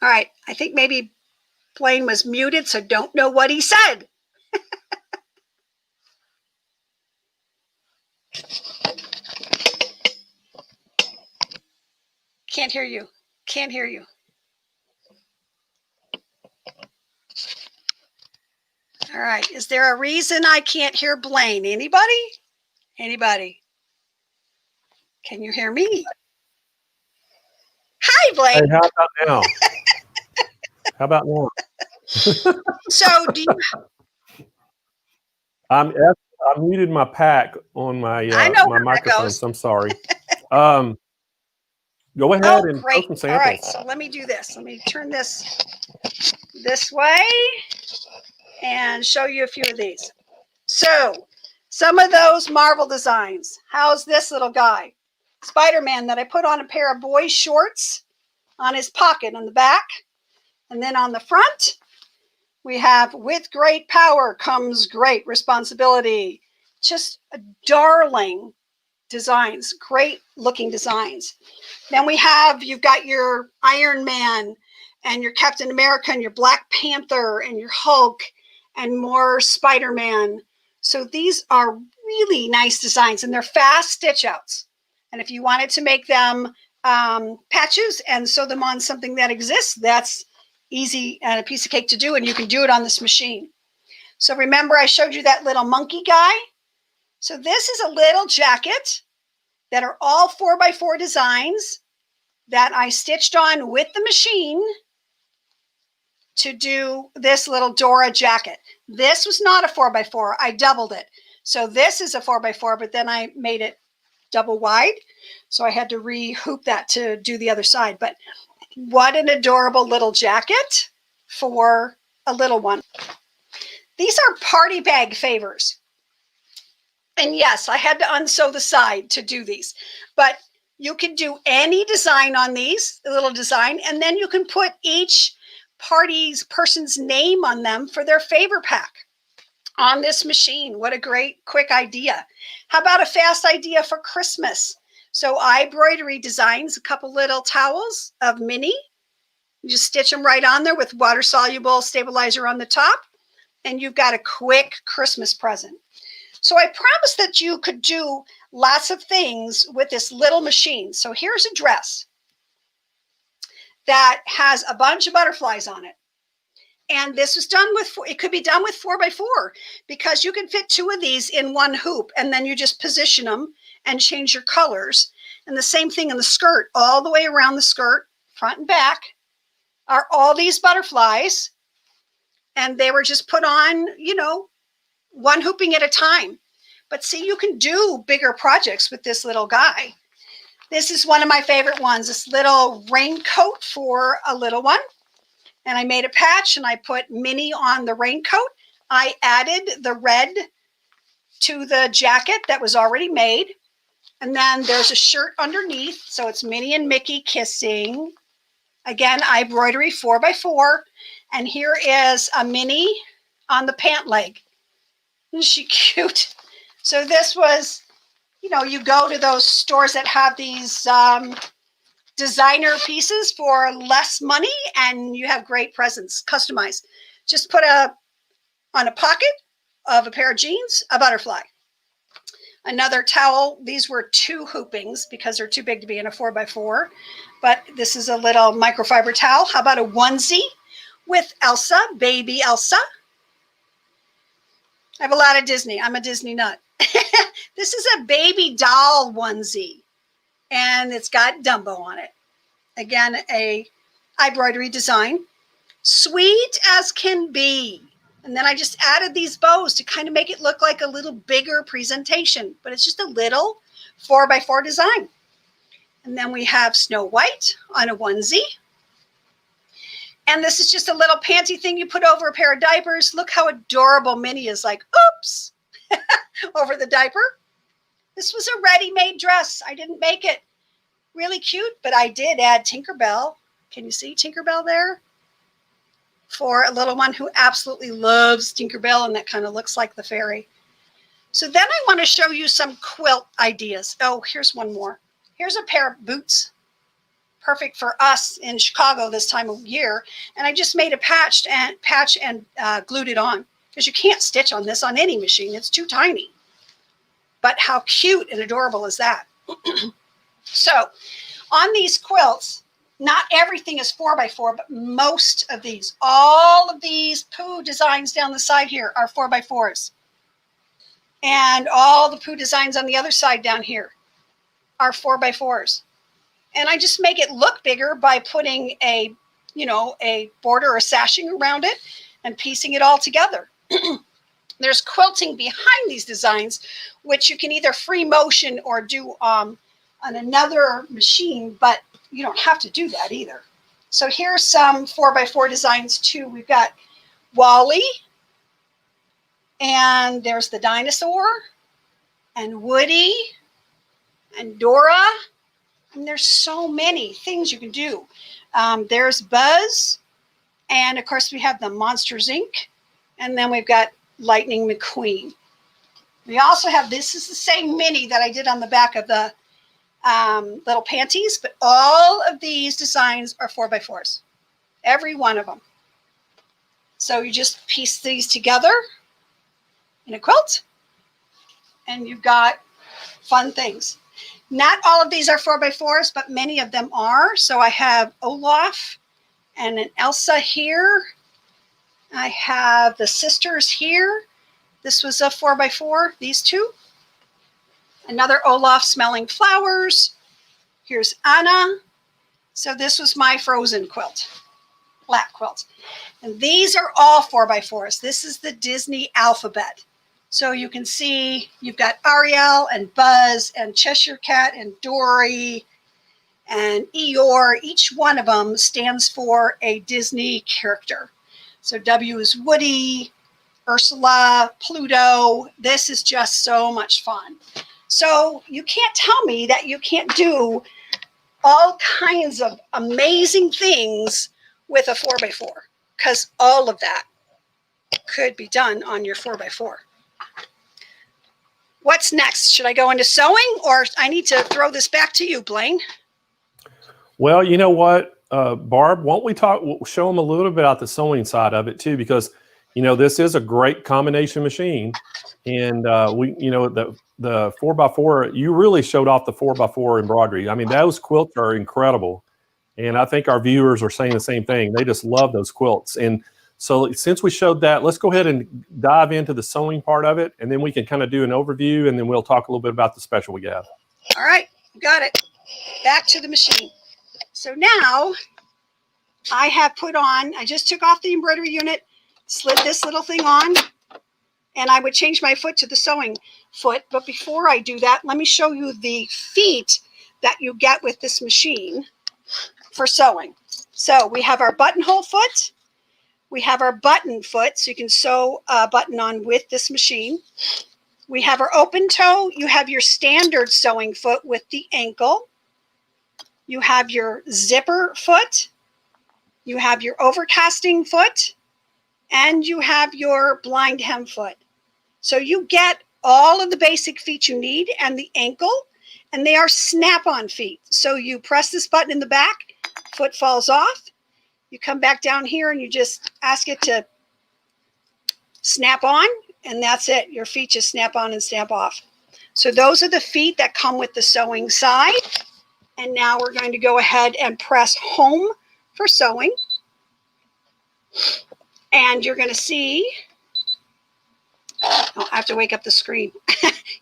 All right, I think maybe Blaine was muted, so don't know what he said. Can't hear you. Can't hear you. All right, is there a reason I can't hear Blaine? Anybody? Anybody? Can you hear me? Hi, Blaine. Hey, how about now? How about now? So do you, I muted my pack on my I know my how that microphone, goes. so I'm sorry. Go ahead Oh, and show great. some All samples. right, so let me do this. Let me turn this way and show you a few of these. So some of those Marvel designs. How's this little guy? Spider-Man that I put on a pair of boys' shorts on his pocket on the back. And then on the front, we have with great power comes great responsibility. Just a darling designs, great looking designs. Then we have, you've got your Iron Man and your Captain America and your Black Panther and your Hulk and more Spider-Man. So these are really nice designs and they're fast stitch outs. And if you wanted to make them patches and sew them on something that exists, that's easy and a piece of cake to do, and you can do it on this machine. So remember I showed you that little monkey guy? So this is a little jacket that are all 4x4 designs that I stitched on with the machine to do this little Dora jacket. This was not a 4x4, I doubled it. So this is a 4x4, but then I made it double wide. So I had to re-hoop that to do the other side. But what an adorable little jacket for a little one. These are party bag favors. And yes, I had to unsew the side to do these, but you can do any design on these, a little design, and then you can put each person's name on them for their favor pack on this machine. What a great, quick idea. How about a fast idea for Christmas? So embroidery designs, a couple little towels of Minnie. You just stitch them right on there with water-soluble stabilizer on the top, and you've got a quick Christmas present. So I promised that you could do lots of things with this little machine. So here's a dress that has a bunch of butterflies on it. And this was done with, it could be done with 4x4 because you can fit two of these in one hoop and then you just position them and change your colors. And the same thing in the skirt, all the way around the skirt, front and back, are all these butterflies. And they were just put on, you know, one hooping at a time. But see, you can do bigger projects with this little guy. This is one of my favorite ones, this little raincoat for a little one. And I made a patch and I put Minnie on the raincoat. I added the red to the jacket that was already made. And then there's a shirt underneath. So it's Minnie and Mickey kissing. Again, embroidery 4x4. And here is a Minnie on the pant leg. Isn't she cute? So this was, you know, you go to those stores that have these designer pieces for less money and you have great presents, customized. Just put on a pocket of a pair of jeans, a butterfly. Another towel, these were 2 hoopings because they're too big to be in a 4x4, but this is a little microfiber towel. How about a onesie with Elsa, baby Elsa? I have a lot of Disney. I'm a Disney nut. This is a baby doll onesie, and it's got Dumbo on it. Again, a embroidery design. Sweet as can be. And then I just added these bows to kind of make it look like a little bigger presentation, but it's just a little 4x4 design. And then we have Snow White on a onesie. And this is just a little panty thing you put over a pair of diapers. Look how adorable Minnie is, like, oops, over the diaper. This was a ready-made dress. I didn't make it. Really cute, but I did add Tinkerbell. Can you see Tinkerbell there? For a little one who absolutely loves Tinkerbell, and that kind of looks like the fairy. So then I want to show you some quilt ideas. Oh, here's one more. Here's a pair of boots. Perfect for us in Chicago this time of year. And I just made a patch and glued it on because you can't stitch on this on any machine. It's too tiny. But how cute and adorable is that? So on these quilts, not everything is 4x4, but most of these, all of these poo designs down the side here are 4x4s. And all the poo designs on the other side down here are 4x4s. And I just make it look bigger by putting a, you know, a border or sashing around it. and piecing it all together. There's quilting behind these designs, which you can either free motion or do on another machine, but you don't have to do that either. So here's some 4x4 designs too. We've got Wally, and there's the dinosaur, and Woody, and Dora, and there's so many things you can do. There's Buzz, and of course we have the Monsters Inc., and then we've got Lightning McQueen. We also have, this is the same mini that I did on the back of the little panties, but all of these designs are 4x4s, every one of them. So you just piece these together in a quilt, and you've got fun things. Not all of these are 4x4s, but many of them are. So I have Olaf and an Elsa here. I have the sisters here. This was a 4x4, these two. Another Olaf smelling flowers. Here's Anna. So this was my Frozen quilt, black quilt. And these are all 4x4s. This is the Disney alphabet. So you can see you've got Ariel and Buzz and Cheshire Cat and Dory and Eeyore. Each one of them stands for a Disney character. So W is Woody, Ursula, Pluto. This is just so much fun. So you can't tell me that you can't do all kinds of amazing things with a 4x4, because all of that could be done on your 4x4. What's next? Should I go into sewing, or I need to throw this back to you, Blaine? Well, you know what, Barb, won't we show them a little bit about the sewing side of it too, because, you know, this is a great combination machine. And the 4x4, you really showed off the 4x4 embroidery. I mean, those quilts are incredible. And I think our viewers are saying the same thing. They just love those quilts. And so since we showed that, let's go ahead and dive into the sewing part of it. And then we can kind of do an overview, and then we'll talk a little bit about the special we have. All right, got it. Back to the machine. So now I have put on, I just took off the embroidery unit, slid this little thing on, and I would change my foot to the sewing foot. But before I do that, let me show you the feet that you get with this machine for sewing. So we have our buttonhole foot. We have our button foot, so you can sew a button on with this machine. We have our open toe. You have your standard sewing foot with the ankle. You have your zipper foot. You have your overcasting foot. And you have your blind hem foot. So you get all of the basic feet you need and the ankle, and they are snap-on feet. So you press this button in the back, foot falls off. You come back down here and you just ask it to snap on, and that's it. Your feet just snap on and snap off. So those are the feet that come with the sewing side. And now we're going to go ahead and press home for sewing. And you're going to see, oh, I have to wake up the screen.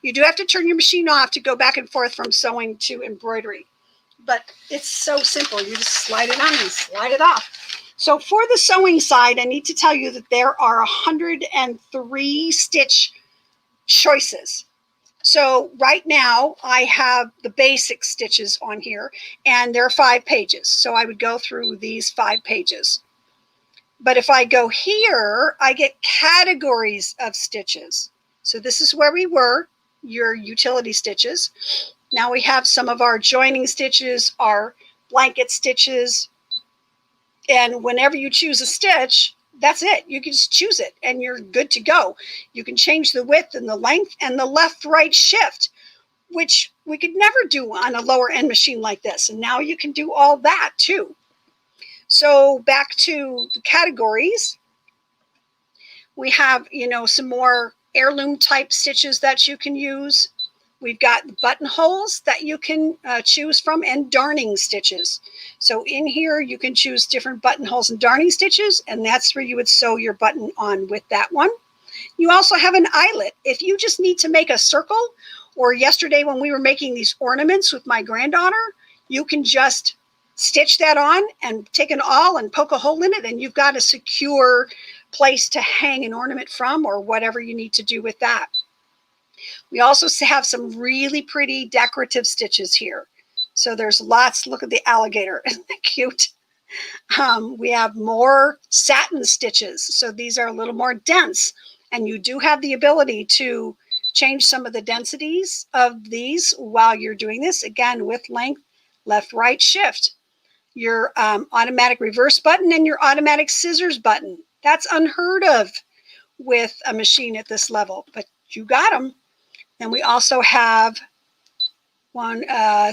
You do have to turn your machine off to go back and forth from sewing to embroidery. But it's so simple. You just slide it on and slide it off. So for the sewing side, I need to tell you that there are 103 stitch choices. So right now I have the basic stitches on here, and there are 5 pages. So I would go through these 5 pages. But if I go here, I get categories of stitches. So this is where we were, your utility stitches. Now we have some of our joining stitches, our blanket stitches. And whenever you choose a stitch, that's it. You can just choose it and you're good to go. You can change the width and the length and the left-right shift, which we could never do on a lower end machine like this. And now you can do all that too. So back to the categories, we have, you know, some more heirloom type stitches that you can use. We've got buttonholes that you can choose from, and darning stitches. So in here, you can choose different buttonholes and darning stitches, and that's where you would sew your button on with that one. You also have an eyelet. If you just need to make a circle, or yesterday when we were making these ornaments with my granddaughter, you can just stitch that on and take an awl and poke a hole in it, and you've got a secure place to hang an ornament from or whatever you need to do with that. We also have some really pretty decorative stitches here. So there's lots. Look at the alligator. Isn't that cute? We have more satin stitches. So these are a little more dense. And you do have the ability to change some of the densities of these while you're doing this. Again, with length, left, right, shift. Your automatic reverse button and your automatic scissors button. That's unheard of with a machine at this level, but you got them. And we also have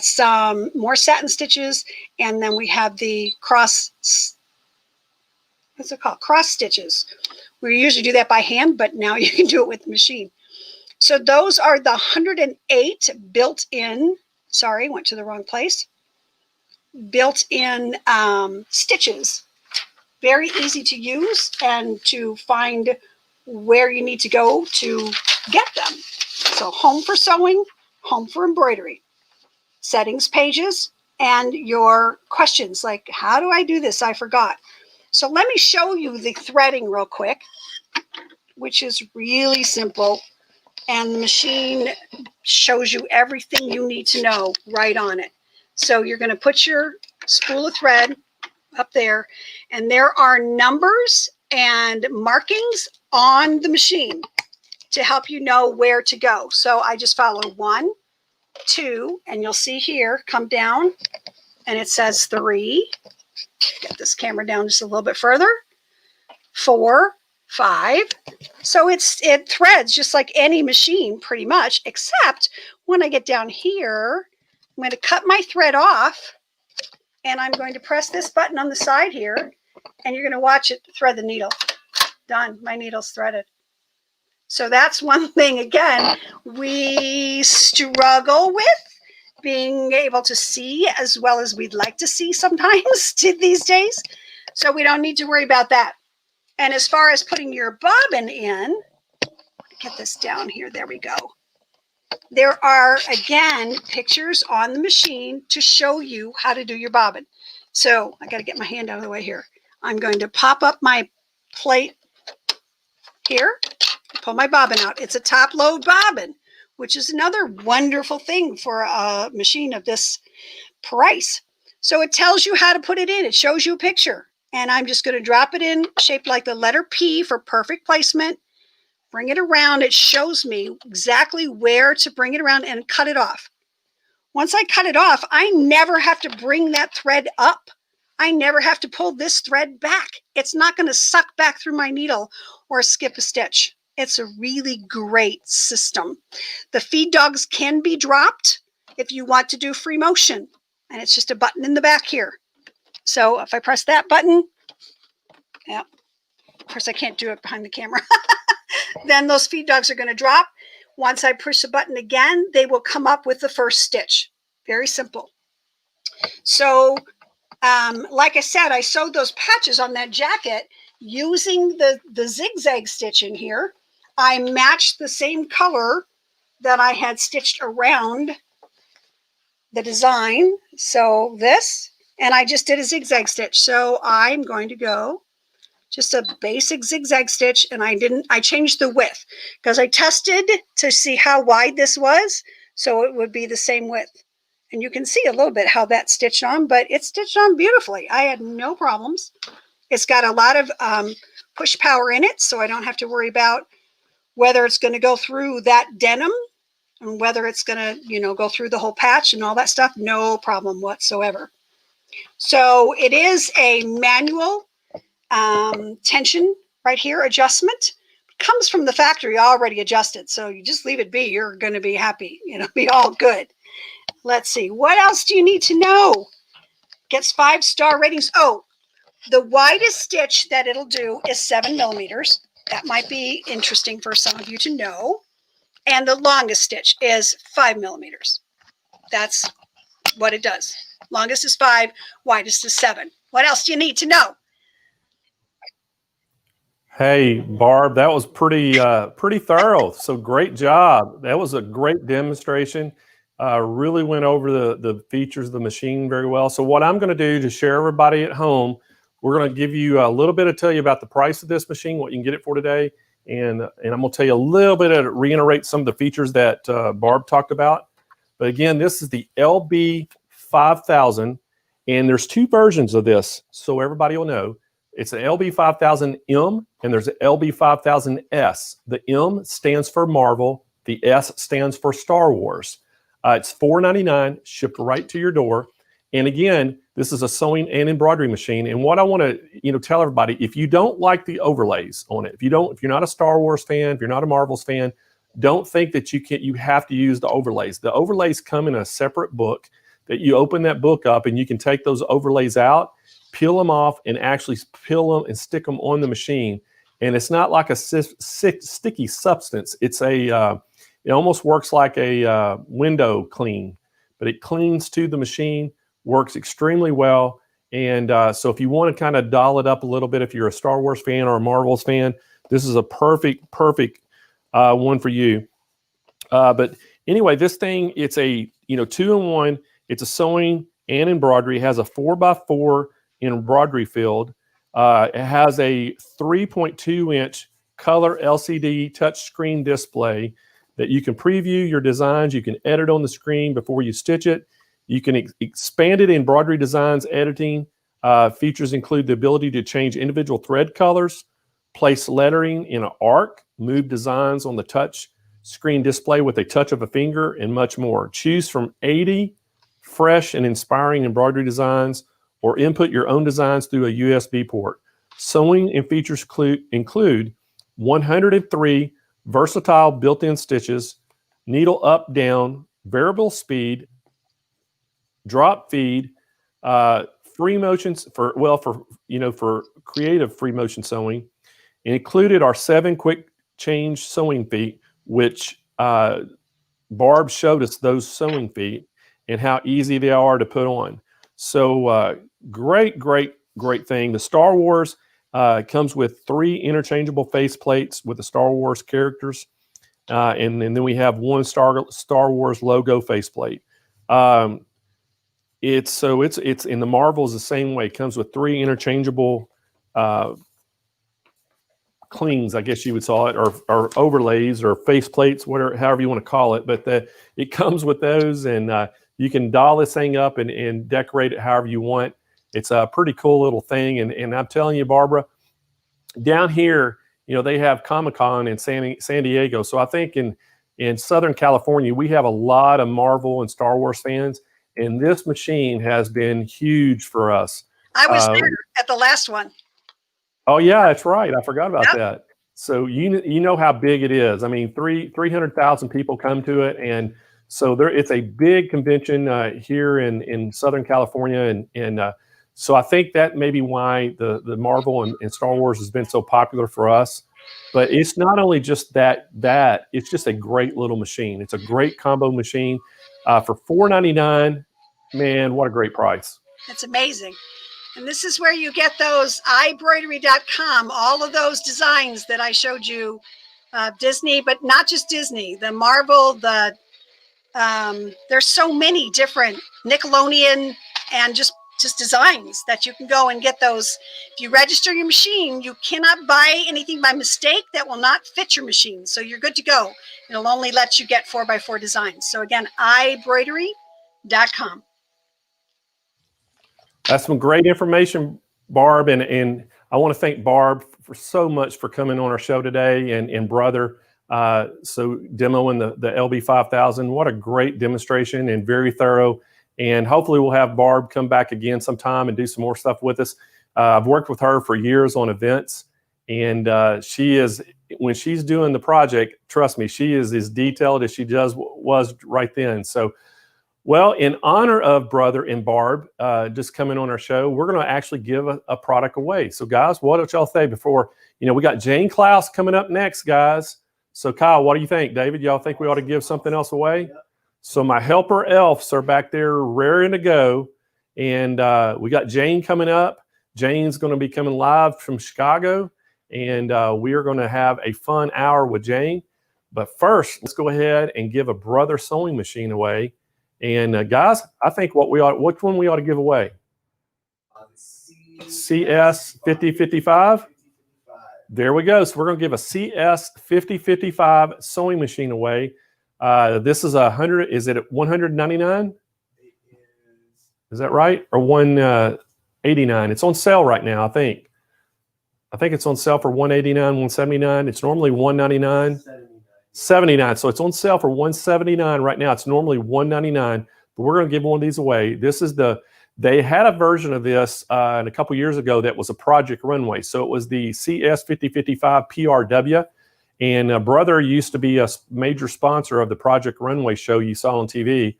some more satin stitches, and then we have the cross, what's it called? Cross stitches. We usually do that by hand, but now you can do it with the machine. So those are the 108 built-in, sorry, went to the wrong place, built-in stitches. Very easy to use and to find where you need to go to get them. So home for sewing, home for embroidery, settings pages, and your questions like, how do I do this? I forgot. So let me show you the threading real quick, which is really simple. And the machine shows you everything you need to know right on it. So you're going to put your spool of thread up there, and there are numbers and markings on the machine to help you know where to go. So I just follow 1, 2, and you'll see here, come down, and it says 3. Get this camera down just a little bit further. 4, 5. So it threads just like any machine pretty much, except when I get down here, I'm going to cut my thread off, and I'm going to press this button on the side here, and you're going to watch it thread the needle. Done. My needle's threaded. So that's one thing, again, we struggle with being able to see as well as we'd like to see sometimes these days. So we don't need to worry about that. And as far as putting your bobbin in, get this down here. There we go. There are, again, pictures on the machine to show you how to do your bobbin. So I got to get my hand out of the way here. I'm going to pop up my plate here, pull my bobbin out. It's a top load bobbin, which is another wonderful thing for a machine of this price. So it tells you how to put it in. It shows you a picture. And I'm just going to drop it in, shaped like the letter P for perfect placement. Bring it around. It shows me exactly where to bring it around and cut it off. Once I cut it off, I never have to bring that thread up. I never have to pull this thread back. It's not going to suck back through my needle or skip a stitch. It's a really great system. The feed dogs can be dropped if you want to do free motion. And it's just a button in the back here. So if I press that button, yeah, of course I can't do it behind the camera. Then those feed dogs are going to drop. Once I push the button again, they will come up with the first stitch. Very simple. So like I said, I sewed those patches on that jacket using the zigzag stitch in here. I matched the same color that I had stitched around the design. So this, and I just did a zigzag stitch. So I'm going to go just a basic zigzag stitch, and I changed the width because I tested to see how wide this was, so it would be the same width. And you can see a little bit how that's stitched on, but it's stitched on beautifully. I had no problems. It's got a lot of push power in it, so I don't have to worry about whether it's going to go through that denim and whether it's going to, go through the whole patch and all that stuff. No problem whatsoever. So it is a manual tension right here adjustment. It comes from the factory already adjusted, so you just leave it be. You're going to be happy. Be all good. Let's see. What else do you need to know? Gets 5-star ratings. Oh, the widest stitch that it'll do is 7 millimeters. That might be interesting for some of you to know. And the longest stitch is 5 millimeters. That's what it does. Longest is 5, widest is 7. What else do you need to know? Hey, Barb, that was pretty thorough. So great job. That was a great demonstration. Really went over the features of the machine very well. So what I'm going to do to share everybody at home we're going to give you a little bit to tell you about the price of this machine, what you can get it for today. And I'm going to tell you a little bit to reiterate some of the features that Barb talked about. But again, this is the LB5000, and there's two versions of this, so everybody will know. It's an LB5000M, and there's an LB5000S. The M stands for Marvel. The S stands for Star Wars. It's $4.99, shipped right to your door. And again, this is a sewing and embroidery machine. And what I want to, tell everybody, if you don't like the overlays on it, if you're not a Star Wars fan, if you're not a Marvels fan, don't think that you have to use the overlays. The overlays come in a separate book that you open that book up, and you can take those overlays out, peel them off, and actually peel them and stick them on the machine. And it's not like a sticky substance. It's it almost works like a window clean, but it cleans to the machine, works extremely well. And so if you want to kind of doll it up a little bit, if you're a Star Wars fan or a Marvels fan, this is a perfect one for you. But anyway, this thing, it's a 2-in-1. It's a sewing and embroidery. It has a 4x4 embroidery field. It has a 3.2-inch color LCD touchscreen display that you can preview your designs. You can edit on the screen before you stitch it. You can expand it in embroidery designs editing. Features include the ability to change individual thread colors, place lettering in an arc, move designs on the touch screen display with a touch of a finger, and much more. Choose from 80 fresh and inspiring embroidery designs, or input your own designs through a USB port. Sewing and features include 103 versatile built-in stitches, needle up, down, variable speed, drop feed, free motions for creative free motion sewing. And included are 7 quick change sewing feet, which Barb showed us those sewing feet and how easy they are to put on. So great thing. The Star Wars comes with 3 interchangeable face plates with the Star Wars characters. And then we have one Star Wars logo faceplate. It's in the Marvels the same way. It comes with 3 interchangeable clings, I guess you would call it, or overlays or faceplates, however you want to call it. But it comes with those, and you can doll this thing up and decorate it however you want. It's a pretty cool little thing. And I'm telling you, Barbara, down here, they have Comic-Con in San Diego. So I think in Southern California, we have a lot of Marvel and Star Wars fans. And this machine has been huge for us. I was there at the last one. Oh, yeah, that's right. I forgot about that. So you know how big it is. I mean, 300,000 people come to it. And so it's a big convention here in Southern California. And so I think that may be why the Marvel and Star Wars has been so popular for us. But it's not only just that it's just a great little machine. It's a great combo machine for $4.99. Man, what a great price. It's amazing. And this is where you get those iBroidery.com, all of those designs that I showed you, Disney, but not just Disney, the Marvel, there's so many different Nickelodeon and just designs that you can go and get those. If you register your machine, you cannot buy anything by mistake that will not fit your machine. So you're good to go. It'll only let you get 4x4 designs. So again, iBroidery.com. That's some great information, Barb. And I want to thank Barb for so much for coming on our show today, and brother. So demoing the LB5000. What a great demonstration and very thorough. And hopefully we'll have Barb come back again sometime and do some more stuff with us. I've worked with her for years on events, and when she's doing the project, trust me, she is as detailed as she was right then. So, well, in honor of Brother and Barb just coming on our show, we're going to actually give a product away. So guys, what do y'all say before, we got Jane Klaus coming up next, guys. So Kyle, what do you think? David, y'all think we ought to give something else away? Yep. So my helper elves are back there raring to go. And we got Jane coming up. Jane's going to be coming live from Chicago. And we are going to have a fun hour with Jane. But first, let's go ahead and give a Brother sewing machine away. And guys, I think which one we ought to give away? The CS5055. There we go. So we're going to give a CS5055 sewing machine away. This is 100. Is it at 199? Is that right? Or 189? It's on sale right now, I think. I think it's on sale for 189, 179. It's normally 199. 79. So it's on sale for 179 right now. It's normally 199, but we're going to give one of these away. This is they had a version of this a couple years ago that was a Project Runway. So it was the CS5055 PRW, and Brother used to be a major sponsor of the Project Runway show you saw on TV.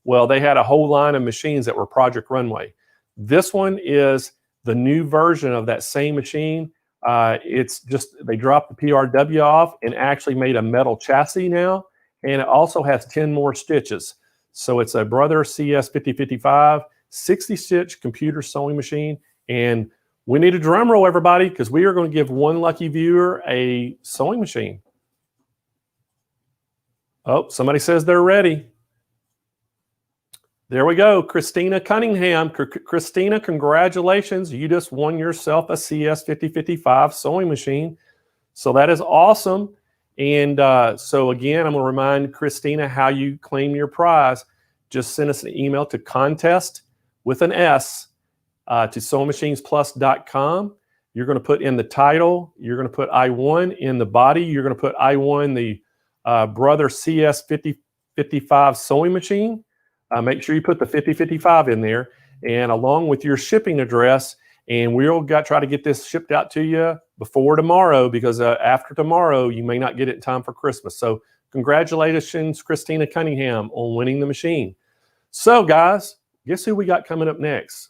Well, they had a whole line of machines that were Project Runway. This one is the new version of that same machine. It's just, they dropped the PRW off and actually made a metal chassis now. And it also has 10 more stitches. So it's a Brother CS5055, 60 stitch computer sewing machine. And we need a drum roll, everybody, because we are going to give one lucky viewer a sewing machine. Oh, somebody says they're ready. There we go. Christina Cunningham. Christina, congratulations. You just won yourself a CS5055 sewing machine. So that is awesome. And so again, I'm going to remind Christina how you claim your prize. Just send us an email to contest with an S to SewingMachinesPlus.com. You're going to put in the title. You're going to put I won in the body. You're going to put I won the Brother CS5055 sewing machine. Make sure you put the 5055 in there, and along with your shipping address, and we'll try to get this shipped out to you before tomorrow, because after tomorrow you may not get it in time for Christmas. So congratulations, Christina Cunningham, on winning the machine. So guys, guess who we got coming up next?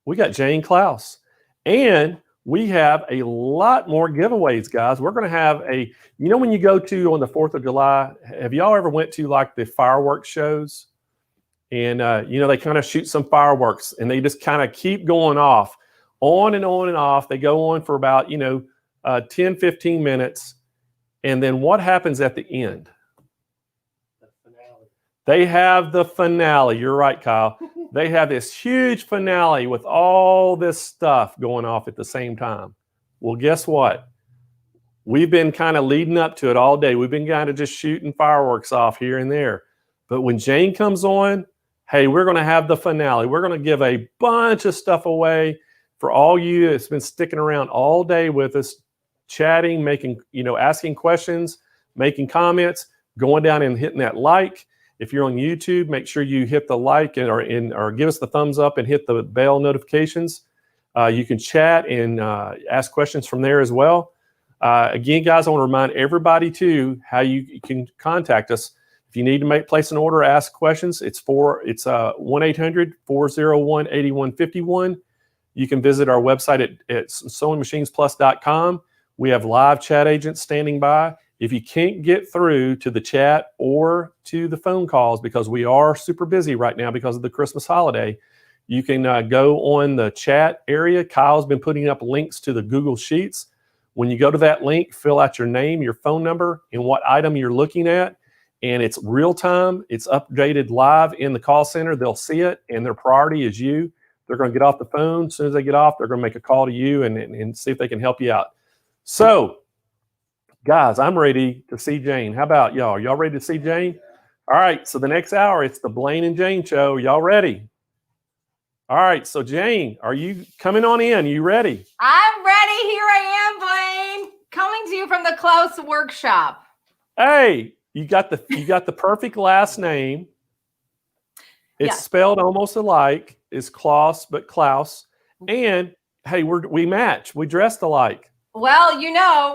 We got Jane Klaus, and we have a lot more giveaways, guys. We're going to have you know, when you go to on the 4th of July, have y'all ever went to like the fireworks shows? And, you know, they kind of shoot some fireworks and they just kind of keep going off, on and on and off. They go on for about, 10, 15 minutes. And then what happens at the end? The finale. They have the finale. You're right, Kyle. They have this huge finale with all this stuff going off at the same time. Well, guess what? We've been kind of leading up to it all day. We've been kind of just shooting fireworks off here and there. But when Jane comes on, hey, we're going to have the finale. We're going to give a bunch of stuff away for all you that's been sticking around all day with us, chatting, making, asking questions, making comments, going down and hitting that like. If you're on YouTube, make sure you hit the like or give us the thumbs up and hit the bell notifications. You can chat and ask questions from there as well. Again, guys, I want to remind everybody too how you can contact us. If you need to place an order, ask questions, it's 1-800-401-8151. You can visit our website at SewingMachinesPlus.com. We have live chat agents standing by. If you can't get through to the chat or to the phone calls, because we are super busy right now because of the Christmas holiday, you can go on the chat area. Kyle's been putting up links to the Google Sheets. When you go to that link, fill out your name, your phone number, and what item you're looking at. And it's real time. It's updated live in the call center. They'll see it, and their priority is you. They're going to get off the phone. As soon as they get off, they're going to make a call to you and see if they can help you out. So, guys, I'm ready to see Jane. How about y'all? Y'all ready to see Jane? All right, so the next hour, it's the Blaine and Jane show. Y'all ready? All right, so Jane, are you coming on in? You ready? I'm ready. Here I am, Blaine, coming to you from the Klaus workshop. Hey, you got the perfect last name. It's spelled almost alike. It's Klaus, but Klaus. And hey, we match. We dressed alike. Well,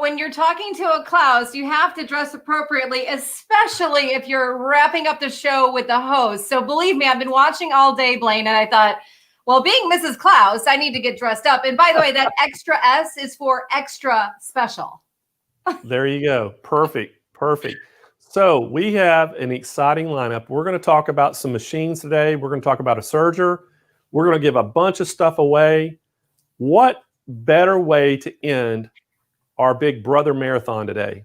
when you're talking to a Klaus, you have to dress appropriately, especially if you're wrapping up the show with the host. So believe me, I've been watching all day, Blaine, and I thought, well, being Mrs. Klaus, I need to get dressed up. And by the way, that extra S is for extra special. There you go. Perfect. So we have an exciting lineup. We're going to talk about some machines today. We're going to talk about a serger. We're going to give a bunch of stuff away. What better way to end our Big Brother marathon today?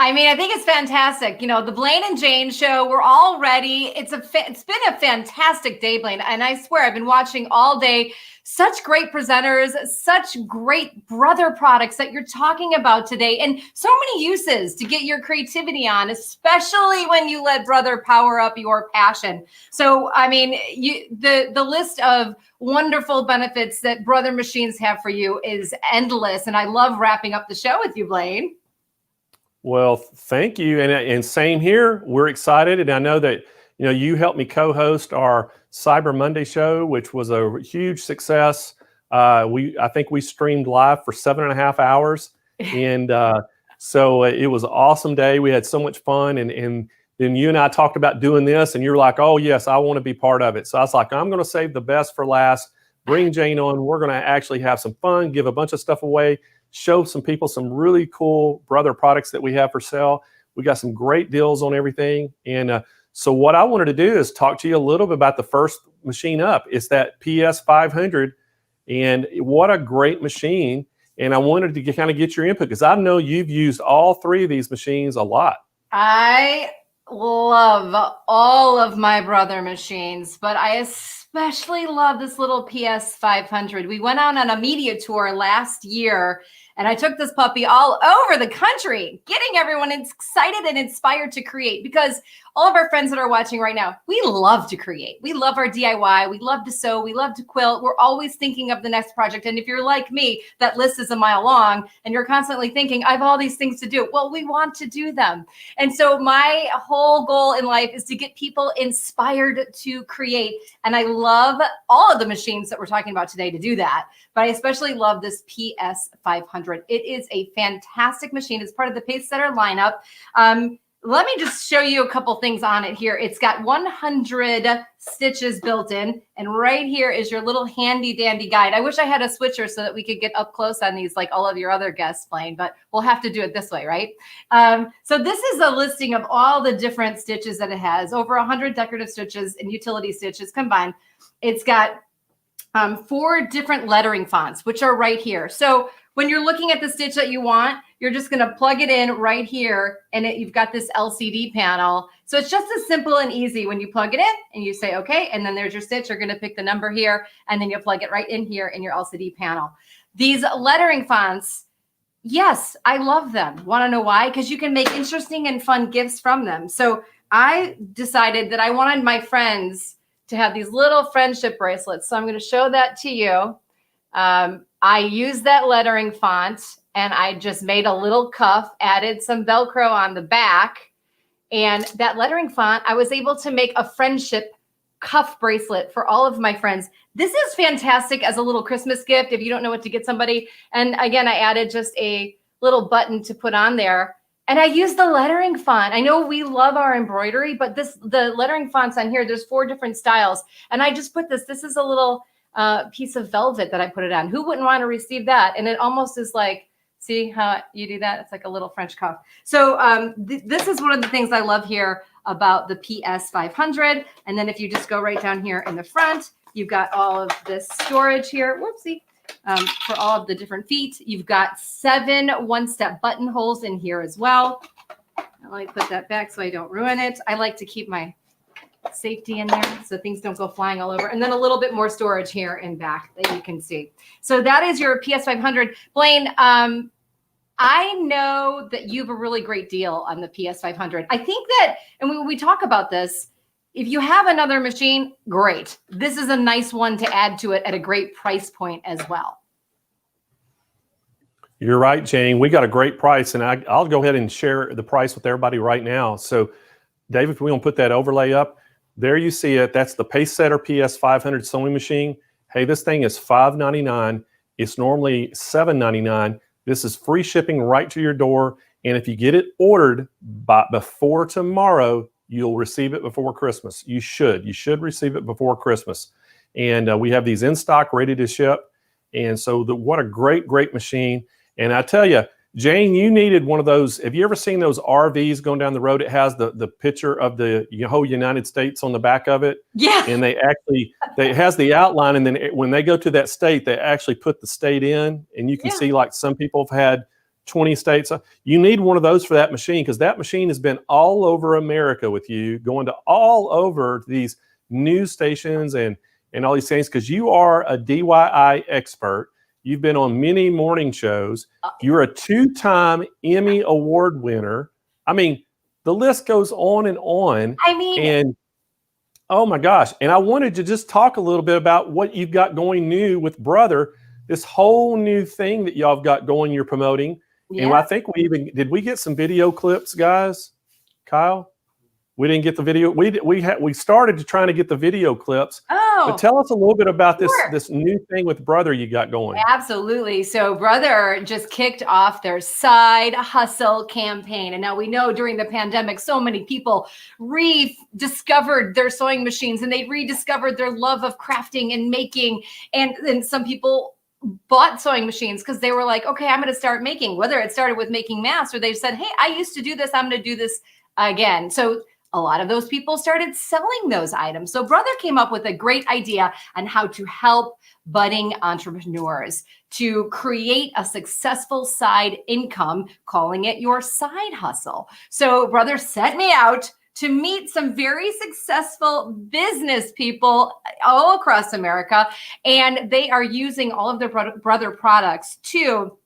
I mean, I think it's fantastic. You know, the Blaine and Jane show, we're all ready. It's been a fantastic day, Blaine. And I swear I've been watching all day. Such great presenters, such great brother products that you're talking about today, and so many uses to get your creativity on, especially when you let brother power up your passion. So, I mean, the list of wonderful benefits that brother machines have for you is endless. And I love wrapping up the show with you, Blaine. Well, thank you. And same here. We're excited. And I know that, you know, you helped me co-host our Cyber Monday show, which was a huge success. I think we streamed live for 7.5 hours. And so it was an awesome day. We had so much fun. And then you and I talked about doing this, and you were like, oh, yes, I want to be part of it. So I was like, I'm going to save the best for last. Bring Jane on. We're going to actually have some fun, give a bunch of stuff away, show some people some really cool brother products that we have for sale. We got some great deals on everything. And so what I wanted to do is talk to you a little bit about the first machine up. It's that PS500. And what a great machine. And I wanted to kind of get your input because I know you've used all three of these machines a lot. I love all of my brother machines, but I especially love this little PS500. We went out on a media tour last year, and I took this puppy all over the country, getting everyone excited and inspired to create, because all of our friends that are watching right now, we love to create. We love our DIY. We love to sew. We love to quilt. We're always thinking of the next project. And if you're like me, that list is a mile long and you're constantly thinking, I have all these things to do. Well, we want to do them. And so my whole goal in life is to get people inspired to create. And I love all of the machines that we're talking about today to do that. But I especially love this PS500. It is a fantastic machine. It's part of the Pacesetter lineup. Let me just show you a couple things on it here. It's got 100 stitches built in, and right here is your little handy dandy guide. I wish I had a switcher so that we could get up close on these like all of your other guests, Blaine, but we'll have to do it this way, right? So this is a listing of all the different stitches that it has, over 100 decorative stitches and utility stitches combined. It's got 4 different lettering fonts, which are right here. So when you're looking at the stitch that you want, you're just going to plug it in right here, and you've got this LCD panel. So it's just as simple and easy when you plug it in and you say, okay, and then there's your stitch. You're going to pick the number here, and then you plug it right in here in your LCD panel. These lettering fonts, yes, I love them. Want to know why? Because you can make interesting and fun gifts from them. So I decided that I wanted my friends to have these little friendship bracelets. So I'm going to show that to you. I used that lettering font, and I just made a little cuff, added some Velcro on the back, and that lettering font, I was able to make a friendship cuff bracelet for all of my friends. This is fantastic as a little Christmas gift if you don't know what to get somebody. And again, I added just a little button to put on there. And I use the lettering font. I know we love our embroidery, but the lettering fonts on here, there's 4 different styles. And I just put this is a little piece of velvet that I put it on. Who wouldn't want to receive that? And it almost is like, see how you do that? It's like a little French cuff. So this is one of the things I love here about the PS500. And then if you just go right down here in the front, you've got all of this storage here. Whoopsie. For all of the different feet. You've got 7 one-step buttonholes in here as well. I like to put that back so I don't ruin it. I like to keep my safety in there so things don't go flying all over. And then a little bit more storage here in back that you can see. So that is your PS500. Blaine, I know that you have a really great deal on the PS500. I think that, and when we talk about this, if you have another machine, great. This is a nice one to add to it at a great price point as well. You're right, Jane. We got a great price, and I'll go ahead and share the price with everybody right now. So, David, if we want to put that overlay up, there you see it. That's the Pacesetter PS500 sewing machine. Hey, this thing is $5.99. It's normally $7.99. This is free shipping right to your door. And if you get it ordered before tomorrow, you'll receive it before Christmas. You should receive it before Christmas. And we have these in stock, ready to ship. And so what a great machine. And I tell you, Jane, you needed one of those. Have you ever seen those RVs going down the road? It has the picture of the whole United States on the back of it. Yeah. And it has the outline. And then when they go to that state, they actually put the state in. And you can see like some people have had 20 states. You need one of those for that machine, because that machine has been all over America with you, going to all over these news stations and all these things, because you are a DIY expert. You've been on many morning shows. You're a 2-time Emmy Award winner. I mean, the list goes on and on. I mean, and oh my gosh. And I wanted to just talk a little bit about what you've got going new with Brother, this whole new thing that y'all have got going, you're promoting. yeah. And I think did we get some video clips, guys? Kyle? We didn't get the video. We started trying to get the video clips. Oh, But tell us a little bit about sure. this new thing with Brother you got going. Absolutely. So Brother just kicked off their side hustle campaign. And now we know during the pandemic, so many people rediscovered their sewing machines, and they rediscovered their love of crafting and making. And some people bought sewing machines because they were like, okay, I'm going to start making, whether it started with making masks or they said, hey, I used to do this, I'm going to do this again. So a lot of those people started selling those items. So Brother came up with a great idea on how to help budding entrepreneurs to create a successful side income, calling it your side hustle. So Brother sent me out to meet some very successful business people all across America, and they are using all of their Brother products to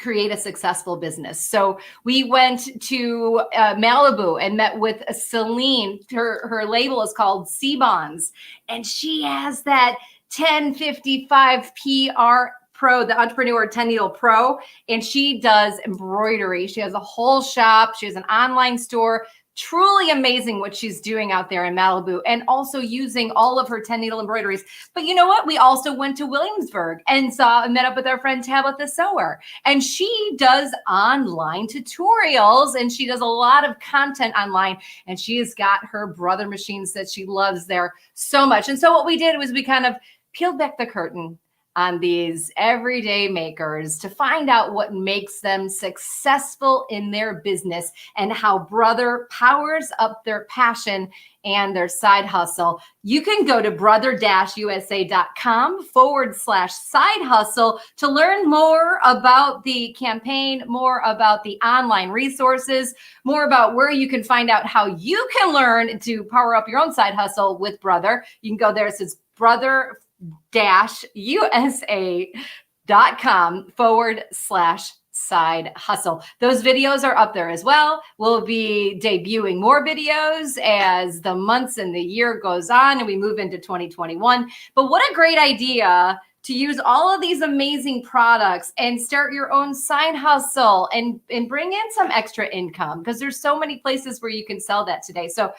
create a successful business. So we went to Malibu and met with Celine. Her label is called C-Bonds, and she has that 1055 PR Pro, the Entrepreneur 10 Needle Pro, and she does embroidery. She has a whole shop. She has an online store. Truly amazing what she's doing out there in Malibu, and also using all of her 10 needle embroideries. But you know what? We also went to Williamsburg and met up with our friend Tabitha Sewer, and she does online tutorials, and she does a lot of content online, and she has got her Brother machines that she loves there so much. And so what we did was we kind of peeled back the curtain on these everyday makers to find out what makes them successful in their business and how Brother powers up their passion and their side hustle. You can go to brother-usa.com/side hustle to learn more about the campaign, more about the online resources, more about where you can find out how you can learn to power up your own side hustle with Brother. You can go there. It says brother-usa.com/side hustle. Those videos are up there as well. We'll be debuting more videos as the months and the year goes on and we move into 2021. But what a great idea to use all of these amazing products and start your own side hustle and bring in some extra income, because there's so many places where you can sell that today. So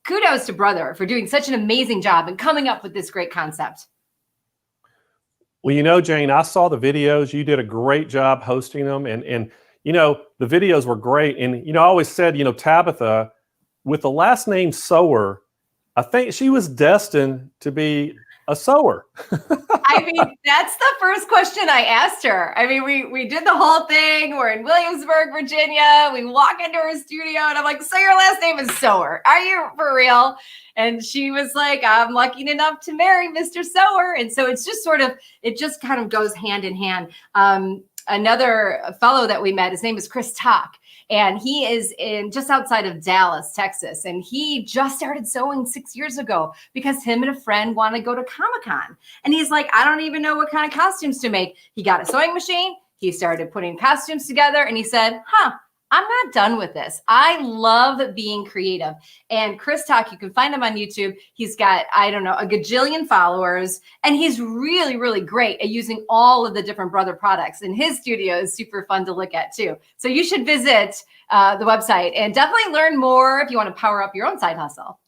kudos to Brother for doing such an amazing job and coming up with this great concept. Well, you know, Jane, I saw the videos. You did a great job hosting them. And you know, the videos were great. And, you know, I always said, you know, Tabitha, with the last name Sewer, I think she was destined to be a sewer. I mean, that's the first question I asked her. I mean, we did the whole thing. We're in Williamsburg, Virginia. We walk into her studio and I'm like, so your last name is Sewer. Are you for real? And she was like, I'm lucky enough to marry Mr. Sewer. And so it's just sort of, it just kind of goes hand in hand. Another fellow that we met, his name is Chris Tock. And he is in just outside of Dallas, Texas. And he just started sewing 6 years ago because him and a friend want to go to Comic-Con. And he's like, I don't even know what kind of costumes to make. He got a sewing machine. He started putting costumes together and he said, I'm not done with this. I love being creative. And Chris Tock, you can find him on YouTube. He's got, I don't know, a gajillion followers. And he's really, really great at using all of the different Brother products. And his studio is super fun to look at too. So you should visit the website and definitely learn more if you want to power up your own side hustle.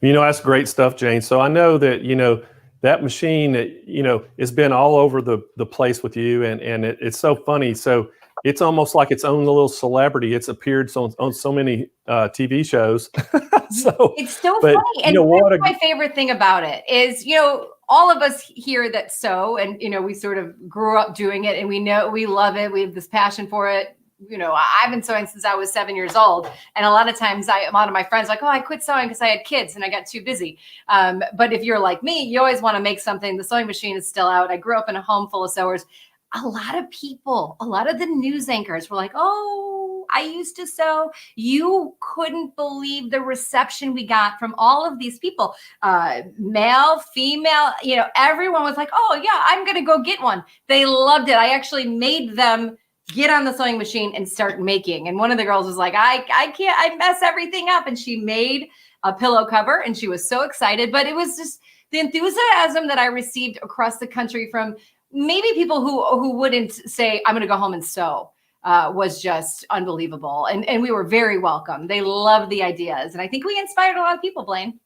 You know, that's great stuff, Jane. So I know that, you know, that machine, you know, has been all over the place with you. And it's so funny. So it's almost like its own little celebrity. It's appeared on so many TV shows. So it's so funny. And you know, my favorite thing about it is, you know, all of us here that sew and, you know, we sort of grew up doing it and we know we love it. We have this passion for it. You know, I've been sewing since I was 7 years old. And a lot of times a lot of my friends are like, oh, I quit sewing because I had kids and I got too busy. But if you're like me, you always want to make something. The sewing machine is still out. I grew up in a home full of sewers. a lot of people, a lot of the news anchors were like, oh, I used to sew. You couldn't believe the reception we got from all of these people, male, female, everyone was like, oh yeah, I'm going to go get one. They loved it. I actually made them get on the sewing machine and start making. And one of the girls was like, I can't, I mess everything up. And she made a pillow cover and she was so excited, but it was just the enthusiasm that I received across the country from maybe people who wouldn't say, I'm going to go home and sew, was just unbelievable. And we were very welcome. They loved the ideas. And I think we inspired a lot of people, Blaine.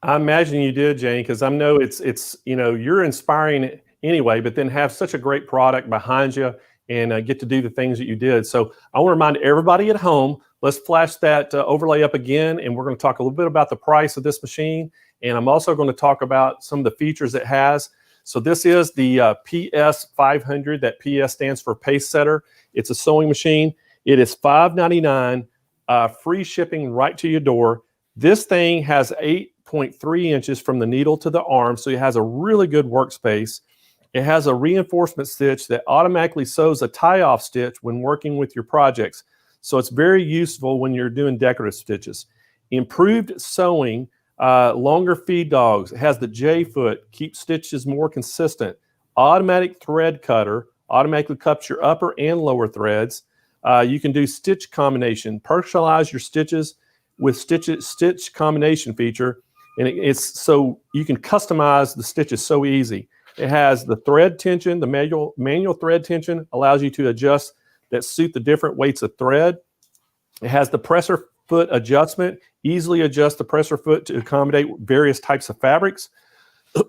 I imagine you did, Jane, because I know it's you're inspiring anyway, but then have such a great product behind you and get to do the things that you did. So I want to remind everybody at home, let's flash that overlay up again, and we're going to talk a little bit about the price of this machine. And I'm also going to talk about some of the features it has. So this is the PS500. That PS stands for Pace Setter. It's a sewing machine. It is $5.99, free shipping right to your door. This thing has 8.3 inches from the needle to the arm, so it has a really good workspace. It has a reinforcement stitch that automatically sews a tie-off stitch when working with your projects. So it's very useful when you're doing decorative stitches. Improved sewing, longer feed dogs. It has the J-foot, keeps stitches more consistent. Automatic thread cutter, automatically cuts your upper and lower threads. You can do stitch combination, personalize your stitches with stitch combination feature. And it's so you can customize the stitches so easy. It has the thread tension, the manual thread tension allows you to adjust that suit the different weights of thread. It has the presser foot adjustment, easily adjust the presser foot to accommodate various types of fabrics.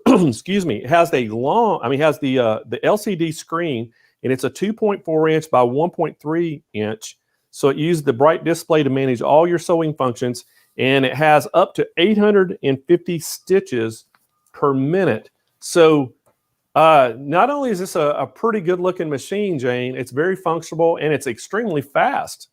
Excuse me. It has the LCD screen, and it's a 2.4 inch by 1.3 inch. So it uses the bright display to manage all your sewing functions, and it has up to 850 stitches per minute. So not only is this a pretty good looking machine, Jane, it's very functional and it's extremely fast.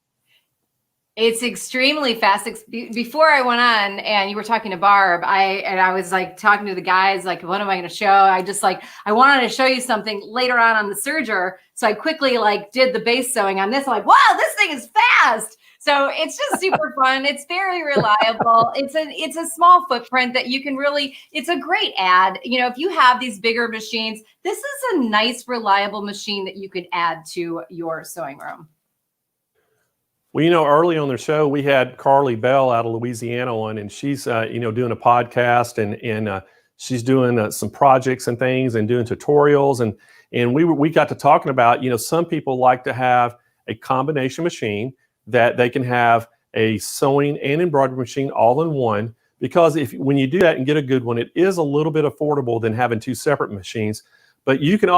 It's extremely fast. Before I went on and you were talking to Barb, I was like talking to the guys, like, what am I going to show? I wanted to show you something later on the serger. So I quickly did the base sewing on this. I'm like, wow, this thing is fast. So it's just super fun. It's very reliable. It's a small footprint that you can really, it's a great add. If you have these bigger machines, this is a nice, reliable machine that you could add to your sewing room. Well, early on the show, we had Karlie Belle out of Louisiana on, and she's, doing a podcast and she's doing some projects and things and doing tutorials. And we got to talking about, some people like to have a combination machine that they can have a sewing and embroidery machine all in one, because when you do that and get a good one, it is a little bit affordable than having two separate machines. But you could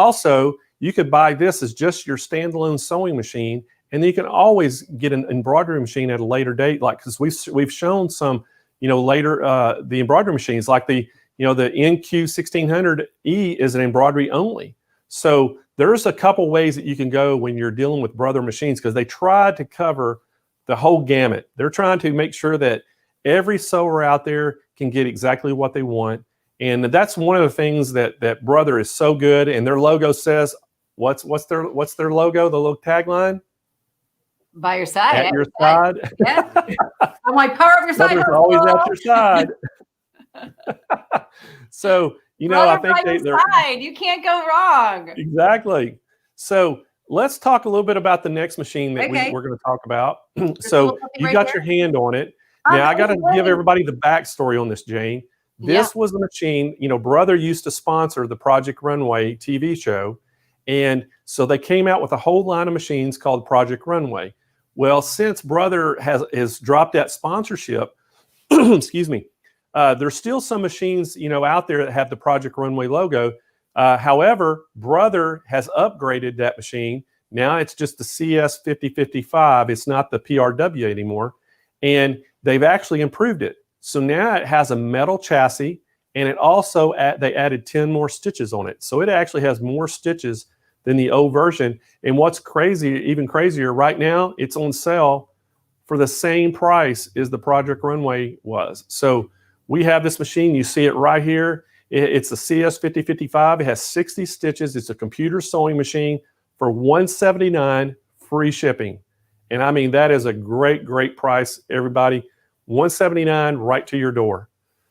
buy this as just your standalone sewing machine, and then you can always get an embroidery machine at a later date, because we've shown some, later the embroidery machines, like the NQ1600E is an embroidery only. So there's a couple ways that you can go when you're dealing with brother machines, because they try to cover the whole gamut. They're trying to make sure that every sewer out there can get exactly what they want. And that's one of the things that Brother is so good. And their logo says, what's their logo? The little tagline? By your side. At your side. Yeah. I'm like, power up your side. Brother's always at your side. So, I think they're side. You can't go wrong. Exactly. So let's talk a little bit about the next machine that we're going to talk about. So you got your hand on it. Now I got to give everybody the backstory on this, Jane. This was the machine, Brother used to sponsor the Project Runway TV show. And so they came out with a whole line of machines called Project Runway. Well, since Brother has dropped that sponsorship, excuse me, there's still some machines, out there that have the Project Runway logo. However, Brother has upgraded that machine. Now it's just the CS5055. It's not the PRW anymore. And they've actually improved it. So now it has a metal chassis, and it also, they added 10 more stitches on it. So it actually has more stitches than the old version. And what's crazy, even crazier, right now, it's on sale for the same price as the Project Runway was. So we have this machine. You see it right here. It's a CS5055. It has 60 stitches. It's a computer sewing machine for $179, free shipping. And I mean, that is a great, great price, everybody. $179 right to your door.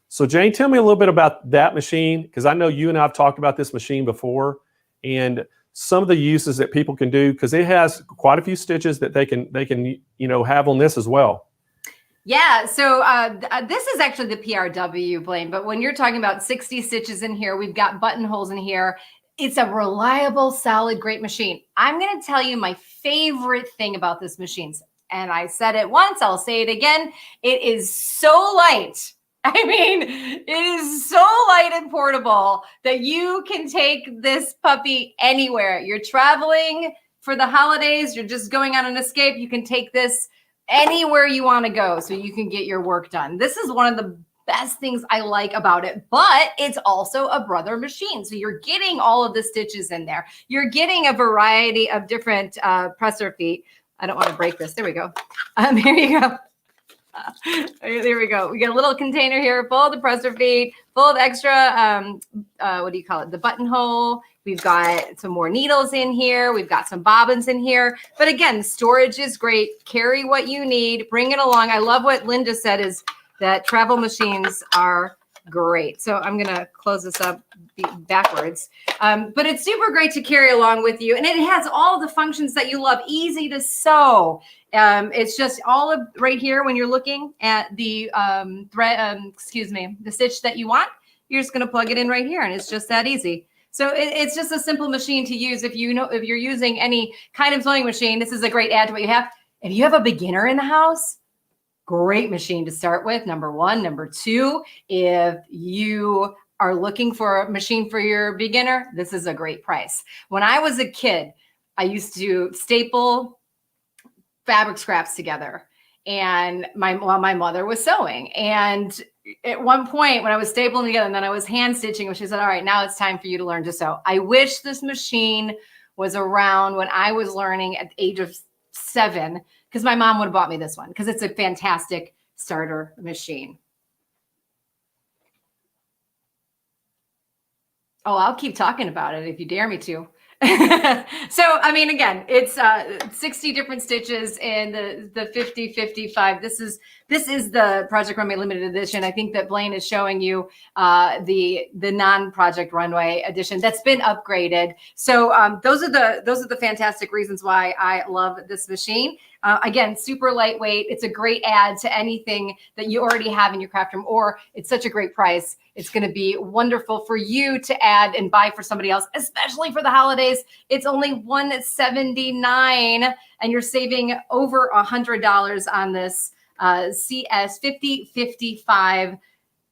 So Jane, tell me a little bit about that machine, because I know you and I have talked about this machine before, and some of the uses that people can do, because it has quite a few stitches that they can have on this as well. Yeah, so this is actually the PRW, Blaine, but when you're talking about 60 stitches in here, we've got buttonholes in here. It's a reliable, solid, great machine. I'm going to tell you my favorite thing about this machine. And I said it once, I'll say it again. It is so light. I mean, it is so light and portable that you can take this puppy anywhere. You're traveling for the holidays, you're just going on an escape, you can take this anywhere you want to go so you can get your work done. This is one of the best things I like about it, but it's also a brother machine. So you're getting all of the stitches in there. You're getting a variety of different presser feet. I don't want to break this. There we go. Here you go. There we go. We got a little container here full of the presser feet, full of extra, what do you call it? The buttonhole. We've got some more needles in here. We've got some bobbins in here. But again, storage is great. Carry what you need. Bring it along. I love what Linda said is that travel machines are great. So I'm going to close this up backwards. But it's super great to carry along with you. And it has all the functions that you love. Easy to sew. It's just all of right here when you're looking at the the stitch that you want. You're just going to plug it in right here, and it's just that easy. So it's just a simple machine to use. If you're using any kind of sewing machine, this is a great add to what you have. If you have a beginner in the house, great machine to start with. Number one. Number two, if you are looking for a machine for your beginner, this is a great price. When I was a kid, I used to staple fabric scraps together, and my mother was sewing. And at one point when I was stapling together and then I was hand stitching, she said, all right, now it's time for you to learn to sew. I wish this machine was around when I was learning at the age of 7, because my mom would have bought me this one, because it's a fantastic starter machine. Oh, I'll keep talking about it if you dare me to. So, I mean, again, it's 60 different stitches in the 50-55. This is the Project Runway limited edition. I think that Blaine is showing you the non-Project Runway edition that's been upgraded. So those are the fantastic reasons why I love this machine. Again, super lightweight. It's a great add to anything that you already have in your craft room, or it's such a great price. It's going to be wonderful for you to add and buy for somebody else, especially for the holidays. It's only $179, and you're saving over $100 on this CS5055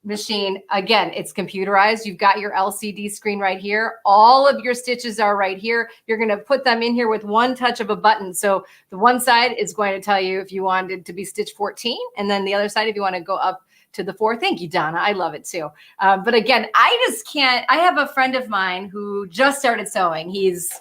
machine. Again, it's computerized. You've got your LCD screen right here. All of your stitches are right here. You're going to put them in here with one touch of a button. So the one side is going to tell you if you wanted to be stitch 14, and then the other side if you want to go up to the 4. Thank you, Donna. I love it too. But again, I just can't. I have a friend of mine who just started sewing. He's,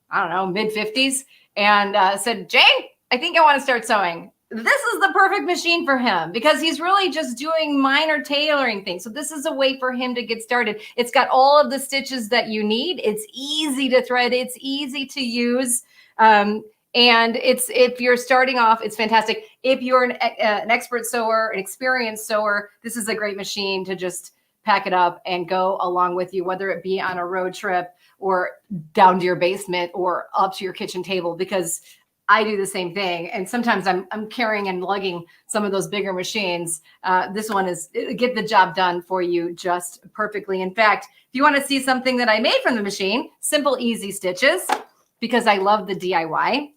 I don't know, mid-50s, and said, Jane, I think I want to start sewing. This is the perfect machine for him because he's really just doing minor tailoring things. So this is a way for him to get started. It's got all of the stitches that you need. It's easy to thread. It's easy to use. And if you're starting off, it's fantastic. If you're an expert sewer, an experienced sewer, this is a great machine to just pack it up and go along with you, whether it be on a road trip or down to your basement or up to your kitchen table, because I do the same thing. And sometimes I'm carrying and lugging some of those bigger machines. This one is get the job done for you just perfectly. In fact, if you want to see something that I made from the machine, simple, easy stitches, because I love the DIY.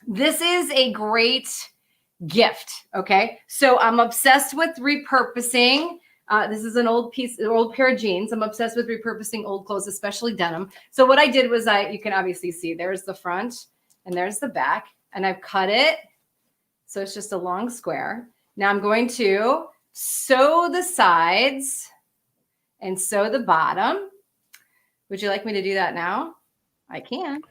This is a great gift. Okay. So I'm obsessed with repurposing. This is an old pair of jeans. I'm obsessed with repurposing old clothes, especially denim. So what I did was you can obviously see there's the front and there's the back, and I've cut it. So it's just a long square. Now I'm going to sew the sides and sew the bottom. Would you like me to do that now? I can.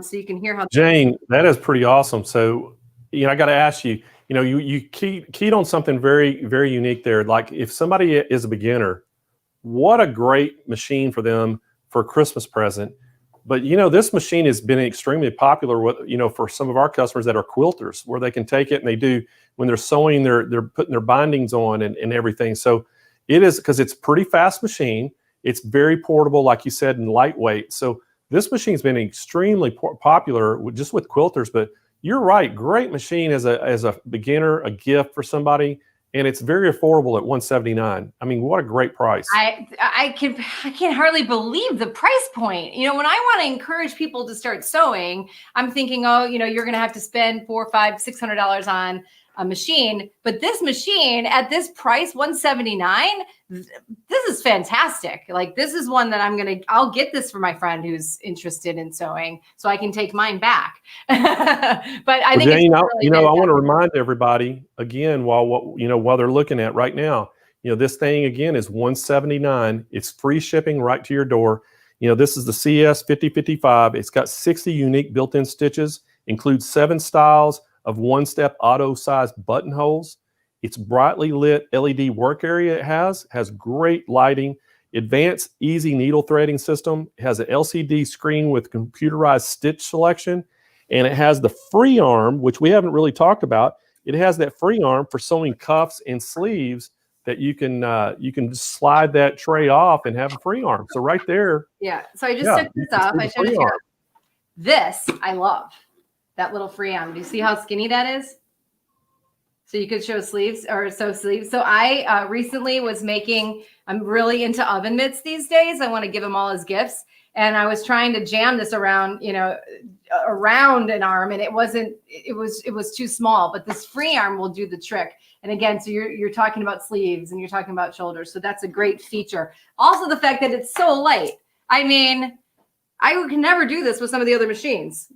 So you can hear how. Jane, that is pretty awesome. So, I got to ask you, you keyed on something very, very unique there. Like if somebody is a beginner, what a great machine for them for a Christmas present. But this machine has been extremely popular with, for some of our customers that are quilters, where they can take it and they do, when they're sewing, they're putting their bindings on and everything. So it is, because it's a pretty fast machine. It's very portable, like you said, and lightweight. So this machine's been extremely popular just with quilters. But you're right, great machine as a beginner, a gift for somebody. And it's very affordable at $179. I mean, what a great price. I can't hardly believe the price point. When I want to encourage people to start sewing, I'm thinking, oh, you're going to have to spend $400, $500, $600 on a machine. But this machine at this price, $179, this is fantastic. Like, this is one that I'll get this for my friend who's interested in sewing, so I can take mine back. But I think Jane, it's really I want to remind everybody again, while they're looking at right now, this thing again is $179. It's free shipping right to your door. This is the CS 5055. It's got 60 unique built-in stitches, includes 7 styles of one-step auto-size buttonholes. Its brightly lit LED work area it has great lighting, advanced easy needle threading system. It has an LCD screen with computerized stitch selection, and it has the free arm, which we haven't really talked about. It has that free arm for sewing cuffs and sleeves that you can just slide that tray off and have a free arm. So right there. Yeah. So I just took this off. I showed it here. This I love. That little free arm. Do you see how skinny that is? So you could show sleeves or sew sleeves. So I recently was I'm really into oven mitts these days. I want to give them all as gifts. And I was trying to jam this around, around an arm, and it was too small, but this free arm will do the trick. And again, so you're talking about sleeves and you're talking about shoulders. So that's a great feature. Also the fact that it's so light. I mean, I can never do this with some of the other machines.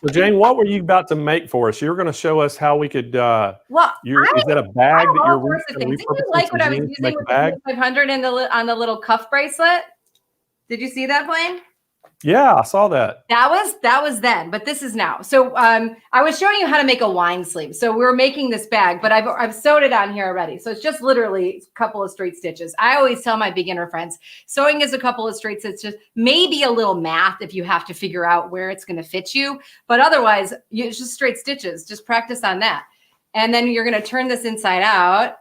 So Jane, what were you about to make for us? You're going to show us how we could. Is that a bag that you're repurposing? Didn't you like what I was using with the 500 on the little cuff bracelet? Did you see that, Blaine? Yeah, I saw that. That was then, but this is now. So I was showing you how to make a wine sleeve. So we're making this bag, but I've sewed it on here already. So it's just literally a couple of straight stitches. I always tell my beginner friends, sewing is a couple of straight stitches, maybe a little math if you have to figure out where it's going to fit you. But otherwise, it's just straight stitches. Just practice on that. And then you're going to turn this inside out.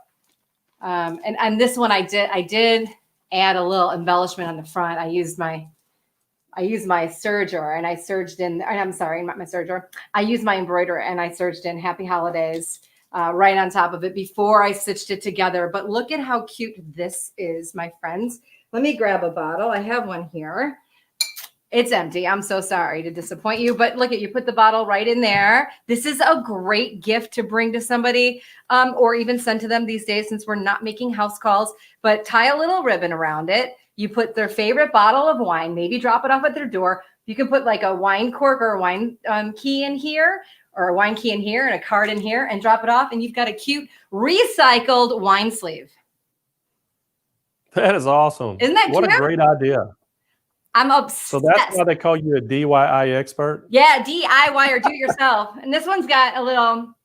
And this one I did add a little embellishment on the front. I used my serger and I serged in, I'm sorry, not my serger. I used my embroiderer and I serged in Happy Holidays right on top of it before I stitched it together. But look at how cute this is, my friends. Let me grab a bottle. I have one here. It's empty. I'm so sorry to disappoint you, but look at, you put the bottle right in there. This is a great gift to bring to somebody or even send to them these days since we're not making house calls, but tie a little ribbon around it. You put their favorite bottle of wine, maybe drop it off at their door. You can put like a wine cork or a wine key in here, or a wine key in here and a card in here, and drop it off. And you've got a cute recycled wine sleeve. That is awesome. Isn't that what cute? A great idea. I'm obsessed. So that's why they call you a DIY expert? Yeah, DIY or do it yourself. And this one's got a little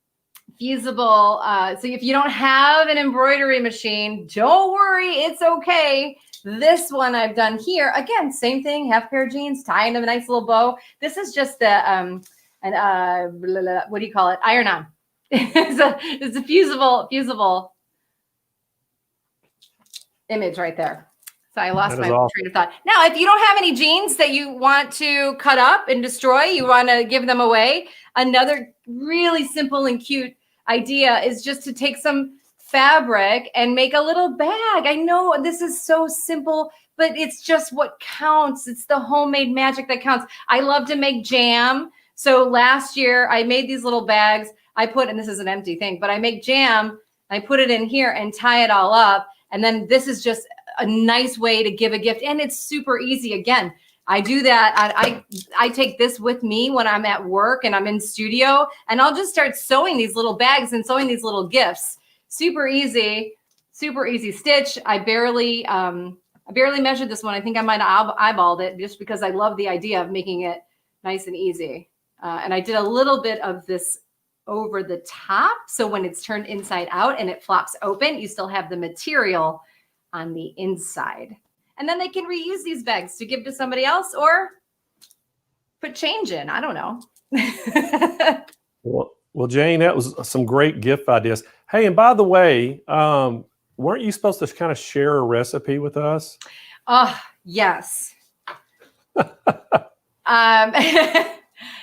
fusible. So if you don't have an embroidery machine, don't worry, it's okay. This one I've done here, again, same thing, half pair of jeans, tying them a nice little bow. This is just the, what do you call it? Iron-on. It's a fusible image right there. So I lost my train of thought. Now, if you don't have any jeans that you want to cut up and destroy, you want to give them away, another really simple and cute idea is just to take some fabric and make a little bag. I know this is so simple, but it's just what counts. It's the homemade magic that counts. I love to make jam. So last year I made these little bags. And this is an empty thing, but I make jam. I put it in here and tie it all up. And then this is just a nice way to give a gift. And it's super easy. Again, I do that. I take this with me when I'm at work and I'm in studio, and I'll just start sewing these little bags and sewing these little gifts. Super easy stitch. I barely measured this one. I think I might have eyeballed it just because I love the idea of making it nice and easy. And I did a little bit of this over the top. So when it's turned inside out and it flops open, you still have the material on the inside. And then they can reuse these bags to give to somebody else or put change in. I don't know. Well, Jane, that was some great gift ideas. Hey, and by the way, weren't you supposed to kind of share a recipe with us? Oh, yes.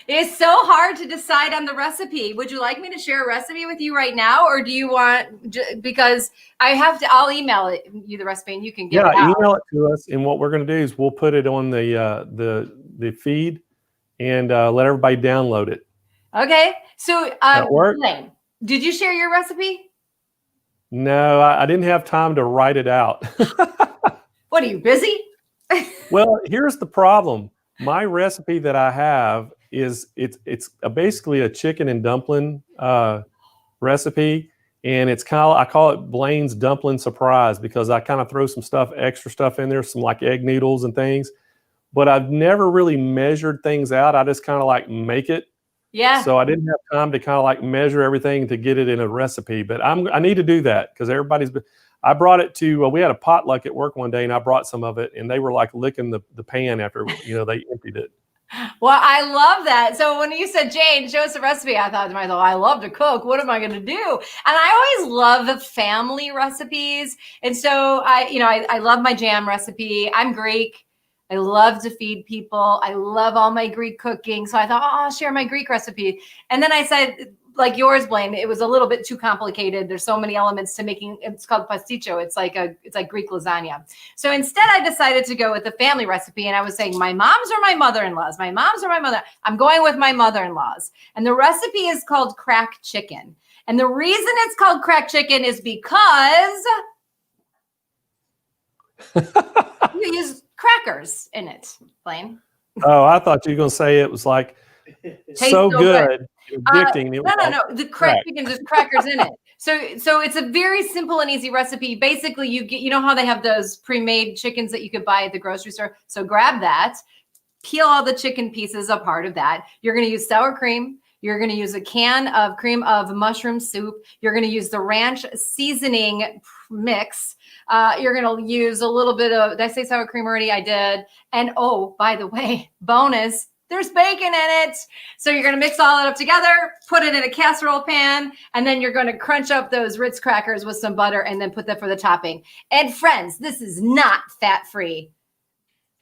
It's so hard to decide on the recipe. Would you like me to share a recipe with you right now? Or do you want, because I'll email you the recipe and you can get it out. Email it to us. And what we're going to do is we'll put it on the feed and let everybody download it. Okay. So, work? Blaine, did you share your recipe? No, I didn't have time to write it out. What, are you busy? Well, here's the problem. My recipe that I have is it's basically a chicken and dumpling recipe, and it's I call it Blaine's dumpling surprise because I kind of throw some extra stuff in there, some like egg noodles and things. But I've never really measured things out. I just kind of like make it. Yeah. So I didn't have time to kind of like measure everything to get it in a recipe. But I need to do that because I brought it to, we had a potluck at work one day and I brought some of it and they were like licking the pan after, they emptied it. Well, I love that. So when you said, Jane, show us a recipe, I thought to myself, I love to cook. What am I going to do? And I always love family recipes. And so I love my jam recipe. I'm Greek. I love to feed people. I love all my Greek cooking. So I thought, I'll share my Greek recipe. And then I said, like yours, Blaine, it was a little bit too complicated. There's so many elements to making, it's called pasticcio. It's like Greek lasagna. So instead I decided to go with the family recipe. And I was saying, my mom's or my mother-in-law's, my mom's or my mother. I'm going with my mother-in-law's. And the recipe is called crack chicken. And the reason it's called crack chicken is because you use crackers in it, Blaine. Oh, I thought you were going to say it was like so good. Addicting. No. The crack chicken, there's crackers in it. So it's a very simple and easy recipe. Basically, you know how they have those pre-made chickens that you could buy at the grocery store. So grab that, peel all the chicken pieces a part of that. You're going to use sour cream. You're going to use a can of cream of mushroom soup. You're going to use the ranch seasoning mix. You're going to use a little bit of, did I say sour cream already? I did. And oh, by the way, bonus, there's bacon in it. So you're going to mix all that up together, put it in a casserole pan, and then you're going to crunch up those Ritz crackers with some butter and then put that for the topping. And friends, this is not fat-free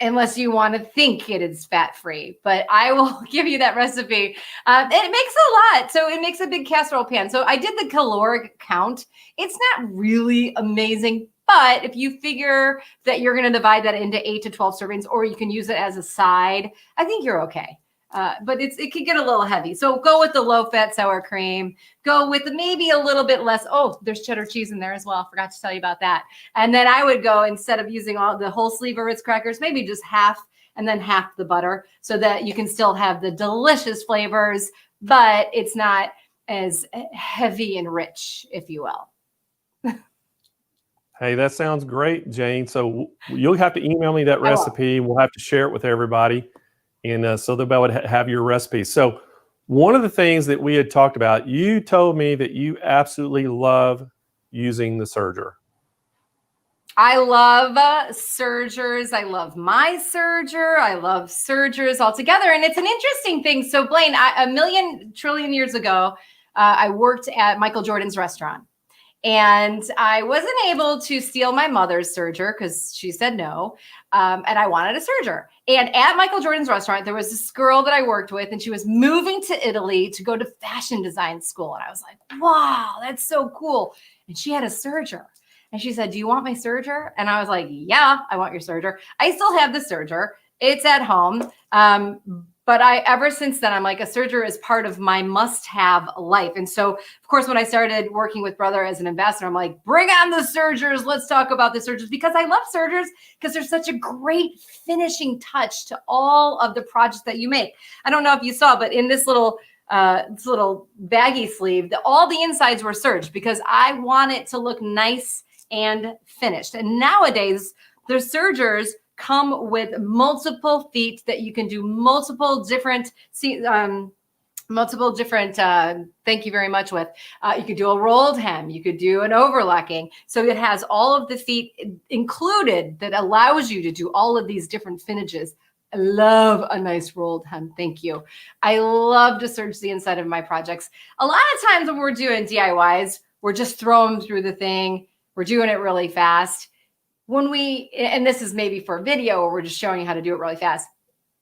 unless you want to think it is fat-free, but I will give you that recipe. It makes a lot. So it makes a big casserole pan. So I did the caloric count. It's not really amazing, but if you figure that you're going to divide that into 8 to 12 servings, or you can use it as a side, I think you're okay. But it could get a little heavy. So go with the low-fat sour cream. Go with maybe a little bit less. Oh, there's cheddar cheese in there as well. Forgot to tell you about that. And then I would go, instead of using all the whole sleeve of Ritz crackers, maybe just half and then half the butter so that you can still have the delicious flavors, but it's not as heavy and rich, if you will. Hey, that sounds great, Jane. So you'll have to email me that recipe. We'll have to share it with everybody. And so they'll be able to have your recipe. So one of the things that we had talked about, you told me that you absolutely love using the serger. I love sergers. I love my serger. I love sergers altogether. And it's an interesting thing. So Blaine, a million trillion years ago, I worked at Michael Jordan's restaurant. And I wasn't able to steal my mother's serger because she said no. And I wanted a serger. And at Michael Jordan's restaurant, there was this girl that I worked with, and she was moving to Italy to go to fashion design school. And I was like, wow, that's so cool. And she had a serger. And she said, do you want my serger? And I was like, yeah, I want your serger. I still have the serger. It's at home. But ever since then, I'm like, a serger is part of my must-have life. And so, of course, when I started working with Brother as an ambassador, I'm like, bring on the sergers. Let's talk about the sergers, because I love sergers because they're such a great finishing touch to all of the projects that you make. I don't know if you saw, but in this little baggy sleeve, all the insides were serged because I want it to look nice and finished. And nowadays, the sergers come with multiple feet that you can do multiple different multiple different, thank you very much, with, you could do a rolled hem, you could do an overlocking. So it has all of the feet included that allows you to do all of these different finishes. I love a nice rolled hem. Thank you. I love to serge the inside of my projects. A lot of times when we're doing DIYs, we're just throwing them through the thing. We're doing it really fast. And this is maybe for a video where we're just showing you how to do it really fast.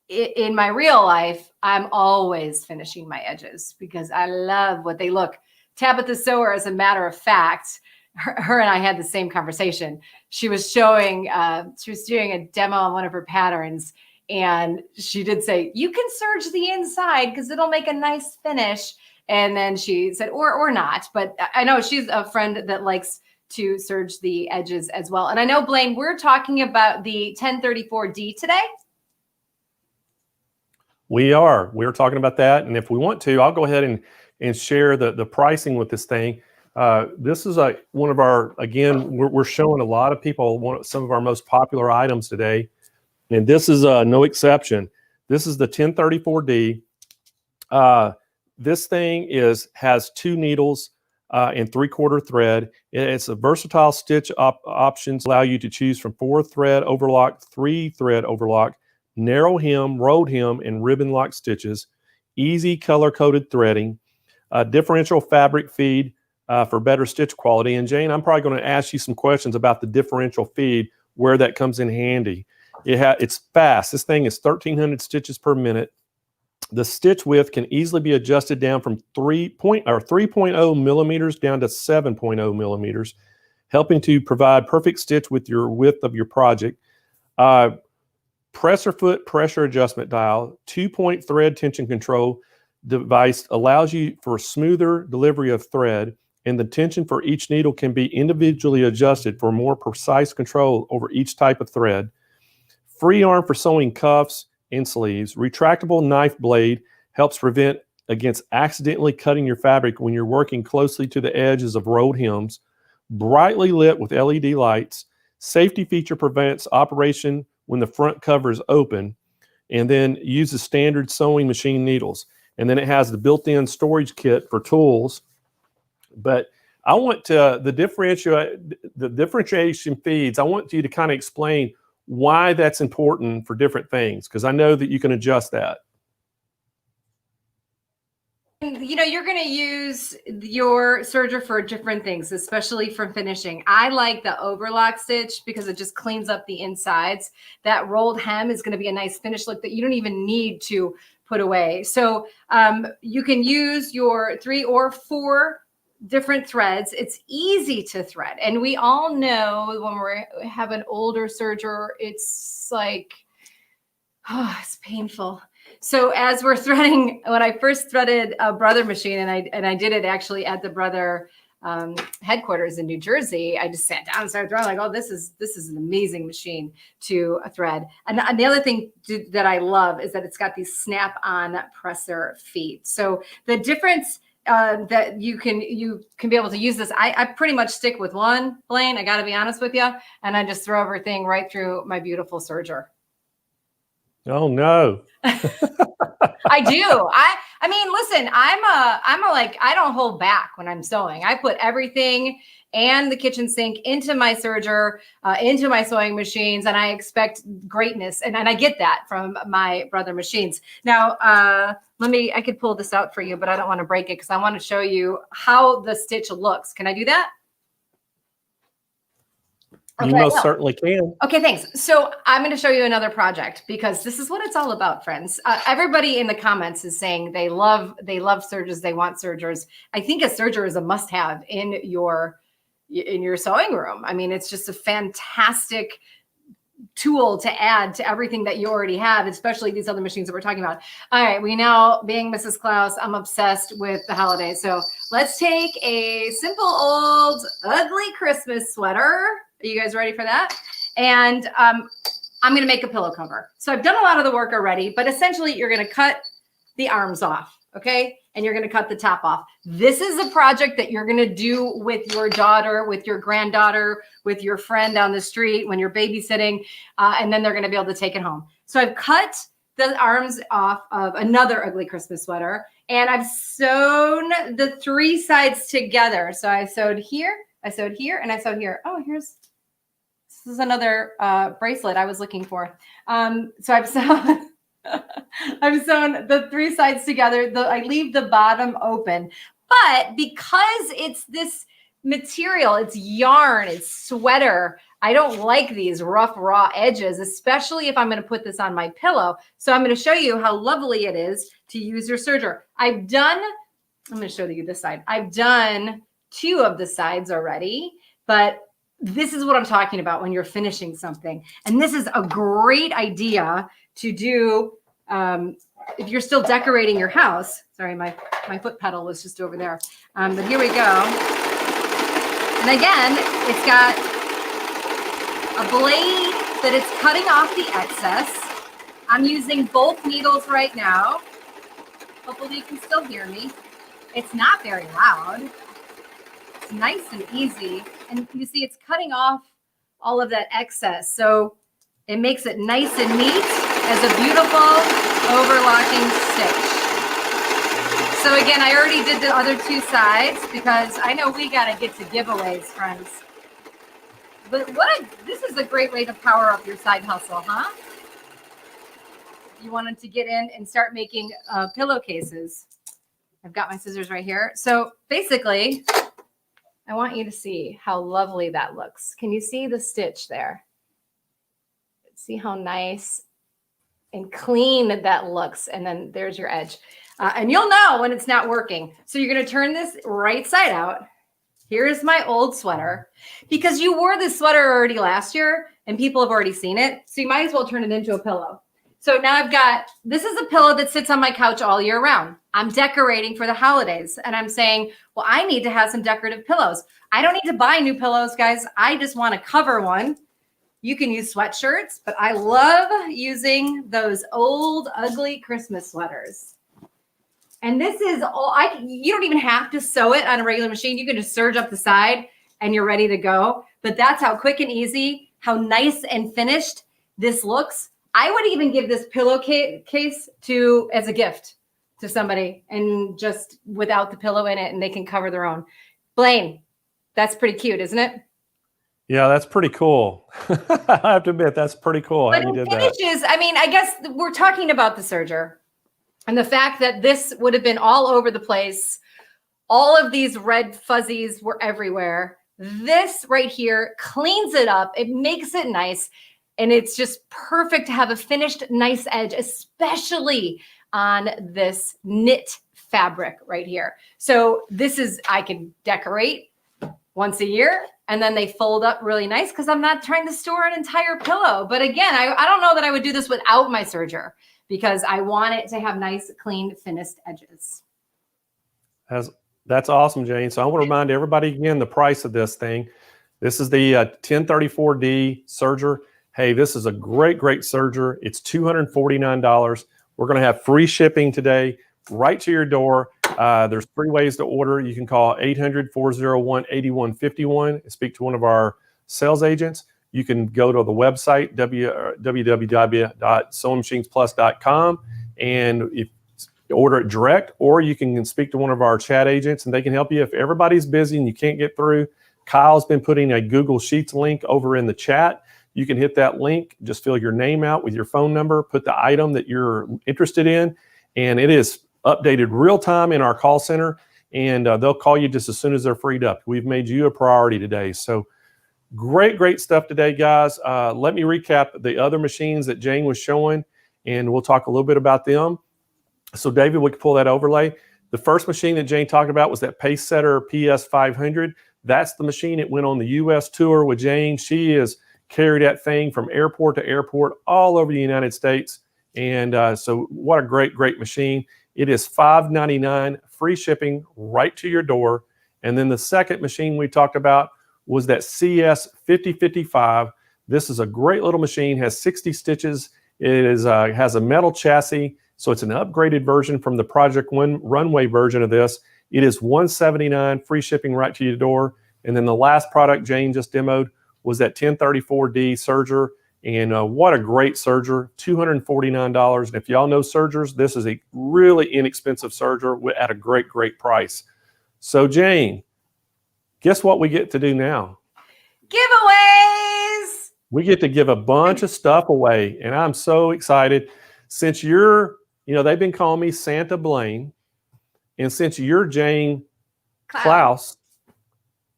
In my real life, I'm always finishing my edges because I love what they look. Tabitha Sewer, as a matter of fact, her and I had the same conversation. She was doing a demo on one of her patterns, and she did say, you can serge the inside because it'll make a nice finish. And then she said, or not. But I know she's a friend that likes to serge the edges as well. And I know, Blaine, we're talking about the 1034D today. We're talking about that. And if we want to, I'll go ahead and share the pricing with this thing. This is one of our, again, we're showing a lot of people some of our most popular items today. And this is no exception. This is the 1034D. This thing has 2 needles and 3/4 thread. It's a versatile stitch options, allow you to choose from 4-thread overlock, 3-thread overlock, narrow hem, rolled hem, and ribbon lock stitches, easy color-coded threading, differential fabric feed for better stitch quality. And Jane, I'm probably going to ask you some questions about the differential feed, where that comes in handy. It's fast. This thing is 1,300 stitches per minute. The stitch width can easily be adjusted down from 3.0 millimeters down to 7.0 millimeters, helping to provide perfect stitch with your width of your project. Presser foot pressure adjustment dial, 2-point thread tension control device allows you for smoother delivery of thread, and the tension for each needle can be individually adjusted for more precise control over each type of thread. Free arm for sewing cuffs and sleeves. Retractable knife blade helps prevent against accidentally cutting your fabric when you're working closely to the edges of rolled hems. Brightly lit with LED lights. Safety feature prevents operation when the front cover is open, and then uses standard sewing machine needles. And then it has the built-in storage kit for tools. But I want to, the differentiation feeds, I want you to kind of explain why that's important for different things, because I know that you can adjust that. You know, you're going to use your serger for different things, especially for finishing. I like the overlock stitch because it just cleans up the insides. That rolled hem is going to be a nice finish look that you don't even need to put away. So you can use your 3 or 4 different threads. It's easy to thread. And we all know when we have an older serger, it's like, oh, it's painful. So as we're threading, when I first threaded a Brother machine, and I did it actually at the Brother headquarters in New Jersey, I just sat down and started throwing, like, oh, this is an amazing machine to thread. And the other thing that I love is that it's got these snap-on presser feet. So the difference that you can be able to use this, I pretty much stick with one, Blaine, I got to be honest with you, and I just throw everything right through my beautiful serger. Oh no. I do. I mean, listen, I'm a like, I don't hold back when I'm sewing. I put everything and the kitchen sink into my serger, into my sewing machines, and I expect greatness. And I get that from my Brother machines. Now, I could pull this out for you, but I don't want to break it because I want to show you how the stitch looks. Can I do that? You most certainly can. Okay, thanks. So I'm going to show you another project because this is what it's all about, friends. Everybody in the comments is saying they love sergers, they want sergers. I think a serger is a must-have in your sewing room. I mean, it's just a fantastic tool to add to everything that you already have, especially these other machines that we're talking about. All right, we now, being Mrs. Klaus, I'm obsessed with the holidays. So let's take a simple old ugly Christmas sweater. Are you guys ready for that? And I'm going to make a pillow cover. So I've done a lot of the work already, but essentially you're going to cut the arms off, okay? And you're going to cut the top off. This is a project that you're going to do with your daughter, with your granddaughter, with your friend down the street when you're babysitting, and then they're going to be able to take it home. So I've cut the arms off of another ugly Christmas sweater, and I've sewn the 3 sides together. So I sewed here, I sewed here, and I sewed here. Oh, this is another bracelet I was looking for. So I've sewn, I've sewn the 3 sides together. I leave the bottom open, but because it's this material, it's yarn, it's sweater, I don't like these rough, raw edges, especially if I'm going to put this on my pillow. So I'm going to show you how lovely it is to use your serger. I'm going to show you this side. I've done 2 of the sides already, but this is what I'm talking about when you're finishing something. And this is a great idea to do if you're still decorating your house. Sorry, my foot pedal was just over there. But here we go. And again, it's got a blade that it's cutting off the excess. I'm using both needles right now. Hopefully you can still hear me. It's not very loud. It's nice and easy. And you see it's cutting off all of that excess. So it makes it nice and neat as a beautiful overlocking stitch. So again, I already did the other 2 sides because I know we got to get to giveaways, friends. But this is a great way to power up your side hustle, huh? You wanted to get in and start making pillowcases. I've got my scissors right here. So basically, I want you to see how lovely that looks. Can you see the stitch there? See how nice and clean that looks. And then there's your edge. And you'll know when it's not working. So you're going to turn this right side out. Here's my old sweater, because you wore this sweater already last year and people have already seen it. So you might as well turn it into a pillow. So now this is a pillow that sits on my couch all year round. I'm decorating for the holidays and I'm saying, well, I need to have some decorative pillows. I don't need to buy new pillows, guys. I just want to cover one. You can use sweatshirts, but I love using those old, ugly Christmas sweaters. And this is all, you don't even have to sew it on a regular machine. You can just serge up the side and you're ready to go. But that's how quick and easy, how nice and finished this looks. I would even give this pillowcase as a gift to somebody and just without the pillow in it, and they can cover their own. Blaine, that's pretty cute, isn't it? Yeah, that's pretty cool. I have to admit, that's pretty cool But how you did finishes, I mean, I guess we're talking about the serger and the fact that this would have been all over the place. All of these red fuzzies were everywhere. This right here cleans it up. It makes it nice. And it's just perfect to have a finished, nice edge, especially on this knit fabric right here. So I can decorate once a year, and then they fold up really nice because I'm not trying to store an entire pillow. But again, I don't know that I would do this without my serger because I want it to have nice, clean, finished edges. That's awesome, Jane. So I want to remind everybody again the price of this thing. This is the 1034D serger. Hey, this is a great serger. It's $249. We're going to have free shipping today right to your door. There's 3 ways to order. You can call 800-401-8151 and speak to one of our sales agents. You can go to the website, www.SewingMachinesPlus.com, and if order it direct, or you can speak to one of our chat agents and they can help you. If everybody's busy and you can't get through, Kyle's been putting a Google Sheets link over in the chat. You can hit that link, just fill your name out with your phone number, put the item that you're interested in, and it is updated real time in our call center, and they'll call you just as soon as they're freed up. We've made you a priority today. So great stuff today, guys. Let me recap the other machines that Jane was showing, and we'll talk a little bit about them. So David, we can pull that overlay. The first machine that Jane talked about was that Pacesetter PS500. That's the machine that went on the U.S. tour with Jane. She is carried that thing from airport to airport all over the United States. And so what a great machine. It is $5.99, free shipping right to your door. And then the second machine we talked about was that CS5055. This is a great little machine, has 60 stitches. It is has a metal chassis, so it's an upgraded version from the Project Runway version of this. It is $179, free shipping right to your door. And then the last product Jane just demoed was that 1034D serger. And what a great serger, $249. And if y'all know sergers, this is a really inexpensive serger at a great, great price. So Jane, guess what we get to do now? Giveaways. We get to give a bunch of stuff away. And I'm so excited. Since you're, they've been calling me Santa Blaine. And since you're Jane Klaus,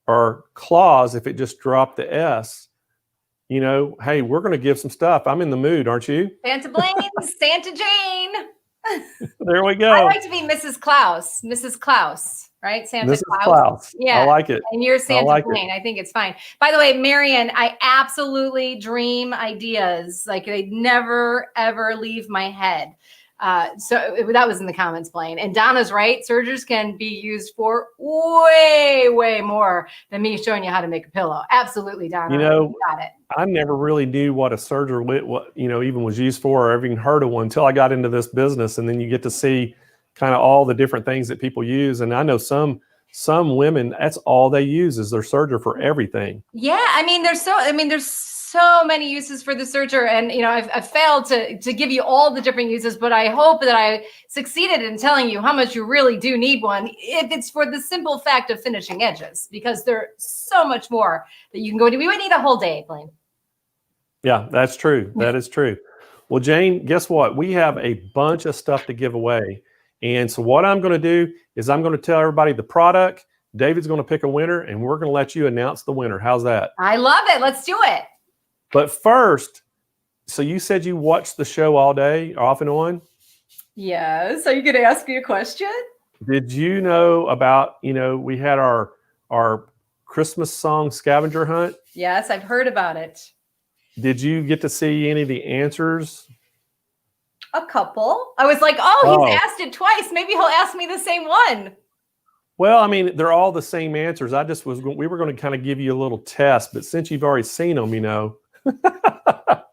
or Claus, if it just dropped the S, hey, we're going to give some stuff. I'm in the mood, aren't you? Santa Blaine, Santa Jane. There we go. I like to be Mrs. Klaus. Mrs. Klaus, right? Santa Mrs. Klaus. Klaus. Yeah. I like it. And you're Santa like Blaine. I think it's fine. By the way, Marion, I absolutely dream ideas. Like they never, ever leave my head. So that was in the comments, Blaine. And Donna's right. Sergers can be used for way, way more than me showing you how to make a pillow. Absolutely, Donna. You got it. I never really knew what a serger, even was used for, or even heard of one until I got into this business. And then you get to see kind of all the different things that people use. And I know some women, that's all they use is their serger for everything. Yeah, there's so many uses for the serger, and I've failed to give you all the different uses, but I hope that I succeeded in telling you how much you really do need one if it's for the simple fact of finishing edges, because there's so much more that you can go into. We would need a whole day, Blaine. Yeah, that's true. That is true. Well, Jane, guess what? We have a bunch of stuff to give away. And so what I'm going to do is I'm going to tell everybody the product. David's going to pick a winner, and we're going to let you announce the winner. How's that? I love it. Let's do it. But first, so you said you watched the show all day, off and on? Yes. Are you going to ask me a question? Did you know about, we had our Christmas song scavenger hunt? Yes, I've heard about it. Did you get to see any of the answers? A couple. I was like, he's asked it twice. Maybe he'll ask me the same one. Well, they're all the same answers. We were going to kind of give you a little test, but since you've already seen them,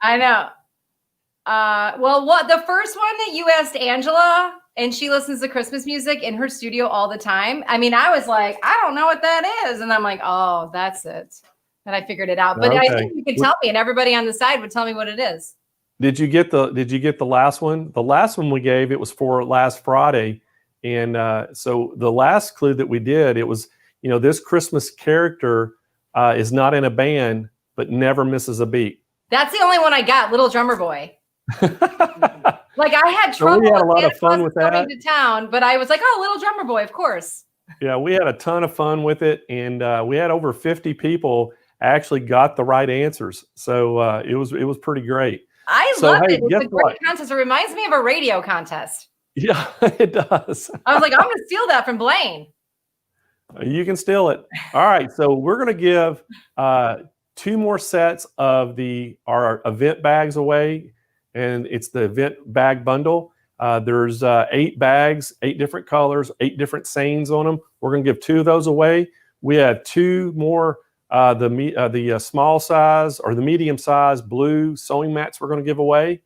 I know. The first one that you asked Angela, and she listens to Christmas music in her studio all the time. I was like, I don't know what that is. And I'm like, oh, that's it. And I figured it out. But okay. I think you could tell me, and everybody on the side would tell me what it is. Did you get the last one? The last one we gave, it was for last Friday. And so the last clue that we did, it was, this Christmas character is not in a band, but never misses a beat. That's the only one I got, Little Drummer Boy. Like I had trouble. So we had a lot of fun with that. Coming to town, but I was like, Little Drummer Boy, of course. Yeah, we had a ton of fun with it, and we had over 50 people actually got the right answers. So it was pretty great. I love it. It's a great contest. It reminds me of a radio contest. Yeah, it does. I was like, I'm going to steal that from Blaine. You can steal it. All right, so we're going to give 2 more sets of our event bags away, and it's the event bag bundle. There's 8 bags, 8 different colors, 8 different sayings on them. We're going to give 2 of those away. We have 2 more, the small size or the medium size blue sewing mats we're going to give away.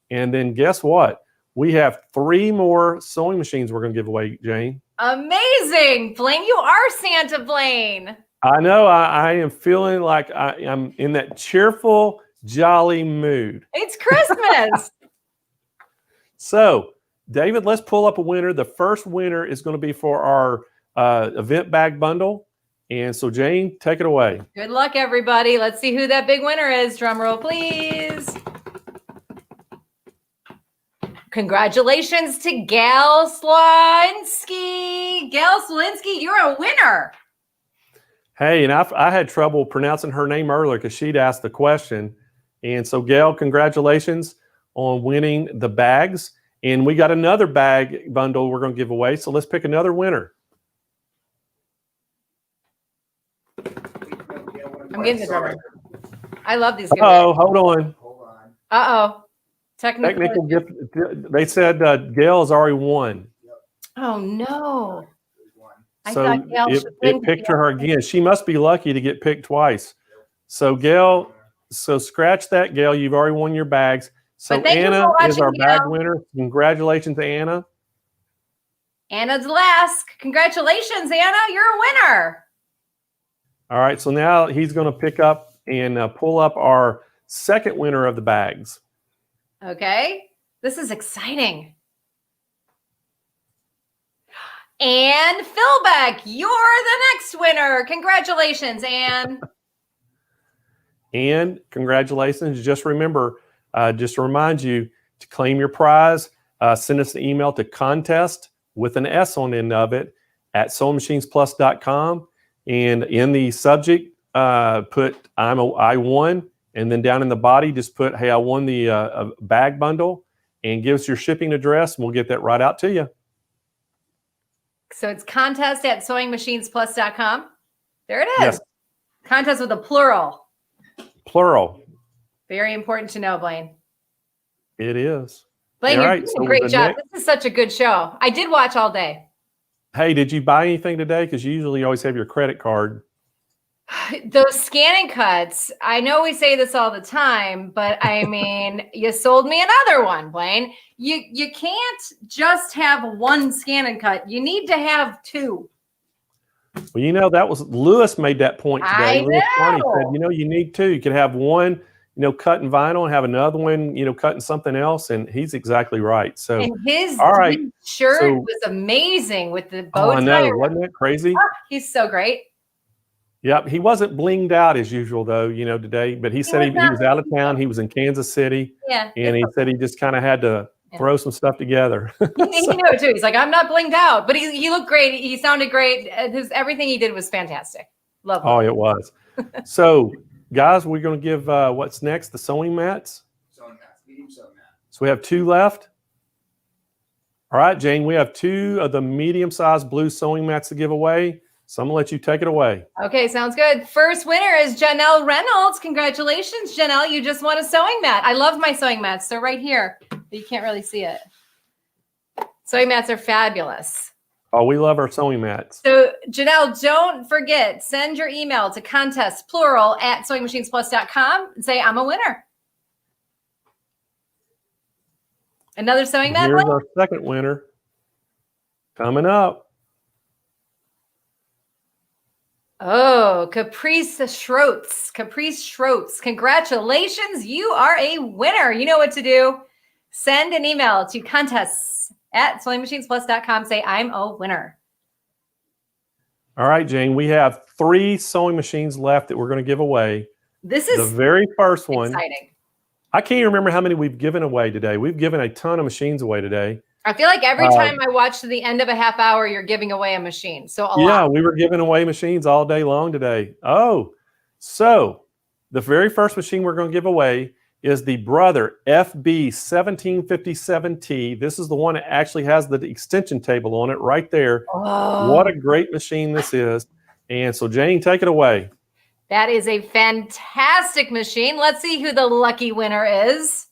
And then guess what? We have 3 more sewing machines we're going to give away, Jane. Amazing. Blaine, you are Santa Blaine. I know. I am feeling like I'm in that cheerful, jolly mood. It's Christmas. So, David, let's pull up a winner. The first winner is going to be for our event bag bundle. And so, Jane, take it away. Good luck, everybody. Let's see who that big winner is. Drum roll, please. Congratulations to Gal Slinsky. Gal Slinsky, you're a winner. Hey, and I had trouble pronouncing her name earlier because she'd asked the question. And so, Gail, congratulations on winning the bags. And we got another bag bundle we're going to give away. So let's pick another winner. I'm getting the drummer. I love these. Oh, hold on. Uh-oh. Technical gift. They said Gail has already won. Oh, no. So it picked her again. She must be lucky to get picked twice. So Gail, scratch that, Gail. You've already won your bags. So Anna is our bag winner. Congratulations, Anna. Anna's last. Congratulations, Anna. You're a winner. All right. So now he's going to pick up and pull up our second winner of the bags. Okay. This is exciting. Ann Philbeck, you're the next winner. Congratulations, Ann. And congratulations. Just remember, just to remind you to claim your prize, send us an email to contest with an S on the end of it at SewingMachinesPlus.com. And in the subject, put I won. And then down in the body, just put, hey, I won the bag bundle, and give us your shipping address, and we'll get that right out to you. So it's contest at SewingMachinesPlus.com. There it is. Yes. Contest with a plural. Plural. Very important to know, Blaine. It is. Blaine, All you're right, doing so a great the job. next- This is such a good show. I did watch all day. Hey, did you buy anything today? Because you usually always have your credit card. Those ScanNCuts, I know we say this all the time, but I mean, you sold me another one, Blaine. You can't just have one ScanNCut. You need to have two. Well, you know, that was Louis made that point today. I Louis Carney know. said, you know, you need two. You could have one, you know, cut in vinyl, and have another one, you know, cut in something else. And he's exactly right. So, And his all right, shirt so- was amazing with the oh, bow I tie. know, wasn't that crazy? He's so great. Yep, he wasn't blinged out as usual though, you know, today. But he said he was out of town. He was in Kansas City, Yeah. and he said he just kind of had to throw some stuff together. He knew it too. He's like, I'm not blinged out, but he looked great. He sounded great. Everything he did was fantastic. Love Oh, it. it was. So, guys, we're going to give what's next, the sewing mats. Sewing mats, medium sewing mat. So we have two left. All right, Jane, we have two of the medium-sized blue sewing mats to give away. So I'm going to let you take it away. Okay, sounds good. First winner is Janelle Reynolds. Congratulations, Janelle. You just won a sewing mat. I love my sewing mats. They're right here, but you can't really see it. Sewing mats are fabulous. Oh, we love our sewing mats. So, Janelle, don't forget, send your email to contest, plural, at SewingMachinesPlus.com and say, I'm a winner. Another sewing mat? Here's Blaine? our second winner coming up. Oh, Caprice Schroetz. Caprice Schroetz. Congratulations. You are a winner. You know what to do. Send an email to contests at SewingMachinesPlus.com. Say, I'm a winner. All right, Jane, we have 3 sewing machines left that we're going to give away. This The is very first one. exciting. I can't even remember how many we've given away today. We've given a ton of machines away today. I feel like every time I watch to the end of a half hour, you're giving away a machine. So a Yeah, lot. we were giving away machines all day long today. Oh, so the very first machine we're going to give away is the Brother FB1757T. This is the one that actually has the extension table on it right there. Oh, What a great machine this is. And so, Jane, take it away. that is a fantastic machine. Let's see who the lucky winner is.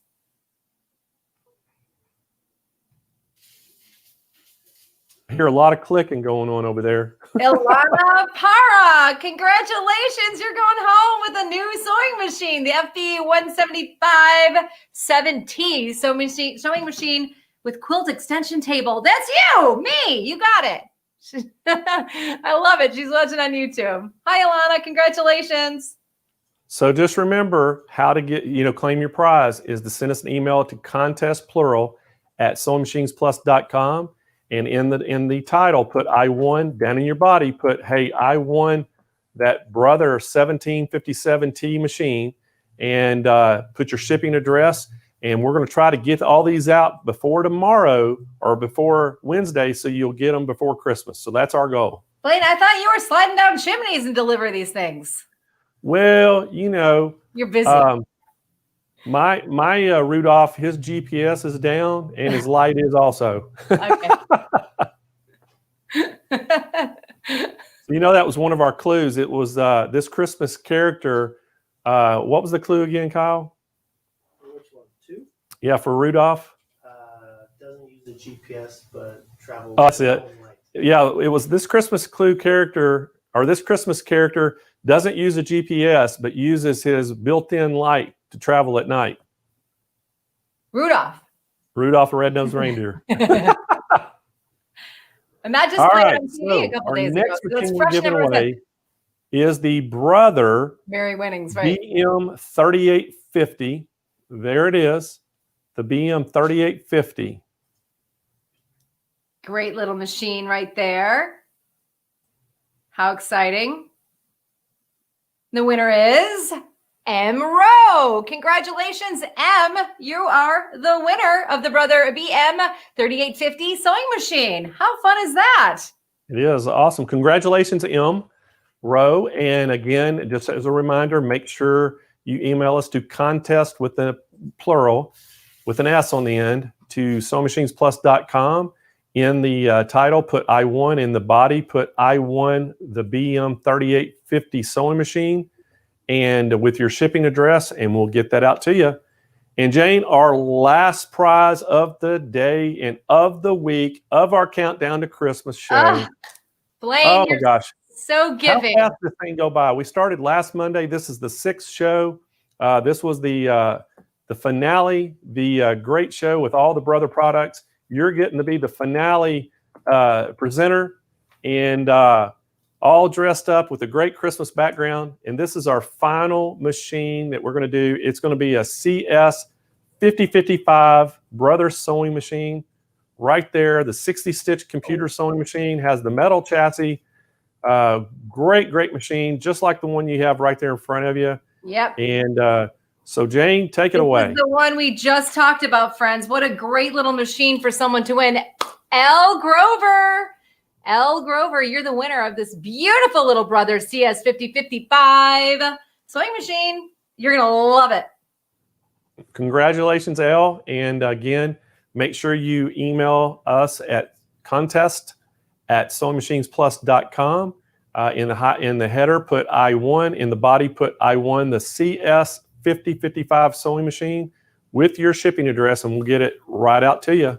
I hear a lot of clicking going on over there. Ilana Para, congratulations. You're going home with a new sewing machine, the FB175-7T sewing machine with quilt extension table. That's you, me. You got it. I love it. She's watching on YouTube. Hi, Ilana. Congratulations. So just remember how to get, claim your prize is to send us an email to contest plural at SewingMachinesPlus.com. And in the title, put I won. Down in your body, put, hey, I won that Brother 1757T machine, and put your shipping address. And we're going to try to get all these out before tomorrow or before Wednesday, so you'll get them before Christmas. So that's our goal. Blaine, I thought you were sliding down chimneys and deliver these things. Well, You're busy. My Rudolph, his GPS is down and his light is also. Okay. That was one of our clues. It was this Christmas character. What was the clue again, Kyle? Which one? 2? Yeah, for Rudolph. Doesn't use the GPS, but travels. Oh, that's it. light. Yeah, it was this Christmas clue character, or this Christmas character doesn't use a GPS, but uses his built-in light to travel at night. Rudolph. Rudolph the Red-Nosed Reindeer. And that just All played right, on TV a so couple our days ago. next So that's machine we're fresh in giving everyone's head. away is the Brother Mary Winnings, right? BM 3850. There it is, the BM 3850. Great little machine right there. How exciting. The winner is M. Rowe. Congratulations, M. You are the winner of the Brother BM 3850 sewing machine. How fun is that? It is awesome. Congratulations, M. Rowe. And again, just as a reminder, make sure you email us to contest with the plural with an S on the end to SewingMachinesPlus.com. In the title, put I won. In the body, put I won the BM 3850 sewing machine, and with your shipping address, and we'll get that out to you. And Jane, our last prize of the day and of the week of our countdown to Christmas show. Blaine, oh my gosh, so giving. How fast this thing go by? We started last Monday. This is the 6th show. This was the finale, the great show with all the Brother products. You're getting to be the finale presenter, and all dressed up with a great Christmas background. And this is our final machine that we're going to do. It's going to be a CS 5055 Brother sewing machine. Right there, the 60-stitch computer sewing machine has the metal chassis. Great machine, just like the one you have right there in front of you. Yep. And so Jane, take it away. This is the one we just talked about, friends. What a great little machine for someone to win. L. Grover. L. Grover, you're the winner of this beautiful little Brother CS 5055 sewing machine. You're going to love it. Congratulations, L. And again, make sure you email us at contest@SewingMachinesPlus.com. In the header, put I won. In the body, put I won the CS 5055 sewing machine with your shipping address, and we'll get it right out to you.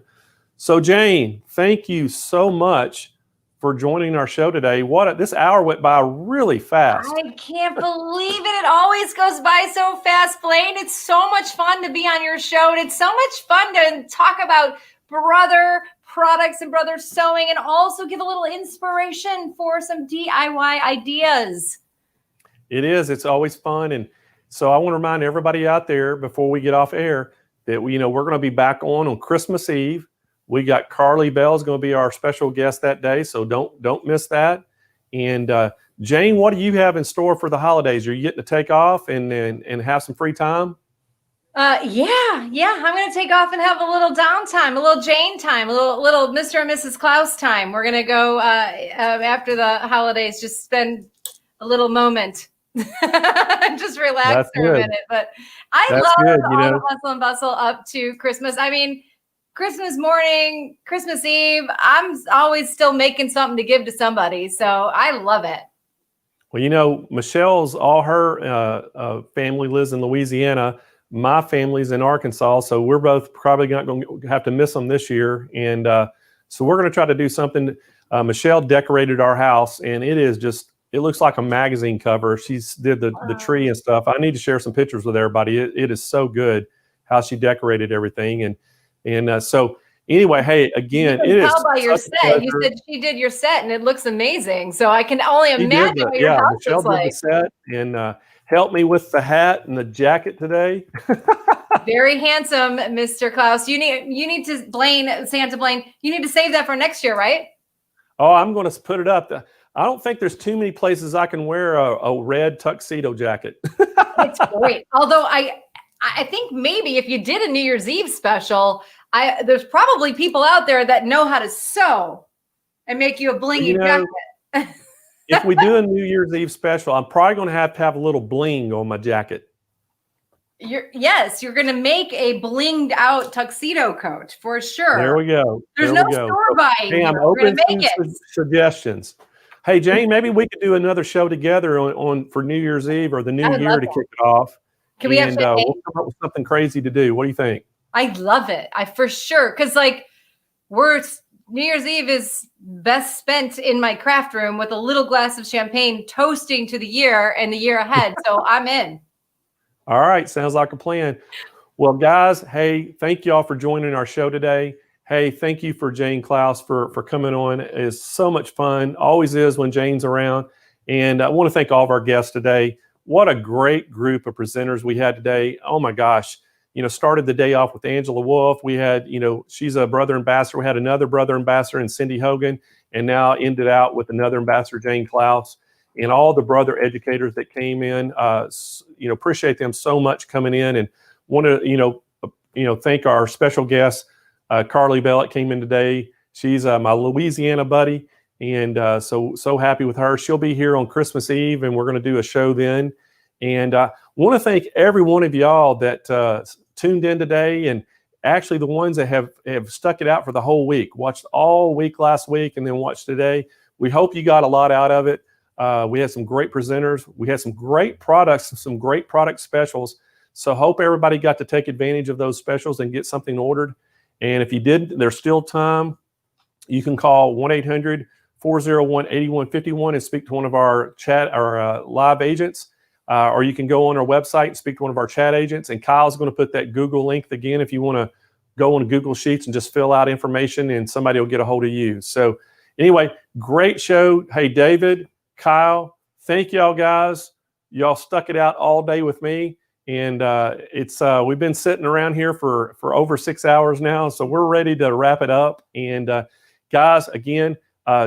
So Jane, thank you so much for joining our show today. This hour went by really fast. I can't believe it. It always goes by so fast, Blaine. It's so much fun to be on your show. And it's so much fun to talk about Brother products and Brother sewing, and also give a little inspiration for some DIY ideas. It is. It's always fun. And so I want to remind everybody out there before we get off air that we're going to be back on Christmas Eve. We got Karlie Belle is going to be our special guest that day, so don't miss that. And Jane, what do you have in store for the holidays? Are you getting to take off and have some free time? Yeah. I'm going to take off and have a little downtime, a little Jane time, a little Mr. and Mrs. Klaus time. We're going to go after the holidays, just spend a little moment. Just relax for a minute. But I love all the hustle and bustle up to Christmas. I mean, Christmas morning, Christmas Eve, I'm always still making something to give to somebody. So I love it. Well, Michelle's, all her family lives in Louisiana. My family's in Arkansas. So we're both probably not going to have to miss them this year. And so we're going to try to do something. Michelle decorated our house, and it looks like a magazine cover. She's did the tree and stuff. I need to share some pictures with everybody. It is so good how she decorated everything. And so anyway, hey, again, it is. How about your set? You said she did your set, and it looks amazing. So I can only imagine what your house Michelle looks like. did the set and helped me with the hat and the jacket today. Very handsome, Mr. Klaus. You need to, Santa Blaine, you need to save that for next year, right? Oh, I'm going to put it up. I don't think there's too many places I can wear a red tuxedo jacket. It's great. Although I think maybe if you did a New Year's Eve special, there's probably people out there that know how to sew and make you a blingy jacket. If we do a New Year's Eve special, I'm probably going to have a little bling on my jacket. You're going to make a blinged out tuxedo coat for sure. There we go. There's no store-buy. Hey, I'm open to suggestions. Hey, Jane, maybe we could do another show together for New Year's Eve or the New Year to kick it off. Can we have we'll come up with something crazy to do. What do you think? I love it. For sure. Because New Year's Eve is best spent in my craft room with a little glass of champagne toasting to the year and the year ahead. So I'm in. All right. Sounds like a plan. Well, guys, hey, thank you all for joining our show today. Hey, thank you for Jane Klaus for coming on. It's so much fun. Always is when Jane's around. And I want to thank all of our guests today. What a great group of presenters we had today. Oh my gosh. Started the day off with Angela Wolf. We had, she's a brother ambassador. We had another brother ambassador in Cindy Hogan, and now ended out with another ambassador, Jane Klaus, and all the brother educators that came in. Appreciate them so much coming in, and want to, thank our special guest, Karlie Belle, that came in today. She's my Louisiana buddy, and so happy with her. She'll be here on Christmas Eve, and we're going to do a show then. And I want to thank every one of y'all that tuned in today, and actually the ones that have stuck it out for the whole week, watched all week last week and then watched today. We hope you got a lot out of it. We had some great presenters. We had some great products, some great product specials. So hope everybody got to take advantage of those specials and get something ordered. And if you did, there's still time. You can call 1-800-401-8151 and speak to one of our chat or live agents. Or you can go on our website and speak to one of our chat agents. And Kyle's going to put that Google link again if you want to go on Google Sheets and just fill out information, and somebody will get a hold of you. So anyway, great show. Hey, David, Kyle, thank y'all guys. Y'all stuck it out all day with me. And we've been sitting around here for over 6 hours now. So we're ready to wrap it up. And guys, again,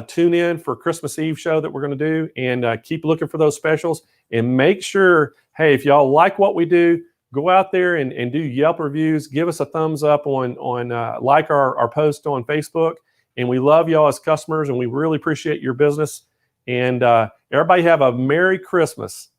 tune in for Christmas Eve show that we're going to do, and keep looking for those specials. And make sure, hey, if y'all like what we do, go out there and do Yelp reviews. Give us a thumbs up on like our post on Facebook. And we love y'all as customers, and we really appreciate your business. And everybody have a Merry Christmas.